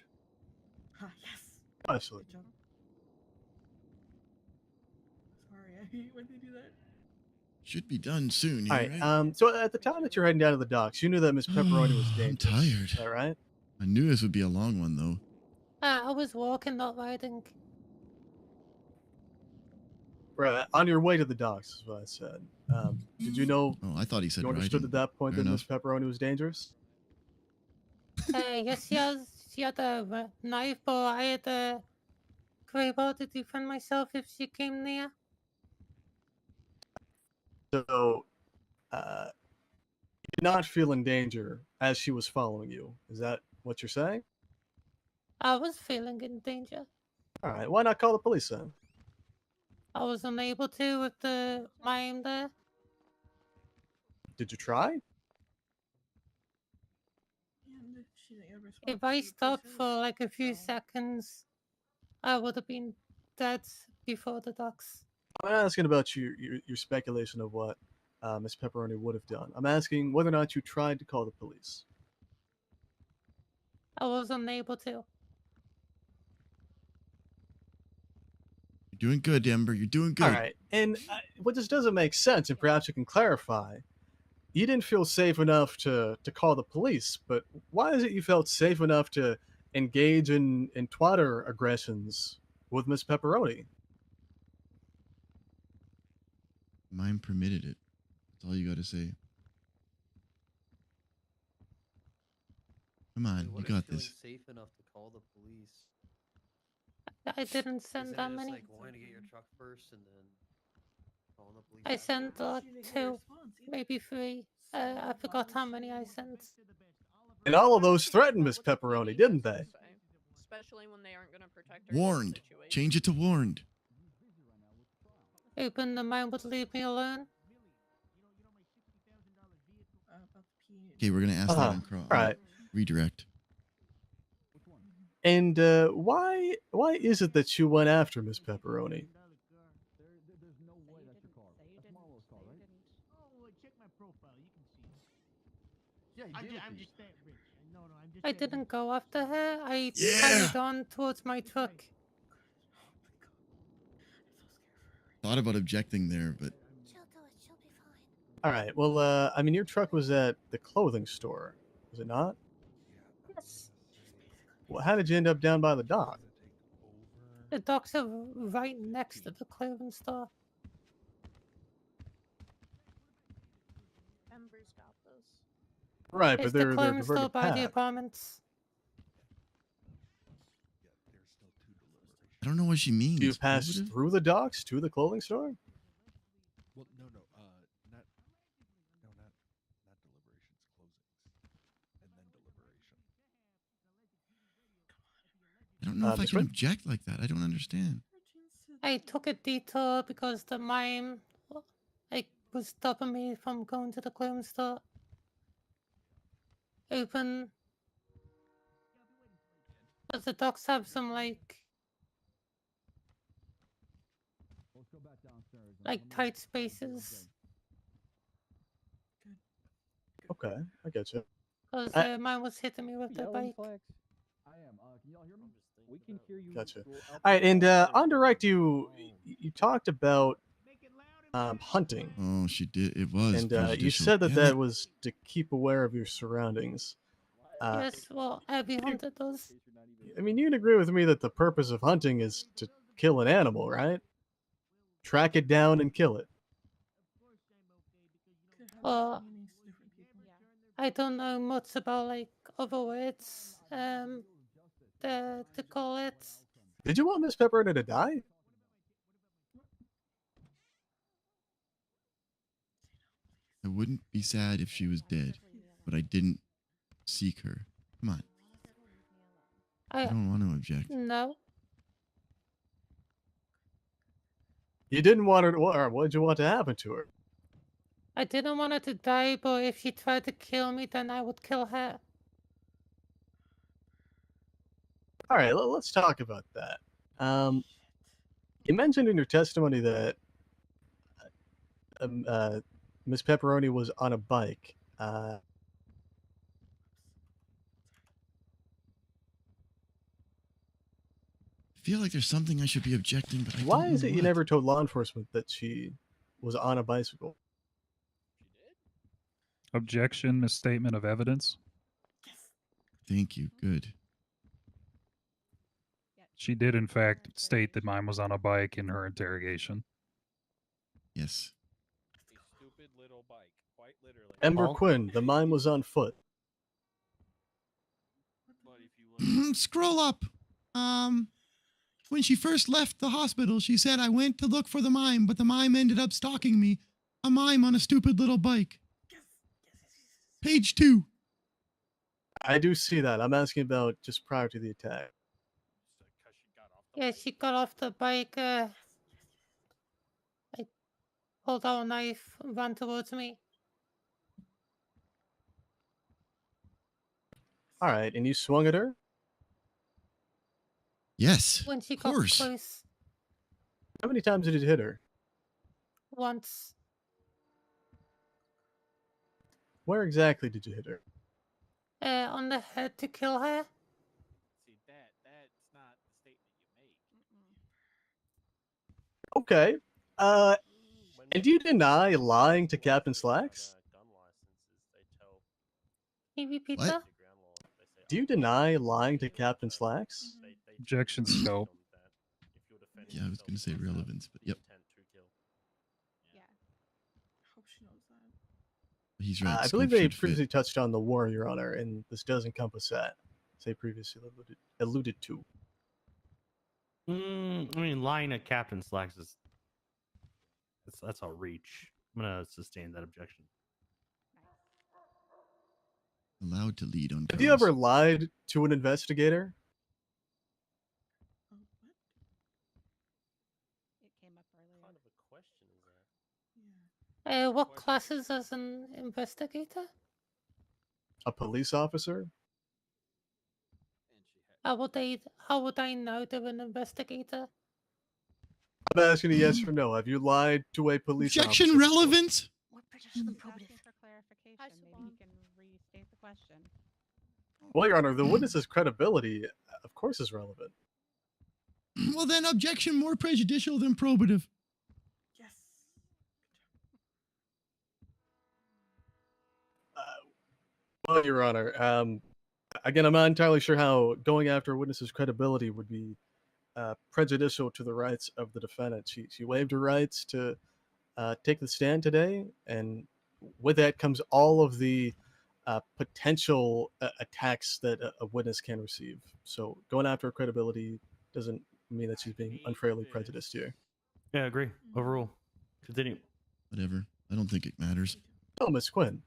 Yes.
Absolutely.
Sorry, I hate when they do that.
Should be done soon.
All
Here,
right.
right?
So at the time that you're heading down to the docks, you knew that Miss Pepperoni was dangerous.
I'm tired.
Is that right?
I knew this would be a long one, though.
I was walking, not riding.
Right. On your way to the docks, is what I said. Did you know?
Oh, I thought he said
you understood
riding.
at that point
Fair
that Miss Pepperoni was dangerous?
Yes, she had a knife, but I had to grab out to defend myself if she came near.
So, you did not feel in danger as she was following you. Is that what you're saying?
I was feeling in danger.
All right, why not call the police then?
I was unable to with the mime there.
Did you try?
If I stopped for like a few seconds, I would have been dead before the docs.
I'm not asking about your speculation of what Miss Pepperoni would have done. I'm asking whether or not you tried to call the police.
I was unable to.
You're doing good, Ember. You're doing good.
All right, and what this doesn't make sense, and perhaps you can clarify. You didn't feel safe enough to call the police, but why is it you felt safe enough to engage in twatter aggressions with Miss Pepperoni?
Mine permitted it. That's all you got to say. Come on, you got this.
Safe enough to call the police.
I didn't send that many.
Like wanting to get your truck first and then calling the police.
I sent like 2, maybe 3. I forgot how many I sent.
And all of those threatened Miss Pepperoni, didn't they?
Especially when they aren't going to protect her.
Warned. Change it to warned.
Open the mine would leave me alone.
Okay, we're gonna ask that on Crawl.
All right.
Redirect.
And why is it that you went after Miss Pepperoni?
I didn't go after her. I carried on towards my truck.
Thought about objecting there, but
All right. Well, I mean, your truck was at the clothing store, was it not?
Yes.
Well, how did you end up down by the dock?
The docks are right next to the clothing store.
Ember's got this.
Right,
It's
but they're
the clothing store
diverted
by the
path.
apartments.
I don't know what she means.
You passed through the docks to the clothing store?
Well, no, not deliberations, closings, and then deliberation.
I don't know if I
Miss
can
Rin?
object like that. I don't understand.
I took a detour because the mime was stopping me from going to the clothing store. Open. But the docks have some tight spaces.
Okay, I get you.
Because mine was hitting me with the bike.
I am. Can y'all hear me? We can hear you.
Gotcha. All right, and on direct, you talked about hunting.
Oh, she did. It was.
And you
prejudicial.
said that
Damn
that
it.
was to keep aware of your surroundings.
Yes, well, every hunter does.
I mean, you'd agree with me that the purpose of hunting is to kill an animal, right? Track it down and kill it.
Well, I don't know much about other words to call it.
Did you want Miss Pepperoni to die?
I wouldn't be sad if she was dead, but I didn't seek her. Come on. I don't want to object.
No.
You didn't want her to, or what did you want to happen to her?
I didn't want her to die, but if she tried to kill me, then I would kill her.
All right, let's talk about that. You mentioned in your testimony that Miss Pepperoni was on a bike.
I feel like there's something I should be objecting, but I
Why
don't
is
know
it you
what.
never told law enforcement that she was on a bicycle?
Objection, misstatement of evidence.
Thank you. Good.
She did, in fact, state that mine was on a bike in her interrogation.
Yes.
Stupid little bike, quite literally.
Ember Quinn, the mime was on foot.
Scroll up. When she first left the hospital, she said, I went to look for the mime, but the mime ended up stalking me. A mime on a stupid little bike. Page 2.
I do see that. I'm asking about just prior to the attack.
Yeah, she got off the bike. I pulled out a knife and ran towards me.
All right, and you swung at her?
Yes,
When she
of
got
course.
close
How many times did you hit her?
once.
Where exactly did you hit her?
On the head to kill her.
See, that's not the statement you make.
Okay. And do you deny lying to Captain Slacks?
Can you repeat
What?
that?
Do you deny lying to Captain Slacks?
Objection scope.
Yeah, I was gonna say relevance, but yep. He's right.
I believe
scope
they
should fit.
previously touched on the war, Your Honor, and this does encompass that, as they previously alluded to.
I mean, lying to Captain Slacks is that's a reach. I'm gonna sustain that objection.
Allowed to lead on.
Have you ever lied to an investigator?
What classes as an investigator?
A police officer?
How would I know they're an investigator?
I'm asking a yes or no. Have you lied to a police
Objection
officer?
relevance.
Well, Your Honor, the witness's credibility, of course, is relevant.
Well, then objection more prejudicial than probative.
Well, Your Honor, again, I'm not entirely sure how going after a witness's credibility would be prejudicial to the rights of the defendant. She waived her rights to take the stand today, and with that comes all of the potential attacks that a witness can receive. So going after her credibility doesn't mean that she's being unfairly prejudiced here.
Yeah, I agree. Overrule. Continue.
Whatever. I don't think it matters.
Oh, Miss Quinn,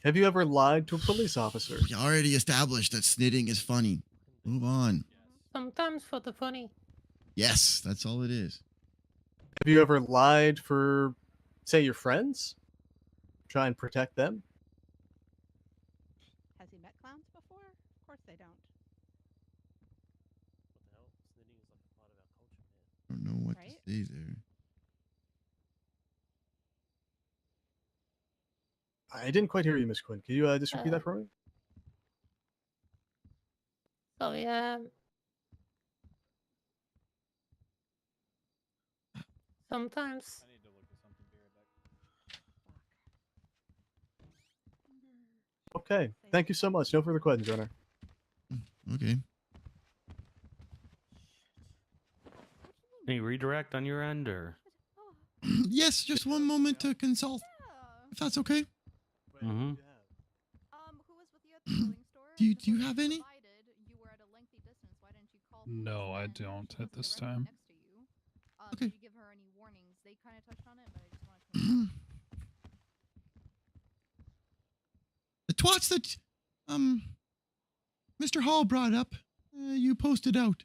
have you ever lied to a police officer?
We already established that snitting is funny. Move on.
Sometimes for the funny.
Yes, that's all it is.
Have you ever lied for, say, your friends? Try and protect them?
Has he met clowns before? Of course they don't.
I don't know what to say there.
I didn't quite hear you, Miss Quinn. Can you just repeat that for me?
Sorry, sometimes.
Okay. Thank you so much. No further questions, Your Honor.
Okay.
Any redirect on your end, or?
Yes, just one moment to consult, if that's okay.
Mm-hmm.
Do you have any?
No, I don't at this time.
Okay.
Did you give her any warnings? They kind of touched on it, but I just wanted to.
The twats that Mr. Hall brought up, you posted out.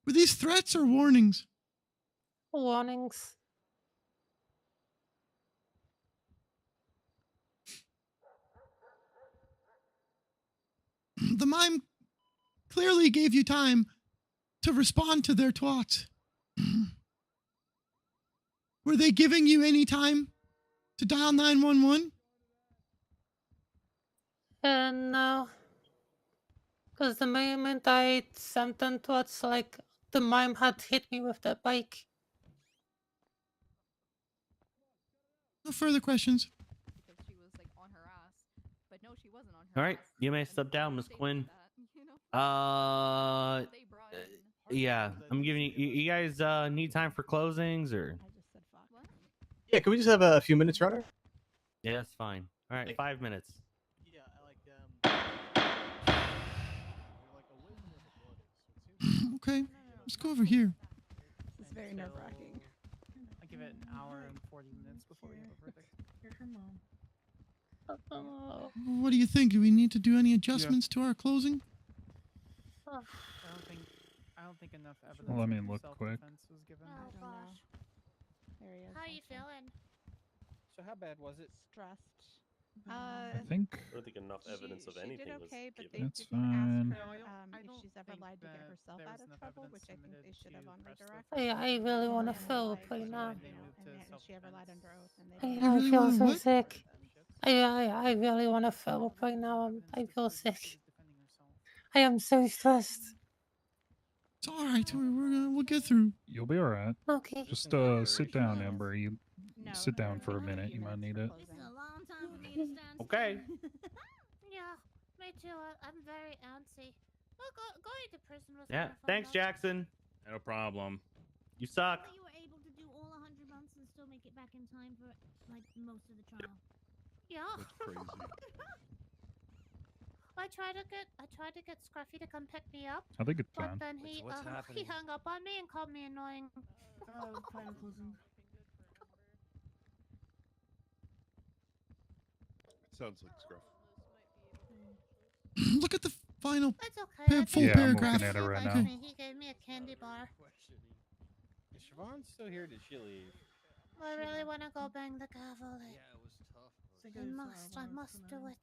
Were these threats or warnings?
Warnings.
The mime clearly gave you time to respond to their twats. Were they giving you any time to dial 911?
No. Because the moment I sent them towards, like, the mime had hit me with the bike.
No further questions.
Because she was like on her ass, but no, she wasn't on her.
All right, you may step down, Miss Quinn. Yeah, I'm giving you. You guys need time for closings, or?
Yeah, can we just have a few minutes, Your Honor?
Yeah, that's fine. All right, 5 minutes.
Okay, let's go over here.
This is very nerve-wracking. I give it an hour and 40 minutes before we have a verdict. You're her mom.
What do you think? Do we need to do any adjustments to our closing?
I don't think enough evidence.
Let me
of
look quick.
self-defense was given.
Oh gosh.
There he is.
How you feeling?
So how bad was it?
Stressed.
I think
I don't think enough evidence of
she
anything
did okay,
was
but
given.
that's
didn't
fine.
ask her
I
if
don't
she's ever
think
lied to get
that
herself
there
out
was
of
enough
trouble,
evidence
which I think
submitted
they should have
to
on
press the
redirect.
I really want to
And
fill
lied,
right now.
and she ever lied under oath, and they
I
didn't.
really
feel
wanna
so
what?
sick. I really want to fill up right now. I feel sick. I am so stressed.
It's all right. We'll get through.
You'll be all right.
Okay.
Just sit down, Ember. You sit down for a minute. You might need it.
Okay.
Yeah, me too. I'm very antsy. Well, going to prison was
Yeah.
kind of fun,
Thanks,
though.
Jackson.
No problem.
You suck.
You were able to do all 100 months and still make it back in time for like most of the trial.
Yeah.
That's crazy.
I tried to get Scruffy to come pick me up.
I think it's
but
fine.
then he hung up on me and called me annoying.
Sounds like Scruff.
Look at the final
It's okay.
full
Yeah, I'm
paragraph.
looking at it right
Likes
now.
me. He gave me a candy bar.
Is Siobhan still here? Did she leave?
I really want to go bang the gavel.
Yeah, it was tough.
I must do it.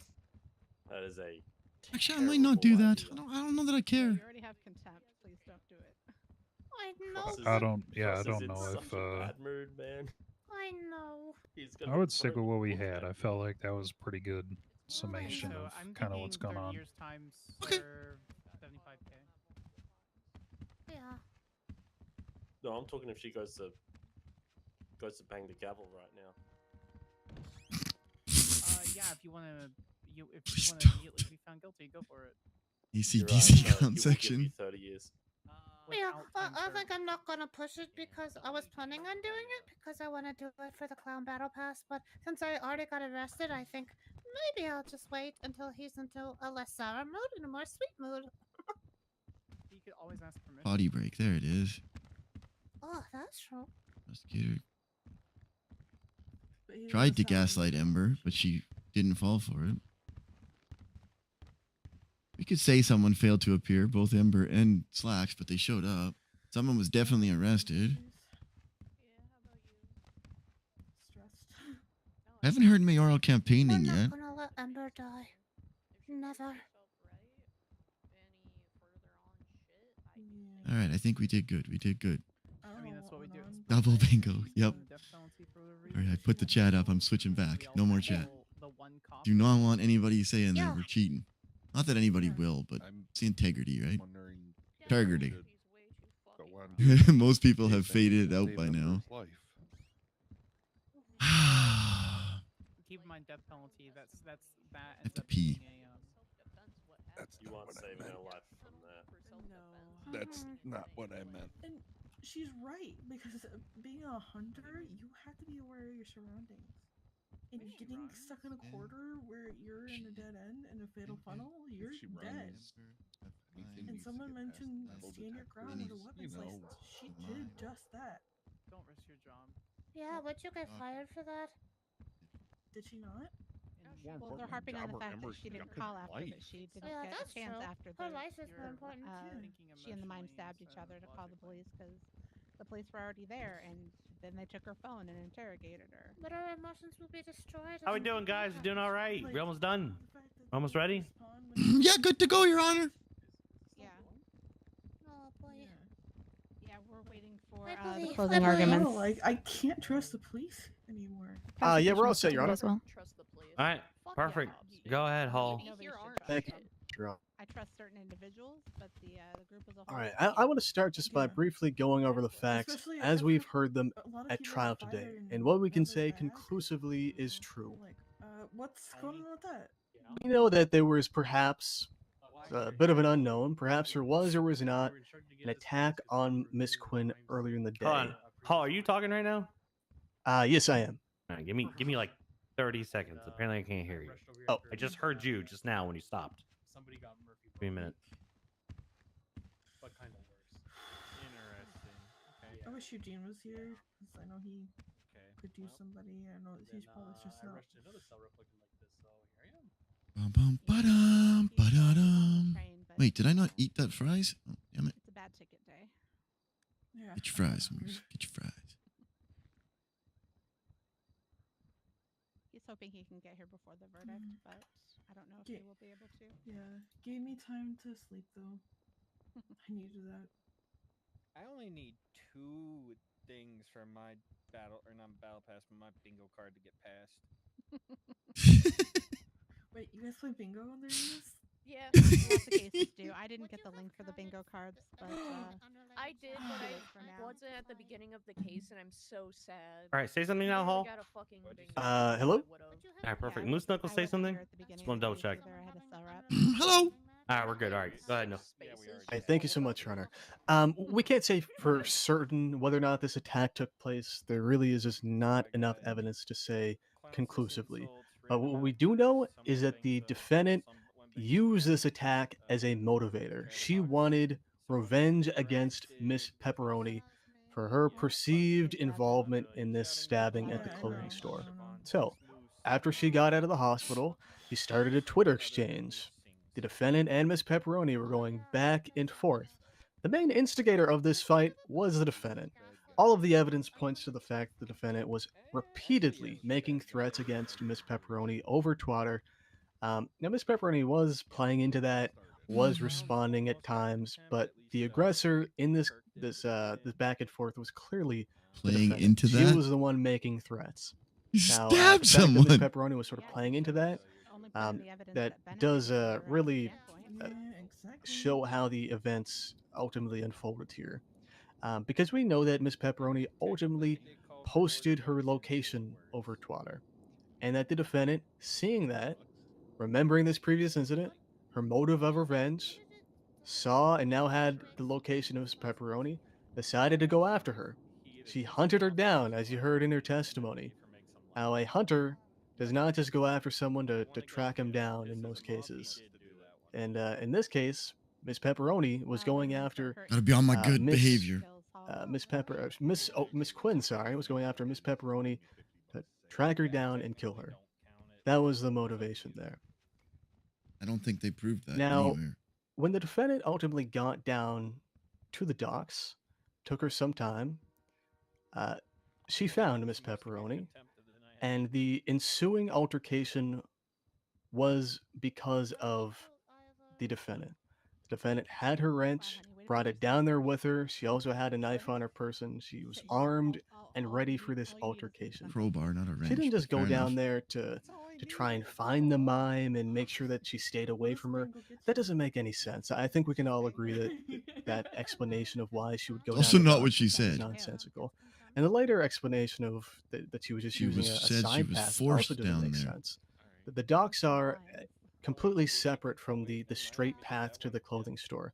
That is a.
Actually, I might not do that.
terrible
I don't know that I care.
You already have contempt. Please don't do it.
I know.
Cross is
I
in-
don't. Yeah, I
Cross is
don't
in
know
such
if.
a bad mood, man.
I know.
He's
I
gonna
would stick
throw
with what we
the book
had.
at
I felt like that was pretty good summation
So
of
I'm
kind of what's
thinking
going
30
on.
years times served 75K.
Yeah.
No, I'm talking if she goes to bang the gavel right now.
Yeah, if you want to, if you
Please
want to
don't.
immediately be found guilty, go for it.
ACDC
No, he
count
will give you
section.
30 years.
Yeah,
Without time
I
served.
think I'm not gonna push it because I was planning on doing it because I want to do it for the clown battle pass. But since I already got arrested, I think maybe I'll just wait until he's into a less sour mood and a more sweet mood.
You could always ask permission.
Body break. There it is.
Oh, that's true.
Prosecutor tried to gaslight Ember, but she didn't fall for it. We could say someone failed to appear, both Ember and ZAXX, but they showed up. Someone was definitely arrested. I haven't heard mayoral campaigning
I'm
yet.
not gonna let Ember die. Never.
All right, I think we did good. We did good.
I mean, that's what we do.
Double bingo. Yep.
Death penalty for the
All right, I
reason.
put the chat up. I'm switching back. No more chat.
The one cop.
Do not want anybody saying
Yeah.
that we're cheating. Not that anybody will, but it's the integrity, right?
Wondering
Integrity.
go on
Most people have
Save
faded
Ember-
out
save
by
Ember's
now.
life.
Keep in mind death penalty. That
I have
ends
to
up
pee.
being a,
That's
You
not
aren't
what I
saving
meant.
her life from that.
That's not what I meant.
And she's right, because being a hunter, you have to be aware of your surroundings. And getting stuck in a quarter where you're in a dead end in a fatal funnel, you're
She
dead.
runs. Anything
And
needs to
someone
get past
mentioned
metal
stand your ground with a
detectors,
weapons license. She did just that.
don't risk your job.
Yeah, would you get fired for that?
Did she not?
More
Well, they're
importantly,
harping on the
Jobber
fact that
Ember's
she didn't
got
call
her
after,
life.
that she didn't
Yeah,
get a
that's
chance
true.
after
Her
the,
life is more important.
she and the mime stabbed each other to call the police because the police were already there, and then they took her phone and interrogated her.
But our emotions will be destroyed.
How we doing, guys? We doing all right? We almost done. Almost ready?
Yeah, good to go, Your Honor.
Yeah.
Oh boy.
Yeah, we're waiting for
I
the
believe-
closing
I believe-
arguments.
No, like, I can't trust the police anymore.
Yeah, we're all set, Your Honor.
As well.
All right. Perfect. Go ahead, Hall.
Thank you, Your Honor.
I trust certain individuals, but the group as a whole.
All right, I want to start just by briefly going over the facts
Especially
as
after
we've heard them
a lot of
at
people
trial
got
today,
fired
and what we can
never
say
back.
conclusively is true.
Like, what's going on with that?
We know that there was perhaps a bit of an unknown, perhaps there was or was not an attack on Miss Quinn earlier in the day.
Hold on. Hall, are you talking right now?
Yes, I am.
All right, give me like 30 seconds. Apparently, I can't hear you.
Oh,
I just heard you just now when you stopped.
Somebody got Murphy.
Give me a minute.
But kind of worse.
Interesting. Okay.
I wish Eugene was here, because I know he could do somebody. I know he's probably just
I
not.
rushed another cell real quick and like this, so
Bum, ba-dum, ba-da-dum. Wait, did I not eat that fries? Oh, damn it.
It's a bad ticket day.
Yeah.
Get your fries, Moose. Get your fries.
He's hoping he can get here before the verdict, but I don't know if he will be able to.
Yeah. Gave me time to sleep though. I needed that.
I only need 2 things for my battle, or not battle pass, but my bingo card to get passed.
Wait, you guys play bingo on there?
Yeah, lots of cases do. I didn't get the link for the bingo cards, but
I did, but
do
I
it for now.
wasn't at the beginning of the case, and I'm so sad.
All right, say something now,
I
Hall.
got a fucking bingo
Hello?
card, I would've.
All right, perfect. Moose Knuckles, say something. Just want to double check.
Hello.
All right, we're good. All right, go ahead, no.
Hey, thank you so much, Runner. We can't say for certain whether or not this attack took place. There really is just not enough evidence to say conclusively. But what we do know is that the defendant used this attack as a motivator. She wanted revenge against Miss Pepperoni for her perceived involvement in this stabbing at the clothing store. So, after she got out of the hospital, he started a Twitter exchange. The defendant and Miss Pepperoni were going back and forth. The main instigator of this fight was the defendant. All of the evidence points to the fact the defendant was repeatedly making threats against Miss Pepperoni over Twitter. Now, Miss Pepperoni was playing into that, was responding at times, but the aggressor in this back and forth was clearly the
Playing
defendant.
into
She
that?
was the one making threats.
You
Now,
stabbed
the fact that Miss
someone.
Pepperoni was sort of playing into that. That does really show how the events ultimately unfolded here. Because we know that Miss Pepperoni ultimately posted her location over Twitter, and that the defendant, seeing that, remembering this previous incident, her motive of revenge, saw and now had the location of Miss Pepperoni, decided to go after her. She hunted her down, as you heard in her testimony. Now, a hunter does not just go after someone to track him down in most cases. And in this case, Miss Pepperoni was going after.
Gotta be on my good behavior.
Miss Quinn, sorry, was going after Miss Pepperoni to track her down and kill her. That was the motivation there.
I don't think they proved that
Now,
anywhere.
when the defendant ultimately got down to the docks, took her some time. She found Miss Pepperoni, and the ensuing altercation was because of the defendant. The defendant had her wrench, brought it down there with her. She also had a knife on her person. She was armed and ready for this altercation.
Crowbar, not a wrench.
She didn't just
but
go
fair
down
enough.
there to try and find the mime and make sure that she stayed away from her. That doesn't make any sense. I think we can all agree that that explanation of why she would go
Also
down the
not
docks
what she
is
said.
nonsensical. And the later explanation of that she was just
She
using
was
a
said she
side
was
path
forced
also doesn't
down
make
there.
sense. The docks are completely separate from the straight path to the clothing store.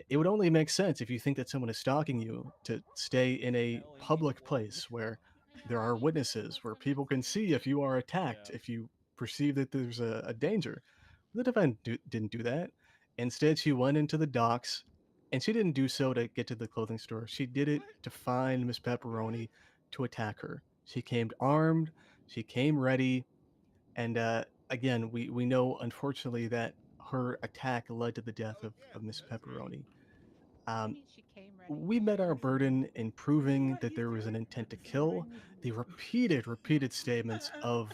It would only make sense if you think that someone is stalking you to stay in a public place where there are witnesses, where people can see if you are attacked, if you perceive that there's a danger. The defendant didn't do that. Instead, she went into the docks, and she didn't do so to get to the clothing store. She did it to find Miss Pepperoni to attack her. She came armed, she came ready, and again, we know unfortunately that her attack led to the death of Miss Pepperoni. We met our burden in proving that there was an intent to kill. The repeated statements of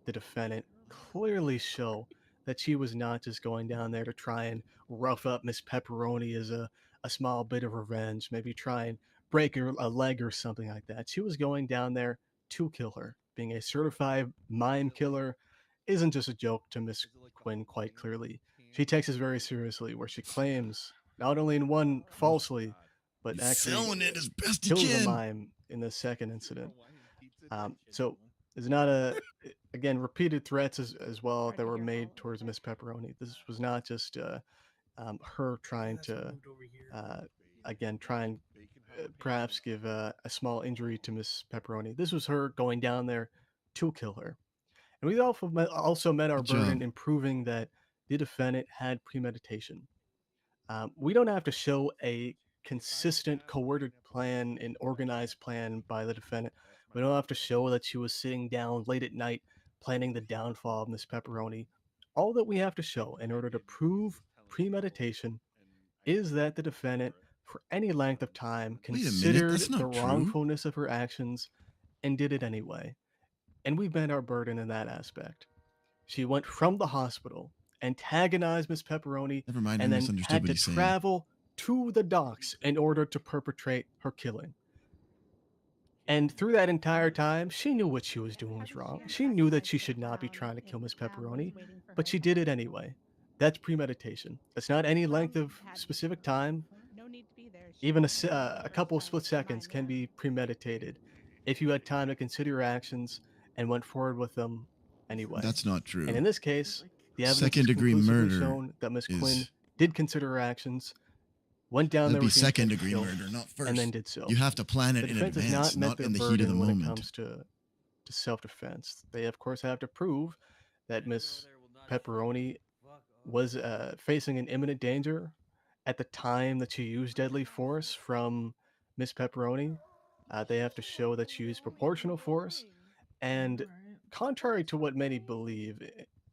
the defendant clearly show that she was not just going down there to try and rough up Miss Pepperoni as a small bit of revenge, maybe try and break her a leg or something like that. She was going down there to kill her. Being a certified mime killer isn't just a joke to Miss Quinn, quite clearly. She takes this very seriously, where she claims not only in one falsely, but
He's
actually
selling it as best he
kills a
can.
mime in the second incident. So there's not a again repeated threats as well that were made towards Miss Pepperoni. This was not just her trying to again try and perhaps give a small injury to Miss Pepperoni. This was her going down there to kill her. And we also met our
Good job.
burden in proving that the defendant had premeditation. We don't have to show a consistent, coordinated plan, an organized plan by the defendant. We don't have to show that she was sitting down late at night planning the downfall of Miss Pepperoni. all that we have to show in order to prove premeditation is that the defendant, for any length of time,
Wait a minute,
considered
that's
the
not true.
wrongfulness of her actions and did it anyway. And we've met our burden in that aspect. She went from the hospital, antagonized Miss Pepperoni,
Never mind, I
and then
misunderstood
had
what
to
he's saying.
travel to the docks in order to perpetrate her killing. And through that entire time, she knew what she was doing was wrong. She knew that she should not be trying to kill Miss Pepperoni, but she did it anyway. That's premeditation. It's not any length of specific time.
No need to be there.
Even a couple of split seconds can be premeditated if you had time to consider your actions and went forward with them anyway.
That's not true.
And in this case, the evidence has
Second-degree
conclusively
murder
shown that Miss
is-
Quinn did consider her actions, went down there
That'd be
with the intent to
second-degree
kill,
murder, not first.
and then did so.
You have to plan it
The
in
defense has
advance,
met
not
their
in the heat of the
burden when it
moment.
comes to self-defense. They of course have to prove that Miss Pepperoni was facing an imminent danger at the time that she used deadly force from Miss Pepperoni. They have to show that she used proportional force, and contrary to what many believe,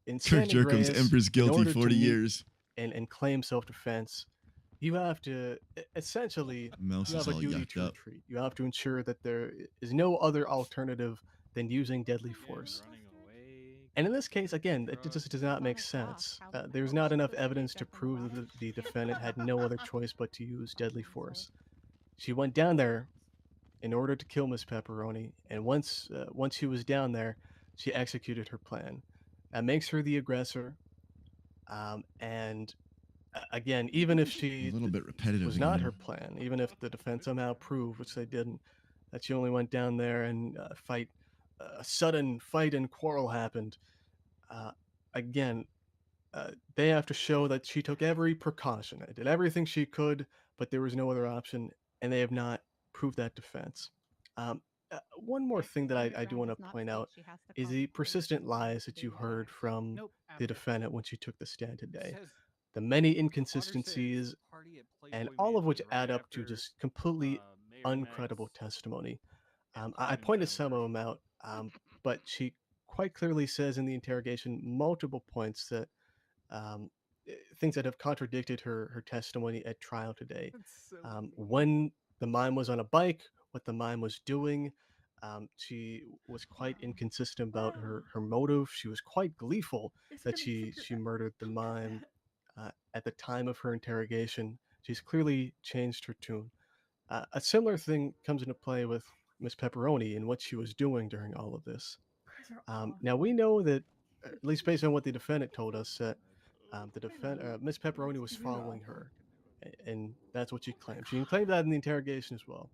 in
Kirk
San
Jerkham's
Andreas,
Emperor's
in
guilty,
order to
40
meet
years.
and claim self-defense, you have to essentially
Mouse
you
is
have a
all
duty
yucked
to
up.
retreat. You have to ensure that there is no other alternative than using deadly force. And in this case, again, it just does not make sense. There's not enough evidence to prove that the defendant had no other choice but to use deadly force. She went down there in order to kill Miss Pepperoni, and once she was down there, she executed her plan. That makes her the aggressor. And again, even if she
A little bit repetitive
was not
again.
her plan, even if the defense somehow proved, which they didn't, that she only went down there and a sudden fight and quarrel happened. Again, they have to show that she took every precaution, did everything she could, but there was no other option, and they have not proved that defense. One more thing that I do want to point out is the persistent lies that you heard from the defendant when she took the stand today. The many inconsistencies, and all of which add up to just completely uncredible testimony. I pointed some of them out, but she quite clearly says in the interrogation multiple points that things that have contradicted her testimony at trial today. When the mime was on a bike, what the mime was doing, she was quite inconsistent about her motive. She was quite gleeful that she murdered the mime at the time of her interrogation. She's clearly changed her tune. A similar thing comes into play with Miss Pepperoni and what she was doing during all of this. Now we know that, at least based on what the defendant told us, that Miss Pepperoni was following her, and that's what she claimed. She claimed that in the interrogation as well.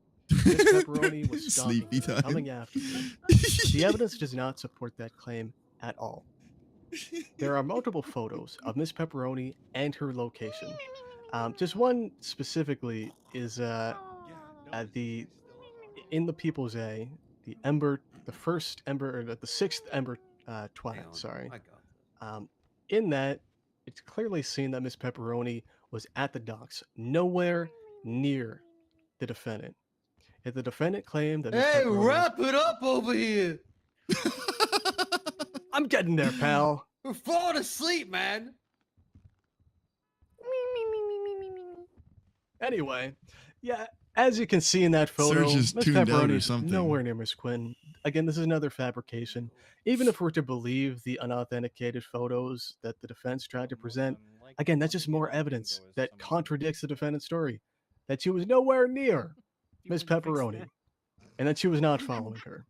Miss Pepperoni was stalking
Sleepy
her,
time.
coming after her. But the evidence does not support that claim at all. There are multiple photos of Miss Pepperoni and her location. Just one specifically is in the People's A, the sixth Ember twilight. Sorry. In that, it's clearly seen that Miss Pepperoni was at the docks, nowhere near the defendant. If the defendant claimed that Miss
Hey,
Pepperoni,
wrap it up over here.
I'm getting there, pal.
We're falling asleep, man.
Anyway, yeah, as you can see in that photo,
Serge is
Miss
tuned out
Pepperoni
or
is
something.
nowhere near Miss Quinn. Again, this is another fabrication. Even if we're to believe the unauthenticated photos that the defense tried to present, again, that's just more evidence that contradicts the defendant's story. That she was nowhere near Miss Pepperoni, and that she was not following her.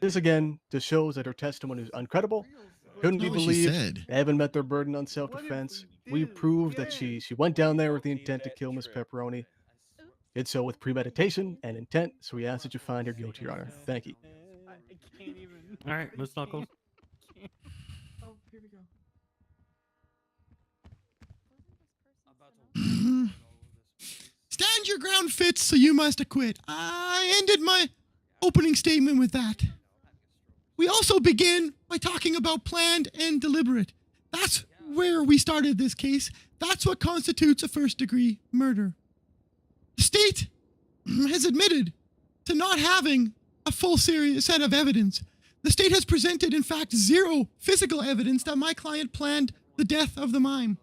This again just shows that her testimony is uncredible, couldn't be
Not what she
believed.
said.
They haven't met their burden on self-defense. We proved that she went down there with the intent to kill Miss Pepperoni. Did so with premeditation and intent, so we ask that you find her guilty, Your Honor. Thank you.
All right, Miss Knuckles.
Oh, here we go.
Stand your ground, Fitz, so you must acquit. I ended my opening statement with that. We also begin by talking about planned and deliberate. That's where we started this case. That's what constitutes a first-degree murder. The state has admitted to not having a full set of evidence The state has presented, in fact, zero physical evidence that my client planned the death of the mime.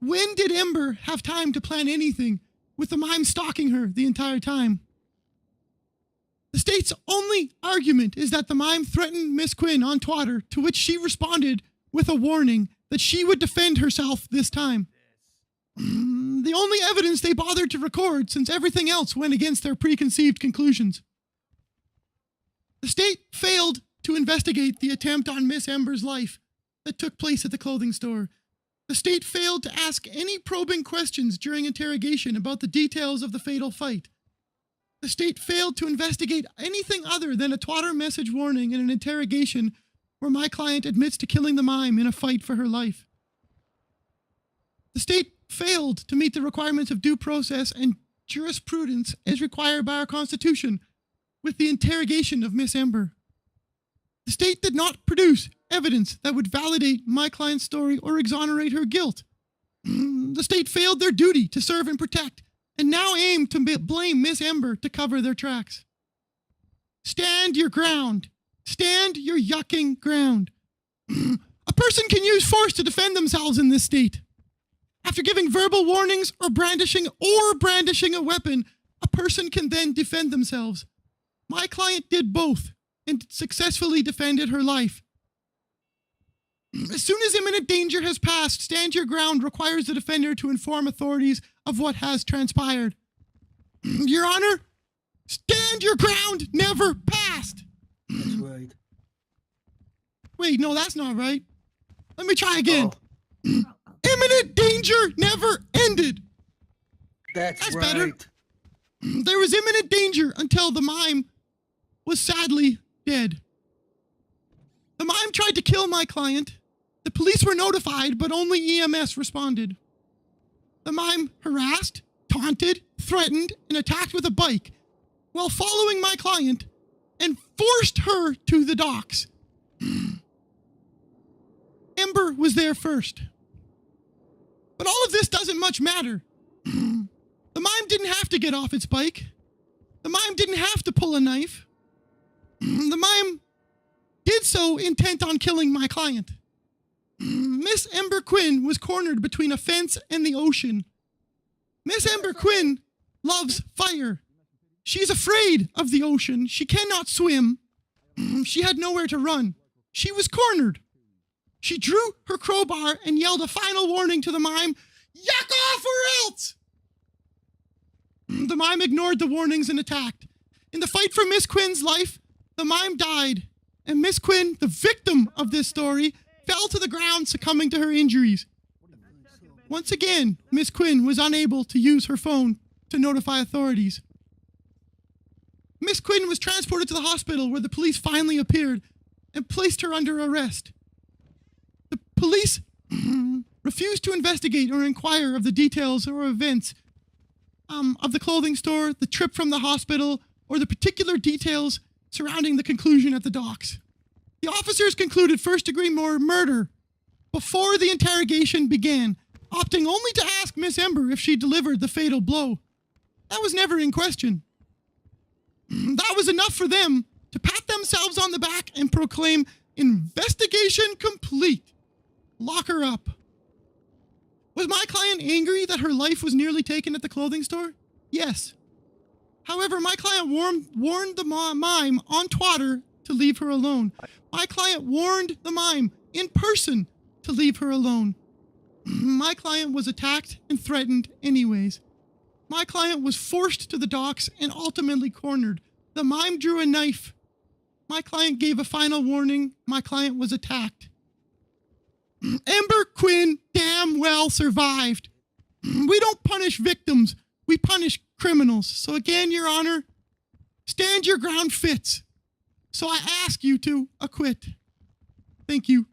When did Ember have time to plan anything with the mime stalking her the entire time? The state's only argument is that the mime threatened Miss Quinn on Twitter, to which she responded with a warning that she would defend herself this time. The only evidence they bothered to record, since everything else went against their preconceived conclusions. The state failed to investigate the attempt on Miss Ember's life that took place at the clothing store. The state failed to ask any probing questions during interrogation about the details of the fatal fight. The state failed to investigate anything other than a Twitter message warning in an interrogation where my client admits to killing the mime in a fight for her life. The state failed to meet the requirements of due process and jurisprudence as required by our Constitution with the interrogation of Miss Ember. The state did not produce evidence that would validate my client's story or exonerate her guilt. The state failed their duty to serve and protect, and now aim to blame Miss Ember to cover their tracks. Stand your ground. Stand your yucking ground. A person can use force to defend themselves in this state. After giving verbal warnings or brandishing a weapon, a person can then defend themselves. My client did both and successfully defended her life. As soon as imminent danger has passed, stand your ground requires the defender to inform authorities of what has transpired. Your Honor, stand your ground never passed.
That's right.
Wait, no, that's not right. Let me try again. Imminent danger never ended.
That's right.
Better. There was imminent danger until the mime was sadly dead. The mime tried to kill my client. The police were notified, but only EMS responded. The mime harassed, taunted, threatened, and attacked with a bike while following my client and forced her to the docks. Ember was there first. But all of this doesn't much matter. The mime didn't have to get off its bike. The mime didn't have to pull a knife. The mime did so intent on killing my client. Miss Ember Quinn was cornered between a fence and the ocean. Miss Ember Quinn loves fire. She's afraid of the ocean. She cannot swim. She had nowhere to run. She was cornered. She drew her crowbar and yelled a final warning to the mime, "Yuck off or else!" The mime ignored the warnings and attacked. In the fight for Miss Quinn's life, the mime died, and Miss Quinn, the victim of this story, fell to the ground, succumbing to her injuries. Once again, Miss Quinn was unable to use her phone to notify authorities. Miss Quinn was transported to the hospital where the police finally appeared and placed her under arrest. The police refused to investigate or inquire of the details or events of the clothing store, the trip from the hospital, or the particular details surrounding the conclusion at the docks. The officers concluded first-degree murder before the interrogation began, opting only to ask Miss Ember if she delivered the fatal blow. That was never in question. That was enough for them to pat themselves on the back and proclaim investigation complete. Lock her up. Was my client angry that her life was nearly taken at the clothing store? Yes. However, my client warned the mime on Twitter to leave her alone. My client warned the mime in person to leave her alone. My client was attacked and threatened anyways. My client was forced to the docks and ultimately cornered. The mime drew a knife. My client gave a final warning. My client was attacked. Ember Quinn damn well survived. We don't punish victims. We punish criminals. So again, Your Honor, stand your ground fits. So I ask you to acquit. Thank you.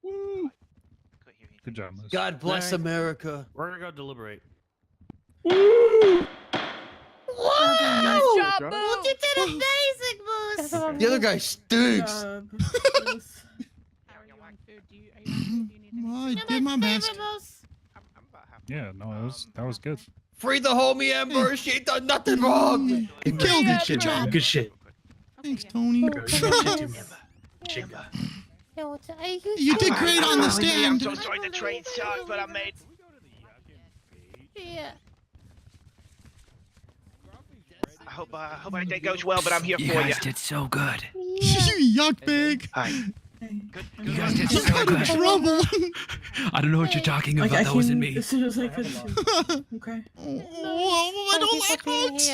Woo. Good job, Liz.
God bless America.
We're gonna go deliberate.
Woo!
Whoa!
Good
Job, Boo! You did amazing, Moose!
The other guy stinks.
Well, I did my best.
Yeah, no, that was good.
Free the homie Ember. She ain't done nothing wrong.
You killed it. Good job.
Good shit.
Thanks, Tony.
You did shit too, Ember. Shit, guy.
You did great on the stand.
I'm so sorry the train sucked, but I made.
Yeah.
I hope our day goes well, but I'm here
You
for you.
guys did so good.
You yuck bag.
Hi.
You guys did
You're
so
kind of
good.
trouble.
I don't know what you're talking about. That wasn't me.
As soon as I could. Okay.
Oh, I don't like hugs.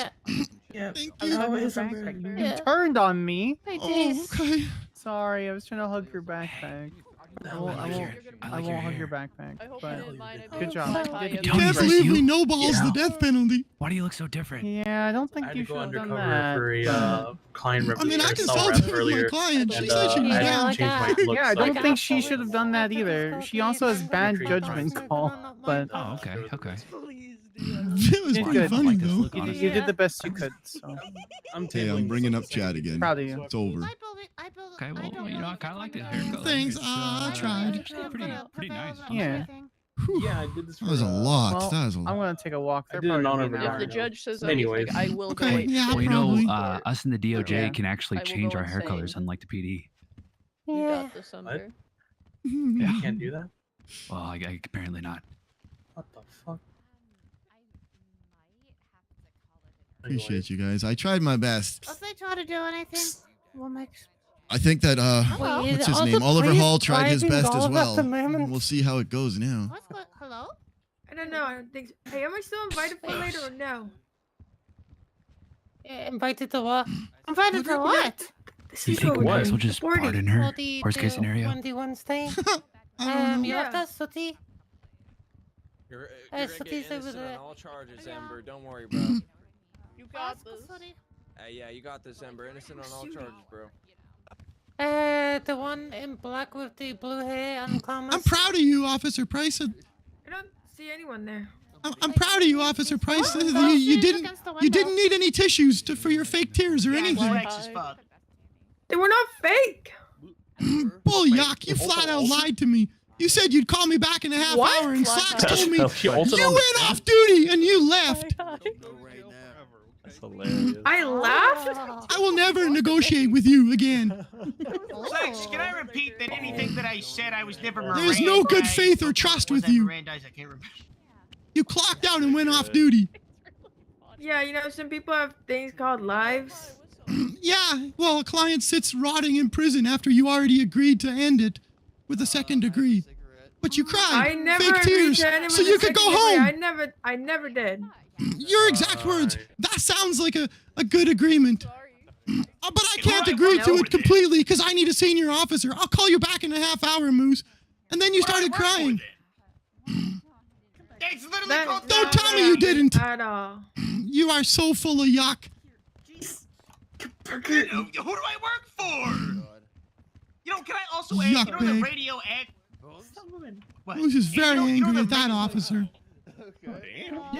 Yeah.
Thank
I
you.
always remember.
You turned on me.
Oh, okay.
Sorry, I was trying to hug your backpack. I won't hug your backpack. But good job.
I can't believe we no balls the death penalty.
Why do you look so different?
Yeah, I don't think you should have done that.
For a client
I mean, I consulted with my client. She said she was down.
Yeah, I don't think she should have done that either. She also has bad judgment call. But
Oh, okay, okay.
It was
you
pretty
did
funny,
good.
though.
You did the best you could. So
Hey, I'm bringing up chat again.
Proud of you.
It's over.
Okay, well, you know, I kind of like this haircut.
Thanks. I tried.
Pretty nice.
Yeah.
Yeah, I did this.
That was a lot.
Well,
That was a
I'm
lot.
gonna take a walk.
I
They're
did an
probably
honor
gonna be
roll.
an
If the
hour.
judge says
Anyways.
anything, I will go.
Okay, yeah,
Well, you
probably.
know, us in the DOJ
Yeah.
can actually
I will
change
go
our hair
insane.
colors, unlike the PD.
You
Yeah.
got this, Umber.
Yeah, I can't do that.
Well, I apparently not.
What the fuck?
Appreciate you guys. I tried my best.
If they try to do anything, we'll make.
I think that
Wait,
what's
is
his
all
name?
the
Oliver
police
Hall tried his
driving
best as
balls at
well.
the moment?
We'll see how it goes now.
What's going? Hello?
I don't know. I don't think. So. Hey, am I still invited for later or no?
Invited to what?
Invited to what?
This
Do you
is
think we might as well
what?
just
Sporty.
pardon her?
Well, the
Worst case scenario.
Wednesday. You
Yeah.
have that, Sooty?
You're
Sooty's
gonna get
over
innocent
there.
on all charges, Ember. Don't worry, bro.
You got this.
Yeah, you got this, Ember. Innocent on all charges, bro.
The one in black with the blue hair and comments.
I'm proud of you, Officer Price.
I don't see anyone there.
I'm proud of you, Officer Price. You didn't need any tissues for your fake tears or anything.
They were not fake.
Bull yuck! You flat out lied to me. You said you'd call me back in a half
What?
hour, and Slacks told me
She also
you
don't-
went off duty and you left.
That's hilarious.
I laughed.
I will never negotiate with you again.
Slacks, can I repeat that anything that I said I was never
There's no good faith or trust with you.
I can't remember.
You clocked out and went off duty.
Yeah, you know, some people have things called lives.
Yeah, well, a client sits rotting in prison after you already agreed to end it with a second degree. But you cried,
I never
fake
agreed
tears,
to end it
so
with
you
a
could go
second degree.
home.
I never did.
Your exact words. That sounds like a good agreement. But I can't agree to it completely because I need a senior officer. I'll call you back in a half hour, Moose. And then you started crying.
It's literally called
Don't tell me you didn't.
At all.
You are so full of yuck.
Who do I work for? You know, can I also add, you know, the
Yuck,
radio ad. What?
Moose is very angry at that officer.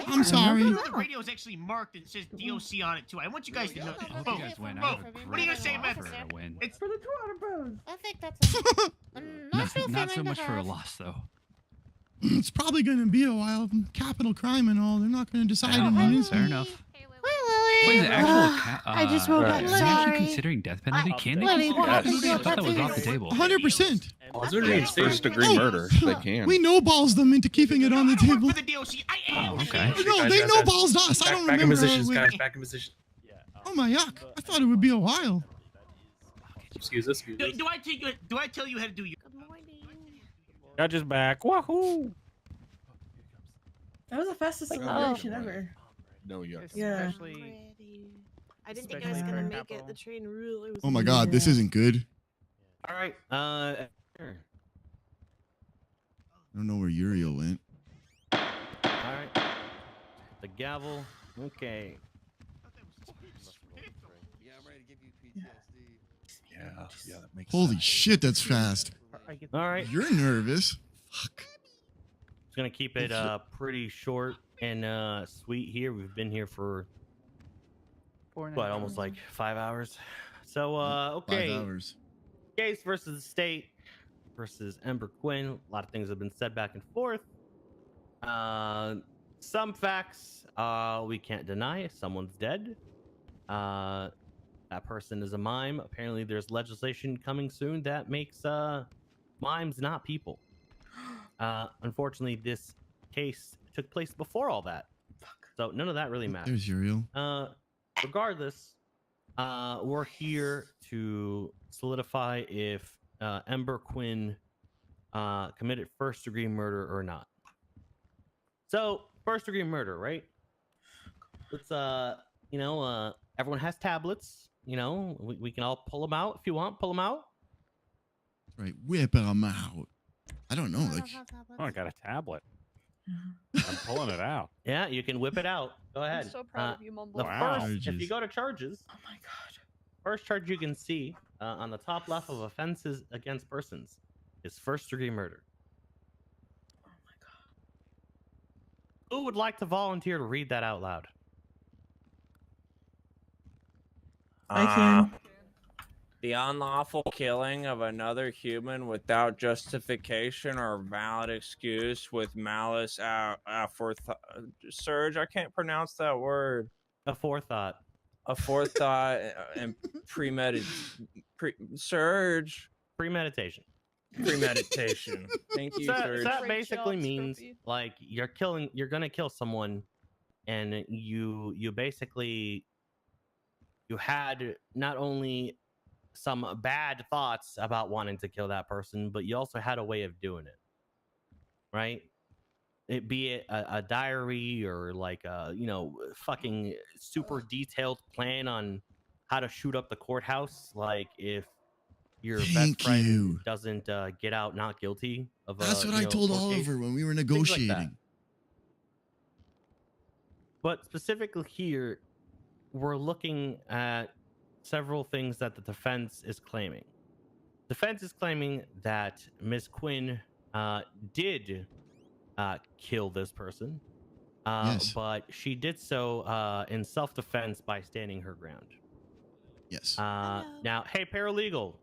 I'm sorry.
You know, the radio is actually marked and it says DOC on it too. I want you guys to know that. Boom.
win.
Boom. What are you gonna say about
for a win.
It's
for the 200 pounds.
I think that's a nice little
Not so
feeling
much
to
for a
have.
loss, though.
It's probably going to be a while. Capital crime and all. They're not going to decide in an instant.
Fair enough.
Hi,
Wait, is
Lily.
it actual?
I just woke up.
Are they
Sorry.
actually considering death penalty? Can they?
Lily, what happened?
I thought that was off the table.
100%.
First degree murder. They can.
We no balls them into keeping it on the table.
Oh, okay.
No, they no balls us. I don't
Back in
remember.
positions,
how it
guys.
went.
Back in position.
Oh my yuck! I thought it would be a while.
Excuse us.
Do I tell you how to do your?
Judge is back. Wahoo!
That was the fastest celebration ever.
No yuck.
Yeah.
I didn't think I was gonna make it. The train really was.
Oh my god, this isn't good.
All right. Sure.
I don't know where Uriel went.
All right. The gavel. Okay.
Yeah, that makes
Holy shit, that's fast.
All right.
You're nervous. Fuck.
Just gonna keep it pretty short and sweet here. We've been here for what, almost like 5 hours. So okay.
5 hours.
Case versus the state versus Ember Quinn. A lot of things have been said back and forth. some facts we can't deny. Someone's dead. That person is a mime. Apparently, there's legislation coming soon that makes mimes not people. Unfortunately, this case took place before all that, so none of that really matters.
There's Uriel.
Regardless, we're here to solidify if Ember Quinn committed first-degree murder or not. So, first-degree murder, right? Let's everyone has tablets. We can all pull them out if you want. Pull them out.
Right, whip them out. I don't know. Like,
Oh, I got a tablet. I'm pulling it out.
Yeah, you can whip it out. Go ahead.
I'm so proud of you, Mumble.
The
Wow.
first, if you go to charges, oh my god, first charge you can see on the top left of offenses against persons is first-degree murder. Oh my god. Who would like to volunteer to read that out loud?
I can.
The unlawful killing of another human without justification or valid excuse with malice aforethought. Surge, I can't pronounce that word.
Aforethought.
Aforethought and Surge.
Premeditation.
Premeditation. Thank you, Surge.
So that basically means like you're gonna kill someone, and you basically you had not only some bad thoughts about wanting to kill that person, but you also had a way of doing it, right? It be it a diary or like a fucking super detailed plan on how to shoot up the courthouse. Like if your best friend doesn't get out not guilty of
that's what I told Oliver when we were negotiating.
But specifically here, we're looking at several things that the defense is claiming. Defense is claiming that Miss Quinn did kill this person,
Yes.
but she did so in self-defense by standing her ground.
Yes.
Now, hey, paralegal.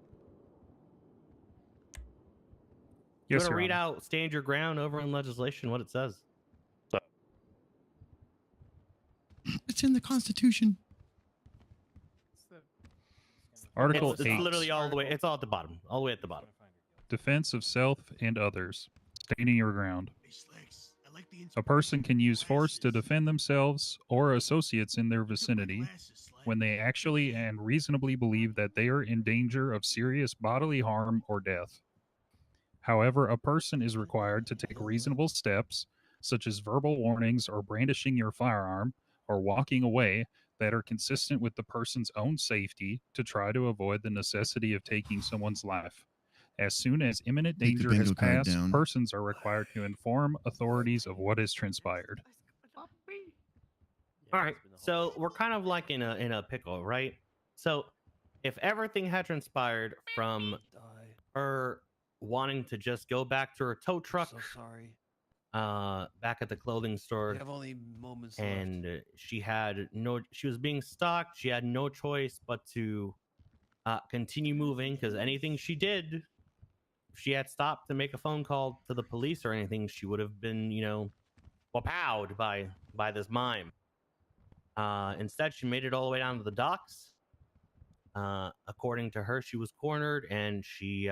You
Yes,
want to
Your
read
Honor.
out "Stand Your Ground" over in legislation? What it says?
It's in the Constitution.
Article
It's
8.
literally all the way. It's all at the bottom. All the way at the bottom.
Defense of self and others. Standing your ground. A person can use force to defend themselves or associates in their vicinity when they actually and reasonably believe that they are in danger of serious bodily harm or death. However, a person is required to take reasonable steps, such as verbal warnings or brandishing your firearm or walking away, that are consistent with the person's own safety to try to avoid the necessity of taking someone's life. As soon as imminent
Take the
danger has
bingo card
passed,
down.
persons are required to inform authorities of what has transpired.
All right, so we're kind of like in a pickle, right? So if everything had transpired from her wanting to just go back to her tow truck,
So sorry.
back at the clothing store,
We have only moments
and she was being stalked. She had no choice but to continue moving, because anything she did, if she had stopped to make a phone call to the police or anything, she would have been, wowed by this mime. Instead, she made it all the way down to the docks. According to her, she was cornered, and she,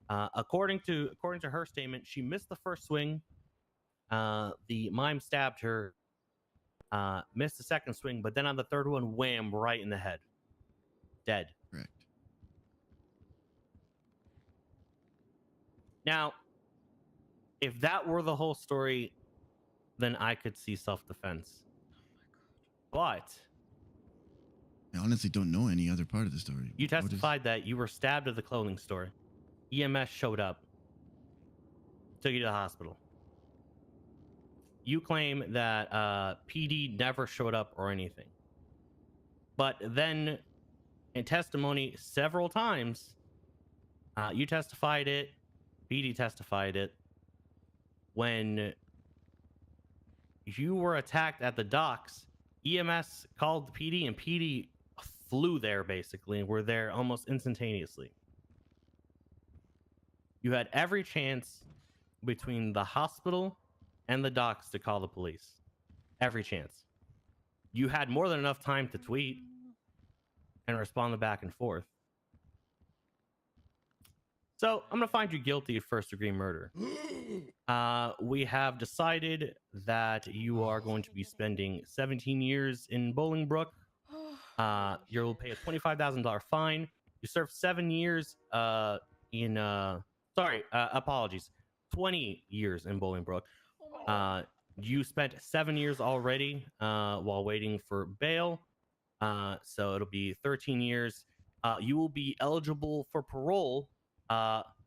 according to her statement, she missed the first swing. The mime stabbed her, missed the second swing, but then on the third one, wham, right in the head. Dead.
Correct.
Now, if that were the whole story, then I could see self-defense. But
I honestly don't know any other part of the story.
you
What is-
testified that you were stabbed at the clothing store. EMS showed up, took you to the hospital. You claim that PD never showed up or anything. But then in testimony several times, you testified it, PD testified it, when you were attacked at the docks, EMS called PD, and PD flew there basically, and were there almost instantaneously. You had every chance between the hospital and the docs to call the police. Every chance. You had more than enough time to tweet and respond the back and forth. So I'm gonna find you guilty of first-degree murder. We have decided that you are going to be spending 17 years in Bolingbrook. You'll pay a $25,000 fine. You served 7 years apologies, 20 years in Bolingbrook. You spent 7 years already while waiting for bail. So it'll be 13 years. You will be eligible for parole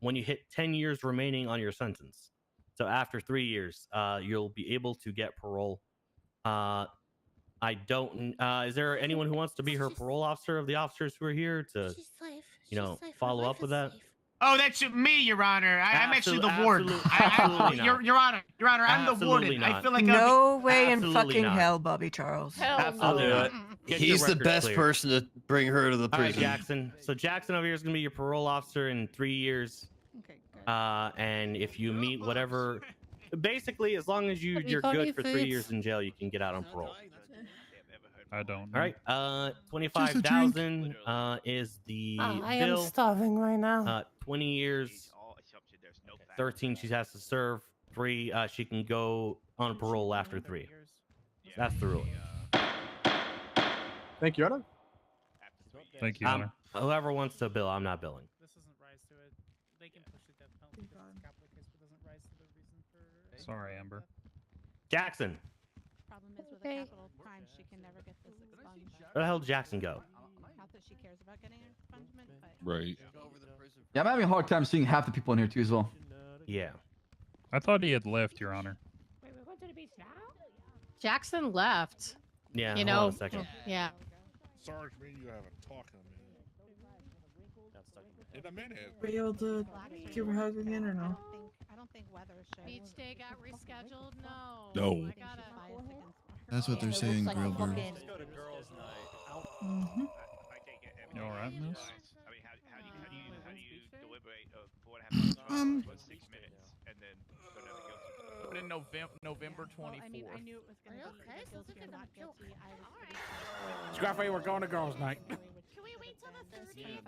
when you hit 10 years remaining on your sentence. So after 3 years, you'll be able to get parole. I don't. Is there anyone who wants to be her parole officer of the officers who are here to, follow up with that?
Oh, that's me, Your Honor. I'm actually the warden.
Absolutely not.
Your Honor, I'm the
Absolutely
warden.
not.
I feel like
No way in
Absolutely
fucking
not.
hell, Bobby Charles.
Absolutely not. Get your
He's the
record
best
cleared.
person to bring her to the
All right,
prison.
Jackson. So Jackson over here is gonna be your parole officer in 3 years.
Okay, good.
And if you meet whatever, basically, as long as you're
got any
good for 3
food?
years in jail, you can get out on parole.
I don't.
All right. 25,000 is the
I am
bill.
starving right now.
20 years. 13 she has to serve. 3 she can go on parole after 3. That's the ruling.
Thank you, Your Honor.
Thank you, Honor.
Whoever wants to bill, I'm not billing.
This doesn't rise to it. They can push the death penalty because it's a capital case, but doesn't rise to the reason for.
Sorry, Amber.
Jackson.
Problem is with a capital crime, she can never get this expunged.
Where the hell did Jackson go?
Not that she cares about getting an expungement, but
Right.
Yeah, I'm having a hard time seeing half the people in here too as well.
Yeah.
I thought he had left, Your Honor.
wait, we're going to the beach now?
Jackson left.
Yeah.
You
hold
know.
on a second.
Yeah.
Sarge, me and you haven't talked in a minute.
Were you able to give her a hug again or no?
I don't think weather should.
Beach day got rescheduled. No.
No.
I gotta.
That's what they're saying, Grillbird.
Mm-hmm.
You all right, miss?
In November 24th.
I mean, I knew it was going to be
Okay, so
guilty
this
or
is
not
a joke.
guilty. I was pretty
Scruffy, we're going to girls' night.
Can we wait till the 13th?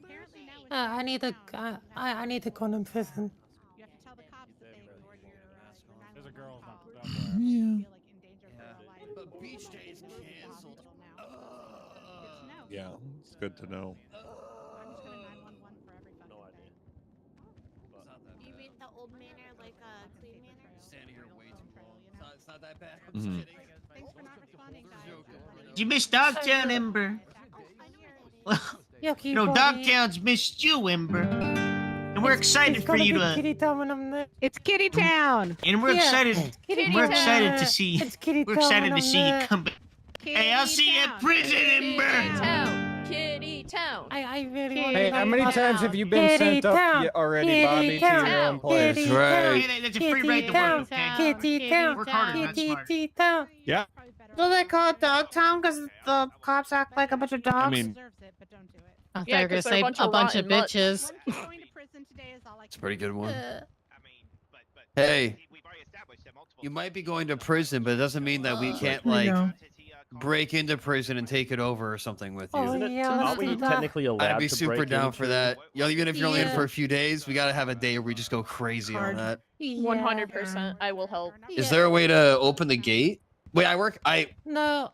Apparently now it's
I need a I need to go in prison.
you have to tell the cops that they ignored your
There's a girls' night.
Yeah.
But beach day is canceled.
Yeah, it's good to know.
I'm just going to 911 for every fucking thing.
Do you mean the old manor, like clean manor?
Standing here way too long. It's not that bad.
Mhm.
I'm just kidding.
Thanks for not responding, guys.
You missed Dogtown, Ember.
Yucky
You know,
body.
Dogtown's missed you, Ember. And we're excited
It's
for
gonna
you
be
to.
Kitty Town when I'm there.
It's Kitty Town.
And we're
Yeah.
excited.
Kitty
We're
Town.
excited to see.
It's Kitty
We're
Town
excited
when
to
I'm
see you
there.
come back. Hey, I'll see you at prison, Ember.
Town. Kitty Town.
I really want
Hey,
to
how many times have you been sent up already, Bobby, to your own place?
Kitty
Right.
Town.
Hey, that's a free ride to work, okay?
Kitty Town.
Work harder, not smart.
Kitty Town.
Yeah.
Do they call it Dogtown because the cops act like a bunch of dogs?
I mean,
Deserves it, but don't do it.
I thought
Yeah,
you were gonna
'cause they're
say
a bunch
a
of
bunch of
rotten mutts.
bitches.
Going to prison today is all I
It's a pretty good one.
Uh,
Hey, you might be going to prison, but it doesn't mean that we can't like
know.
break into prison and take it over or something with you.
Oh, yeah, let's
Are we
do that.
technically allowed
I'd be
to
super
break
down for
into-
that. Yo, even if you're only in
Yeah.
for a few days, we gotta have a day where we just go crazy
Hard.
on that.
100%. I will help.
Is there a way to open the gate? Wait,
No.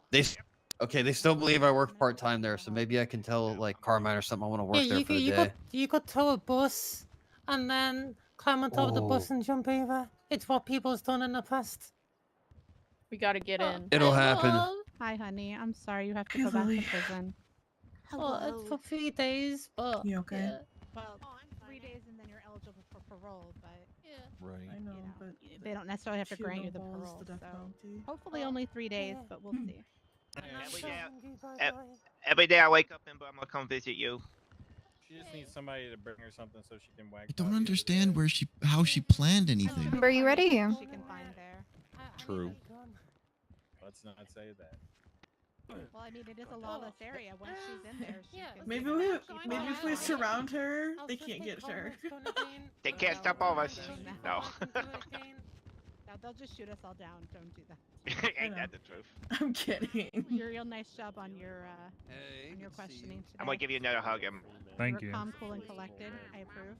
Okay, they still believe I work part time there, so maybe I can tell like Carmine or something I want to work
Yeah,
there
you
for
could,
the
you
day.
could you could tow a bus and then climb on top of the bus
Oh.
and jump over. It's what people's done in the past.
We gotta get in.
It'll happen.
Hi, honey. I'm sorry you have to
Hey,
go back
Lily.
to prison.
Well, it's for 3 days, but
You okay?
yeah.
Well, 3 days and then you're eligible for parole, but
Right.
I know, but
they don't necessarily have to
she
grant you the
lowballs
parole.
the death
So
penalty.
hopefully only 3 days, but we'll see.
Every day I wake up and I'm gonna come visit you.
She just needs somebody to bring her something so she can wag.
I don't understand how she planned anything.
Are you ready?
She can find there.
True.
Let's not say that.
Well, I mean, it is a lawless area. Once she's in there, she can.
Maybe if we surround her, they can't get to her.
They can't stop all of us. No.
That's they'll just shoot us all down. Don't do that.
Ain't that the truth?
I'm kidding.
You're real nice job on your questioning today.
I'm gonna give you another hug.
Thank
you.
you.
Were calm, cool, and collected. I approve.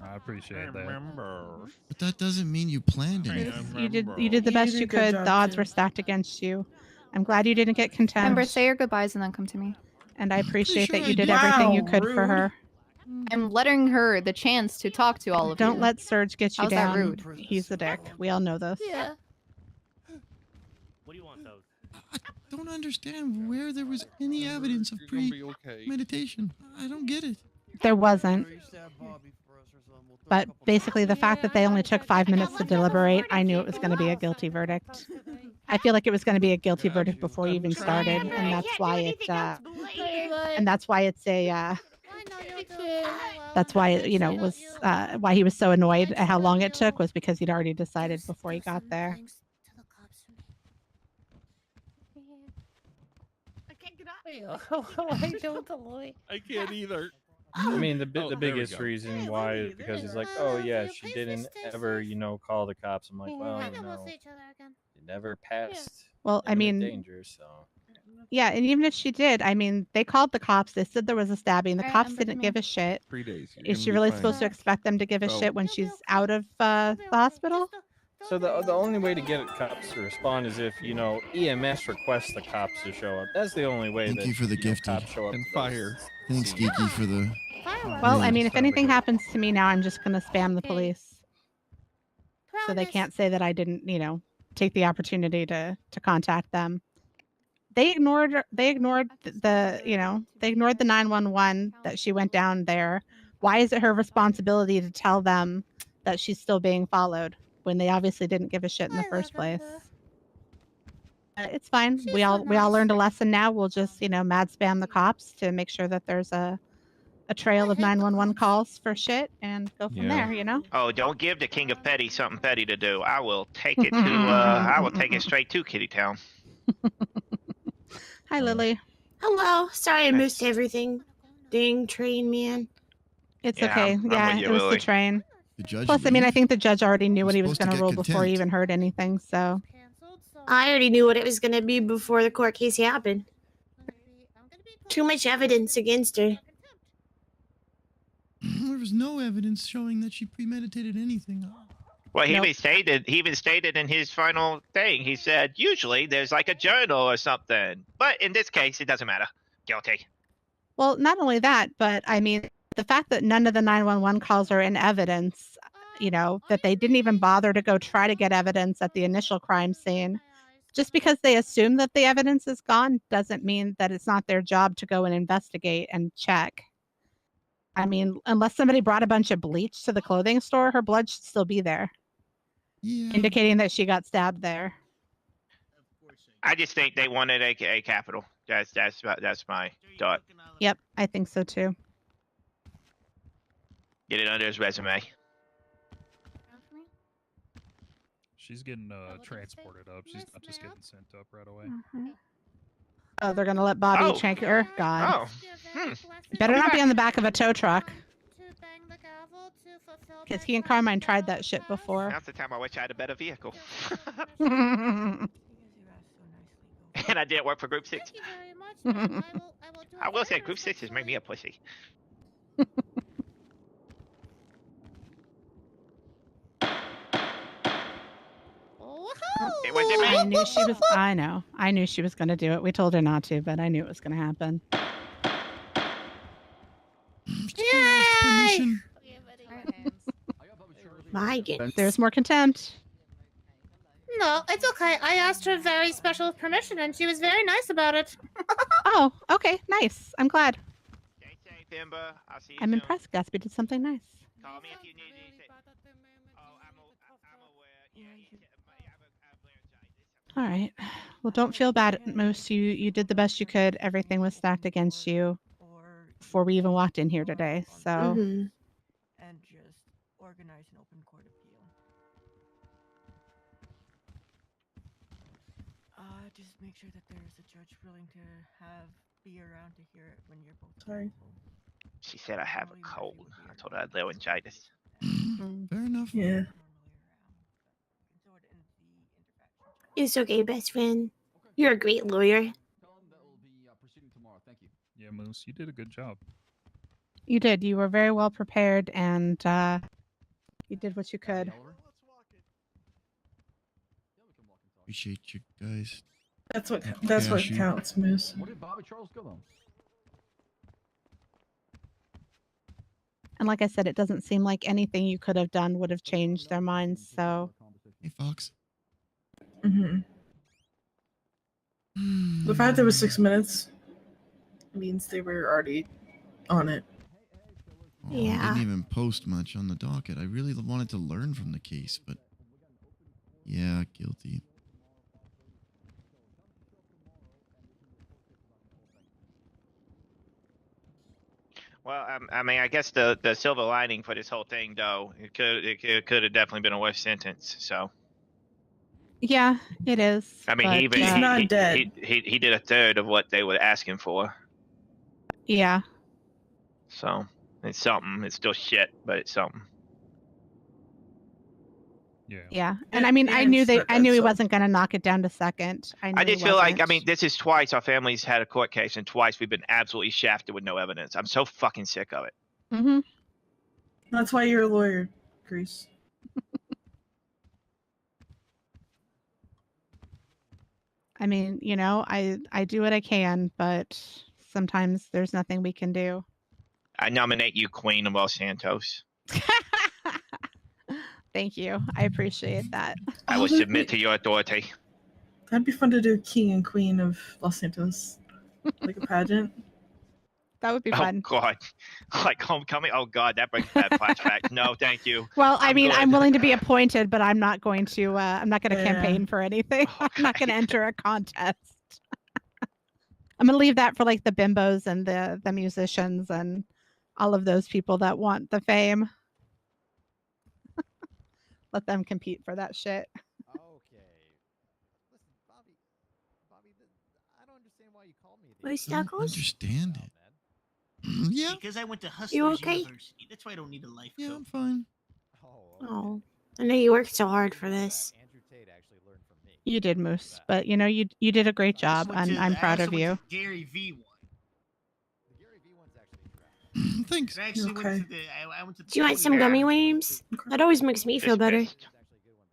I appreciate that.
But that doesn't mean you planned anything.
You did the best you could. The odds were stacked against you. I'm glad you didn't get contempt.
Remember, say your goodbyes and then come to me.
And I appreciate that you did everything you could for her.
I'm letting her the chance to talk to all of you.
Don't let Surge get you
How's
down.
that rude?
He's the dick. We all know this.
Yeah.
What do you want, Toad?
I don't understand where there was any evidence of premeditation. I don't get it.
There wasn't. But basically, the fact that they only took 5 minutes to deliberate, I knew it was going to be a guilty verdict. I feel like it was going to be a guilty verdict before you even started, and that's why it. And that's why it's a. That's why was why he was so annoyed at how long it took was because he'd already decided before he got there.
I can't get out.
Why don't the lawyer?
I can't either.
I mean, the
Oh, there we
biggest
go.
reason why is because he's like, oh yeah, she didn't ever, call the cops. I'm like, well, it never passed.
Well, I mean,
danger, so.
Yeah, and even if she did, I mean, they called the cops. They said there was a stabbing. The
Alright,
cops
Ember,
didn't
come
give
here.
a shit.
3 days. You're
Is
gonna
she
be
really
fine.
supposed to expect them to give a
Oh.
shit when she's out of the hospital?
So the only way to get cops to respond is if EMS requests the cops to show up. That's the only way.
Thank
that,
you for the gifted.
cops show up
And
to
fire.
those
Thanks,
scenes.
Geeky, for the.
Well, I
Yeah.
mean, if anything happens to me now, I'm just going to spam the police. So they can't say that I didn't, take the opportunity to contact them. They ignored they ignored the 911 that she went down there. Why is it her responsibility to tell them that she's still being followed when they obviously didn't give a shit in the first place? It's fine. We all learned a lesson now. We'll just, mad spam the cops to make sure that there's a trail of 911 calls for shit and go from there,
Oh, don't give the King of Petty something petty to do. I will take it to. I will take it straight to Kitty Town.
Hi, Lily.
Hello. Sorry I missed everything. Dang train man.
It's
Yeah,
okay.
I'm with
Yeah,
you,
it was
Lily.
the train.
The judge.
Plus, I mean, I think the judge already knew what he was
supposed to
going to
get
rule before he
contempt.
even heard anything. So
I already knew what it was gonna be before the court case happened. Too much evidence against her.
There was no evidence showing that she premeditated anything.
Well, he
Nope.
even stated in his final thing. He said usually there's like a journal or something, but in this case, it doesn't matter. Guilty.
well, not only that, but I mean, the fact that none of the 911 calls are in evidence, that they didn't even bother to go try to get evidence at the initial crime scene. Just because they assume that the evidence is gone doesn't mean that it's not their job to go and investigate and check. I mean, unless somebody brought a bunch of bleach to the clothing store, her blood should still be there,
Yeah.
indicating that she got stabbed there.
I just think they wanted a capital. That's my thought.
Yep, I think so too.
Get it under his resume.
She's getting transported up. She's not just getting sent up right away.
Oh, they're gonna let Bobby
Oh.
shank her? God.
Oh.
Better not be on the back of a tow truck. Because he and Carmine tried that shit before.
Now's the time I wish I had a better vehicle.
Oh.
And I didn't work for Group 6. I will say Group 6 has made me a pussy. It wasn't me.
I knew she was. I know. I knew she was going to do it. We told her not to, but I knew it was going to happen.
Yay! My goodness.
There's more contempt.
No, it's okay. I asked her very special permission, and she was very nice about it.
Oh, okay, nice. I'm glad.
Stay safe, Ember. I'll see you
I'm
soon.
impressed. Gatsby did something nice.
Call me if you need anything. Oh, I'm aware. Yeah,
All right. Well, don't feel bad, Moose. You did the best you could. Everything was stacked against you before we even walked in here today. So.
Mhm.
And just organize an open court appeal. Just make sure that there's a judge willing to be around to hear it when you're both.
Sorry.
She said I have a cold. I told her I had laryngitis.
Fair enough.
Yeah.
It's okay, best friend. You're a great lawyer.
Tell them that we'll be proceeding tomorrow. Thank you.
Yeah, Moose, you did a good job.
You did. You were very well prepared, and you did what you could.
Appreciate you guys.
That's what
Thank you,
that's what
Cashew.
counts, Moose.
Where did Bobby Charles go though?
And like I said, it doesn't seem like anything you could have done would have changed their minds. So
Hey, Fox.
Mm-hmm. The fact that it was 6 minutes means they were already on it.
Oh, I didn't even post much on the docket. I really wanted to learn from the case, but yeah, guilty.
Well, I mean, I guess the silver lining for this whole thing, though, it could have definitely been a worse sentence. So,
yeah, it is.
I mean,
but,
he even he did a third of what they were asking for.
Yeah.
So it's something. It's still shit, but it's something.
Yeah, and I mean, I knew he wasn't going to knock it down to second.
I just feel like, I mean, this is twice our family's had a court case, and twice we've been absolutely shafted with no evidence. I'm so fucking sick of it.
Mm-hmm.
That's why you're a lawyer, Grease.
I mean, you know, I do what I can, but sometimes there's nothing we can do.
I nominate you Queen of Los Santos.
Thank you. I appreciate that.
I will submit to your authority.
That'd be fun to do King and Queen of Los Santos. Like a pageant.
That would be fun.
Oh, God. Like homecoming? Oh, God, that brings bad flashbacks. No, thank you.
Well, I mean,
good.
I'm willing to be appointed, but I'm not going to campaign for anything. I'm not going to enter a contest. I'm going to leave that for like the bimbos and the musicians and all of those people that want the fame. Let them compete for that shit.
Okay. Listen, Bobby, I don't understand why you called me.
Where's
I don't
Knuckles?
understand it. Yeah.
Because I went to Hustlers
You okay?
University. That's why I don't need a life coach.
Yeah, I'm fine.
Oh, I know you worked so hard for this.
You did, Moose, but you know, you did a great job, and I'm proud of you.
Gary V one.
Thanks.
I actually went to the. I went to the
Do you want some gummy worms? That always makes me feel better.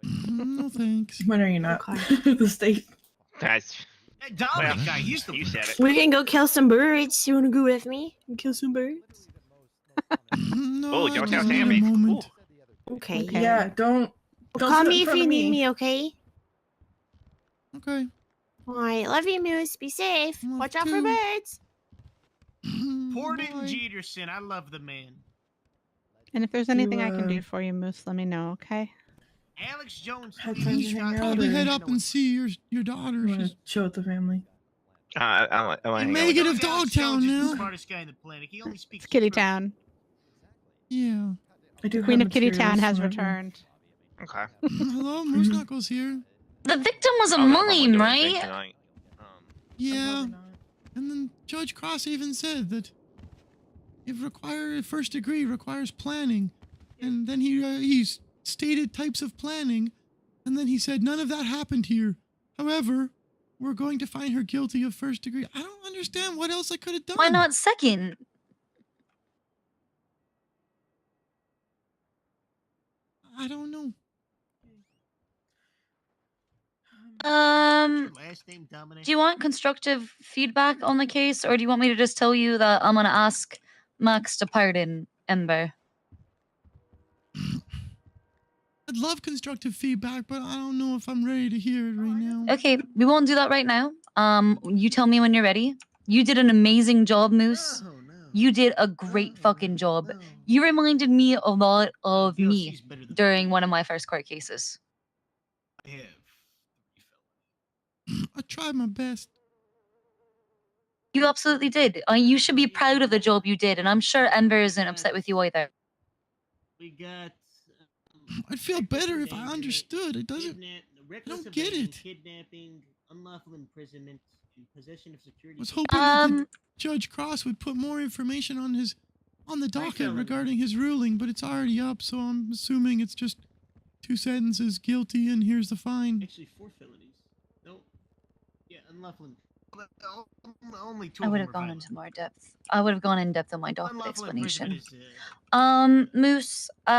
No thanks.
When are you not? The state.
That's.
Dominic guy, he's the.
You said it.
We can go kill some birds. You want to go with me and kill some birds?
Oh, don't tell Sammy.
Okay.
Yeah, don't
Call
sit
me
in
if
front
you
of
need me, okay?
Okay.
Alright, love you, Moose. Be safe. Watch out for birds.
Porter Jeterson, I love the man.
And if there's anything I can do for you, Moose, let me know, okay?
Alex Jones.
You should
probably head up and see your daughter. She's
chill with the family.
I
in Megan of Dogtown now.
Smartest guy in the planet. He only speaks.
It's Kitty Town.
Yeah.
Queen of Kitty Town has returned.
Okay.
Hello, Moose Knuckles here.
The victim was a mime, right?
Yeah. And then Judge Cross even said that if first degree requires planning, and then he stated types of planning, and then he said none of that happened here. However, we're going to find her guilty of first degree. I don't understand what else I could have done.
Why not second?
I don't know.
Last name Dominic.
Do you want constructive feedback on the case, or do you want me to just tell you that I'm gonna ask Max to pardon Ember?
I'd love constructive feedback, but I don't know if I'm ready to hear it right now.
Okay, we won't do that right now. You tell me when you're ready. You did an amazing job, Moose. You did a great fucking job. You reminded me a lot of me during one of my first court cases.
I tried my best.
You absolutely did. You should be proud of the job you did, and I'm sure Ember isn't upset with you either.
We got.
I'd feel better if I understood. It doesn't. I don't get it.
Kidnapping, unlawful imprisonment, and possession of security.
I was hoping that Judge Cross would put more information on the docket regarding his ruling, but it's already up, so I'm assuming it's just 2 sentences: guilty, and here's the fine.
Actually, 4 felonies. Yeah, unlawful. Only two.
I
of
would
them
have
are
gone
violent.
into more depth. I would have gone in depth on my docket
Unlawful
explanation.
imprisonment is,
Moose,
you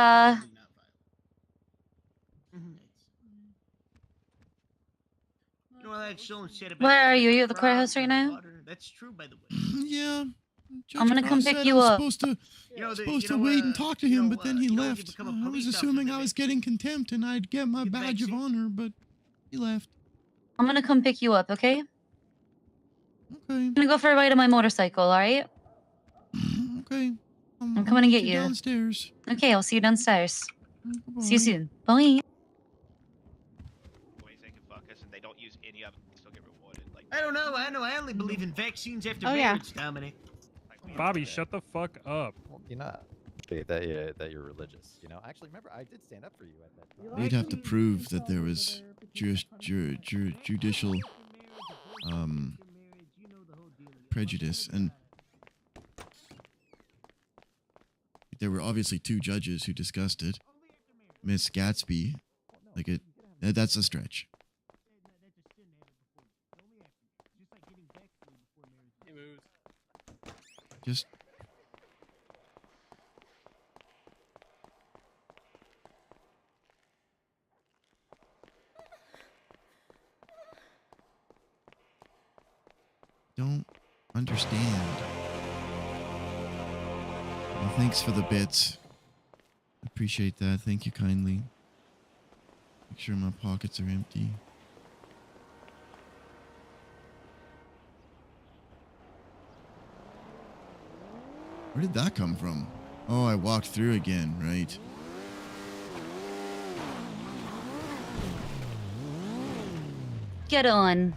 know that show said about
where are you? Are you at the
frogs
courthouse right
and
now?
water? That's true, by the way.
Yeah.
I'm gonna come pick you up.
Supposed to wait and talk to him, but then he left. I was assuming I was getting contempt and I'd get my badge of honor, but he left.
I'm gonna come pick you up, okay?
Okay.
I'm gonna go for a ride on my motorcycle, alright?
Okay.
I'm coming to get you.
Downstairs.
Okay, I'll see you downstairs. See you soon. Bye.
Ways they can fuck us and they don't use any of it, they still get rewarded. Like,
I don't know. I only believe in vaccines after
Oh, yeah.
marriage, Dominic.
Bobby, shut the fuck up.
Well, you're not. That you're religious. You know, actually, remember, I did stand up for you at that time.
They'd have to prove that there was judicial prejudice, and there were obviously two judges who discussed it. Miss Gatsby, that's a stretch. Just don't understand. Well, thanks for the bits. Appreciate that. Thank you kindly. Make sure my pockets are empty. Where did that come from? Oh, I walked through again, right?
Get on.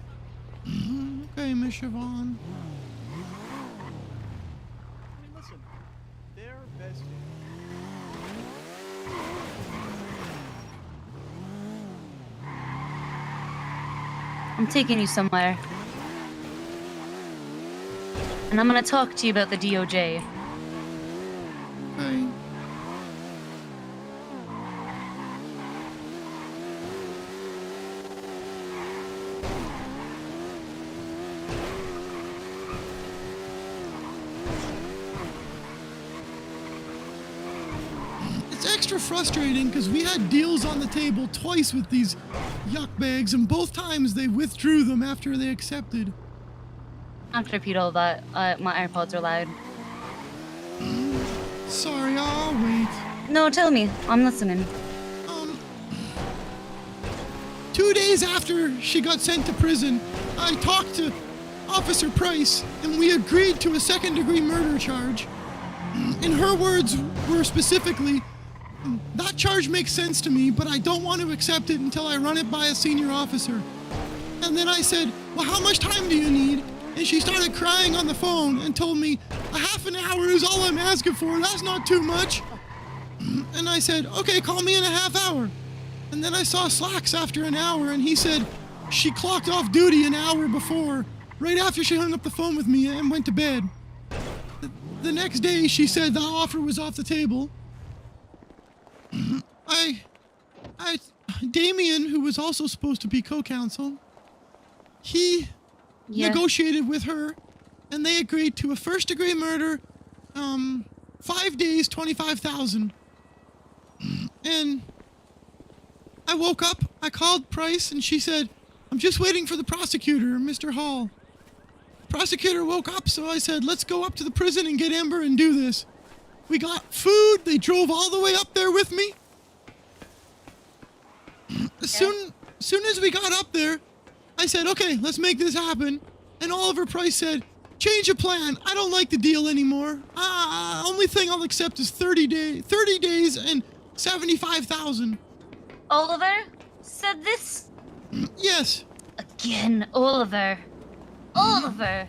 Okay, Miss Siobhan.
I mean, listen, they're vested.
I'm taking you somewhere. And I'm gonna talk to you about the DOJ.
Okay. It's extra frustrating because we had deals on the table twice with these yuck bags, and both times they withdrew them after they accepted.
I have to repeat all that. My AirPods are loud.
Sorry, I'll wait.
No, tell me. I'm listening.
2 days after she got sent to prison, I talked to Officer Price, and we agreed to a second-degree murder charge. And her words were specifically, that charge makes sense to me, but I don't want to accept it until I run it by a senior officer. And then I said, well, how much time do you need? And she started crying on the phone and told me, a half an hour is all I'm asking for. That's not too much. And I said, okay, call me in a half hour. And then I saw Slacks after an hour, and he said she clocked off duty an hour before, right after she hung up the phone with me and went to bed. The next day, she said the offer was off the table. Damien, who was also supposed to be co-counsel, he negotiated with her, and they agreed to a first-degree murder, 5 days, 25,000. And I woke up, I called Price, and she said, I'm just waiting for the prosecutor, Mr. Hall. Prosecutor woke up, so I said, let's go up to the prison and get Amber and do this. We got food, they drove all the way up there with me. As soon as we got up there, I said, okay, let's make this happen. And Oliver Price said, change of plan, I don't like the deal anymore. Only thing I'll accept is 30 days and 75,000.
Oliver said this?
Yes.
Again, Oliver. Oliver!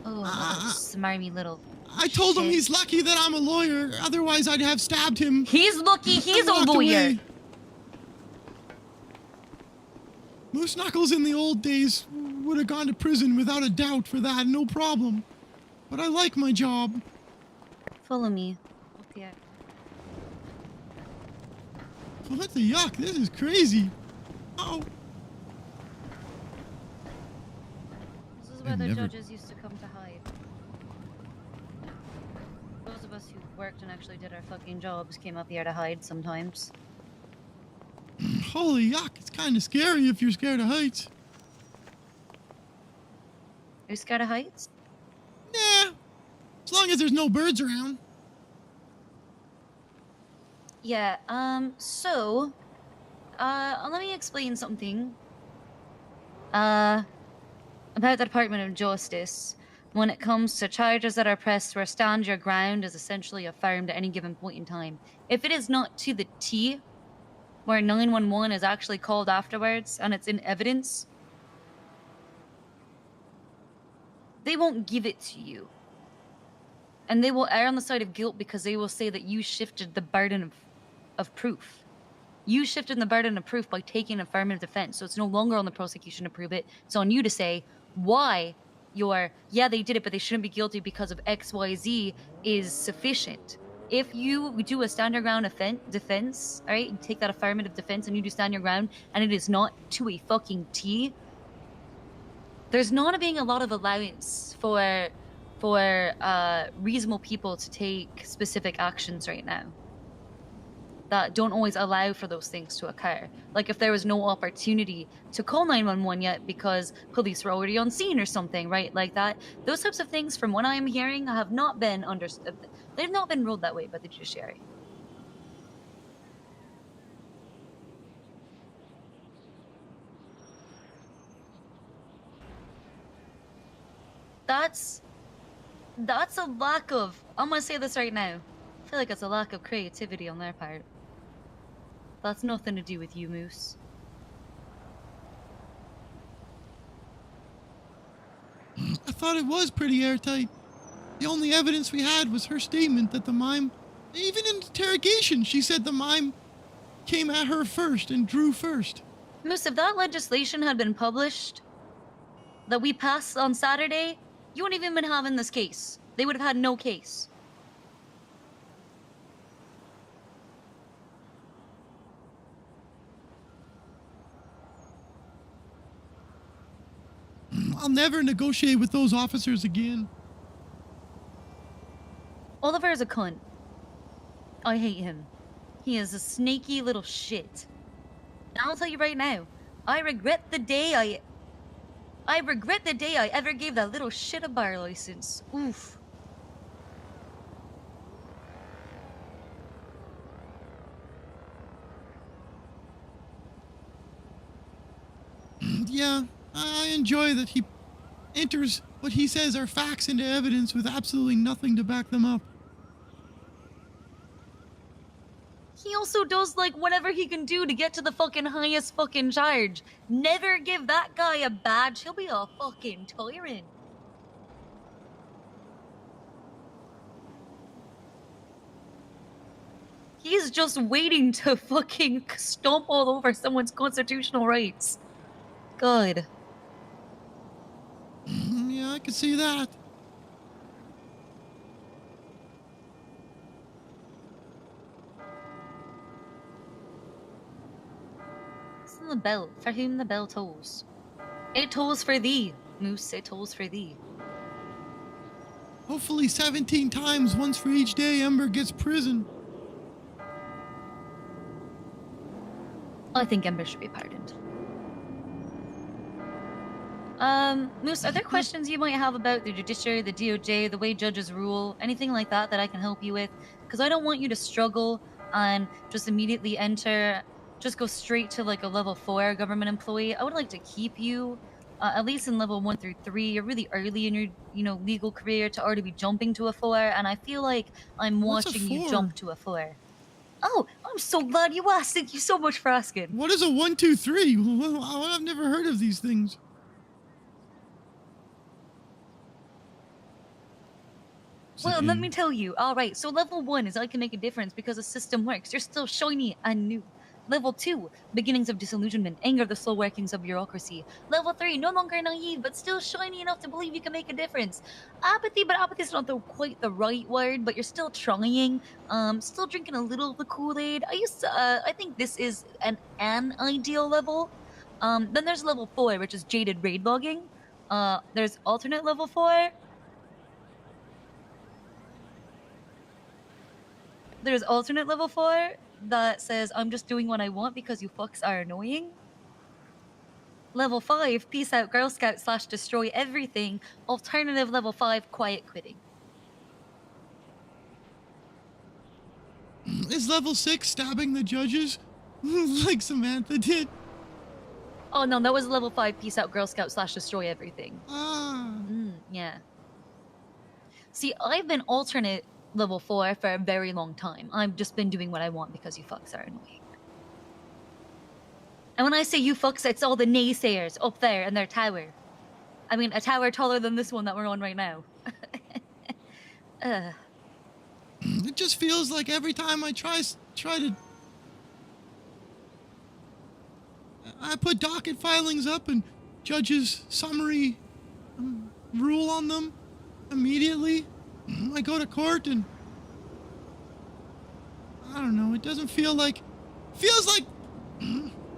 Oh, smarmy little.
I told him he's lucky that I'm a lawyer, otherwise I'd have stabbed him.
He's lucky he's a lawyer.
Away. Moose Knuckles in the old days would have gone to prison without a doubt for that, no problem. But I like my job.
Follow me. Okay.
What the yuck? This is crazy. Oh.
Two
I've
other
never-
judges used to come to hide. Those of us who worked and actually did our fucking jobs came up here to hide sometimes.
Holy yuck! It's kind of scary if you're scared of heights.
Are you scared of heights?
Nah, as long as there's no birds around.
Yeah, let me explain something. About the Department of Justice. When it comes to charges that are pressed where stand your ground is essentially affirmed at any given point in time. If it is not to the T, where 911 is actually called afterwards and it's in evidence, they won't give it to you. And they will err on the side of guilt because they will say that you shifted the burden of proof. You shifted the burden of proof by taking affirmative defense, so it's no longer on the prosecution to prove it. It's on you to say why yeah, they did it, but they shouldn't be guilty because of XYZ is sufficient. If you do a stand your ground defense, all right, you take that affirmative defense and you do stand your ground, and it is not to a fucking T, there's not being a lot of allowance for reasonable people to take specific actions right now that don't always allow for those things to occur. Like if there was no opportunity to call 911 yet because police were already on scene or something, right? Like that. Those types of things, from what I'm hearing, have not been understood. They've not been ruled that way by the judiciary. That's a lack of, I'm gonna say this right now, I feel like it's a lack of creativity on their part. That's nothing to do with you, Moose.
I thought it was pretty airtight. The only evidence we had was her statement that the mime, even in interrogation, she said the mime came at her first and drew first.
Moose, if that legislation had been published that we passed on Saturday, you wouldn't even been having this case. They would have had no case.
I'll never negotiate with those officers again.
Oliver is a cunt. I hate him. He is a snaky little shit. And I'll tell you right now, I regret the day I ever gave that little shit a bar license. Oof.
Yeah, I enjoy that he enters what he says are facts into evidence with absolutely nothing to back them up.
He also does, like, whatever he can do to get to the fucking highest fucking charge. Never give that guy a badge. He'll be a fucking tyrant. He's just waiting to fucking stomp all over someone's constitutional rights. God.
Yeah, I can see that.
It's the bell, for whom the bell tolls. It tolls for thee, Moose, it tolls for thee.
Hopefully 17 times, once for each day, Ember gets prison.
I think Ember should be pardoned. Moose, are there questions you might have about the judiciary, the DOJ, the way judges rule, anything like that that I can help you with? Because I don't want you to struggle and just immediately just go straight to like a level 4 government employee. I would like to keep you at least in level 1 through 3. You're really early in your, legal career to already be jumping to a 4, and I feel like I'm watching you jump to a 4. Oh, I'm so glad you asked. Thank you so much for asking.
What is a 1, 2, 3? I've never heard of these things.
Well, let me tell you. All right, so level 1 is I can make a difference because the system works. You're still shiny and new. Level 2, beginnings of disillusionment, anger, the slow workings of bureaucracy. Level 3, no longer naive, but still shiny enough to believe you can make a difference. Apathy, but apathy is not quite the right word, but you're still trying. Still drinking a little of the Kool-Aid. I think this is an ideal level. Then there's level 4, which is jaded raid logging. There's alternate level 4. There's alternate level 4 that says, I'm just doing what I want because you fucks are annoying. Level 5, peace out Girl Scout / destroy everything. Alternative level 5, quiet quitting.
Is level 6 stabbing the judges like Samantha did?
Oh no, that was level 5, peace out Girl Scout / destroy everything.
Ah.
Yeah. See, I've been alternate level 4 for a very long time. I've just been doing what I want because you fucks are annoying. And when I say you fucks, it's all the naysayers up there in their tower. I mean, a tower taller than this one that we're on right now.
It just feels like every time I try to... I put docket filings up and judges summary rule on them immediately. I go to court and... I don't know, it doesn't feel like... Feels like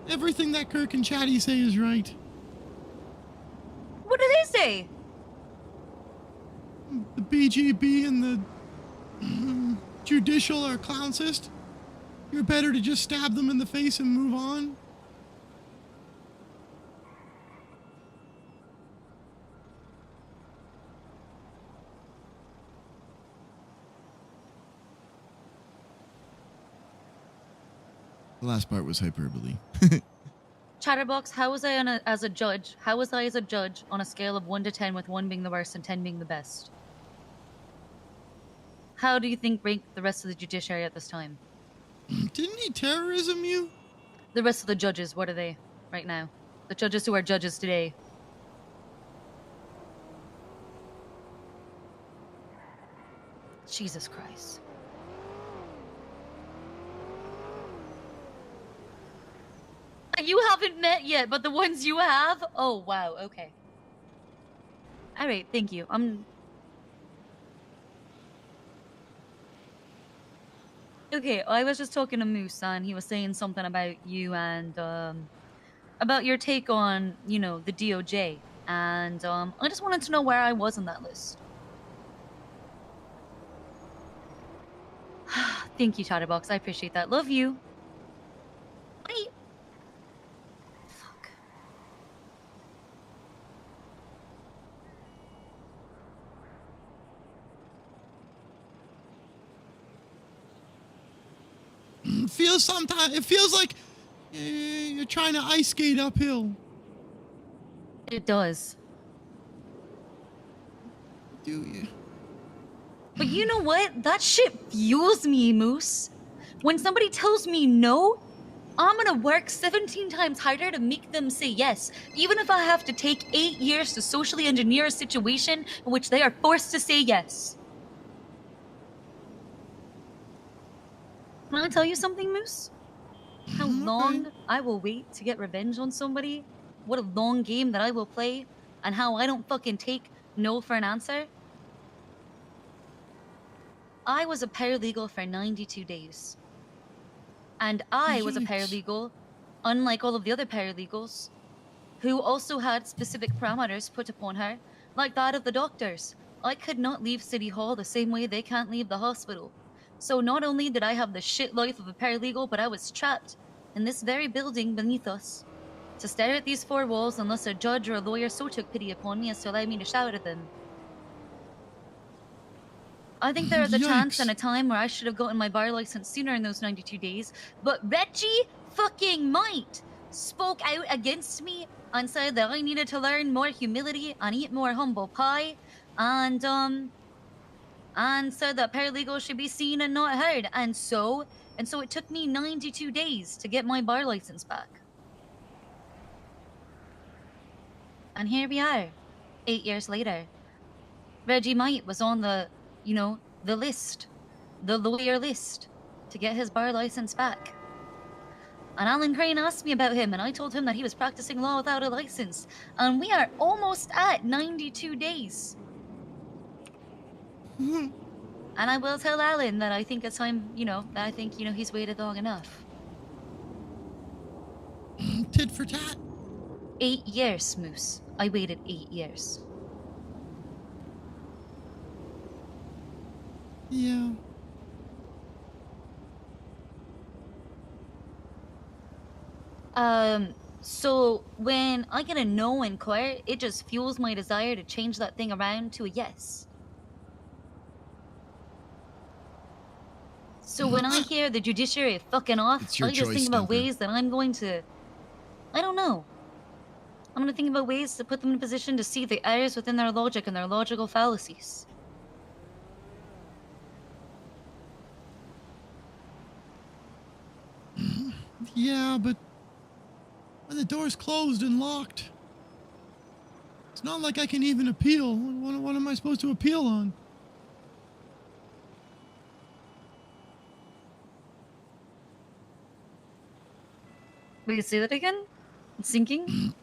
everything that Kirk and Chatty say is right.
What do they say?
The BGB and the judicial are clowncist. You're better to just stab them in the face and move on. The last part was hyperbole.
Chatterbox, how was I as a judge? How was I as a judge on a scale of 1 to 10, with 1 being the worst and 10 being the best? How do you think rank the rest of the judiciary at this time?
Didn't he terrorism you?
The rest of the judges, what are they right now? The judges who are judges today. Jesus Christ. You haven't met yet, but the ones you have? Oh, wow, okay. Alright, thank you. Okay, I was just talking to Moose, and he was saying something about you and, about your take on, you know, the DOJ. And, I just wanted to know where I was on that list. Thank you, Chatterbox. I appreciate that. Love you. Bye.
It feels like you're trying to ice skate uphill.
It does.
Do you?
But you know what? That shit fuels me, Moose. When somebody tells me no, I'm gonna work 17 times harder to make them say yes, even if I have to take 8 years to socially engineer a situation in which they are forced to say yes. Can I tell you something, Moose? How long I will wait to get revenge on somebody, what a long game that I will play, and how I don't fucking take no for an answer? I was a paralegal for 92 days. And I was a paralegal, unlike all of the other paralegals, who also had specific parameters put upon her, like that of the doctors. I could not leave City Hall the same way they can't leave the hospital. So not only did I have the shit life of a paralegal, but I was trapped in this very building beneath us, to stare at these 4 walls unless a judge or a lawyer so took pity upon me as to allow me to shout at them. I think there is a chance and a time where I should have gotten my bar license sooner in those 92 days, but Reggie fucking Might spoke out against me and said that I needed to learn more humility and eat more humble pie, and said that paralegals should be seen and not heard, and so it took me 92 days to get my bar license back. And here we are, 8 years later. Reggie Might was on the, you know, the list, the lawyer list, to get his bar license back. And Alan Crane asked me about him, and I told him that he was practicing law without a license. And we are almost at 92 days. And I will tell Alan that I think it's time, he's waited long enough.
Tit for tat.
8 years, Moose. I waited 8 years.
Yeah.
So when I get a no in court, it just fuels my desire to change that thing around to a yes. So when I hear the judiciary fucking off,
It's your
I just
choice,
think about
Stumper.
ways that I'm going to... I don't know. I'm gonna think about ways to put them in a position to see the errors within their logic and their logical fallacies.
Yeah, but when the door's closed and locked, it's not like I can even appeal. What am I supposed to appeal on?
Will you say that again? It's sinking?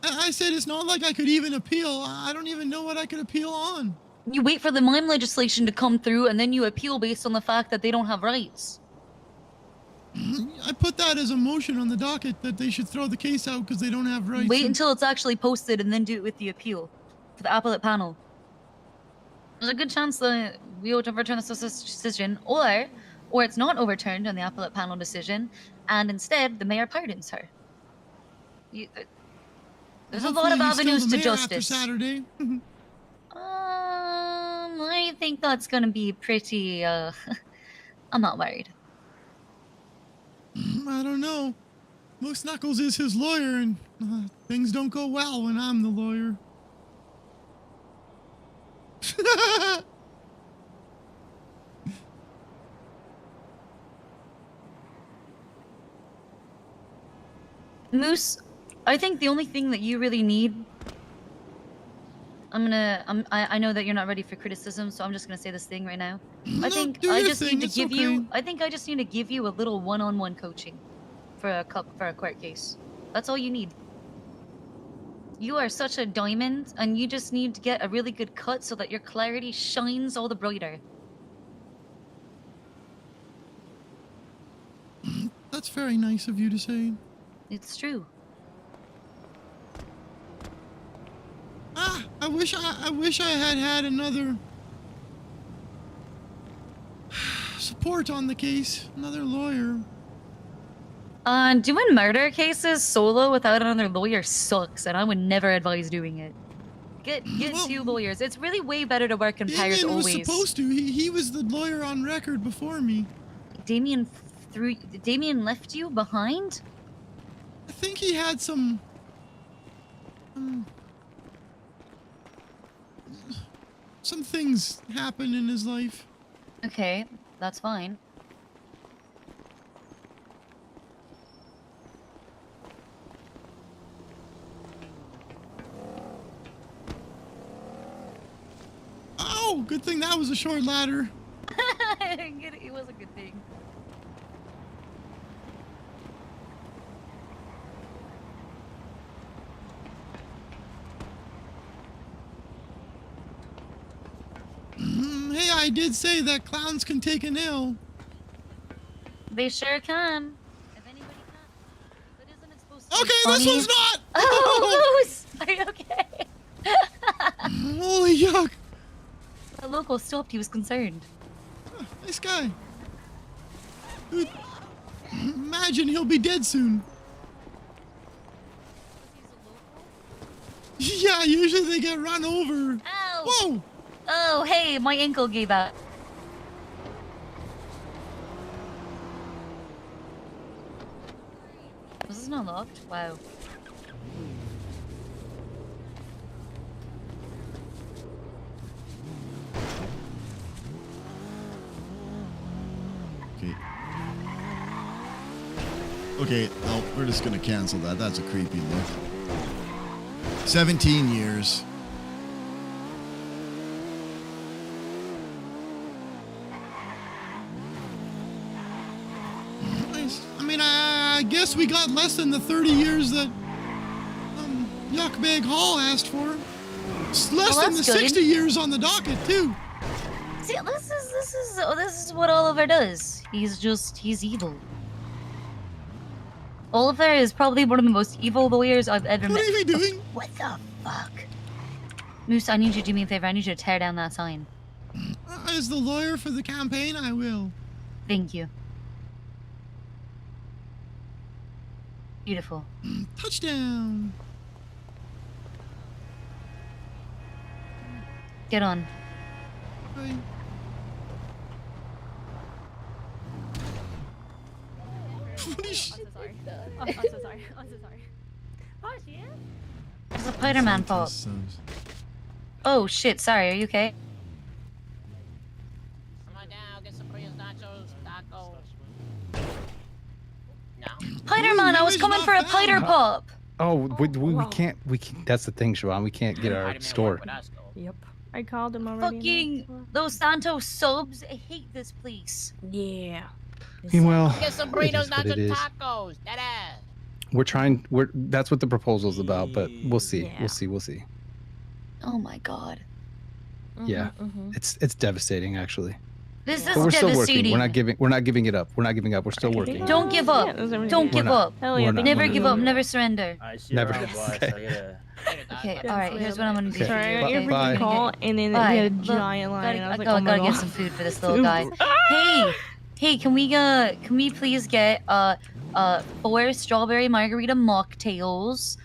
I said it's not like I could even appeal. I don't even know what I could appeal on.
You wait for the mime legislation to come through and then you appeal based on the fact that they don't have rights.
I put that as a motion on the docket that they should throw the case out because they don't have rights.
Wait until it's actually posted and then do it with the appeal for the appellate panel. There's a good chance that we will overturn the decision, or it's not overturned on the appellate panel decision, and instead the mayor pardons her. There's a lot of avenues to justice.
Saturday.
I think that's gonna be pretty. I'm not worried.
I don't know. Moose Knuckles is his lawyer, and things don't go well when I'm the lawyer.
Moose, I think the only thing that you really need. I know that you're not ready for criticism, so I'm just gonna say this thing right now. I think I just need to give you. I think I just need to give you a little one-on-one coaching for a court case. That's all you need. You are such a diamond, and you just need to get a really good cut so that your clarity shines all the brighter.
That's very nice of you to say.
It's true.
I wish I had had another support on the case, another lawyer.
Doing murder cases solo without another lawyer sucks, and I would never advise doing it. Get two lawyers. It's really way better to work in pairs
Damien was
always.
supposed to. He was the lawyer on record before me.
Damien left you behind?
I think he had some things happen in his life.
Okay, that's fine.
Oh, good thing that was a short ladder.
I didn't get it. It was a good thing.
Hey, I did say that clowns can take an L.
They sure can. If anybody can. But isn't it supposed to be
Okay,
funny?
this one's not!
Oh, Moose! Are you okay?
Holy yuck!
The local stopped. He was concerned.
Nice guy. Dude, imagine he'll be dead soon. Yeah, usually they get run over.
Ow!
Whoa!
Oh, hey, my ankle gave out. Was this not locked? Wow.
Okay. Okay, no, we're just gonna cancel that. That's a creepy look. 17 years. I mean, I guess we got less than the 30 years that Yuckbag Hall asked for. It's less than the
that's good.
60 years on the docket, too.
See, this is what Oliver does. He's evil. Oliver is probably one of the most evil lawyers I've ever met.
What are you doing?
What the fuck? Moose, I need you to do me a favor. I need you to tear down that sign.
As the lawyer for the campaign, I will.
Thank you. Beautiful.
Touchdown.
Get on.
Bye.
I'm so sorry. I'm so sorry. I'm so sorry. Oh, she is?
There's a Spider-Man pop. Oh shit, sorry, are you okay?
Come on down, get some burritos, nachos, tacos.
Spider-Man, I was coming for a Spider Pop.
Oh, we can't. That's the thing, Siobhan. We can't get our store.
Yep. I called him already.
Fucking those Santos subs. I hate this place.
Yeah.
Well,
Get some
it
burritos,
is what it
nachos,
is.
tacos. That ass.
We're trying. That's what the proposal's about. But we'll see.
Yeah.
We'll see. We'll see.
Oh my god.
Yeah, it's devastating actually.
This
But
is
we're still working.
devastating.
We're not giving it up. We're not giving up. We're still working.
Don't give up. Don't give up.
We're not.
Never
We're
give
not.
up. Never surrender.
Never.
Okay. All right. Here's what I'm gonna do.
Sorry, I got your
Bye.
freaking call, and then
Bye.
we had a
Look,
giant line.
Gotta,
I was like,
gotta,
oh my
gotta
god.
get some food for this little guy. Hey, can we please get 4 strawberry margarita mocktails,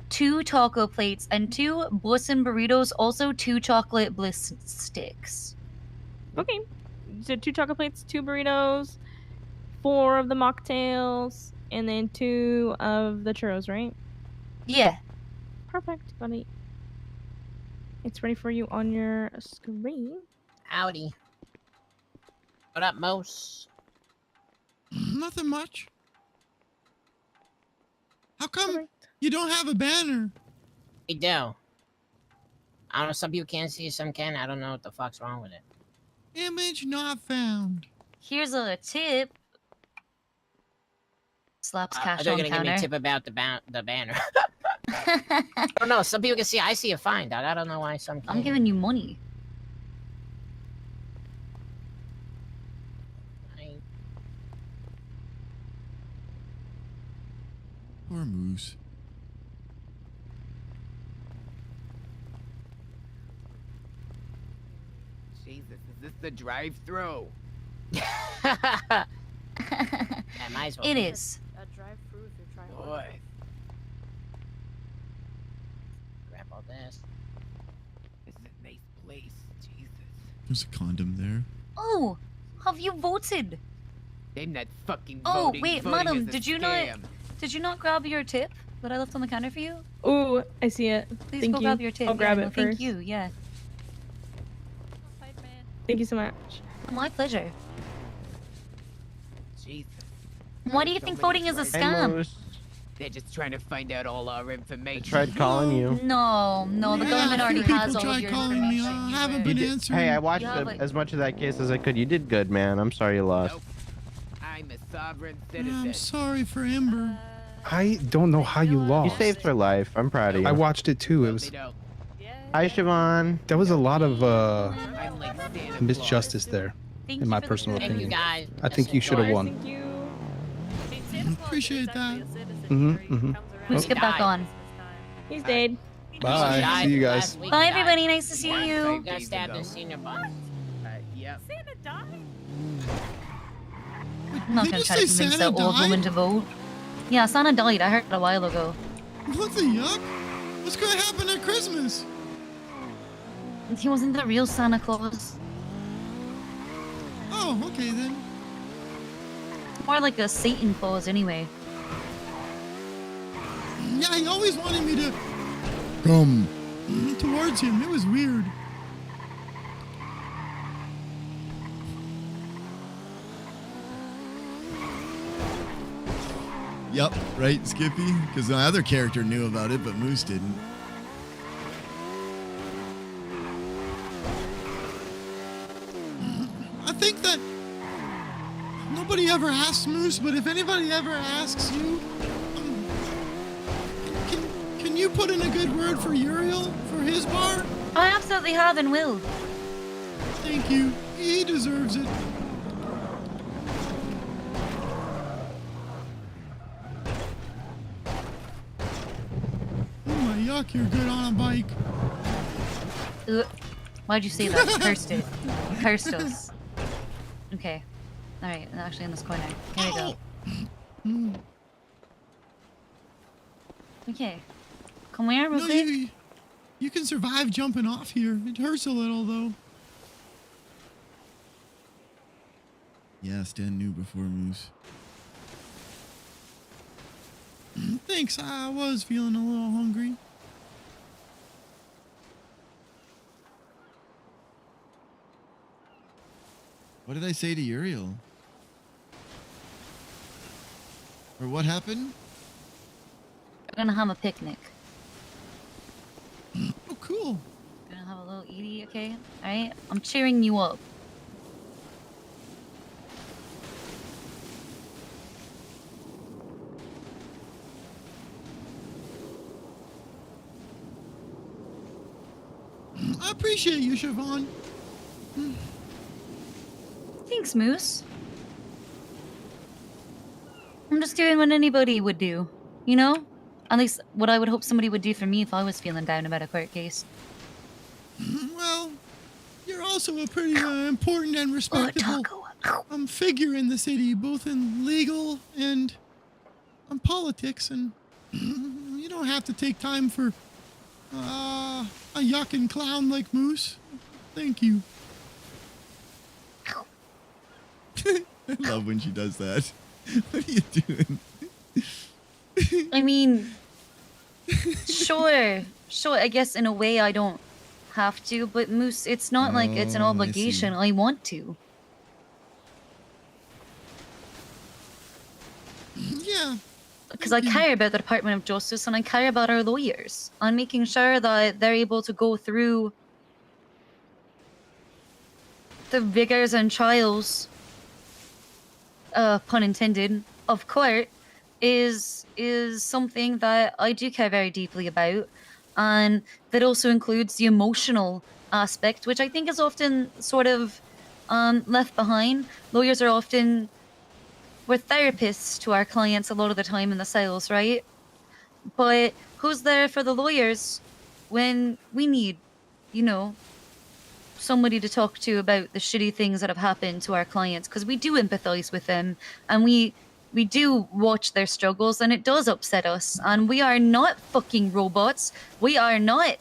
2 taco plates, and 2 Blossom burritos. Also 2 chocolate bliss sticks.
Okay. So 2 chocolate plates, 2 burritos, 4 of the mocktails, and then 2 of the churros, right?
Yeah.
Perfect. Got it. It's ready for you on your screen.
Howdy. What up, Mose?
Nothing much. How come you don't have a banner?
We do. I don't know, some people can't see, some can. I don't know what the fuck's wrong with it.
Image not found.
Here's a tip. Slaps
I
cash
thought you
on
were gonna give me a
counter.
tip about the banner. I don't know, some people can see. I see it fine, dog. I don't know why some can't.
I'm giving you money.
Poor Moose.
Jesus, is this the drive-through?
Yeah, might as well
It
be.
is.
Drive-through if you're trying.
Boy.
Grab all this.
This is a nice place. Jesus.
There's a condom there.
Oh, have you voted?
I'm not fucking
Oh
voting.
wait,
Voting
madam,
is a
did you
scam.
not? Did you not grab your tip that I left on the counter for you?
Ooh, I see it.
Please
Thank
go
you.
grab your tip.
I'll grab
Yeah,
it
no,
first.
Thank you. Yeah.
Thank you so much.
My pleasure.
Jesus.
Why do you think voting is a scam?
They're just trying to find out all our information.
tried calling you.
No, the government already has all of your information.
I haven't
You
been
did-
answering.
Hey, I watched
Yeah, but-
as much of that case as I could. You did good, man. I'm sorry you lost.
I'm a sovereign
I'm
citizen.
sorry for Ember.
I don't know how you
You
lost.
saved her life. I'm proud of you.
I watched it too. It was.
Hi, Siobhan.
There was a lot of
I'm like Santa
misjustice there,
Thank
in
you
my
for the
personal
tip.
Thank you
opinion.
guys.
I think you should have won.
Thank you.
Appreciate that.
Let's get back on.
He's dead.
Bye. See you guys.
Bye, everybody. Nice to see you.
Got stabbed in senior bun.
Yep.
Santa died?
I'm not
Did
gonna
you
try to
say
convince
Santa
that old woman
died?
to vote. Yeah, Santa died. I heard it a while ago.
What the yuck? What's gonna happen at Christmas?
He wasn't the real Santa Claus.
Oh, okay then.
More like a Satan Claus, anyway.
Yeah, he always wanted me to come towards him. It was weird. Yep, right, Skippy? Because my other character knew about it, but Moose didn't. I think that nobody ever asks Moose, but if anybody ever asks you, can you put in a good word for Uriel for his bar?
I absolutely have and will.
Thank you. He deserves it. yuck, you're good on a bike.
Why'd you say that? You cursed it. You cursed us. Okay. Alright, actually in this corner. Here we go. Okay. Come here, real
No,
quick.
you can survive jumping off here. It hurts a little, though. Yeah, Stan knew before Moose. Thanks, I was feeling a little hungry. What did I say to Uriel? Or what happened?
We're gonna have a picnic.
Oh, cool.
We're gonna have a little Edie, okay? Alright? I'm cheering you up.
I appreciate you, Siobhan.
Thanks, Moose. I'm just doing what anybody would do, you know? At least what I would hope somebody would do for me if I was feeling down about a court case.
Well, you're also a pretty important and respectable figure in the city, both in legal and politics, and you don't have to take time for a yucking clown like Moose. Thank you. I love when she does that. What are you doing?
I mean, sure, I guess in a way I don't have to, but Moose, it's not like it's an
Oh, I
obligation. I want to.
Yeah.
Because I care about the Department of Justice and I care about our lawyers. I'm making sure that they're able to go through the rigors and trials, pun intended, of court is something that I do care very deeply about, and that also includes the emotional aspect, which I think is often sort of left behind. Lawyers are often, we're therapists to our clients a lot of the time in the sales, right? But who's there for the lawyers when we need, you know, somebody to talk to about the shitty things that have happened to our clients? Because we do empathize with them, and we do watch their struggles, and it does upset us. And we are not fucking robots. We are not,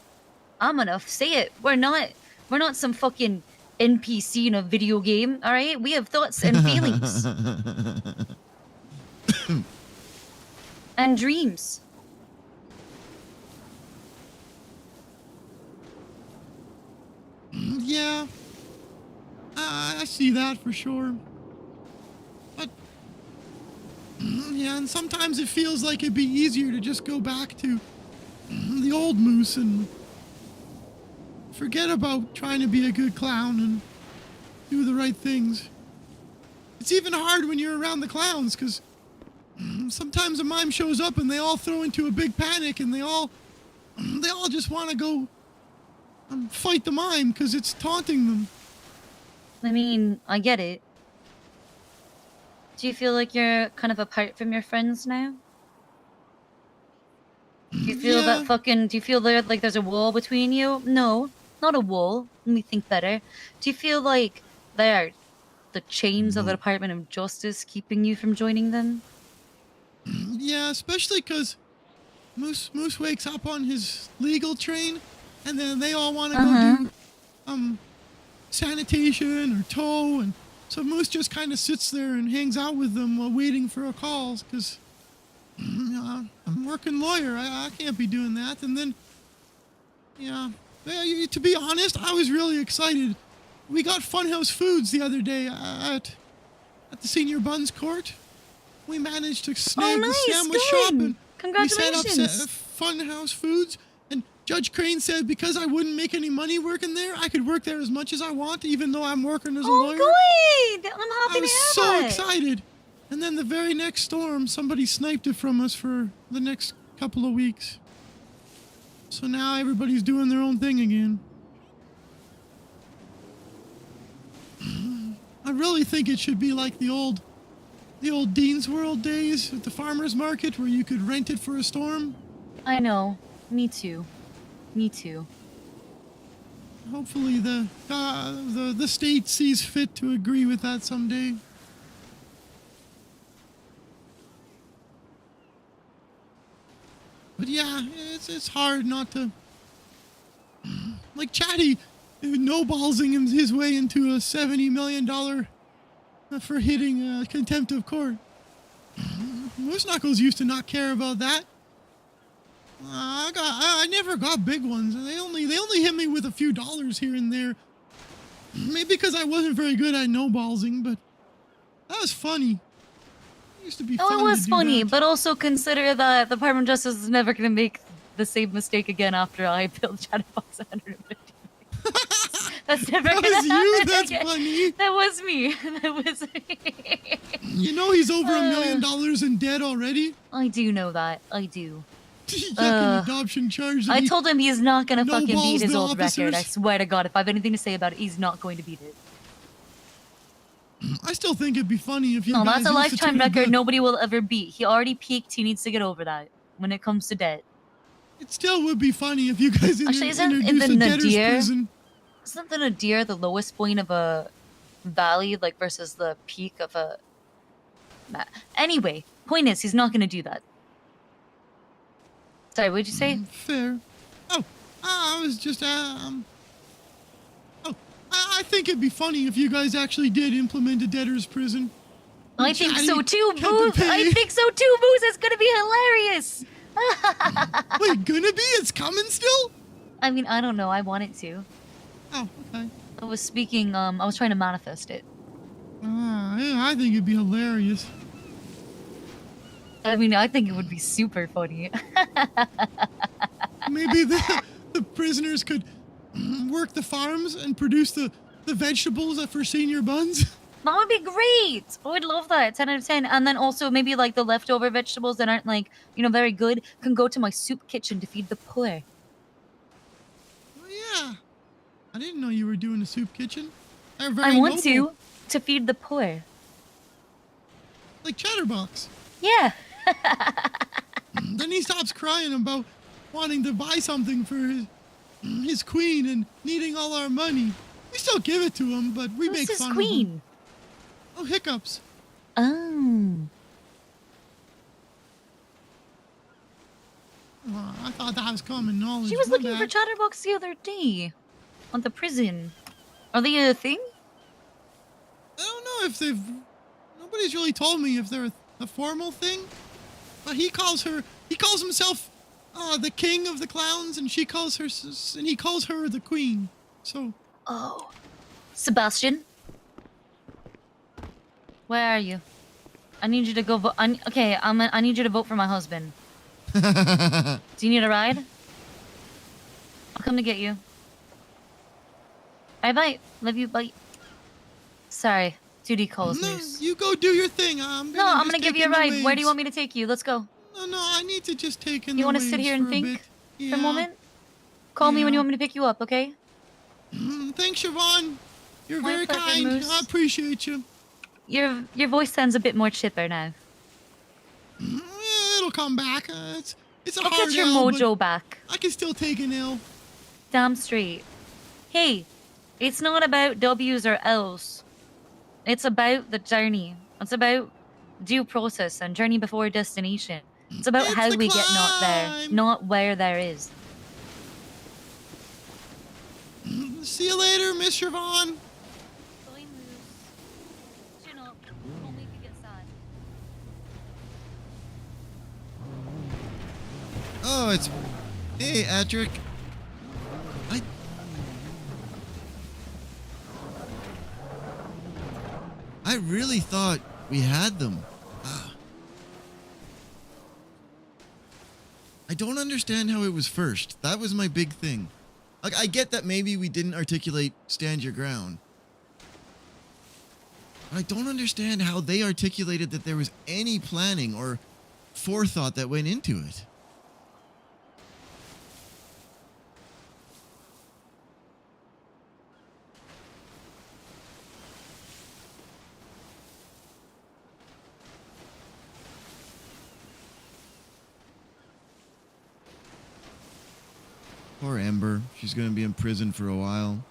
I'm gonna say it, we're not some fucking NPC in a video game, all right? We have thoughts and feelings. And dreams.
Yeah. I see that for sure. But yeah, and sometimes it feels like it'd be easier to just go back to the old Moose and forget about trying to be a good clown and do the right things. It's even hard when you're around the clowns, because sometimes a mime shows up and they all throw into a big panic and they all just want to go fight the mime because it's taunting them.
I mean, I get it. Do you feel like you're kind of apart from your friends now? Do you feel that fucking, do you feel like there's a wall between you? No, not a wall. Let me think better. Do you feel like there are the chains of the Department of Justice keeping you from joining them?
Yeah, especially because Moose wakes up on his legal train, and then they all want to go do sanitation or tow, and so Moose just kind of sits there and hangs out with them while waiting for a call, because I'm a working lawyer. I can't be doing that. And then, to be honest, I was really excited. We got Funhouse Foods the other day at the Senior Buns Court. We managed to snag the sandwich shop, and
congratulations.
we set up Funhouse Foods. And Judge Crane said because I wouldn't make any money working there, I could work there as much as I want, even though I'm working as a lawyer.
Oh, good! I'm happy
I was
to hear
so
that.
excited. And then the very next storm, somebody sniped it from us for the next couple of weeks. So now everybody's doing their own thing again. I really think it should be like the old Dean's World days at the farmer's market where you could rent it for a storm.
I know. Me too. Me too.
Hopefully the state sees fit to agree with that someday. But yeah, it's hard not to, like Chatty no-ballsing his way into a $70 million for hitting contempt of court. Moose Knuckles used to not care about that. I never got big ones. They only hit me with a few dollars here and there. Maybe because I wasn't very good at no-ballsing, but that was funny. It used to be fun
Oh, it was
to do
funny,
that.
but also consider that the Department of Justice is never going to make the same mistake again after I built Chatterbox 150. That's never
That
going to
was
happen
you? That's
again.
funny.
That was me. That was me.
You know he's over $1 million in debt already?
I do know that. I do.
Yuck, an adoption charge. that
I
he
told him he's not going to fucking
no-balls
beat his
the
old record. I
officers.
swear to God, if I have anything to say about it, he's not going to beat it.
I still think it'd be funny if you
No,
guys
that's a lifetime
instituted
record
the-
nobody will ever beat. He already peaked. He needs to get over that when it comes to debt.
It still would be funny if you guys
Actually, isn't
introduced
the
a debtor's
nadir?
prison.
Isn't the nadir the lowest point of a valley, like versus the peak of a? Anyway, point is, he's not going to do that. Sorry, what'd you say?
Fair. Oh, I was just I think it'd be funny if you guys actually did implement a debtor's prison.
I think
Chatty
so too,
had to
Booth. I
pay.
think so too, Booth. It's gonna be hilarious.
Wait, gonna be? It's coming still?
I mean, I don't know. I want it to.
Oh, okay.
I was speaking. I was trying to manifest it.
Yeah, I think it'd be hilarious.
I mean, I think it would be super funny.
Maybe the prisoners could work the farms and produce the vegetables for senior buns.
That would be great. I would love that. 10 out of 10. And then also maybe like the leftover vegetables that aren't like, very good can go to my soup kitchen to feed the poor.
Oh, yeah. I didn't know you were doing a soup kitchen. They're very
I want
noble.
to feed the poor.
Like Chatterbox.
Yeah.
Then he stops crying about wanting to buy something for his queen and needing all our money. We still give it to him, but we
Who's
make
his
fun of
queen?
him. Oh, Hiccups.
Oh.
Oh, I thought that was common knowledge.
She was
My
looking for
bad.
Chatterbox the other day. On the prison. Are they a thing?
I don't know if they've... Nobody's really told me if they're a formal thing. But he calls himself the king of the clowns, and he calls her the queen. So...
Oh. Sebastian? Where are you? I need you to go vote. Okay, I need you to vote for my husband. Do you need a ride? I'll come to get you. Bye. Love you. Bye. Sorry. Duty calls me.
You go do your thing. I'm
gonna give you a ride. Where do you want me to take you? Let's go.
No, I need to just take in
You
the
want to sit
waves
here and
for a
think
bit.
for
Yeah.
a moment? Call me when you want me to pick you up, okay?
Thanks, Siobhan. You're
My
very
pleasure,
kind.
Moose.
I appreciate you.
Your voice sounds a bit more chipper now.
It'll come back. It's a
Go
hard
get your
L, but
mojo back.
I can still take an L.
Damn straight. Hey, it's not about W's or L's. It's about the journey. It's about due process and journey before destination. It's about how we get not there, not where there is.
See you later, Miss Siobhan.
Chin up. Don't make you get sad.
Oh, it's... Hey, Adric. I really thought we had them. I don't understand how it was first. That was my big thing. Like, I get that maybe we didn't articulate stand your ground. But I don't understand how they articulated that there was any planning or forethought that went into it. Poor Ember. She's going to be in prison for a while.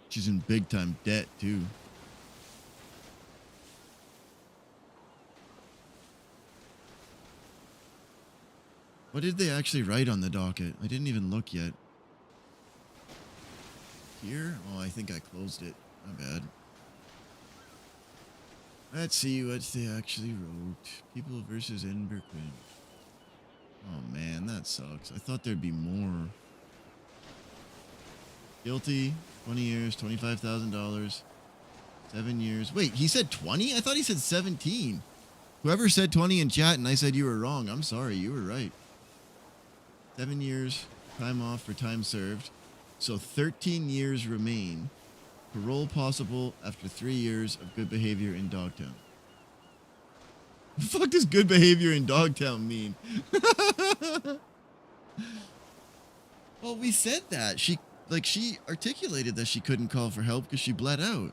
She's in big time debt, too. What did they actually write on the docket? I didn't even look yet. Here? Oh, I think I closed it. My bad. Let's see what they actually wrote. People versus Ember Quinn. Oh man, that sucks. I thought there'd be more. Guilty, 20 years, $25,000, 7 years. Wait, he said 20? I thought he said 17. Whoever said 20 in chat and I said you were wrong, I'm sorry, you were right. 7 years, time off for time served. So 13 years remain. Parole possible after 3 years of good behavior in Dogtown. What the fuck does good behavior in Dogtown mean? Well, we said that. She articulated that she couldn't call for help because she bled out.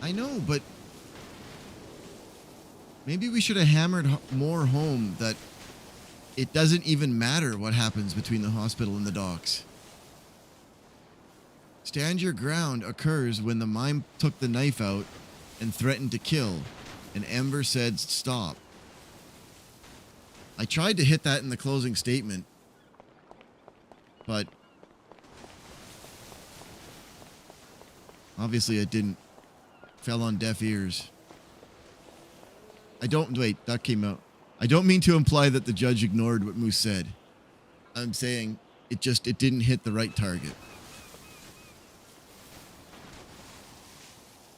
I know, but maybe we should have hammered more home that it doesn't even matter what happens between the hospital and the docks. Stand your ground occurs when the mime took the knife out and threatened to kill, and Ember said stop. I tried to hit that in the closing statement, but obviously it didn't. Fell on deaf ears. Wait, that came out. I don't mean to imply that the judge ignored what Moose said. I'm saying it didn't hit the right target.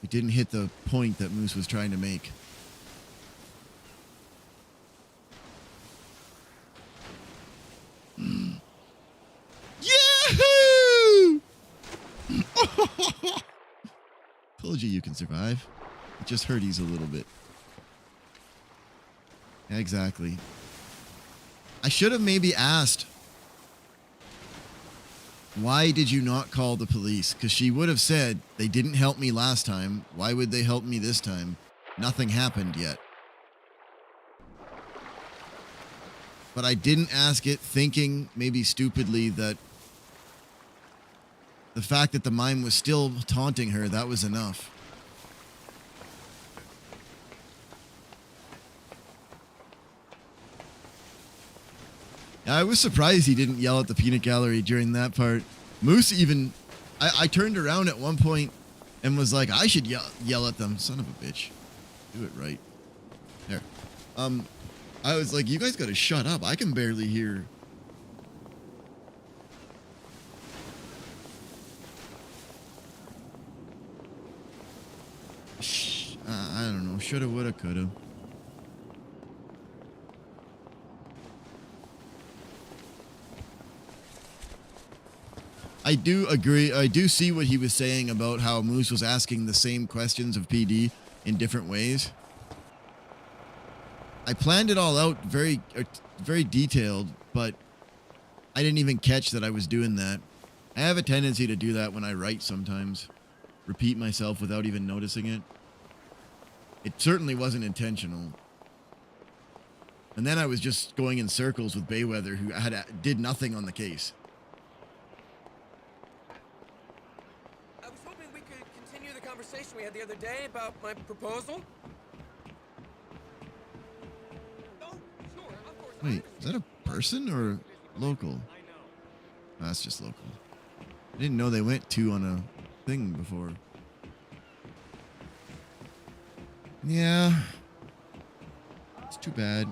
It didn't hit the point that Moose was trying to make. Yahoo! Told you can survive. It just hurties a little bit. Yeah, exactly. I should have maybe asked, why did you not call the police? Because she would have said, they didn't help me last time. Why would they help me this time? Nothing happened yet. But I didn't ask it, thinking maybe stupidly that the fact that the mime was still taunting her, that was enough. I was surprised he didn't yell at the peanut gallery during that part. Moose even... I turned around at one point and was like, I should yell at them. Son of a bitch. Do it right. There. I was like, you guys gotta shut up. I can barely hear... I don't know. Shoulda, woulda, coulda. I do agree. I do see what he was saying about how Moose was asking the same questions of PD in different ways. I planned it all out very detailed, but I didn't even catch that I was doing that. I have a tendency to do that when I write sometimes. Repeat myself without even noticing it. It certainly wasn't intentional. And then I was just going in circles with Bayweather, who did nothing on the case.
I was hoping we could continue the conversation we had the other day about my proposal. Oh, sure, of course.
Wait, is that a person or local? Oh, that's just local. I didn't know they went two on a thing before. Yeah. It's too bad.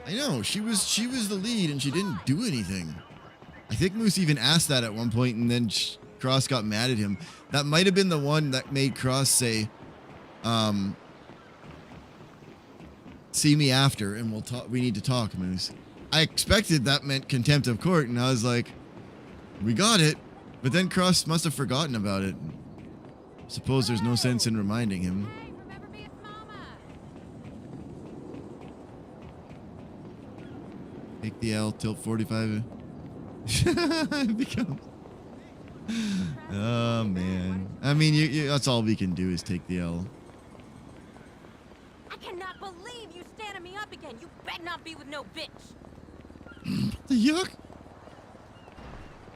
I know, she was the lead and she didn't do anything. I think Moose even asked that at one point and then Cross got mad at him. That might have been the one that made Cross say, see me after and we'll talk. We need to talk, Moose. I expected that meant contempt of court, and I was like, we got it. But then Cross must have forgotten about it. Suppose there's no sense in reminding him. Take the L, tilt 45. Becomes... Oh, man. I mean, that's all we can do is take the L.
I cannot believe you standing me up again. You better not be with no bitch.
The yuck?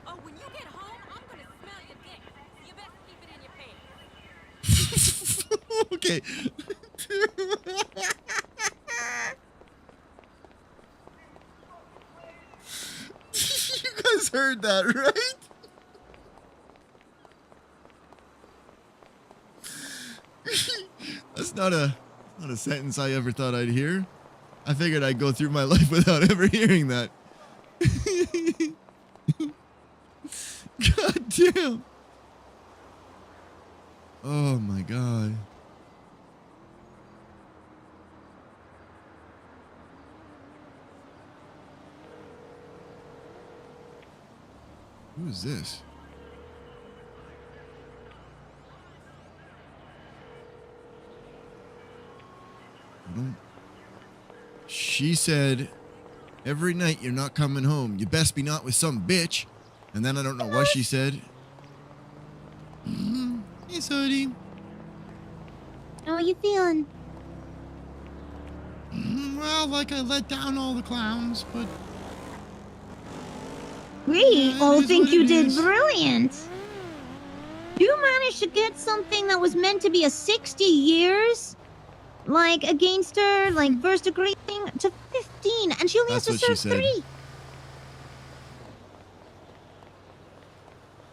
Oh, when you get home, I'm gonna smell your dick. You best keep it in your pants.
Okay. You guys heard that, right? That's not a sentence I ever thought I'd hear. I figured I'd go through my life without ever hearing that. God damn. Oh my god. Who is this? She said, every night you're not coming home. You best be not with some bitch. And then I don't know what she said. Hey, Sody.
How are you feeling?
Well, like I let down all the clowns, but...
We all
is
think
what
you
it
did
is.
brilliant. You managed to get something that was meant to be a 60 years, like, against her, like, first degree thing, to 15, and she only
That's
has
what
to
she
serve
said.
3.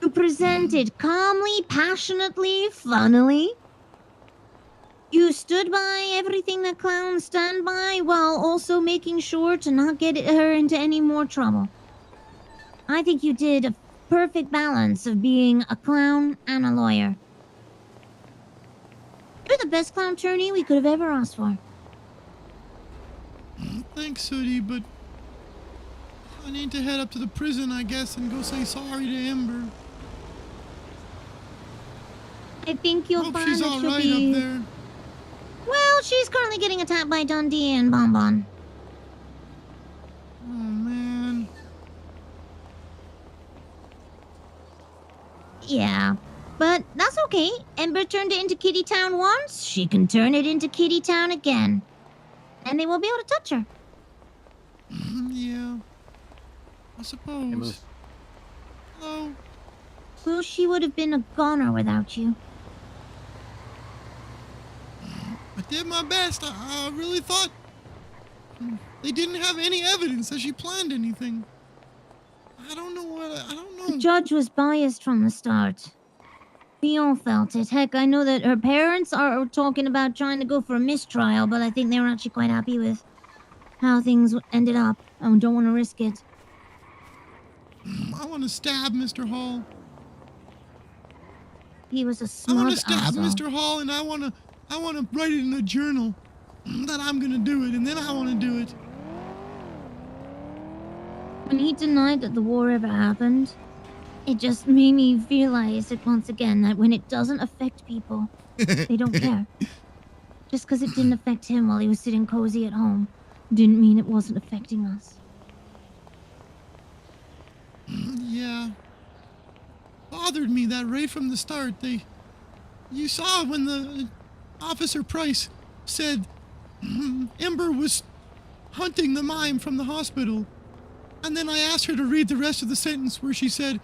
You presented calmly, passionately, funnily. You stood by everything that clowns stand by while also making sure to not get her into any more trouble. I think you did a perfect balance of being a clown and a lawyer. You're the best clown attorney we could have ever asked for.
Thanks, Sody, but... I need to head up to the prison, I guess, and go say sorry to Ember.
I think you'll
Hope
find
she's
that
all
she'll
right
be...
up there.
Well, she's currently getting attacked by Dundee and Bonbon.
Oh, man.
Yeah, but that's okay. Ember turned it into Kitty Town once, she can turn it into Kitty Town again. And they won't be able to touch her.
Yeah. I suppose.
Moose.
Hello.
Well, she would have been a goner without you.
I did my best. I really thought they didn't have any evidence that she planned anything. I don't know.
The judge was biased from the start. We all felt it. Heck, I know that her parents are talking about trying to go for a mistrial, but I think they were actually quite happy with how things ended up. I don't want to risk it.
I want to stab Mr. Hall.
He was a
I
smug
want to stab
asshole.
Mr. Hall, and I want to write it in a journal that I'm gonna do it, and then I want to do it.
When he denied that the war ever happened, it just made me realize it once again that when it doesn't affect people, they don't care. Just because it didn't affect him while he was sitting cozy at home, didn't mean it wasn't affecting us.
Yeah. Bothered me that right from the start. You saw when the Officer Price said Ember was hunting the mime from the hospital. And then I asked her to read the rest of the sentence where she said,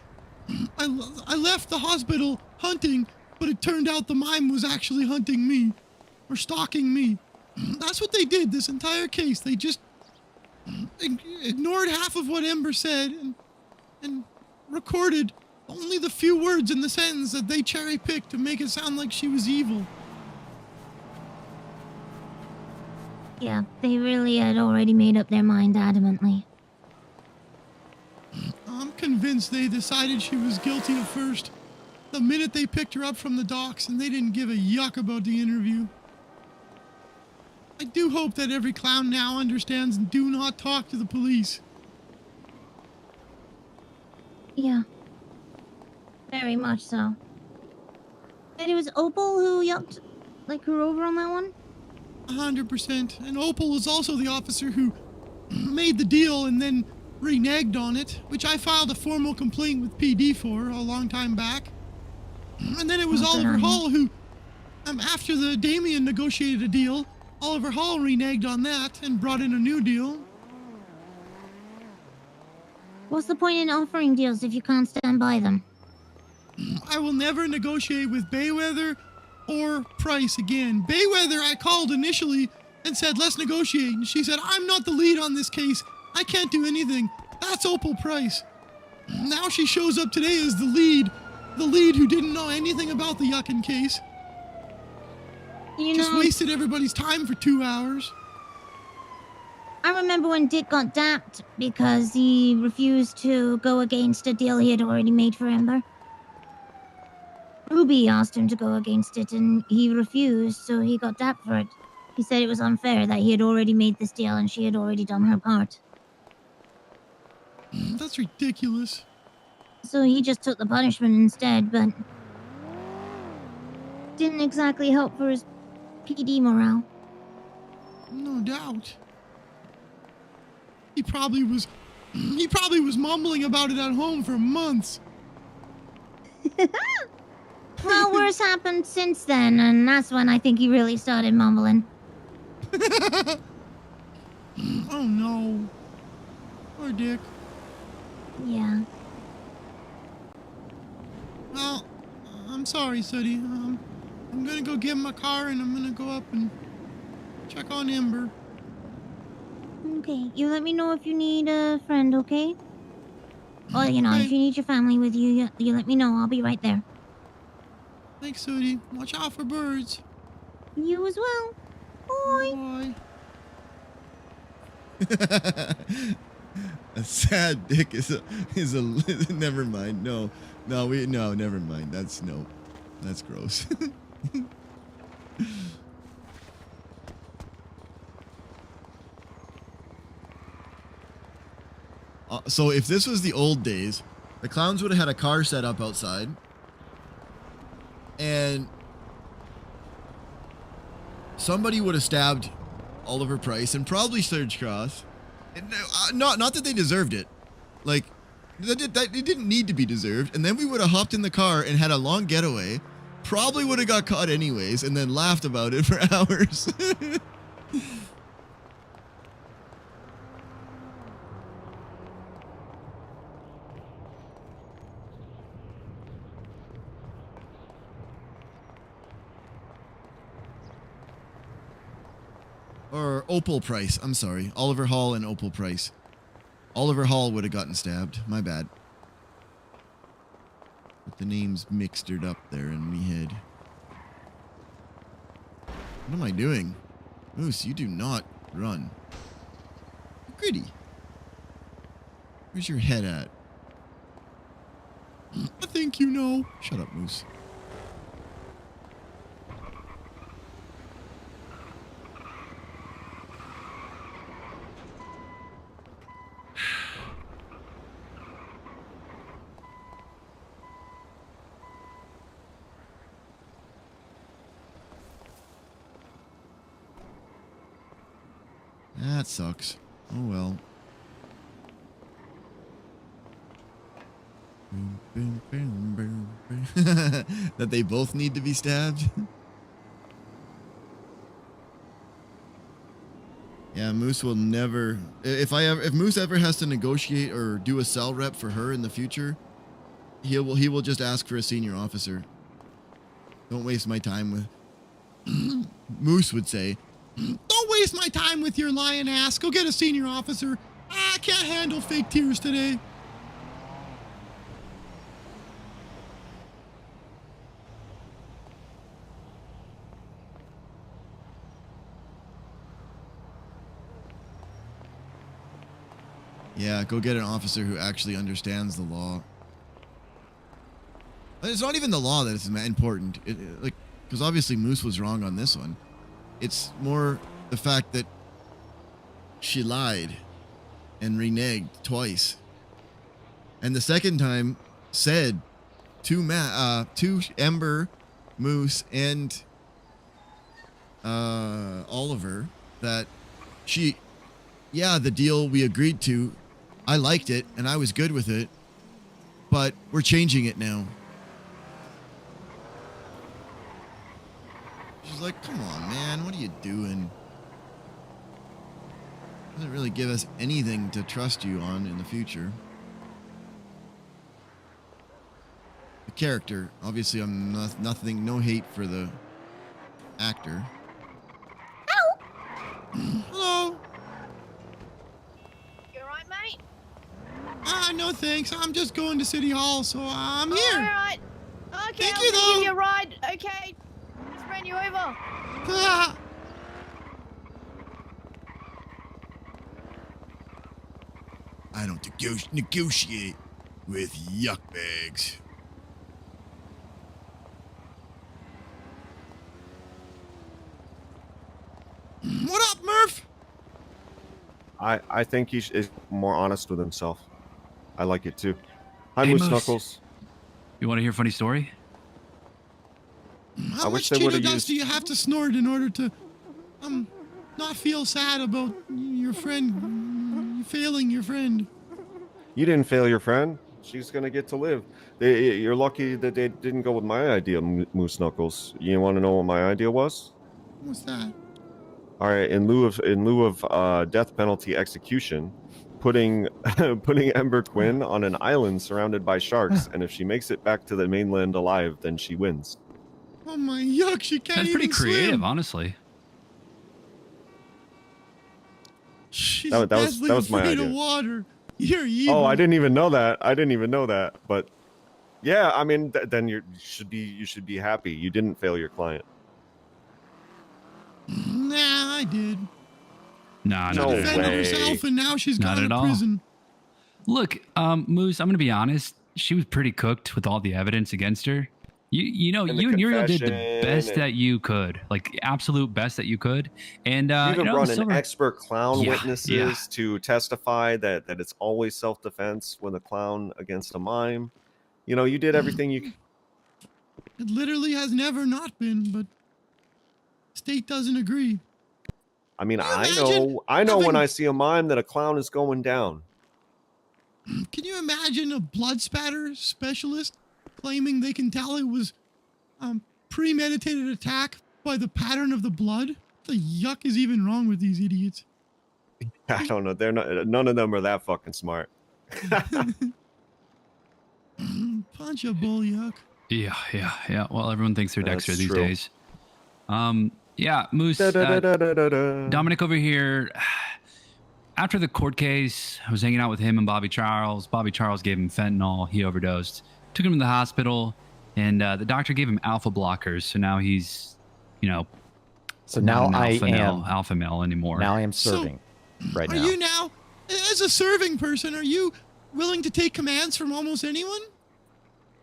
I left the hospital hunting, but it turned out the mime was actually hunting me, or stalking me. That's what they did this entire case. They just ignored half of what Ember said and recorded only the few words in the sentence that they cherry-picked to make it sound like she was evil.
Yeah, they really had already made up their mind adamantly.
I'm convinced they decided she was guilty at first. the minute they picked her up from the docks, and they didn't give a yuck about the interview. I do hope that every clown now understands and do not talk to the police.
Yeah. Very much so. And it was Opal who yucked, like, her over on that one?
100%. And Opal was also the officer who made the deal and then reneged on it, which I filed a formal complaint with PD for a long time back. And then it was Oliver Hall who, after the Damien negotiated a deal, Oliver Hall reneged on that and brought in a new deal.
What's the point in offering deals if you can't stand by them?
I will never negotiate with Bayweather or Price again. Bayweather, I called initially and said, let's negotiate. And she said, I'm not the lead on this case. I can't do anything. That's Opal Price. Now she shows up today as the lead who didn't know anything about the yuckin' case. Just wasted everybody's time for 2 hours.
I remember when Dick got dapped because he refused to go against a deal he had already made for Ember. Ruby asked him to go against it and he refused, so he got dapped for it. He said it was unfair that he had already made this deal and she had already done her part.
That's ridiculous.
So he just took the punishment instead, but didn't exactly help for his PD morale.
No doubt. He probably was mumbling about it at home for months.
Well, worse happened since then, and that's when I think he really started mumbling.
Oh no. Poor Dick.
Yeah.
Well, I'm sorry, Sooty. I'm gonna go get my car and I'm gonna go up and check on Ember.
Okay, you let me know if you need a friend, okay? Or, you know, if you need your family with you, you let me know. I'll be right there.
Thanks, Sooty. Watch out for birds.
You as well. Bye.
A sad dick is a never mind. No, never mind. That's gross. So if this was the old days, the clowns would have had a car set up outside, and somebody would have stabbed Oliver Price and probably Surge Cross. Not that they deserved it. Like, it didn't need to be deserved. And then we would have hopped in the car and had a long getaway. Probably would have got caught anyways and then laughed about it for hours. Or Opal Price. I'm sorry. Oliver Hall and Opal Price. Oliver Hall would have gotten stabbed. My bad. But the names mixed up there in me head. What am I doing? Moose, you do not run. Gritty. Where's your head at? I think you know. Shut up, Moose. That sucks. Oh well. That they both need to be stabbed? Yeah, Moose will never... If Moose ever has to negotiate or do a cell rep for her in the future, he will just ask for a senior officer. Don't waste my time with... Moose would say, don't waste my time with your lying ass. Go get a senior officer. I can't handle fake tears today. Yeah, go get an officer who actually understands the law. It's not even the law that is important. Like, because obviously Moose was wrong on this one. It's more the fact that she lied and reneged twice, and the second time said to Ember, Moose, and Oliver that the deal we agreed to, I liked it and I was good with it, but we're changing it now. She's like, come on, man, what are you doing? Doesn't really give us anything to trust you on in the future. The character, obviously, I'm nothing, no hate for the actor. Hello.
You alright, mate?
No thanks. I'm just going to City Hall, so I'm here.
Alright. Okay,
Thank
I'll
you,
give
though.
you a ride. Okay. Let's run you over.
Ah. I don't negotiate with yuck bags. What up, Murph?
I think he is more honest with himself. I like it too. Hi,
Hey,
Moose
Moose.
Knuckles.
You want to hear a funny story?
How much Cheeto dust do you have to snort in order to not feel sad about your friend failing your friend?
You didn't fail your friend. She's gonna get to live. You're lucky that they didn't go with my idea, Moose Knuckles. You want to know what my idea was?
What's that?
All right, in lieu of death penalty execution, putting Ember Quinn on an island surrounded by sharks, and if she makes it back to the mainland alive, then she wins.
Oh my yuck! She can't
That's
even
pretty creative,
swim.
honestly.
She's
That was
deathly
my
afraid
idea.
of water. You're evil.
Oh, I didn't even know that. But yeah, I mean, then you should be happy. You didn't fail your client.
Nah, I did.
Nah,
No
not
Defended
way.
herself, and now she's
Not
gone
at
to
all.
prison.
Look, Moose, I'm gonna be honest. She was pretty cooked with all the evidence against her. You know,
And the
you and Uriel did the
confession
best
and-
that you could, like the absolute best that you could. And
You even brought in
Silver-
expert clown
Yeah,
witnesses
yeah.
to testify that it's always self-defense when a clown against a mime. You know, you did everything you.
It literally has never not been, but state doesn't agree.
I mean, I
imagine
know when
having-
I see a mime that a clown is going down.
Can you imagine a blood spatter specialist claiming they can tell it was premeditated attack by the pattern of the blood? What the yuck is even wrong with these idiots?
I don't know. They're not. None of them are that fucking smart.
Bunch of bull yuck.
Yeah. Well, everyone thinks they're
That's
Dexter these
true.
days. Yeah, Moose.
Da-da-da-da-da-da.
Dominic over here. After the court case, I was hanging out with him and Bobby Charles. Bobby Charles gave him fentanyl. He overdosed. Took him to the hospital, and the doctor gave him alpha blockers. So now he's,
So
not
now
an
I
alpha
am
male, alpha male anymore.
Now I am serving right
Are
now.
you now, as a serving person, are you willing to take commands from almost anyone?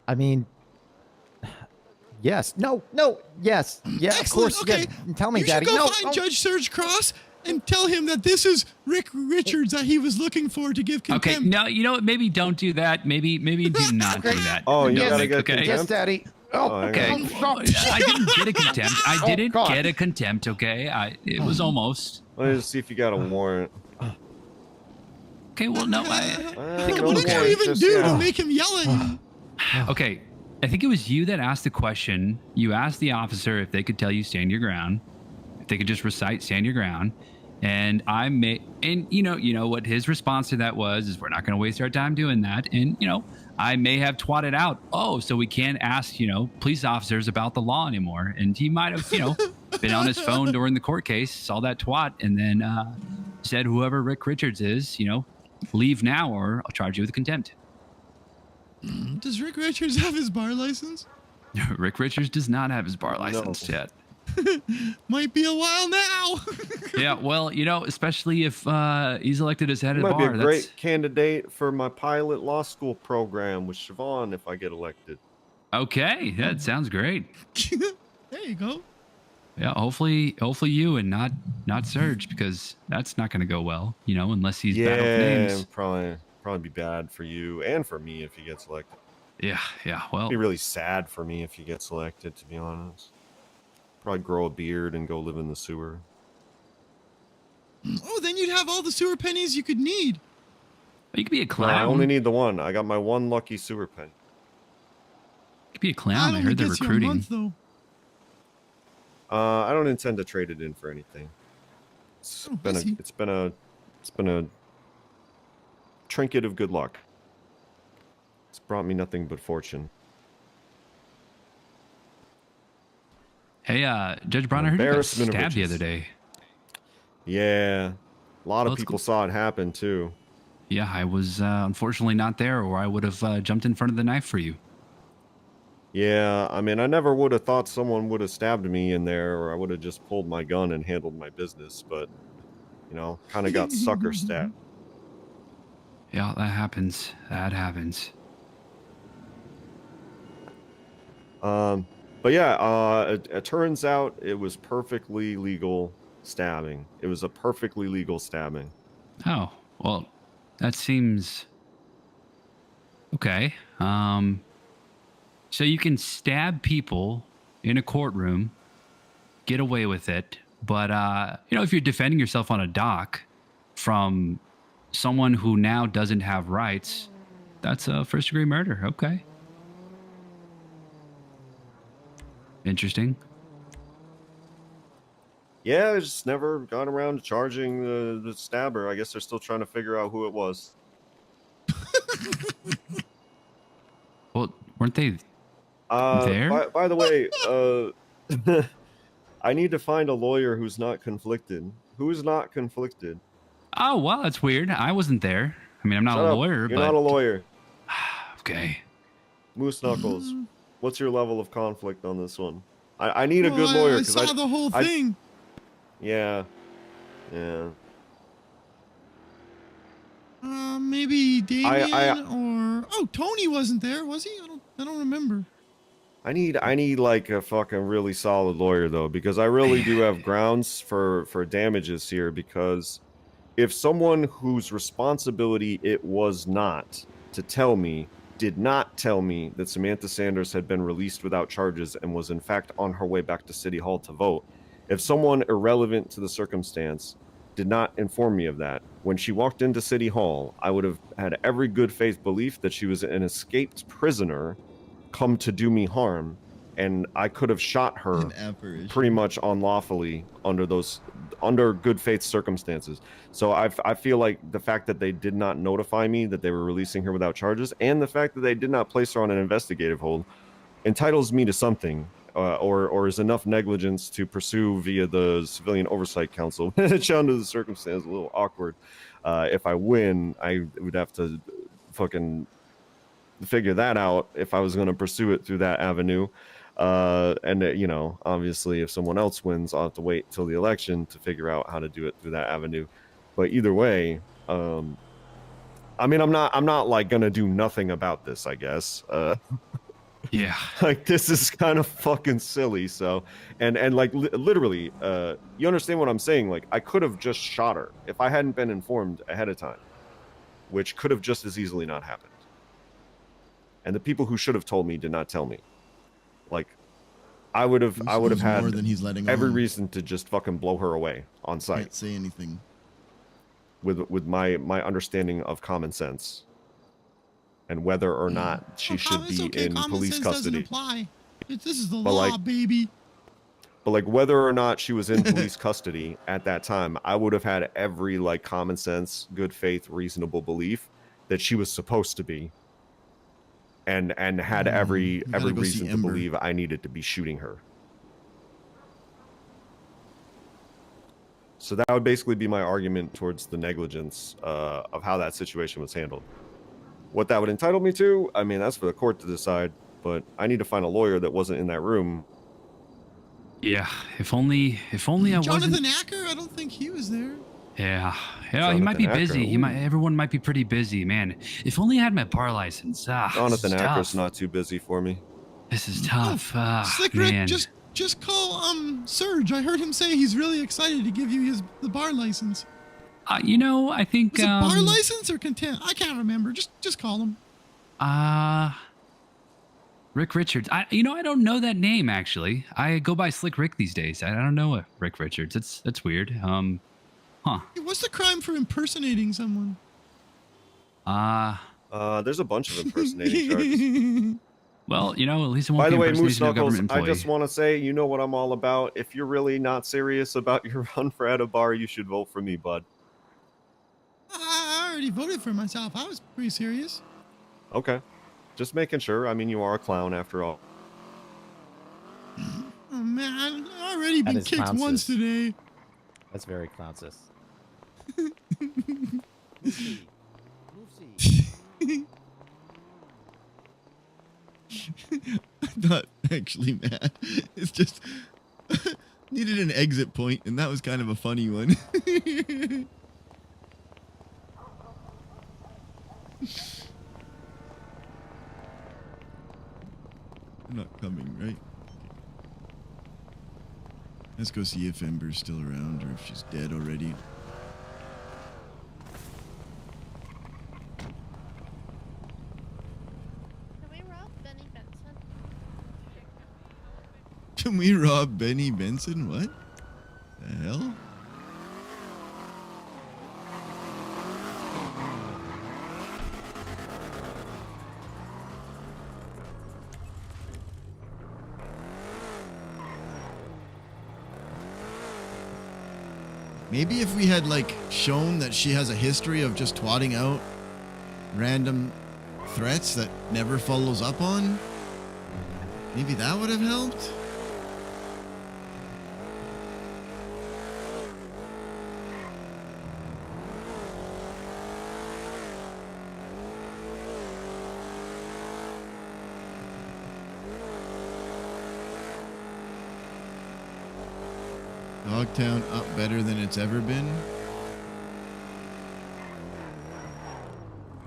I mean, yes. No. Yes. Yeah. Of
Excellent.
course.
Okay.
Yeah. Tell me,
You
Daddy.
should go
No.
find
no.
Judge Serge Cross and tell him that this is Rick Richards that he was looking for to give contempt.
Okay, no, you know what? Maybe don't do that. Maybe do not do that.
Oh, you
Dominic,
gotta get
okay?
contempt?
Yes, Daddy. Oh,
Okay. I didn't get a contempt. I didn't get a contempt. Okay, it was almost.
Let me just see if you got a warrant.
Okay, well, no,
No
What did you
warrant
even
just
do
yet.
to make him yell at you?
Okay, I think it was you that asked the question. You asked the officer if they could tell you stand your ground, if they could just recite stand your ground, and you know what his response to that was is we're not going to waste our time doing that, and I may have twatted out, oh, so we can't ask police officers about the law anymore, and he might have been on his phone during the court case, saw that twat, and then said whoever Rick Richards is, leave now or I'll charge you with contempt.
Does Rick Richards have his bar license?
Rick Richards does not have his bar license yet.
Might be a while now.
Yeah, well, especially if he's elected as head
You
of the
might be
bar.
a great candidate for my pilot law school program with Siobhan if I get elected.
Okay, that sounds great.
There you go.
Yeah, hopefully you and not Serge, because that's not going to go well, you know, unless he's bad with names.
Probably be bad for you and for me if you get selected.
Yeah, well.
It'd be really sad for me if you get selected, to be honest. Probably grow a beard and go live in the sewer.
Oh, then you'd have all the sewer pennies you could need.
You could be a
No,
clown.
I only need the one. I got my one lucky sewer penny.
You could be a clown. I heard they're recruiting.
Month, though.
I don't intend to trade it in for anything. It's been a trinket of good luck. It's brought me nothing but fortune.
Hey, Judge Brown, I heard you got stabbed the other day.
Yeah, a lot of people saw it happen too.
Yeah, I was unfortunately not there, or I would have jumped in front of the knife for you.
Yeah, I mean, I never would have thought someone would have stabbed me in there, or I would have just pulled my gun and handled my business, but, you know, kind of got sucker stabbed.
Yeah, that happens. That happens.
But yeah, it turns out it was perfectly legal stabbing. It was a perfectly legal stabbing.
Oh, well, that seems okay. So you can stab people in a courtroom, get away with it, but you know, if you're defending yourself on a dock from someone who now doesn't have rights, that's a first-degree murder. Okay. Interesting.
Yeah, I just never got around to charging the stabber. I guess they're still trying to figure out who it was.
Well, weren't they there?
By the way, I need to find a lawyer who's not conflicted. Who's not conflicted?
Oh, well, that's weird. I wasn't there. I mean, I'm not
Shut
a
up.
lawyer,
You're
but...
not a lawyer.
Okay.
Moose Knuckles, what's your level of conflict on this one? I need a good lawyer.
I saw the whole thing.
Yeah.
Maybe Damien or Tony wasn't there, was he? I don't remember.
I need like a fucking really solid lawyer though, because I really do have grounds for damages here, because if someone whose responsibility it was not to tell me did not tell me that Samantha Sanders had been released without charges and was in fact on her way back to City Hall to vote, if someone irrelevant to the circumstance did not inform me of that, when she walked into City Hall, I would have had every good faith belief that she was an escaped prisoner come to do me harm, and I could have shot her pretty much unlawfully under good faith circumstances. So I feel like the fact that they did not notify me that they were releasing her without charges, and the fact that they did not place her on an investigative hold, entitles me to something, or is enough negligence to pursue via the Civilian Oversight Council. Which under the circumstance a little awkward. If I win, I would have to fucking figure that out if I was going to pursue it through that avenue. And you know, obviously if someone else wins, I'll have to wait till the election to figure out how to do it through that avenue. But either way, I mean, I'm not like gonna do nothing about this, I guess.
Yeah,
like this is kind of fucking silly. So, and like literally, you understand what I'm saying? Like I could have just shot her if I hadn't been informed ahead of time, which could have just as easily not happened. And the people who should have told me did not tell me. Like, I would have had
more than he's letting
every
on.
reason to just fucking blow her away on sight.
Can't say anything.
With my understanding of common sense, and whether or not she should be in police custody.
Apply. This is the
But
law,
like,
baby.
But like whether or not she was in police custody at that time, I would have had every like common sense, good faith, reasonable belief that she was supposed to be. And had every reason to believe I needed to be shooting her. So that would basically be my argument towards the negligence of how that situation was handled. What that would entitle me to, I mean, that's for the court to decide. But I need to find a lawyer that wasn't in that room.
Yeah, if only I wasn't.
Jonathan Acker? I don't think he was there.
Yeah, he might be busy. Everyone might be pretty busy, man. If only I had my bar license.
Jonathan Acker's not too busy for me.
This is tough.
Slick Rick,
Man.
just call Serge. I heard him say he's really excited to give you the bar license.
You know, I think
Was it bar license or content? I can't remember. Just call him.
Rick Richards. I don't know that name actually. I go by Slick Rick these days. I don't know a Rick Richards. That's weird. Huh.
Hey, what's the crime for impersonating someone?
There's a bunch of impersonating charges.
Well, at least it won't
By
be
the way,
impersonation
Moose
of a
Knuckles,
government
I
employee.
just want to say, you know what I'm all about. If you're really not serious about your run for head of bar, you should vote for me, bud.
I already voted for myself. I was pretty serious.
Okay. Just making sure. I mean, you are a clown after all.
Oh man, I already
That
been
is
kicked once
clownsis.
today.
That's very clownsis.
I'm not actually mad. It's just needed an exit point, and that was kind of a funny one. They're not coming, right? Let's go see if Ember's still around or if she's dead already. Can we rob Benny Benson? What the hell? Maybe if we had like shown that she has a history of just twatting out random threats that never follows up on, maybe that would have helped. Dogtown up better than it's ever been.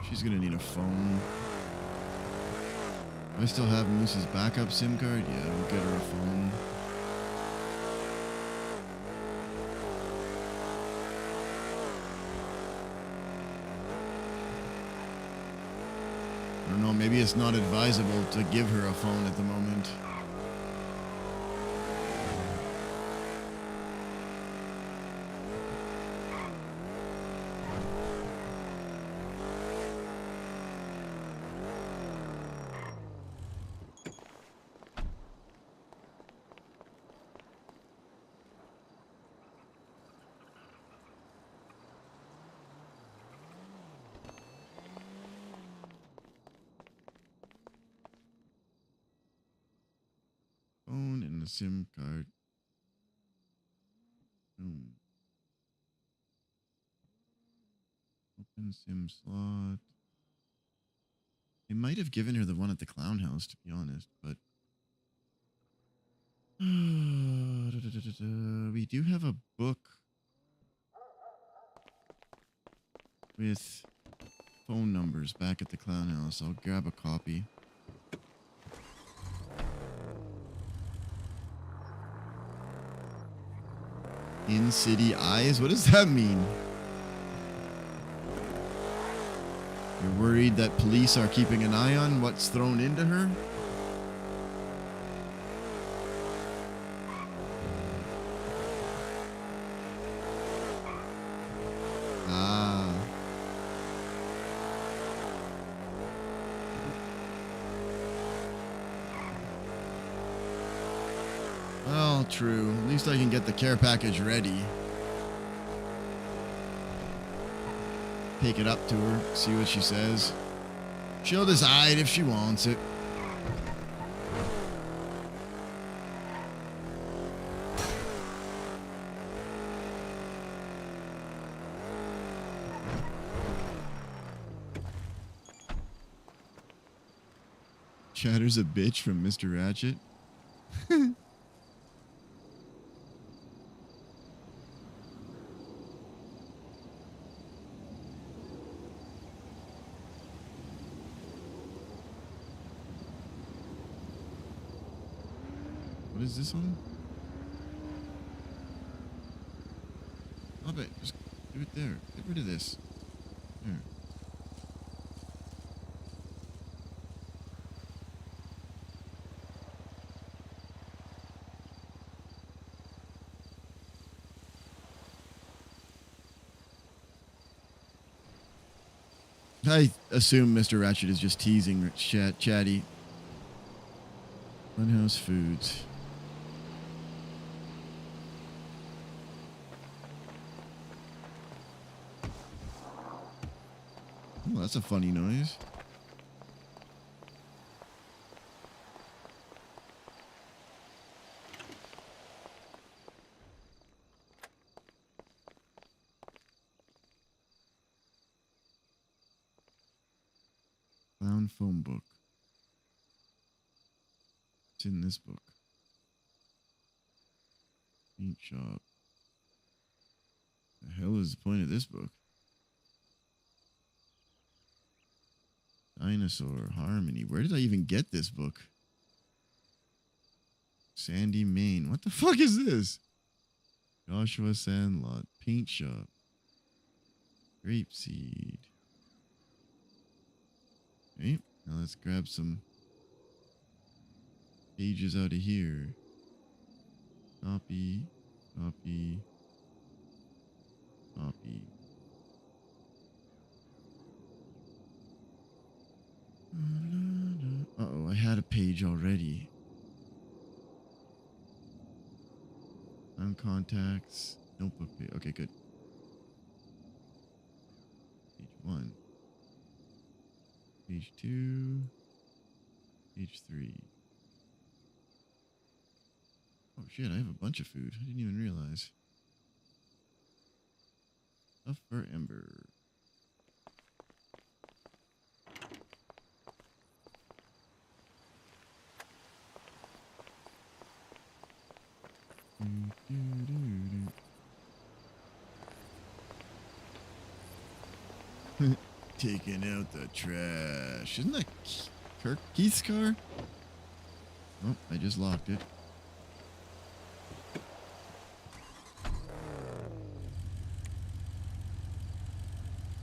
She's gonna need a phone. Do I still have Moose's backup SIM card? Yeah, we'll get her a phone. I don't know, maybe it's not advisable to give her a phone at the moment. Phone and the SIM card. Open SIM slot. They might have given her the one at the clown house, to be honest, but we do have a book with phone numbers back at the clown house. I'll grab a copy. In-city eyes? What does that mean? You're worried that police are keeping an eye on what's thrown into her? Ah. Well, true. At least I can get the care package ready. Take it up to her, see what she says. She'll decide if she wants it. Chatter's a bitch from Mr. Ratchet. is this one? Stop it. Just do it there. Get rid of this. There. I assume Mr. Ratchet is just teasing Chatty. Funhouse Foods. Oh, that's a funny noise. Clown phone book. What's in this book? Paint shop. The hell is the point of this book? Dinosaur Harmony. Where did I even get this book? Sandy, Maine. What the fuck is this? Joshua Sandlot. Paint shop. Grapeseed. Okay, now let's grab some pages out of here. Copy, copy, copy. Uh-oh, I had a page already. On contacts, notebook page. Okay, good. Page 1. Page 2. Page 3. Oh shit, I have a bunch of food. I didn't even realize. Stuff for Ember. Taking out the trash. Isn't that Keith's car? Oh, I just locked it.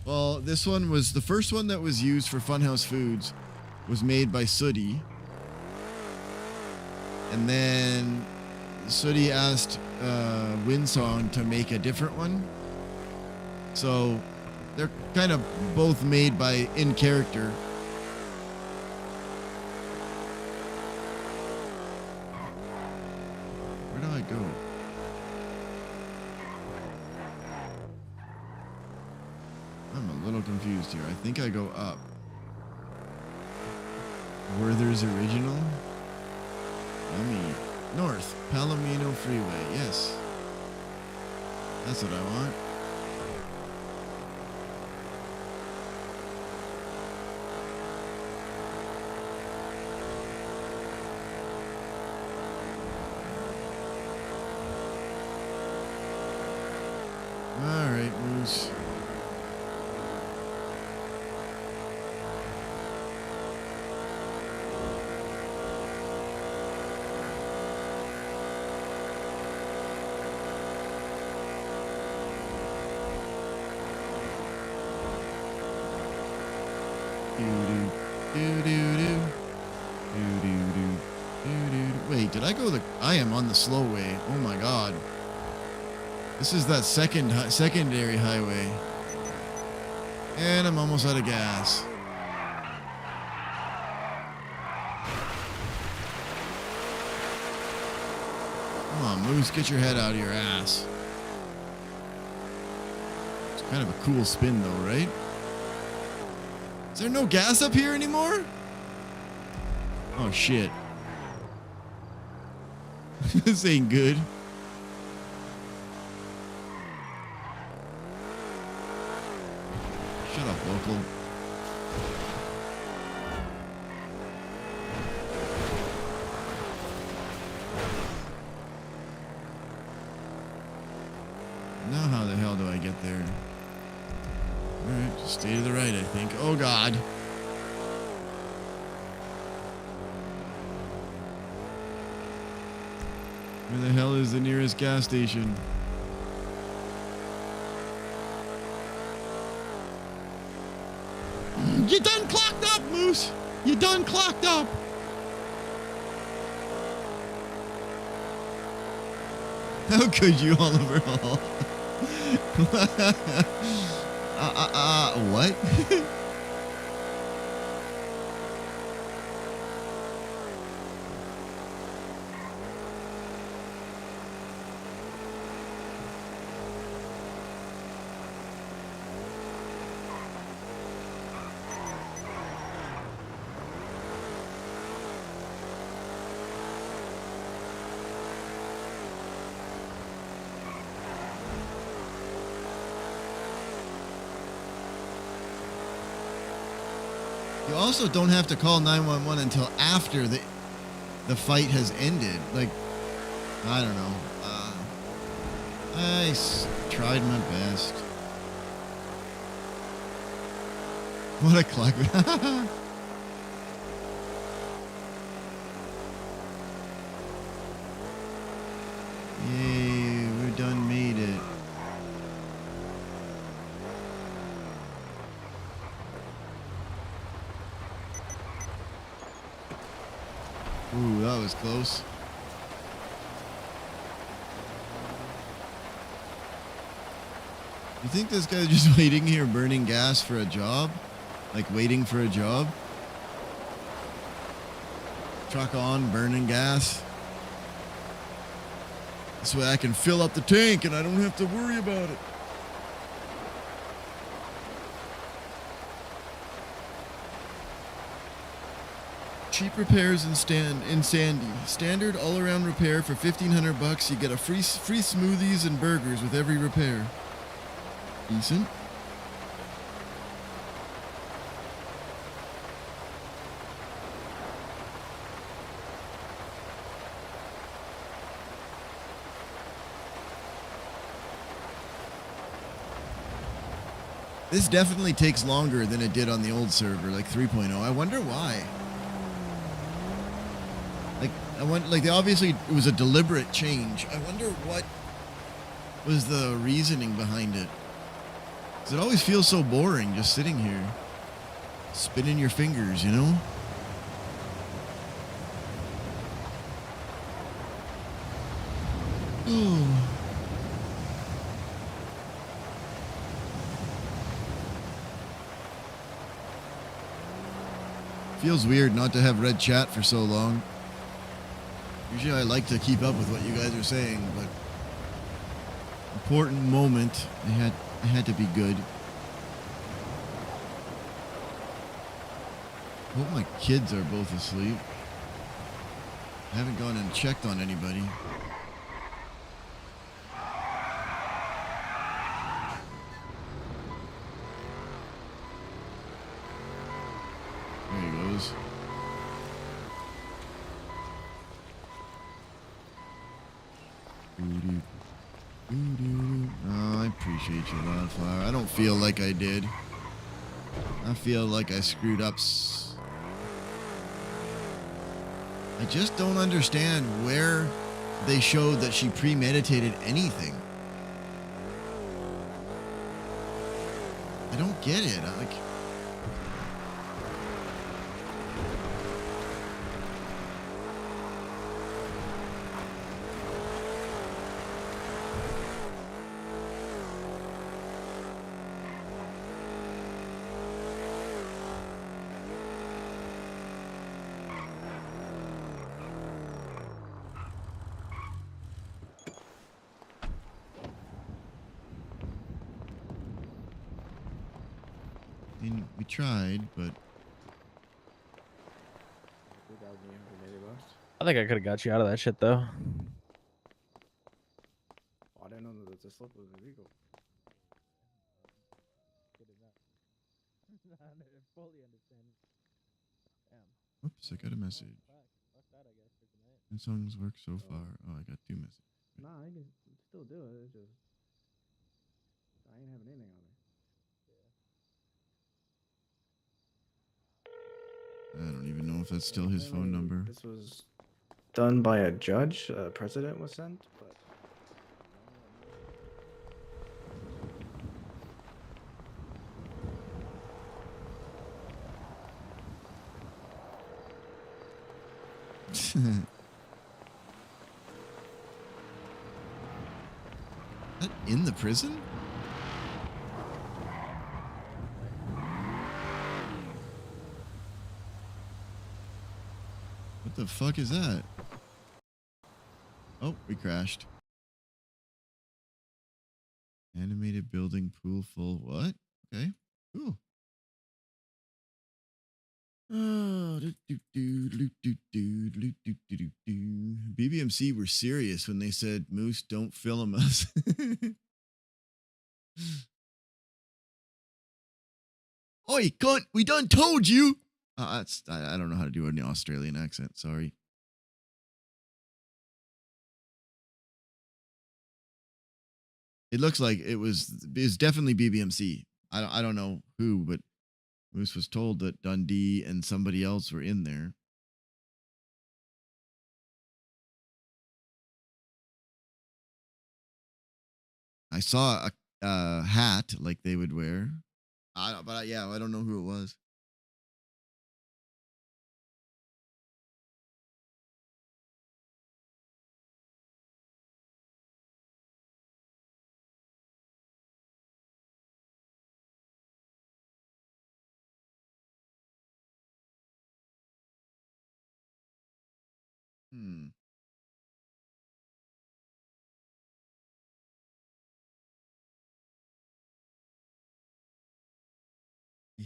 Well, this one was the first one that was used for Funhouse Foods was made by Sooty. And then Sooty asked Winsong to make a different one. So they're kind of both made by in character. Where do I go? I'm a little confused here. I think I go up. Werther's Original? Yummy. North. Palomino Freeway. Yes. That's what I want. All right, Moose. Wait, did I go I am on the slow way. Oh my god. This is that secondary highway. And I'm almost out of gas. Come on, Moose, get your head out of your ass. It's kind of a cool spin though, right? Is there no gas up here anymore? Oh shit. This ain't good. Shut up, local. Now how the hell do I get there? Alright, just stay to the right, I think. Oh god. Where the hell is the nearest gas station? You done clocked up, Moose! You done clocked up! How could you, Oliver Hall? What? You also don't have to call 911 until after the fight has ended. Like, I don't know. Tried my best. What a clock. Yay, we're done made it. Ooh, that was close. You think this guy's just waiting here burning gas for a job? Like waiting for a job? Truck on, burning gas. This way I can fill up the tank and I don't have to worry about it. Cheap repairs in Sandy. Standard all-around repair for $1,500. You get a free smoothies and burgers with every repair. Decent. This definitely takes longer than it did on the old server, like 3.0. I wonder why. Like, obviously it was a deliberate change. I wonder what was the reasoning behind it. 'Cause it always feels so boring just sitting here, spinning your fingers, you know? Ooh. Feels weird not to have read chat for so long. Usually I like to keep up with what you guys are saying, but important moment. It had to be good. Hope my kids are both asleep. I haven't gone and checked on anybody. There he goes. Oh, I appreciate you, Wildflower. I don't feel like I did. I feel like I screwed up. I just don't understand where they showed that she premeditated anything. I don't get it. We tried, but
I think I could have got you out of that shit though.
I didn't know that the slip was illegal.
Oops, I got a message. And songs work so far. Oh, I got 2 messages.
Nah, I can still do it. It's just I ain't having anything on there.
I don't even know if that's still his phone number.
This was done by a judge. A president was sent, but
That in the prison? What the fuck is that? Oh, we crashed. Animated building pool full. What? Okay. Cool. Oh, BBMC were serious when they said, Moose, don't film us. Oi, cunt, we done told you. I don't know how to do an Australian accent. Sorry. It looks like it's definitely BBMC. I don't know who, but Moose was told that Dundee and somebody else were in there. I saw a hat like they would wear. I don't know who it was.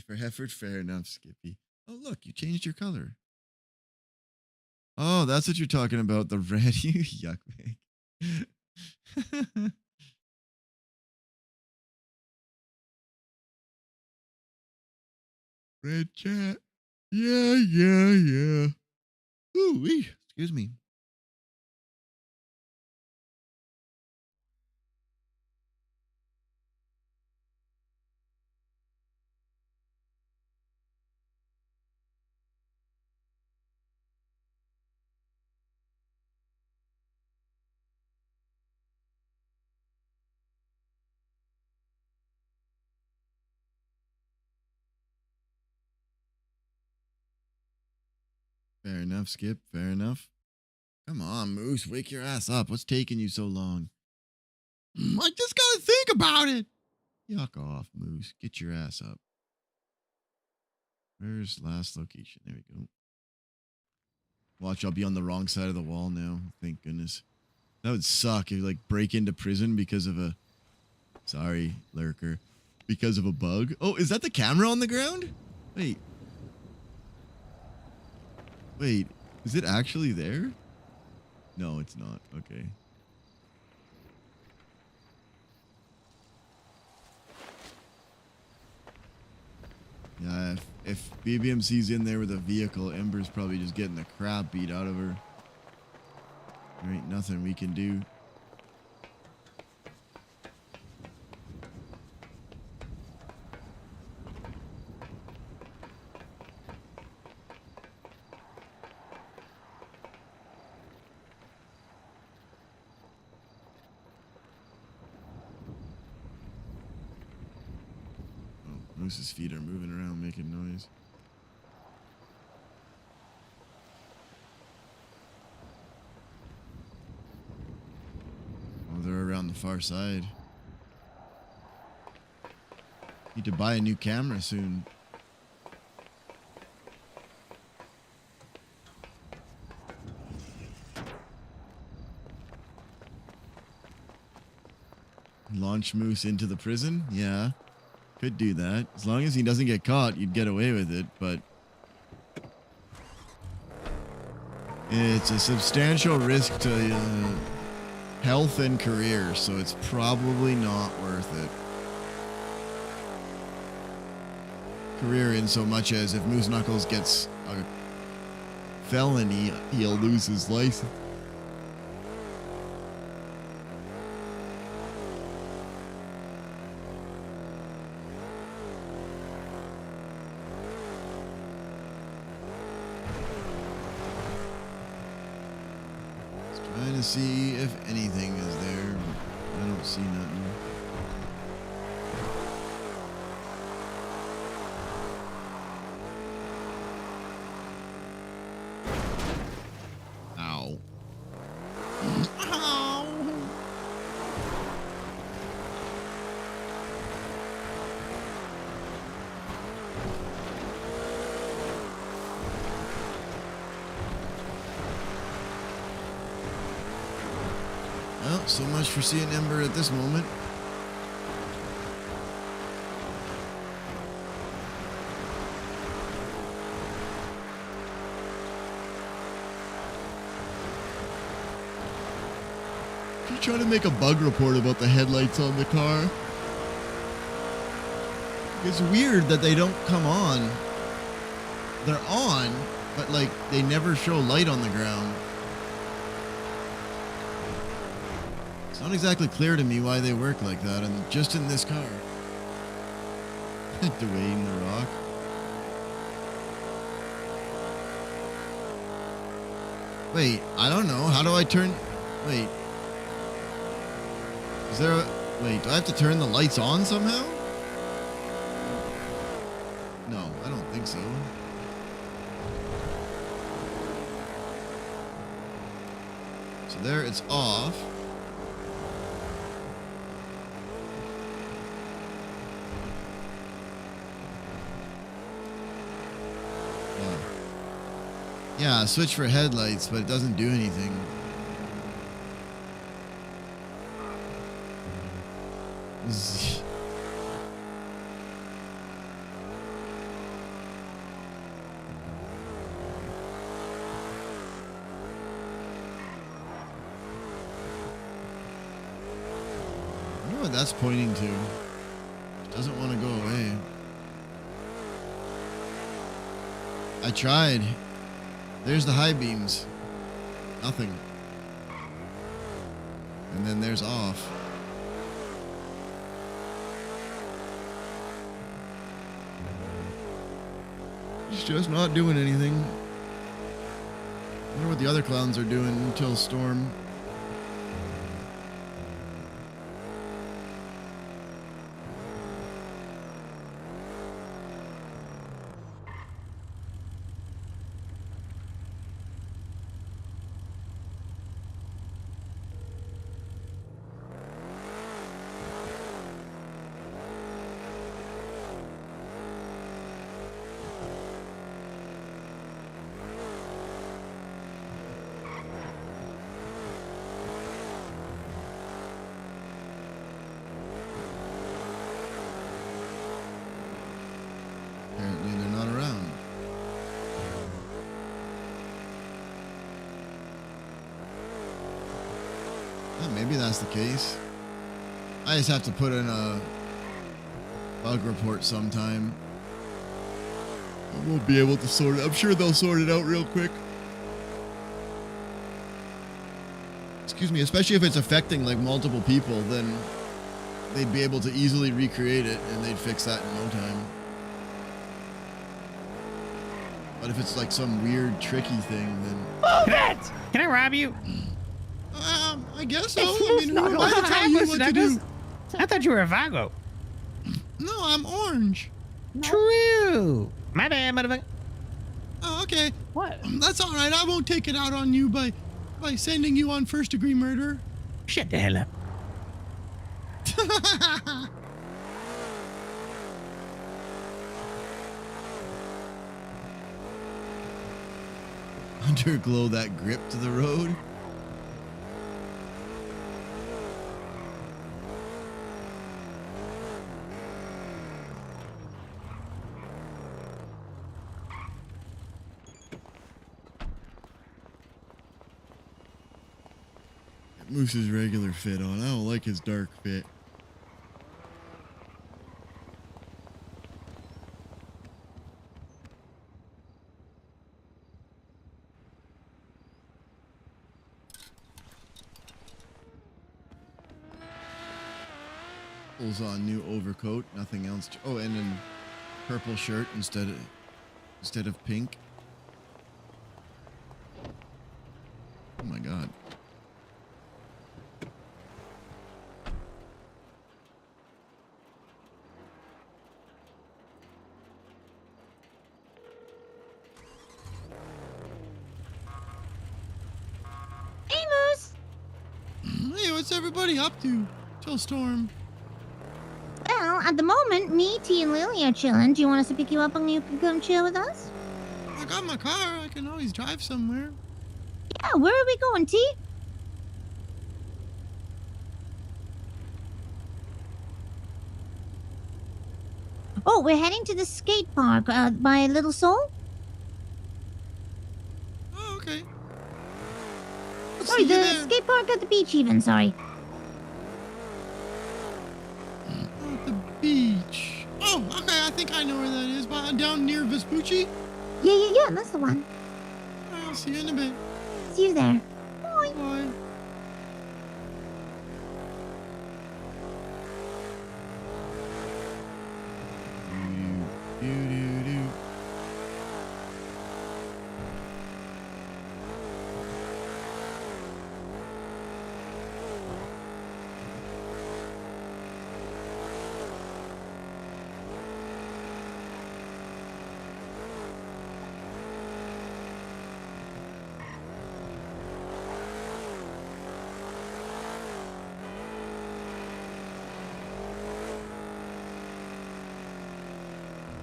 For effort, fair enough, Skippy. Oh, look, you changed your color. Oh, that's what you're talking about. The red, you yuck bag. Red chat. Yeah. Ooh, excuse me. Fair enough, Skip. Fair enough. Come on, Moose. Wake your ass up. What's taking you so long? I just gotta think about it. Yuck off, Moose. Get your ass up. Where's last location? There we go. Watch, I'll be on the wrong side of the wall now. Thank goodness. That would suck if like break into prison because of a... Sorry, lurker. Because of a bug. Oh, is that the camera on the ground? Wait. Wait, is it actually there? No, it's not. Okay. Yeah, if BBMC's in there with a vehicle, Ember's probably just getting the crap beat out of her. There ain't nothing we can do. Moose's feet are moving around, making noise. Oh, they're around the far side. Need to buy a new camera soon. Launch Moose into the prison? Yeah. Could do that. As long as he doesn't get caught, you'd get away with it, but it's a substantial risk to health and career, so it's probably not worth it. Career in so much as if Moose Knuckles gets a felony, he'll lose his license. see if anything is there. I don't see nothing. Ow. Ow. Well, so much for seeing Ember at this moment. She's trying to make a bug report about the headlights on the car. It's weird that they don't come on. They're on, but like they never show light on the ground. It's not exactly clear to me why they work like that, and just in this car. Dwayne the Rock. Wait, I don't know. How do I turn... Wait. Is there a... Wait, do I have to turn the lights on somehow? No, I don't think so. So there, it's off. Yeah, switch for headlights, but it doesn't do anything. I wonder what that's pointing to. It doesn't want to go away. I tried. There's the high beams. Nothing. And then there's off. It's just not doing anything. I wonder what the other clowns are doing until Storm. Apparently they're not around. Yeah, maybe that's the case. I just have to put in a bug report sometime. We'll be able to sort it. I'm sure they'll sort it out real quick. Excuse me, especially if it's affecting like multiple people, then they'd be able to easily recreate it and they'd fix that in no time. But if it's like some weird tricky thing, then...
Move it! Can I rob you?
I guess so. I mean, who am I to tell you what to do?
I thought you were a Vago.
No, I'm orange.
True. My bad, motherfucker.
Oh, okay.
What?
That's all right. I won't take it out on you by sending you on first-degree murder.
Shut the hell up.
Underglow that grip to the road. Moose's regular fit on. I don't like his dark fit. Pulls on new overcoat, nothing else. Oh, and then purple shirt instead of pink. Oh my god. What's everybody up to? Till Storm.
Well, at the moment, me, T, and Lily are chilling. Do you want us to pick you up and you can come chill with us?
I got my car. I can always drive somewhere.
Yeah, where are we going, T? Oh, we're heading to the skate park by Little Soul.
Oh, okay.
Sorry, the skate park at the beach even, sorry.
At the beach. Oh, okay, I think I know where that is. Down near Vespucci?
Yeah, that's the one.
I'll see you in a bit.
See you there.
Bye. Bye.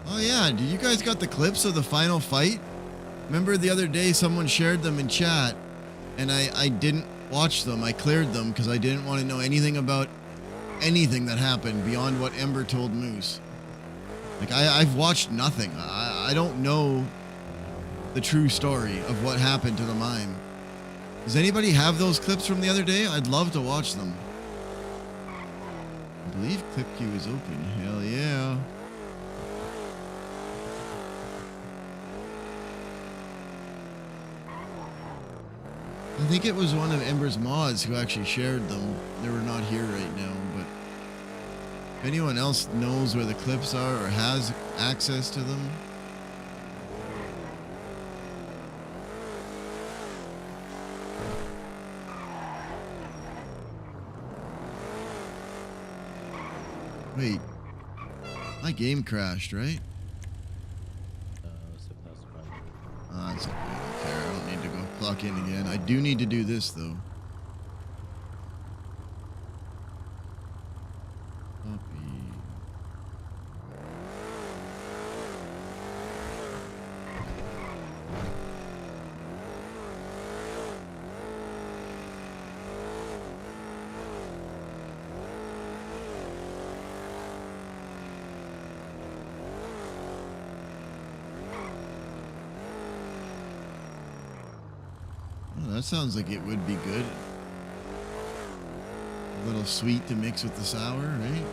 Oh yeah, did you guys got the clips of the final fight? Remember the other day someone shared them in chat and I didn't watch them. I cleared them because I didn't want to know anything about anything that happened beyond what Ember told Moose. Like I've watched nothing. I don't know the true story of what happened to the mime. Does anybody have those clips from the other day? I'd love to watch them. I believe clip queue is open. Hell yeah. I think it was one of Ember's mods who actually shared them. They were not here right now, but if anyone else knows where the clips are or has access to them. Wait, my game crashed, right? That's okay. I don't care. I don't need to go clock in again. I do need to do this though. Copy. That sounds like it would be good. A little sweet to mix with the sour, right?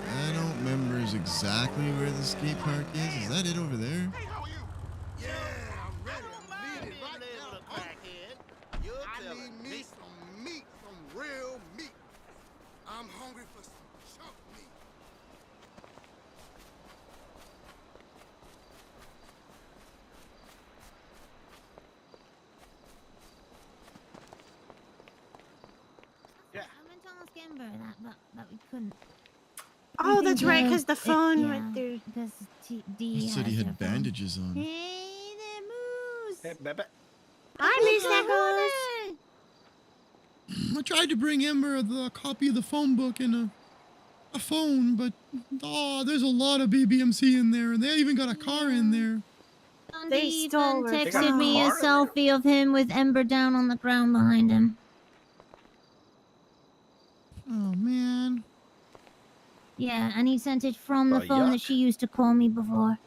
I don't remember exactly where the skate park is. Is that it over there?
That we couldn't.
Oh, that's right, because the phone
yeah,
went through.
Because D
He said he had bandages on.
Hey there, Moose.
Hey, baby.
Hi, Miss Knuckles.
I tried to bring Ember a copy of the phone book and a phone, but there's a lot of BBMC in there, and they even got a car in there.
They stole her.
Texted me a selfie of him with Ember down on the ground behind him.
Oh man.
Yeah, and he sent it from the phone
yuck.
that she used to call me before.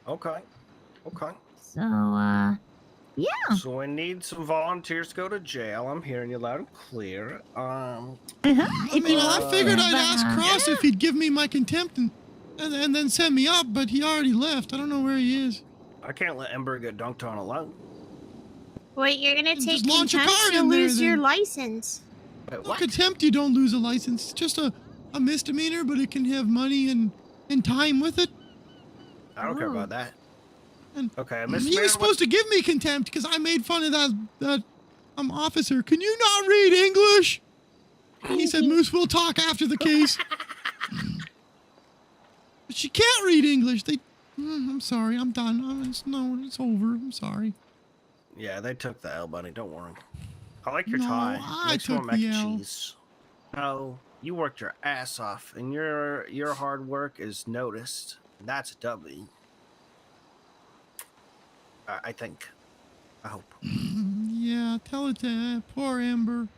Okay. Okay.
So, yeah.
So I need some volunteers to go to jail. I'm hearing you loud and clear.
I figured I'd ask Cross if he'd give me my contempt and then send me up, but he already left. I don't know where he is.
I can't let Ember get dunked on alone.
Wait, you're gonna
Just
take
launch a
contempt,
card
you'll
in there,
lose your
then.
license.
Wait,
Well, contempt, you don't lose a license. It's just a misdemeanor, but it can have money and time with it.
I don't care about that.
And
okay,
he
misdemeanor.
was supposed to give me contempt because I made fun of that officer. Can you not read English? And he said, Moose, we'll talk after the case. But she can't read English. They I'm sorry. I'm done. It's over. I'm sorry.
Yeah, they took the L, buddy. Don't worry. I like your
No,
tie.
I
Makes more
took
mac
the
and
L.
cheese. No, you worked your ass off, and your hard work is noticed. That's a W. I think. I hope.
Yeah, tell it to poor Amber.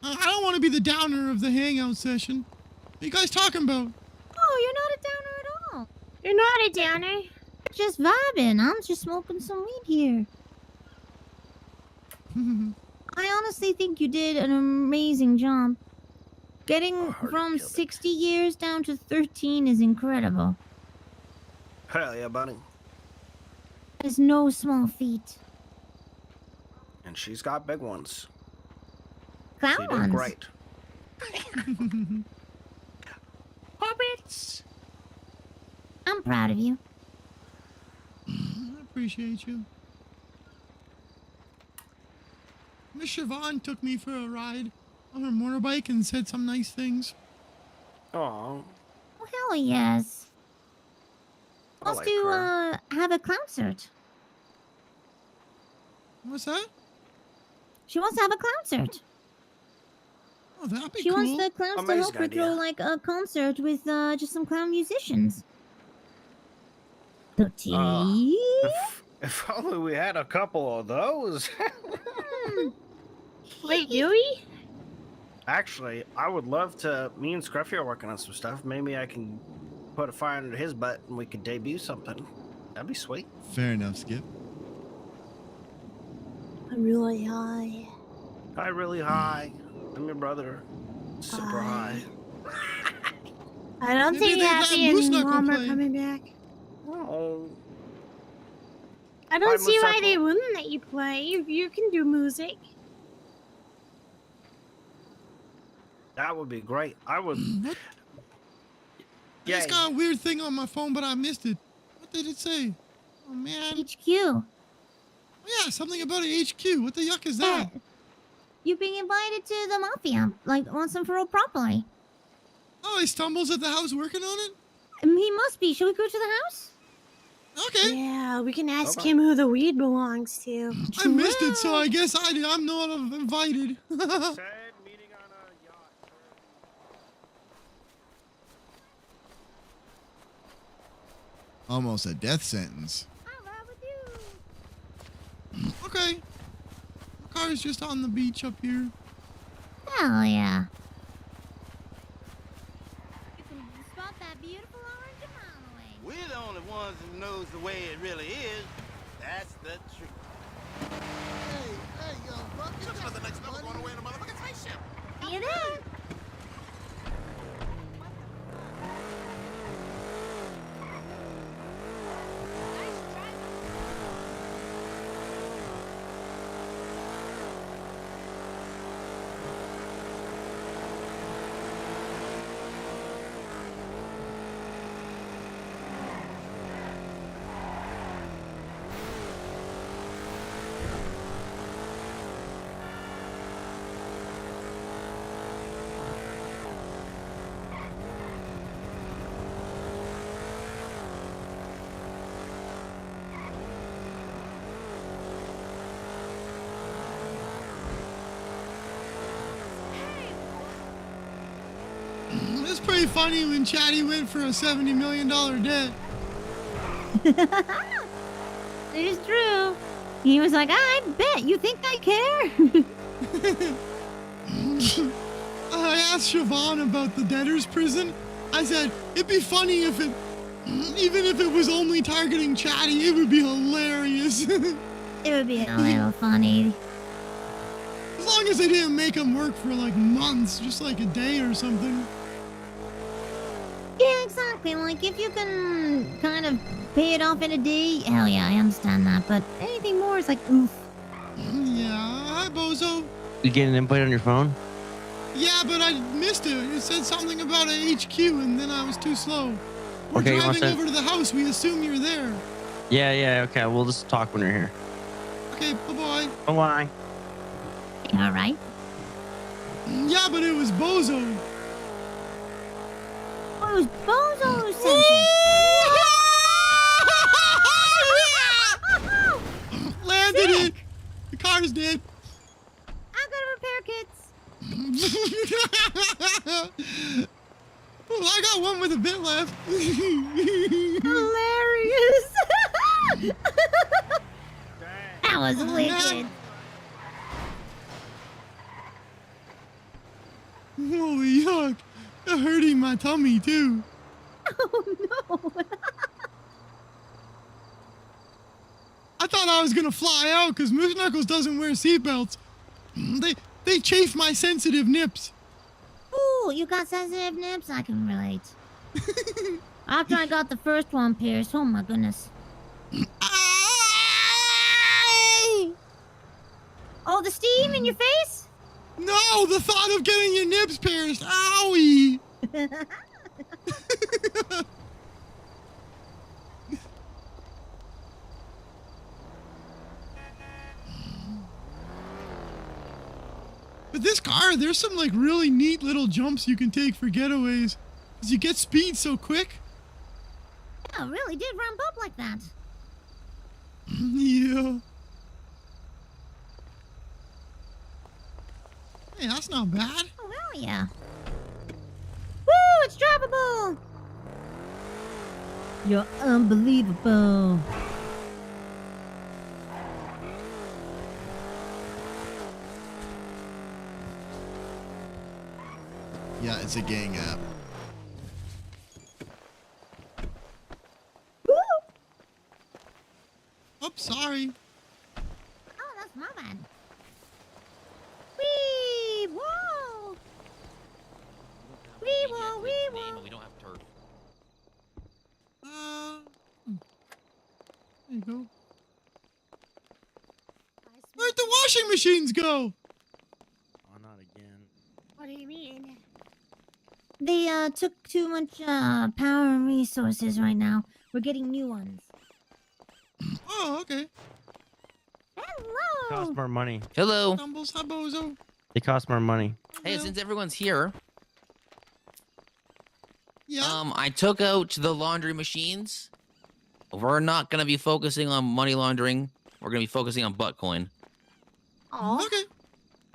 I don't want to be the downer of the hangout session. What are you guys talking about?
Oh, you're not a downer at all.
You're not a downer.
Just vibing. I'm just smoking some weed here. I honestly think you did an amazing job. Getting from 60 years down to 13 is incredible.
Hell yeah, buddy.
It's no small feat.
And she's got big ones.
Clown
She did
ones.
great.
Hobbits. I'm proud of you.
I appreciate you. Miss Siobhan took me for a ride on her motorbike and said some nice things.
Oh.
Oh, hell yes.
I
Wants
like
to
her.
have a clown cert.
What's that?
She wants to have a clown cert.
Oh, that'd be
She
cool.
wants the clowns to
Amazing
help her
idea.
throw like a concert with just some clown musicians. The tea?
If only we had a couple of those.
Wait, do we?
Actually, I would love to. Me and Scruffy are working on some stuff. Maybe I can put a fire under his butt and we could debut something. That'd be sweet.
Fair enough, Skip.
I'm really high.
Hi, really high. I'm your brother. Super high.
I don't
Maybe
think
they let
Happy
Moose
and
Knuckle
Mom are
play.
coming back.
Oh.
I don't
Bye,
see why
Moose
they
Knuckle.
wouldn't let you play. You can do music.
That would be great. I would.
I just got a weird thing on my phone, but I missed it. What did it say? Oh, man.
HQ.
Oh, yeah, something about an HQ. What the yuck is that?
You're being invited to the mafia, like once and for all properly.
Oh, he stumbles at the house working on it?
He must be. Shall we go to the house?
Okay.
Yeah, we can ask
Okay.
him who the weed belongs to.
I missed it, so I guess I'm not invited.
Said meeting on a yacht.
Almost a death sentence.
I'll ride with you.
Okay. My car is just on the beach up here.
Hell yeah. You can spot that beautiful orange a mile away.
We're the only ones who knows the way it really is. That's the truth.
Hey, young buck. Just another next level going away in a motherfucking spaceship.
See you then.
It's pretty funny when Chatty went for a $70 million debt.
It is true. He was like, I bet. You think I care?
I asked Siobhan about the debtor's prison. I said, it'd be funny if it, even if it was only targeting Chatty, it would be hilarious.
It would be a little funny.
As long as they didn't make him work for like months, just like a day or something.
Yeah, exactly. Like, if you can kind of pay it off in a day, hell yeah, I understand that. But anything more is like, oof.
Yeah, hi, Bozo.
You get an invite on your phone?
Yeah, but I missed it. It said something about a HQ, and then I was too slow. We're
Okay, you want
driving
to-
over to the house. We assume you're there.
Yeah, okay. We'll just talk when you're here.
Okay, bye-bye.
Bye-bye.
All right.
Yeah, but it was Bozo.
Oh, it was Bozo who sent it.
yours did.
I'll go to repair kits.
Well, I got one with a bit left.
Hilarious. That was wicked.
Holy yuck. They're hurting my tummy, too.
Oh, no.
I thought I was going to fly out because Moose Knuckles doesn't wear seatbelts. They chafe my sensitive nips.
Ooh, you got sensitive nips? I can relate. After I got the first one pierced, oh my goodness. Oh, the steam in your face?
No, the thought of getting your nips pierced. Owie. But this car, there's some like really neat little jumps you can take for getaways. Cause you get speed so quick.
Yeah, it really did ramp up like that.
Yeah. Hey, that's not bad.
Oh, hell yeah. Woo, it's drivable! You're unbelievable.
Yeah, it's a gang app.
Woo!
Oh, sorry.
Oh, that's my bad. Wee! Whoa! Wee! Whoa! Wee! Whoa!
We don't have turf.
There you go. Where'd the washing machines go?
Oh, not again.
What do you mean?
They took too much power and resources right now. We're getting new ones.
Oh, okay.
Hello!
Cost more money.
Hello.
Stumbles, habozo.
They cost more money.
Hey, since everyone's here,
yeah.
I took out the laundry machines. We're not gonna be focusing on money laundering. We're gonna be focusing on butt coin.
Oh.
Okay.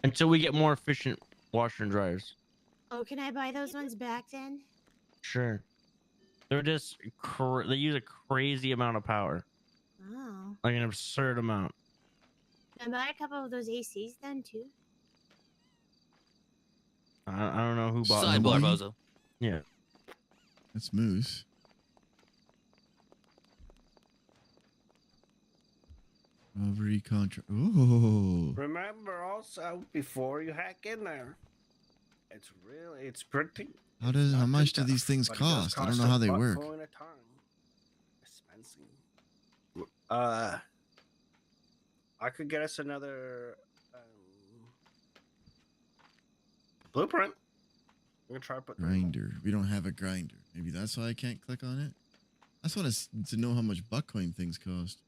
Until we get more efficient washer and dryers.
Oh, can I buy those ones back then?
Sure. They're just they use a crazy amount of power,
Oh.
like an absurd amount.
Can I buy a couple of those ACs then too?
I don't know who bought them.
Sidebar, bozo.
Yeah.
That's Moose. Robbery contract. Oh.
Remember also, before you hack in there, it's pretty.
How much do these things
but it does
cost? I don't know how they
a
work.
butt coin a time. Expensive. I could get us another blueprint. I'm gonna try to put
Grinder. We don't have a grinder. Maybe that's why I can't click on it. I just want to know how much Buckcoin things cost.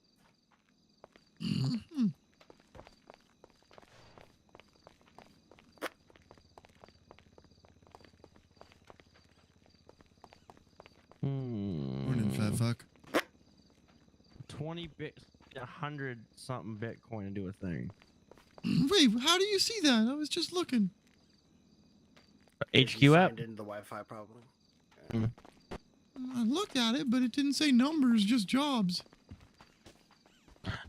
Morning, fat fuck.
20 bits, 100 something Bitcoin to do a thing.
Wait, how do you see that? I was just looking.
HQ
you
app?
signed into the Wi-Fi probably.
I looked at it, but it didn't say numbers, just jobs.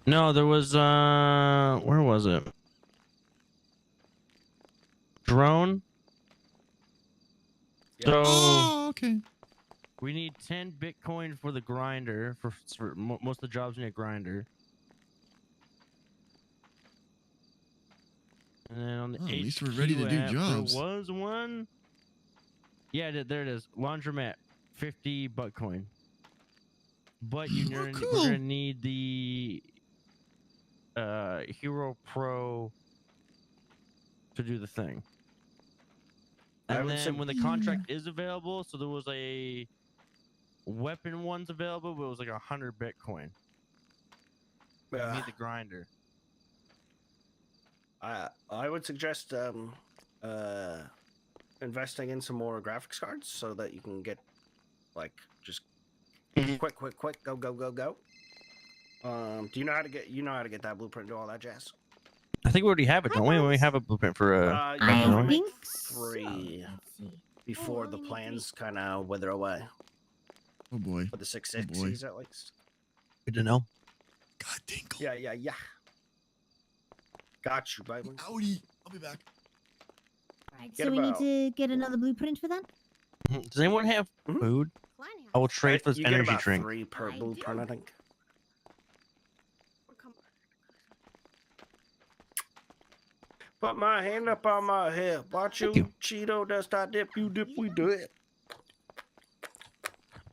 No, there was where was it? Drone. So
Oh, okay.
we need 10 Bitcoin for the grinder. For most of the jobs, we need a grinder. And then on the
Oh, at least we're
HQ
ready to do
app,
jobs.
There was one. Yeah, there it is. Laundromat, 50 Bitcoin. But we're gonna need the Hero Pro to do the thing. And then when the contract is available, so there was a weapon ones available, but it was like 100 Bitcoin. We need the grinder.
I would suggest investing in some more graphics cards so that you can get like just quick, go. Do you know how to get that blueprint, do all that jazz?
I think we already have it, don't we? We have a blueprint for a.
You can only
think
make 3 before the plans kind of wither away.
Oh boy.
For the
boy.
660s at least.
Good to know.
God, Tinkle.
Yeah. Got you, baby.
Howdy. I'll be back.
Right, so we need to get another blueprint for that?
Does anyone have food? I will trade for this
You get
energy
about
drink.
3 per blueprint, I think. Put my hand up on my hip. Watch you, Cheeto does not dip. You dip, we do it.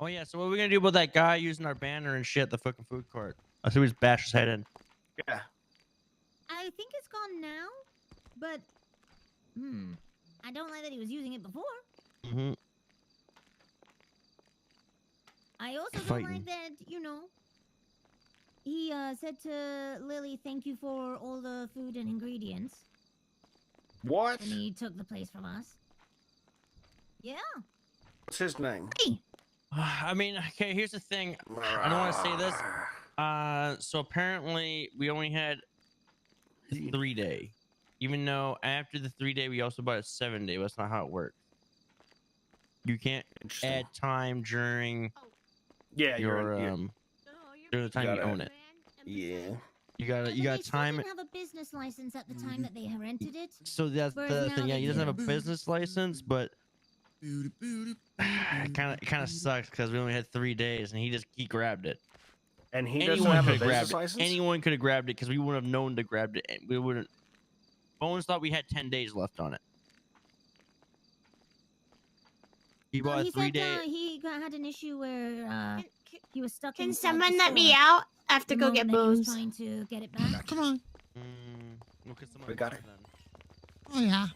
Oh yeah, so what are we gonna do about that guy using our banner and shit at the fucking food court? I see we just bash his head in.
Yeah.
I think it's gone now, but I don't like that he was using it before.
Mm-hmm.
I also don't like that, he said to Lily, "Thank you for all the food and ingredients."
What?
And he took the place from us. Yeah.
What's his name?
I mean, okay, here's the thing. I don't want to say this. So apparently we only had 3-day. Even though after the 3-day we also bought a 7-day. That's not how it works. You can't add time during your during the time you own it.
Yeah.
You got time.
Didn't have a business license at the time that they rented it.
So that's
Whereas
the
now
thing. Yeah,
they
he doesn't have
do.
a business license, but it kind of sucks because we only had 3 days and he grabbed it.
And he doesn't have a business license?
Anyone could have grabbed it because we wouldn't have known to grab it. And we wouldn't. Bones thought we had 10 days left on it. He bought
he
3
said
days.
he had an issue where he was stuck.
Can
inside
someone
the
let me
store
out? I have to
the
go get
moment that he was
booze.
trying to get it back.
Come on.
We got it.
Oh yeah.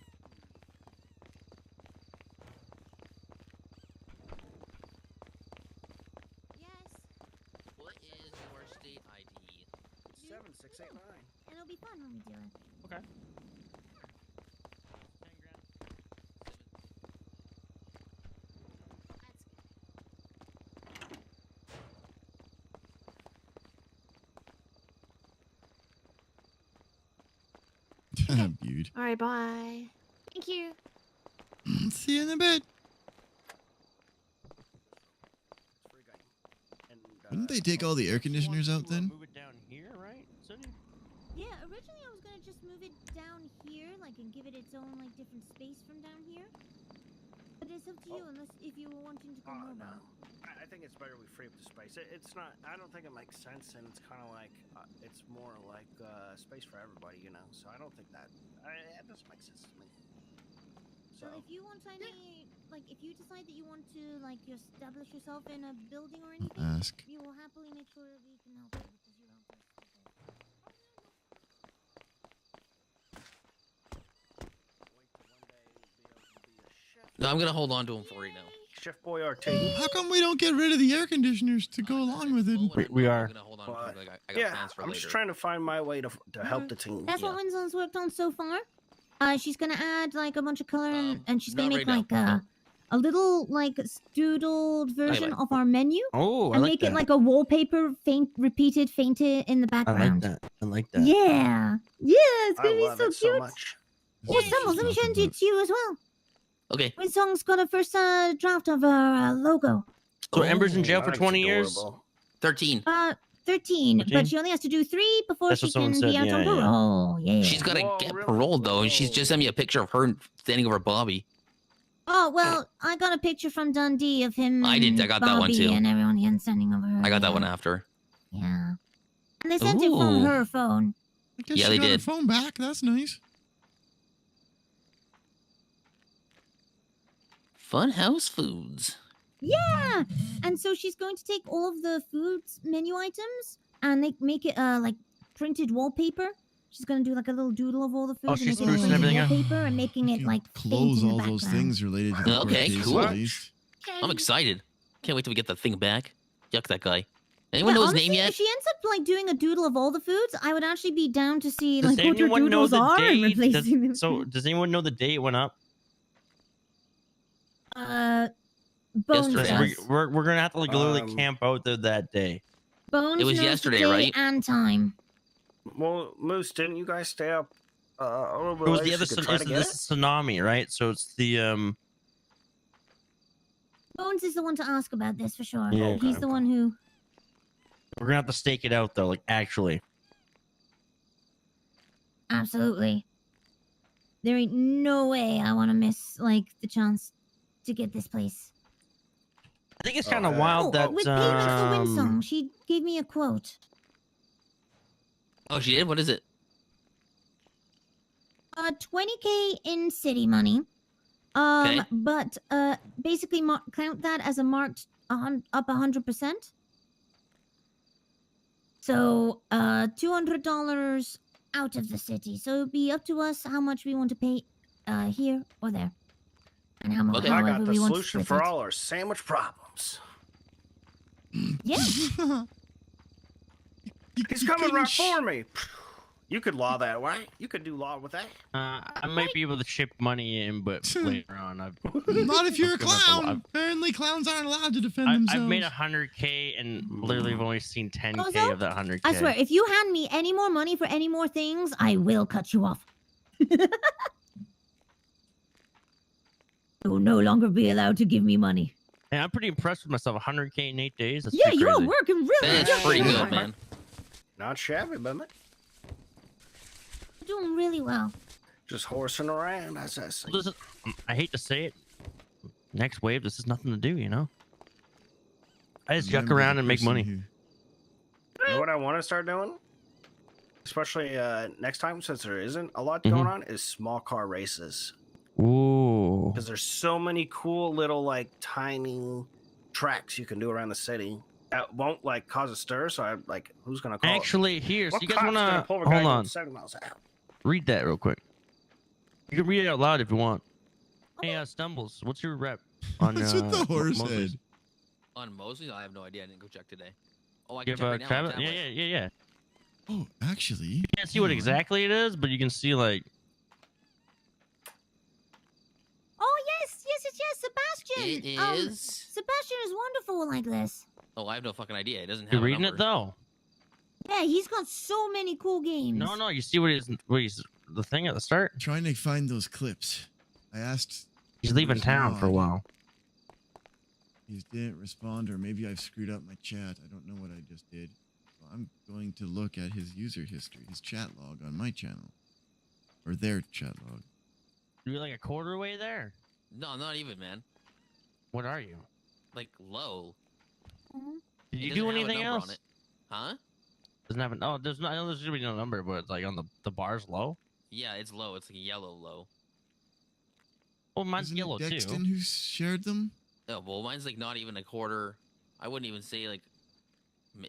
What is your state ID?
7689.
And it'll be fun when we do it.
Okay.
Beaut.
All right, bye. Thank you.
See you in a bit. Wouldn't they take all the air conditioners out then?
Move it down here, right?
Yeah, originally I was gonna just move it down here, and give it its own different space from down here. But it's up to you, unless if you were wanting to go over.
No. I think it's better we free up the space. It's not. I don't think it makes sense, and it's kind of like it's more like space for everybody, So I don't think that it doesn't make sense to me.
So if you want any, if you decide that you want to you establish yourself in a building or anything,
ask.
we will happily make sure that we can help you because you're out there.
No, I'm gonna hold on to him for right now.
Chef Boyardee.
How come we don't get rid of the air conditioners to go along with it?
We are.
I'm gonna hold on to him. I got
Yeah,
plans for
I'm
later.
just trying to find my way to help the team.
That's what Winslow's worked on so far. She's gonna add a bunch of color and she's gonna
not
make
right
a little doodled version of our menu.
Oh, I
and
like
make
that.
it a wallpaper, fainted in the
I like
background.
that. I like that.
Yeah, it's gonna
I
be
love
so
it so
cute.
much.
Oh, Samuel, let me send it to you as well.
Okay.
Winsong's got a first draft of our logo.
So Ember's in jail for
that's
20 years.
adorable.
13.
13,
13?
but she only has to do 3 before
That's
she
what someone
can be
said,
out
yeah,
on
yeah.
parole. Yeah.
She's gotta get paroled though, and she's just sent me a picture of her standing over Bobby.
Oh, well, I got a picture from Dundee of him.
I did. I
and
got that one,
Bobby
too.
And everyone again standing over her.
I got that one after.
Yeah. And they sent it from
Ooh.
her phone.
I guess
Yeah,
she
they
got her
did.
phone back. That's nice.
Funhouse Foods.
Yeah. And so she's going to take all of the foods menu items and make it printed wallpaper. She's going to do a little doodle of all the foods
she's
and make it
sprucing
printed
everything up.
wallpaper and making it
Close
faint in
all
the
those
background.
things related to the court
Okay,
case,
cool.
at least.
I'm excited. Can't wait till we get the thing back. Yuck, that guy. Anyone
Yeah,
know his
honestly,
name yet?
If she ends up doing a doodle of all the foods, I would actually be down to see
Does
what her
anyone know
doodles
the
are and
day?
replacing them.
So does anyone know the day it went up?
Bones
Yesterday.
does.
We're gonna have to literally camp out there that day.
Bones
It was
knows
yesterday,
the day
right?
and time.
Well, Moose, didn't you guys stay up Oh,
It was the other this is tsunami, right? So it's the
Bones is the one to ask about this for sure.
Yeah.
He's the one who.
We're gonna have to stake it out though, like actually.
Absolutely. There ain't no way I want to miss like the chance to get this place.
I think it's kind of wild that
with payment for Winsong, she gave me a quote.
Oh, she did. What is it?
20K in city money.
Okay.
But basically count that as a marked up 100%. So $200 out of the city. So it'd be up to us how much we want to pay here or there. And how much
I got
however
the
we want to
solution
split
for
it.
all our sandwich problems.
Yeah.
He's coming right for me. You could law that, right? You could do law with that.
I might be able to chip money in, but later on,
Not if you're a clown. Apparently, clowns aren't allowed to defend themselves.
I've made 100K and literally have only seen 10K of that 100K.
I swear, if you hand me any more money for any more things, I will cut you off. You'll no longer be allowed to give me money.
And I'm pretty impressed with myself. 100K in 8 days. That's
Yeah,
pretty
you're
crazy.
working really
That's pretty good, man.
Not shabby, but
You're doing really well.
just horsing around. As I say.
This is, I hate to say it. Next wave, this is nothing to do, you know? I just yuck around and make money.
You know what I want to start doing? Especially next time, since there isn't a lot going on, is small car races.
Ooh.
Because there's so many cool little like tiny tracks you can do around the city that won't like cause a stir. So I like, who's gonna call?
Actually, here, so
What
you guys
cop's gonna
wanna
pull over a guy
hold
going
on?
70 miles an hour?
Read that real quick. You can read it out loud if you want. Hey, Stumbles, what's your rep on
What's with the horse
Mosley's?
head?
On Mosley, I have no idea. I didn't go check today. Oh, I
You
can check
have
right now.
Travis?
on
Yeah,
tablet.
yeah.
Oh, actually.
You can't see what exactly it is, but you can see like.
Oh yes, Sebastian.
It is.
Sebastian is wonderful like this.
Oh, I have no fucking idea. It doesn't have.
You're
a
reading
number.
it though.
Yeah, he's got so many cool games.
No, you see what he's the thing at the start.
I'm trying to find those clips. I asked.
He's leaving town for a while.
He didn't respond, or maybe I've screwed up my chat. I don't know what I just did. So I'm going to look at his user history, his chat log on my channel, or their chat log.
You're like a quarter way there.
No, not even, man.
What are you?
Like low.
Did
It
you
doesn't
do
have a
anything
number on
else?
it. Huh?
Doesn't have an. Oh, there's not. I know there's gonna be no number, but it's like on the bar's low.
Yeah, it's low. It's like yellow low.
Well, mine's
Isn't
yellow
it
too.
Dexton who shared them?
No, well, mine's like not even a quarter. I wouldn't even say like.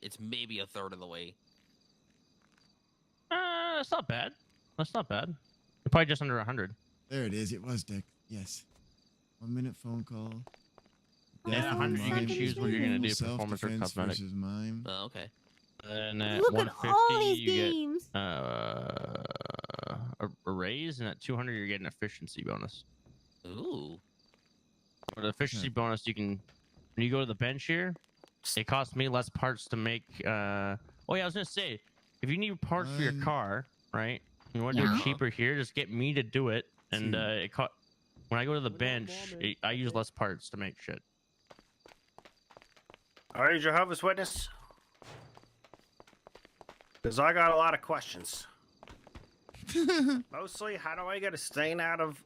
It's maybe a third of the way.
That's not bad. That's not bad. You're probably just under 100.
There it is. It was Dex. Yes. 1 minute phone call.
Yeah, 100. You can choose what you're gonna do: performance or
Self-defense
cosmetic.
versus mime.
Oh, okay.
And at
Look at
150,
all these
you
games.
get a raise, and at 200, you're getting efficiency bonus.
Ooh.
For the efficiency bonus, you can when you go to the bench here, it costs me less parts to make. Oh yeah, I was gonna say, if you need parts for your car, right? You want to do
Yeah.
it cheaper here? Just get me to do it, and when I go to the bench, I use less parts to make shit.
Are you Jehovah's Witness? Because I got a lot of questions. Mostly, how do I get a stain out of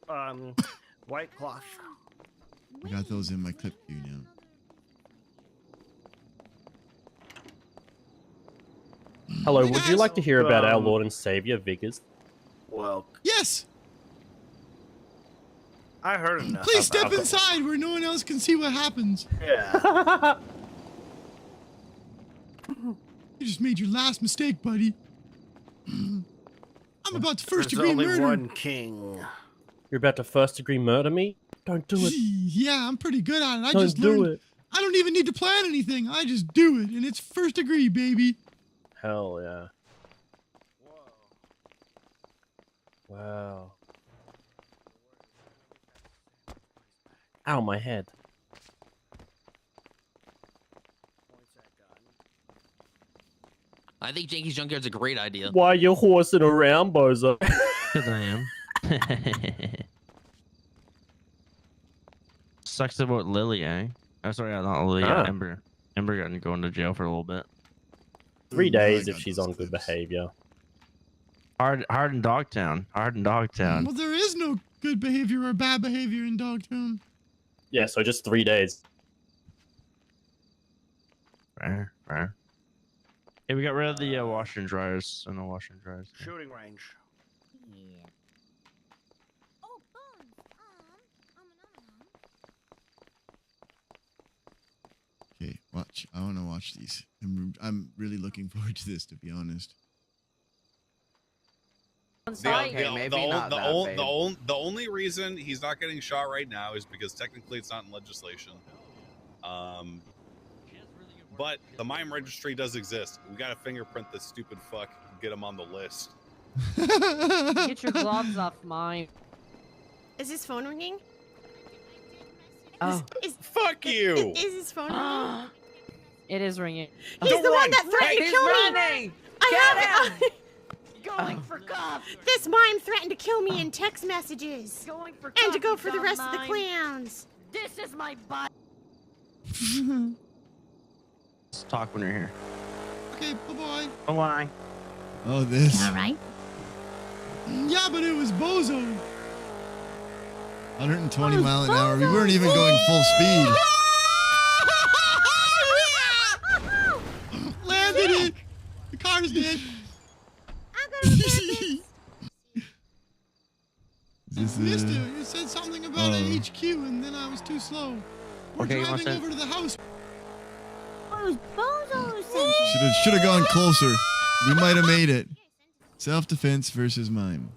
white cloth?
I got those in my clip queue now.
Hello, would you like to hear about our Lord and Savior, Vickers?
Well,
Yes.
I heard enough.
Please step
about-
inside where no one else can see what happens.
Yeah.
You just made your last mistake, buddy. I'm about to first
There's
degree
only
murder.
one king.
You're about to first degree murder me? Don't do it.
Yeah, I'm pretty good at it. I
Don't
just
do
learned.
it.
I don't even need to plan anything. I just do it, and it's first degree, baby.
Hell yeah. Wow. Ow, my head.
I think Janky's Junkyard's a great idea.
Why you horsing around, bozo?
Because I am. Sucks about Lily, eh? Oh, sorry, not Lily.
Ah.
Ember. Ember got to go into jail for a little bit.
3
Ooh, now I
days
got
if she's
those
on good
clips.
behavior.
Hard in Dogtown. Hard in Dogtown.
Well, there is no good behavior or bad behavior in Dogtown.
Yeah, so just 3 days.
Fair, fair. Hey, we got rid of the washer and dryers. So no washer and dryers.
Shooting range.
Yeah. Oh, Bones.
Okay, watch. I want to watch these. I'm really looking forward to this, to be honest.
The only reason he's not getting shot right now is because technically it's not in legislation. But the mime registry does exist. We gotta fingerprint this stupid fuck and get him on the list.
Get your gloves off mine.
Is his phone ringing?
Oh.
Fuck you!
Is his phone ringing?
It is ringing.
He's the one that threatened to
He's
kill
running!
me. I have
Going for cops.
This mime threatened to kill me in text messages.
Going for
and to
cops,
go
you
for the
dumb
rest of the
mime.
clans.
This is my butt.
Let's talk when you're here.
Okay, bye-bye.
Bye-bye.
Oh, this.
All right.
Yeah, but it was Bozo. 120 mile an hour. We weren't even going full speed. Landed it. The car's dead.
This
Missed it. You said something about an
Oh.
HQ, and then I was too slow. We're
Okay, you want
driving
to-
over to the house.
Oh, Bozo sent
Should have gone closer. We might have made it. Self-defense versus mime.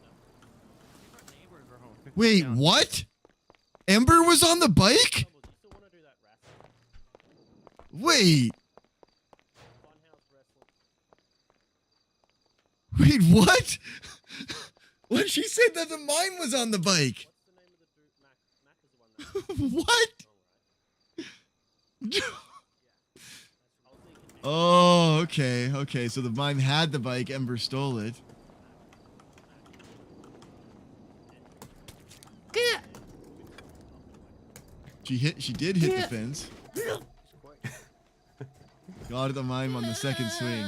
Wait, what? Ember was on the bike? Wait. Wait, what? What? She said that the mime was on the bike. What? Oh, okay, okay. So the mime had the bike, Ember stole it. She did hit the fence. Got the mime on the second swing.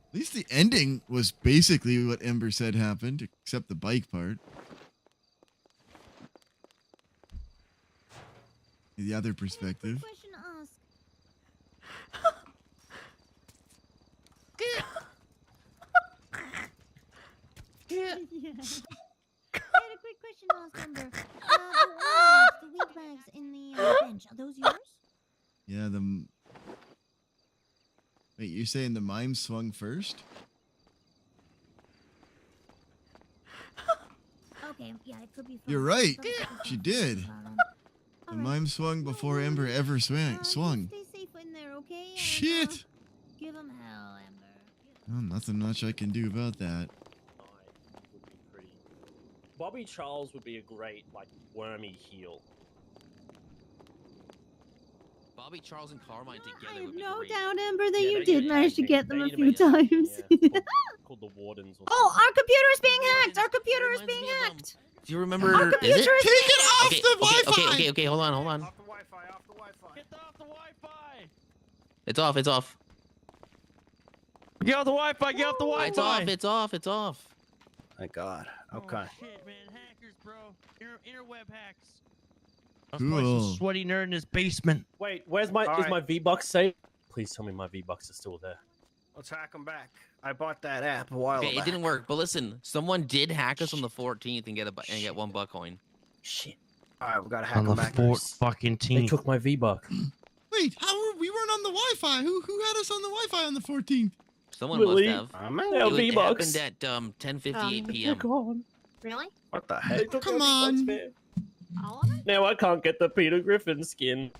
At least the ending was basically what Ember said happened, except the bike part. The other perspective.
Question to ask. Yeah. I had a quick question to ask Ember. The weed bags in the bench, are those yours?
Yeah, Wait, you're saying the mime swung first?
Okay, yeah, it could be.
You're right. She did. The mime swung before Ember ever swung.
Stay safe in there, okay?
Shit.
Give him hell, Ember.
Well, nothing much I can do about that.
Bobby Charles would be a great, like, wormy heel.
Bobby Charles and Carmine together
I
would
have
be
no
great.
doubt, Ember, that
Yeah,
you
they
did
need a
manage to
tag
get
team.
them
They
a
need
few
make
times.
Called the Wardens. Or
Oh, our computer's being hacked! Our computer is being hacked!
Do you remember?
Our computer is
Is it?
being hacked!
Okay, okay, hold on.
Off the Wi-Fi, off the Wi-Fi.
Get off the Wi-Fi.
It's off. Get off the Wi-Fi. It's off.
Thank God. Okay.
Oh, shit, man. Hackers, bro. Interweb hacks. That's why
Cool.
some sweaty nerd in his basement.
Wait, where's my
All
is
right.
my V-Bucks safe? Please tell me my V-Bucks are still there.
Let's hack them back. I bought that app a while
Okay,
back.
it didn't work. But listen, someone did hack us on the 14th and get one buck coin.
Shit.
All right, we gotta hack
On
them
the
back.
fourth fucking
They
team.
took my V-Buck.
Wait, we weren't on the Wi-Fi. Who had us on the Wi-Fi on the 14th?
Someone
Willie,
must have.
they
It
have
was- it
V-Bucks.
happened at 10:58 p.m.
Gone.
Really?
What the
They
heck?
took
Come
my V-Bucks,
on.
man.
All of it?
Now I can't get the Peter Griffin skin.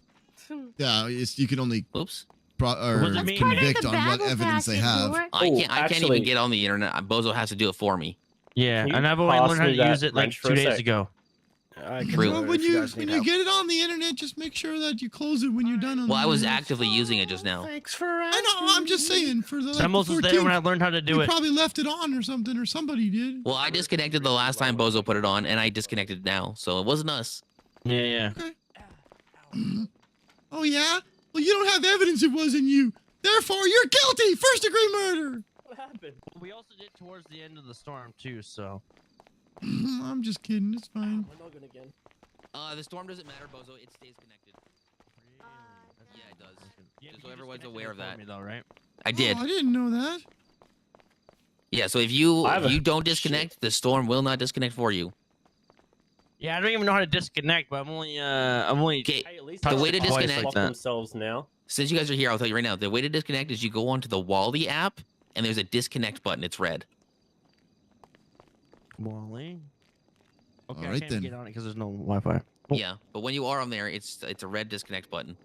Yeah, you can only
Oops.
wasn't me, man.
convict on what evidence they have.
I can't
actually-
even get on the internet. Bozo has to do it for me.
Yeah,
Can you
and I've only
pass
learned how
me
to
that
use it like
wrench for
2
a
days
sec?
ago.
True.
Well, when you get it on the internet, just make sure that you close it when you're done. On
Well,
the
I was
internet.
actively using it just now.
Thanks for
I know. I'm just saying for the.
Semos was there when I learned how to do
you
it.
probably left it on or something, or somebody did.
Well, I disconnected the last time Bozo put it on, and I disconnected it now, so it wasn't us.
Yeah.
Okay. Oh yeah. Well, you don't have evidence it wasn't you. Therefore, you're guilty. First degree murder.
What happened? We also did towards the end of the storm too, so.
I'm just kidding. It's fine.
The storm doesn't matter, Bozo. It stays connected. Yeah, it does. Just so everyone's aware of that.
Though, right?
I did.
Oh, I didn't know that.
Yeah, so if you don't disconnect, the storm will not disconnect for you.
Yeah, I don't even know how to disconnect, but I'm only
Okay, the way to disconnect
themselves now.
Since you guys are here, I'll tell you right now. The way to disconnect is you go onto the Wally app, and there's a disconnect button. It's red.
Wally. Okay,
All
I
right,
can't
then.
get on it because there's no Wi-Fi.
Yeah, but when you are on there, it's a red disconnect button.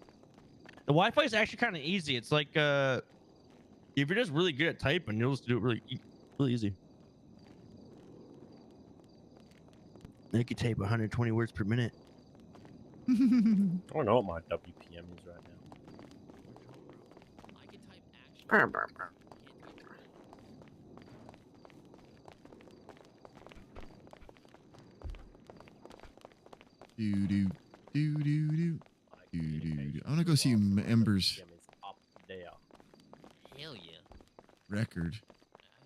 The Wi-Fi is actually kind of easy. It's like if you're just really good at typing, you'll just do it really easy. I could type 120 words per minute.
I don't know what my WPM is right now.
Do do do do do do do. I want to go see Ember's
Up there.
Hell yeah.
record.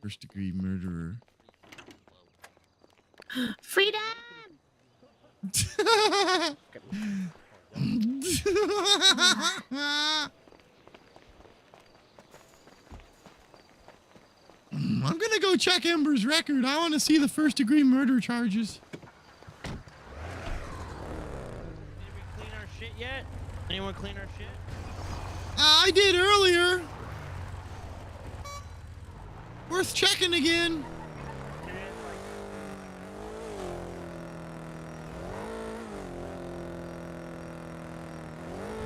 First degree murderer.
Freedom!
I'm gonna go check Ember's record. I want to see the first degree murder charges.
Did we clean our shit yet? Anyone clean our shit?
I did earlier. Worth checking again.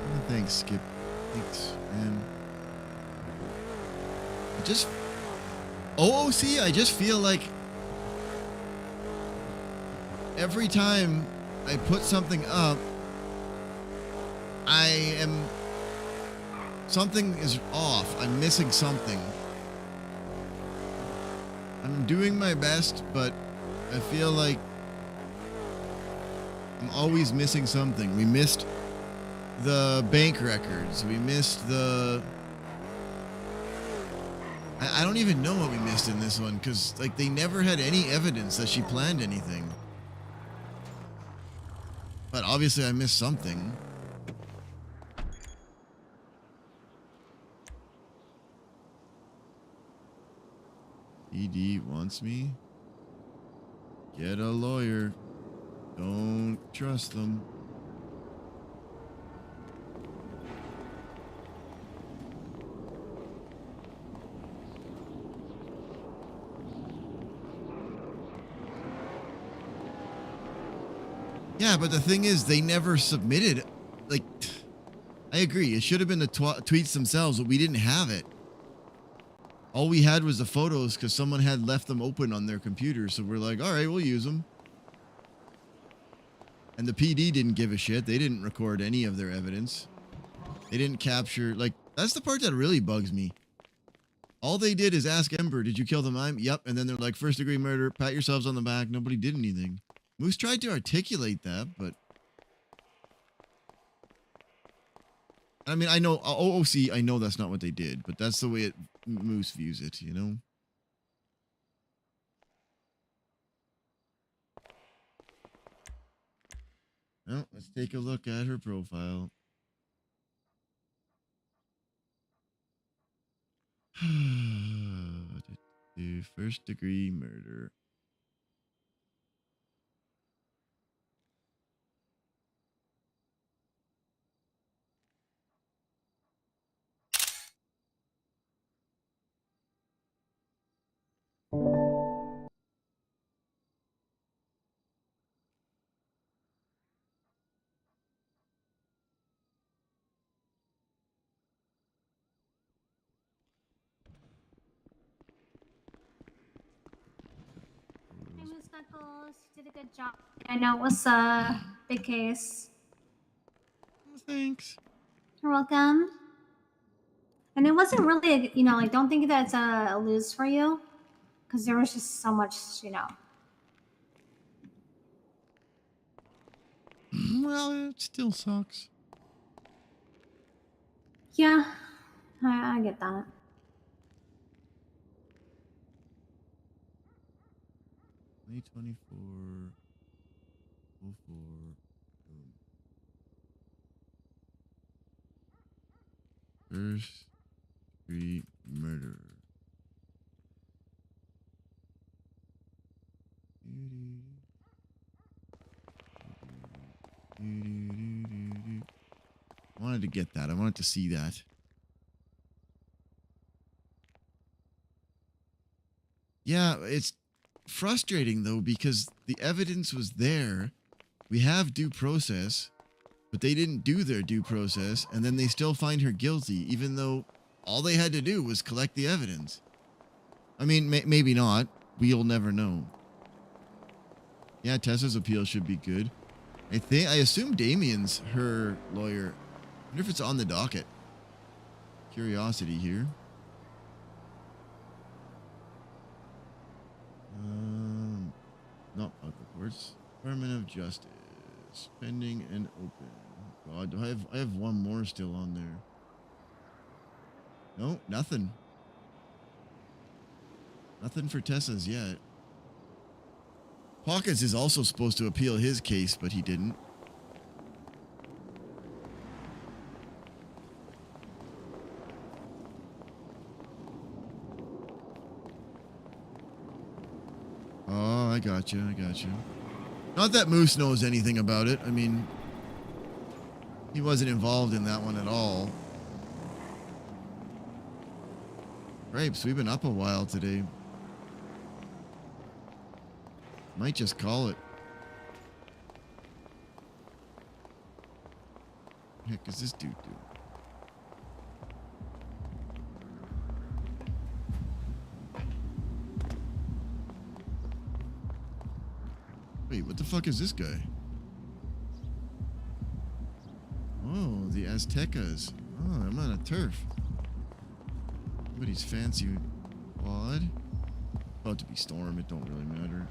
Oh, thanks, Skip. Thanks, man. I just feel like every time I put something up, something is off. I'm missing something. I'm doing my best, but I feel like I'm always missing something. We missed the bank records. We missed the... I don't even know what we missed in this one, because like they never had any evidence that she planned anything. But obviously I missed something. ED wants me. Get a lawyer. Don't trust them. Yeah, but the thing is, they never submitted. Like, I agree. It should have been the tweets themselves, but we didn't have it. All we had was the photos because someone had left them open on their computer. So we're like, all right, we'll use them. And the PD didn't give a shit. They didn't record any of their evidence. They didn't capture. Like, that's the part that really bugs me. All they did is ask Ember, did you kill the mime? Yep. And then they're like, first degree murder. Pat yourselves on the back. Nobody did anything. Moose tried to articulate that, but... I mean, I know, OOC, I know that's not what they did, but that's the way Moose views it, you know? Well, let's take a look at her profile. First degree murder.
Moose Knuckles. You did a good job. I know it was a big case.
Thanks.
You're welcome. And it wasn't really, like, don't think that's a lose for you, because there was just so much,
Well, it still sucks.
Yeah, I get that.
May 24, 04, boom. First degree murder. I wanted to get that. I wanted to see that. Yeah, it's frustrating though because the evidence was there. We have due process, but they didn't do their due process, and then they still find her guilty, even though all they had to do was collect the evidence. I mean, maybe not. We'll never know. Yeah, Tessa's appeal should be good. I assume Damien's her lawyer. I wonder if it's on the docket. Curiosity here. Not public courts. Department of Justice. Pending and open. God, I have one more still on there. No, nothing. Nothing for Tessa's yet. Pockets is also supposed to appeal his case, but he didn't. Oh, I gotcha. Not that Moose knows anything about it. I mean, he wasn't involved in that one at all. Grapes, we've been up a while today. Might just call it. What the heck is this dude doing? Wait, what the fuck is this guy? Oh, the Aztecas. Oh, I'm on a turf. Somebody's fancy quad. About to be storm, it don't really matter.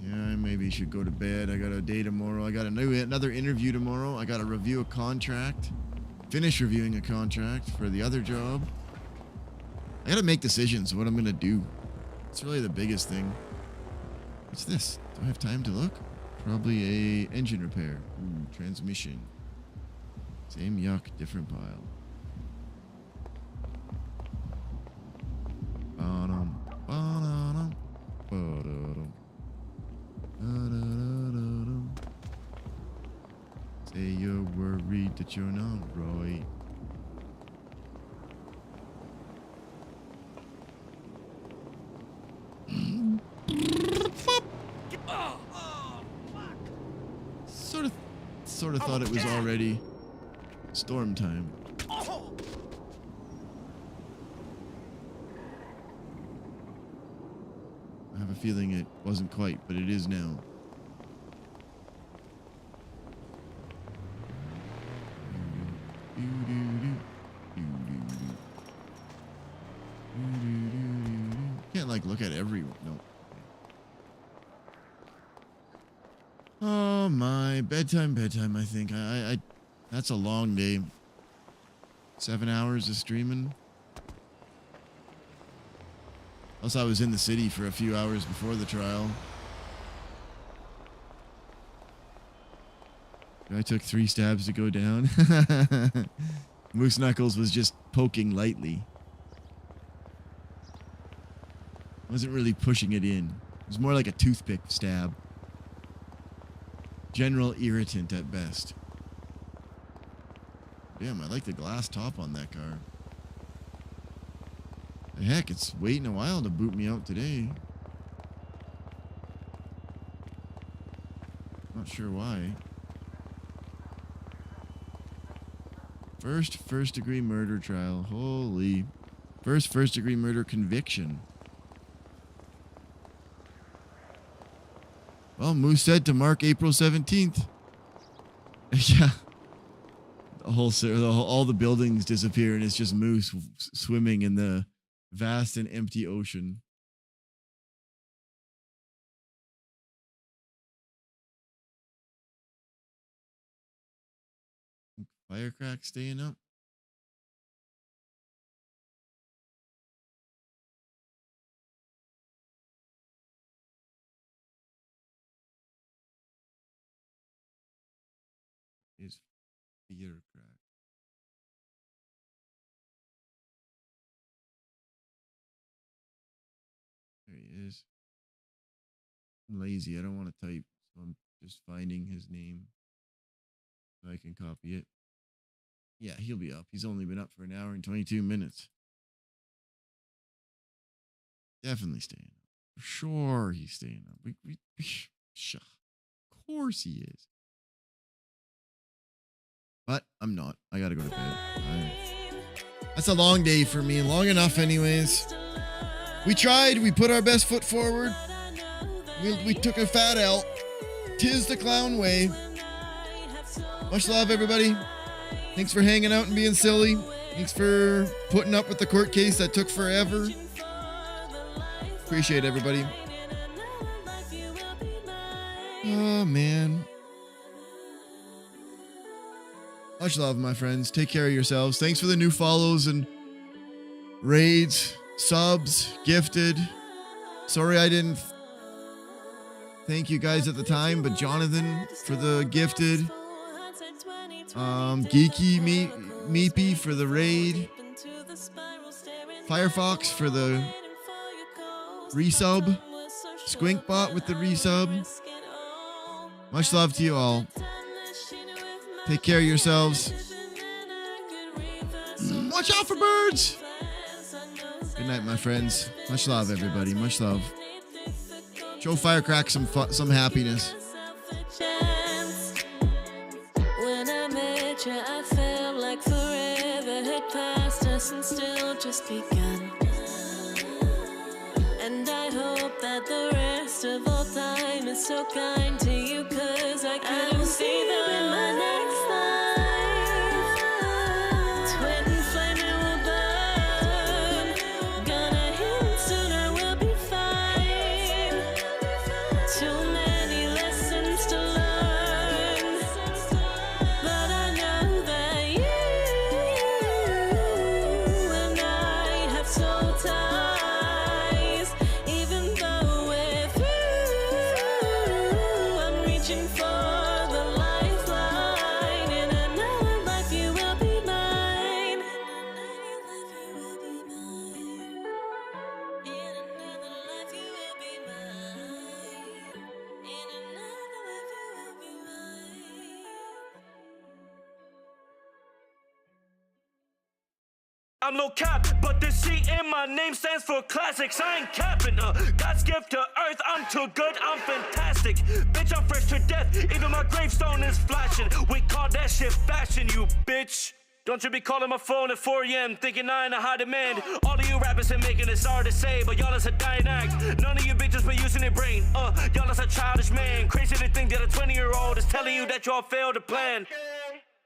Yeah, I maybe should go to bed. I got a day tomorrow. I got another interview tomorrow. I got to review a contract. Finish reviewing a contract for the other job. I got to make decisions what I'm going to do. It's really the biggest thing. What's this? Do I have time to look? Probably a engine repair. Ooh, transmission. Same yuck, different pile. Ba-dum, ba-da-dum, ba-da-dum. Da-da-da-da-dum. Say you're worried that you're not right. Sort of thought it was already storm time. I have a feeling it wasn't quite, but it is now. Can't like look at everyone. No. Oh my, bedtime, I think. I that's a long day. 7 hours of streaming. Plus I was in the city for a few hours before the trial. I took 3 stabs to go down. Moose Knuckles was just poking lightly. Wasn't really pushing it in. It was more like a toothpick stab. General irritant at best. Damn, I like the glass top on that car. The heck, it's waiting a while to boot me out today. Not sure why. First degree murder trial. Holy. First degree murder conviction. Well, Moose said to mark April 17th. Yeah. All the buildings disappear and it's just Moose swimming in the vast and empty ocean. Firecrack staying up. Is Firecrack. There he is. I'm lazy. I don't want to type, so I'm just finding his name so I can copy it. Yeah, he'll be up. He's only been up for an hour and 22 minutes. Definitely staying up. For sure he's staying up. Of course he is. But I'm not. I gotta go to bed. That's a long day for me. Long enough anyways. We tried. We put our best foot forward. We took a fat L. 'Tis the clown way. Much love, everybody. Thanks for hanging out and being silly. Thanks for putting up with the court case that took forever. Appreciate everybody. Oh, man. Much love, my friends. Take care of yourselves. Thanks for the new follows and raids, subs, gifted. Sorry I didn't thank you guys at the time, but Jonathan for the gifted. Geeky Meepy for the raid. Firefox for the resub. Squinkbot with the resub. Much love to you all. Take care of yourselves. Watch out for birds. Good night, my friends. Much love, everybody. Much love. Show Firecrack some happiness.
When I met you, I felt like forever had passed us and still just begun. And I hope that the rest of all time is so kind to you, 'cause I couldn't see them in my next life. Twin flame will burn. Gonna hit soon, I will be fine. Too many lessons to learn, but I know that you and I have soul ties. Even though we're through, I'm reaching for the lifeline. In another life you will be mine.
I'm low cap, but the C in my name stands for classics. I ain't capping, God's gift to earth. I'm too good, I'm fantastic. Bitch, I'm fresh to death, even my gravestone is flashing. We call that shit fashion, you bitch. Don't you be calling my phone at 4 a.m. thinking I ain't a high demand. All of you rappers are making it hard to say, but y'all is a dying act. None of you bitches been using their brain. Y'all is a childish man. Crazy to think that a 20-year-old is telling you that y'all failed to plan.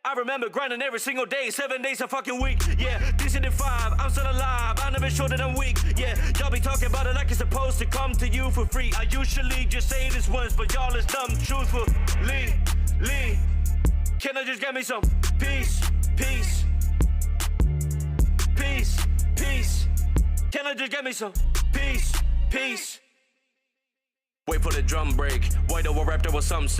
I remember grinding every single day, 7 days a fucking week. Yeah, this is the 5, I'm still alive. I never showed that I'm weak. Yeah, y'all be talking about it like it's supposed to come to you for free. I usually just say this once, but y'all is dumb truthfully. Can I just get me some peace? Peace. Peace. Peace. Can I just get me some peace? Peace. Wait for the drum break. Why do I rap there was something?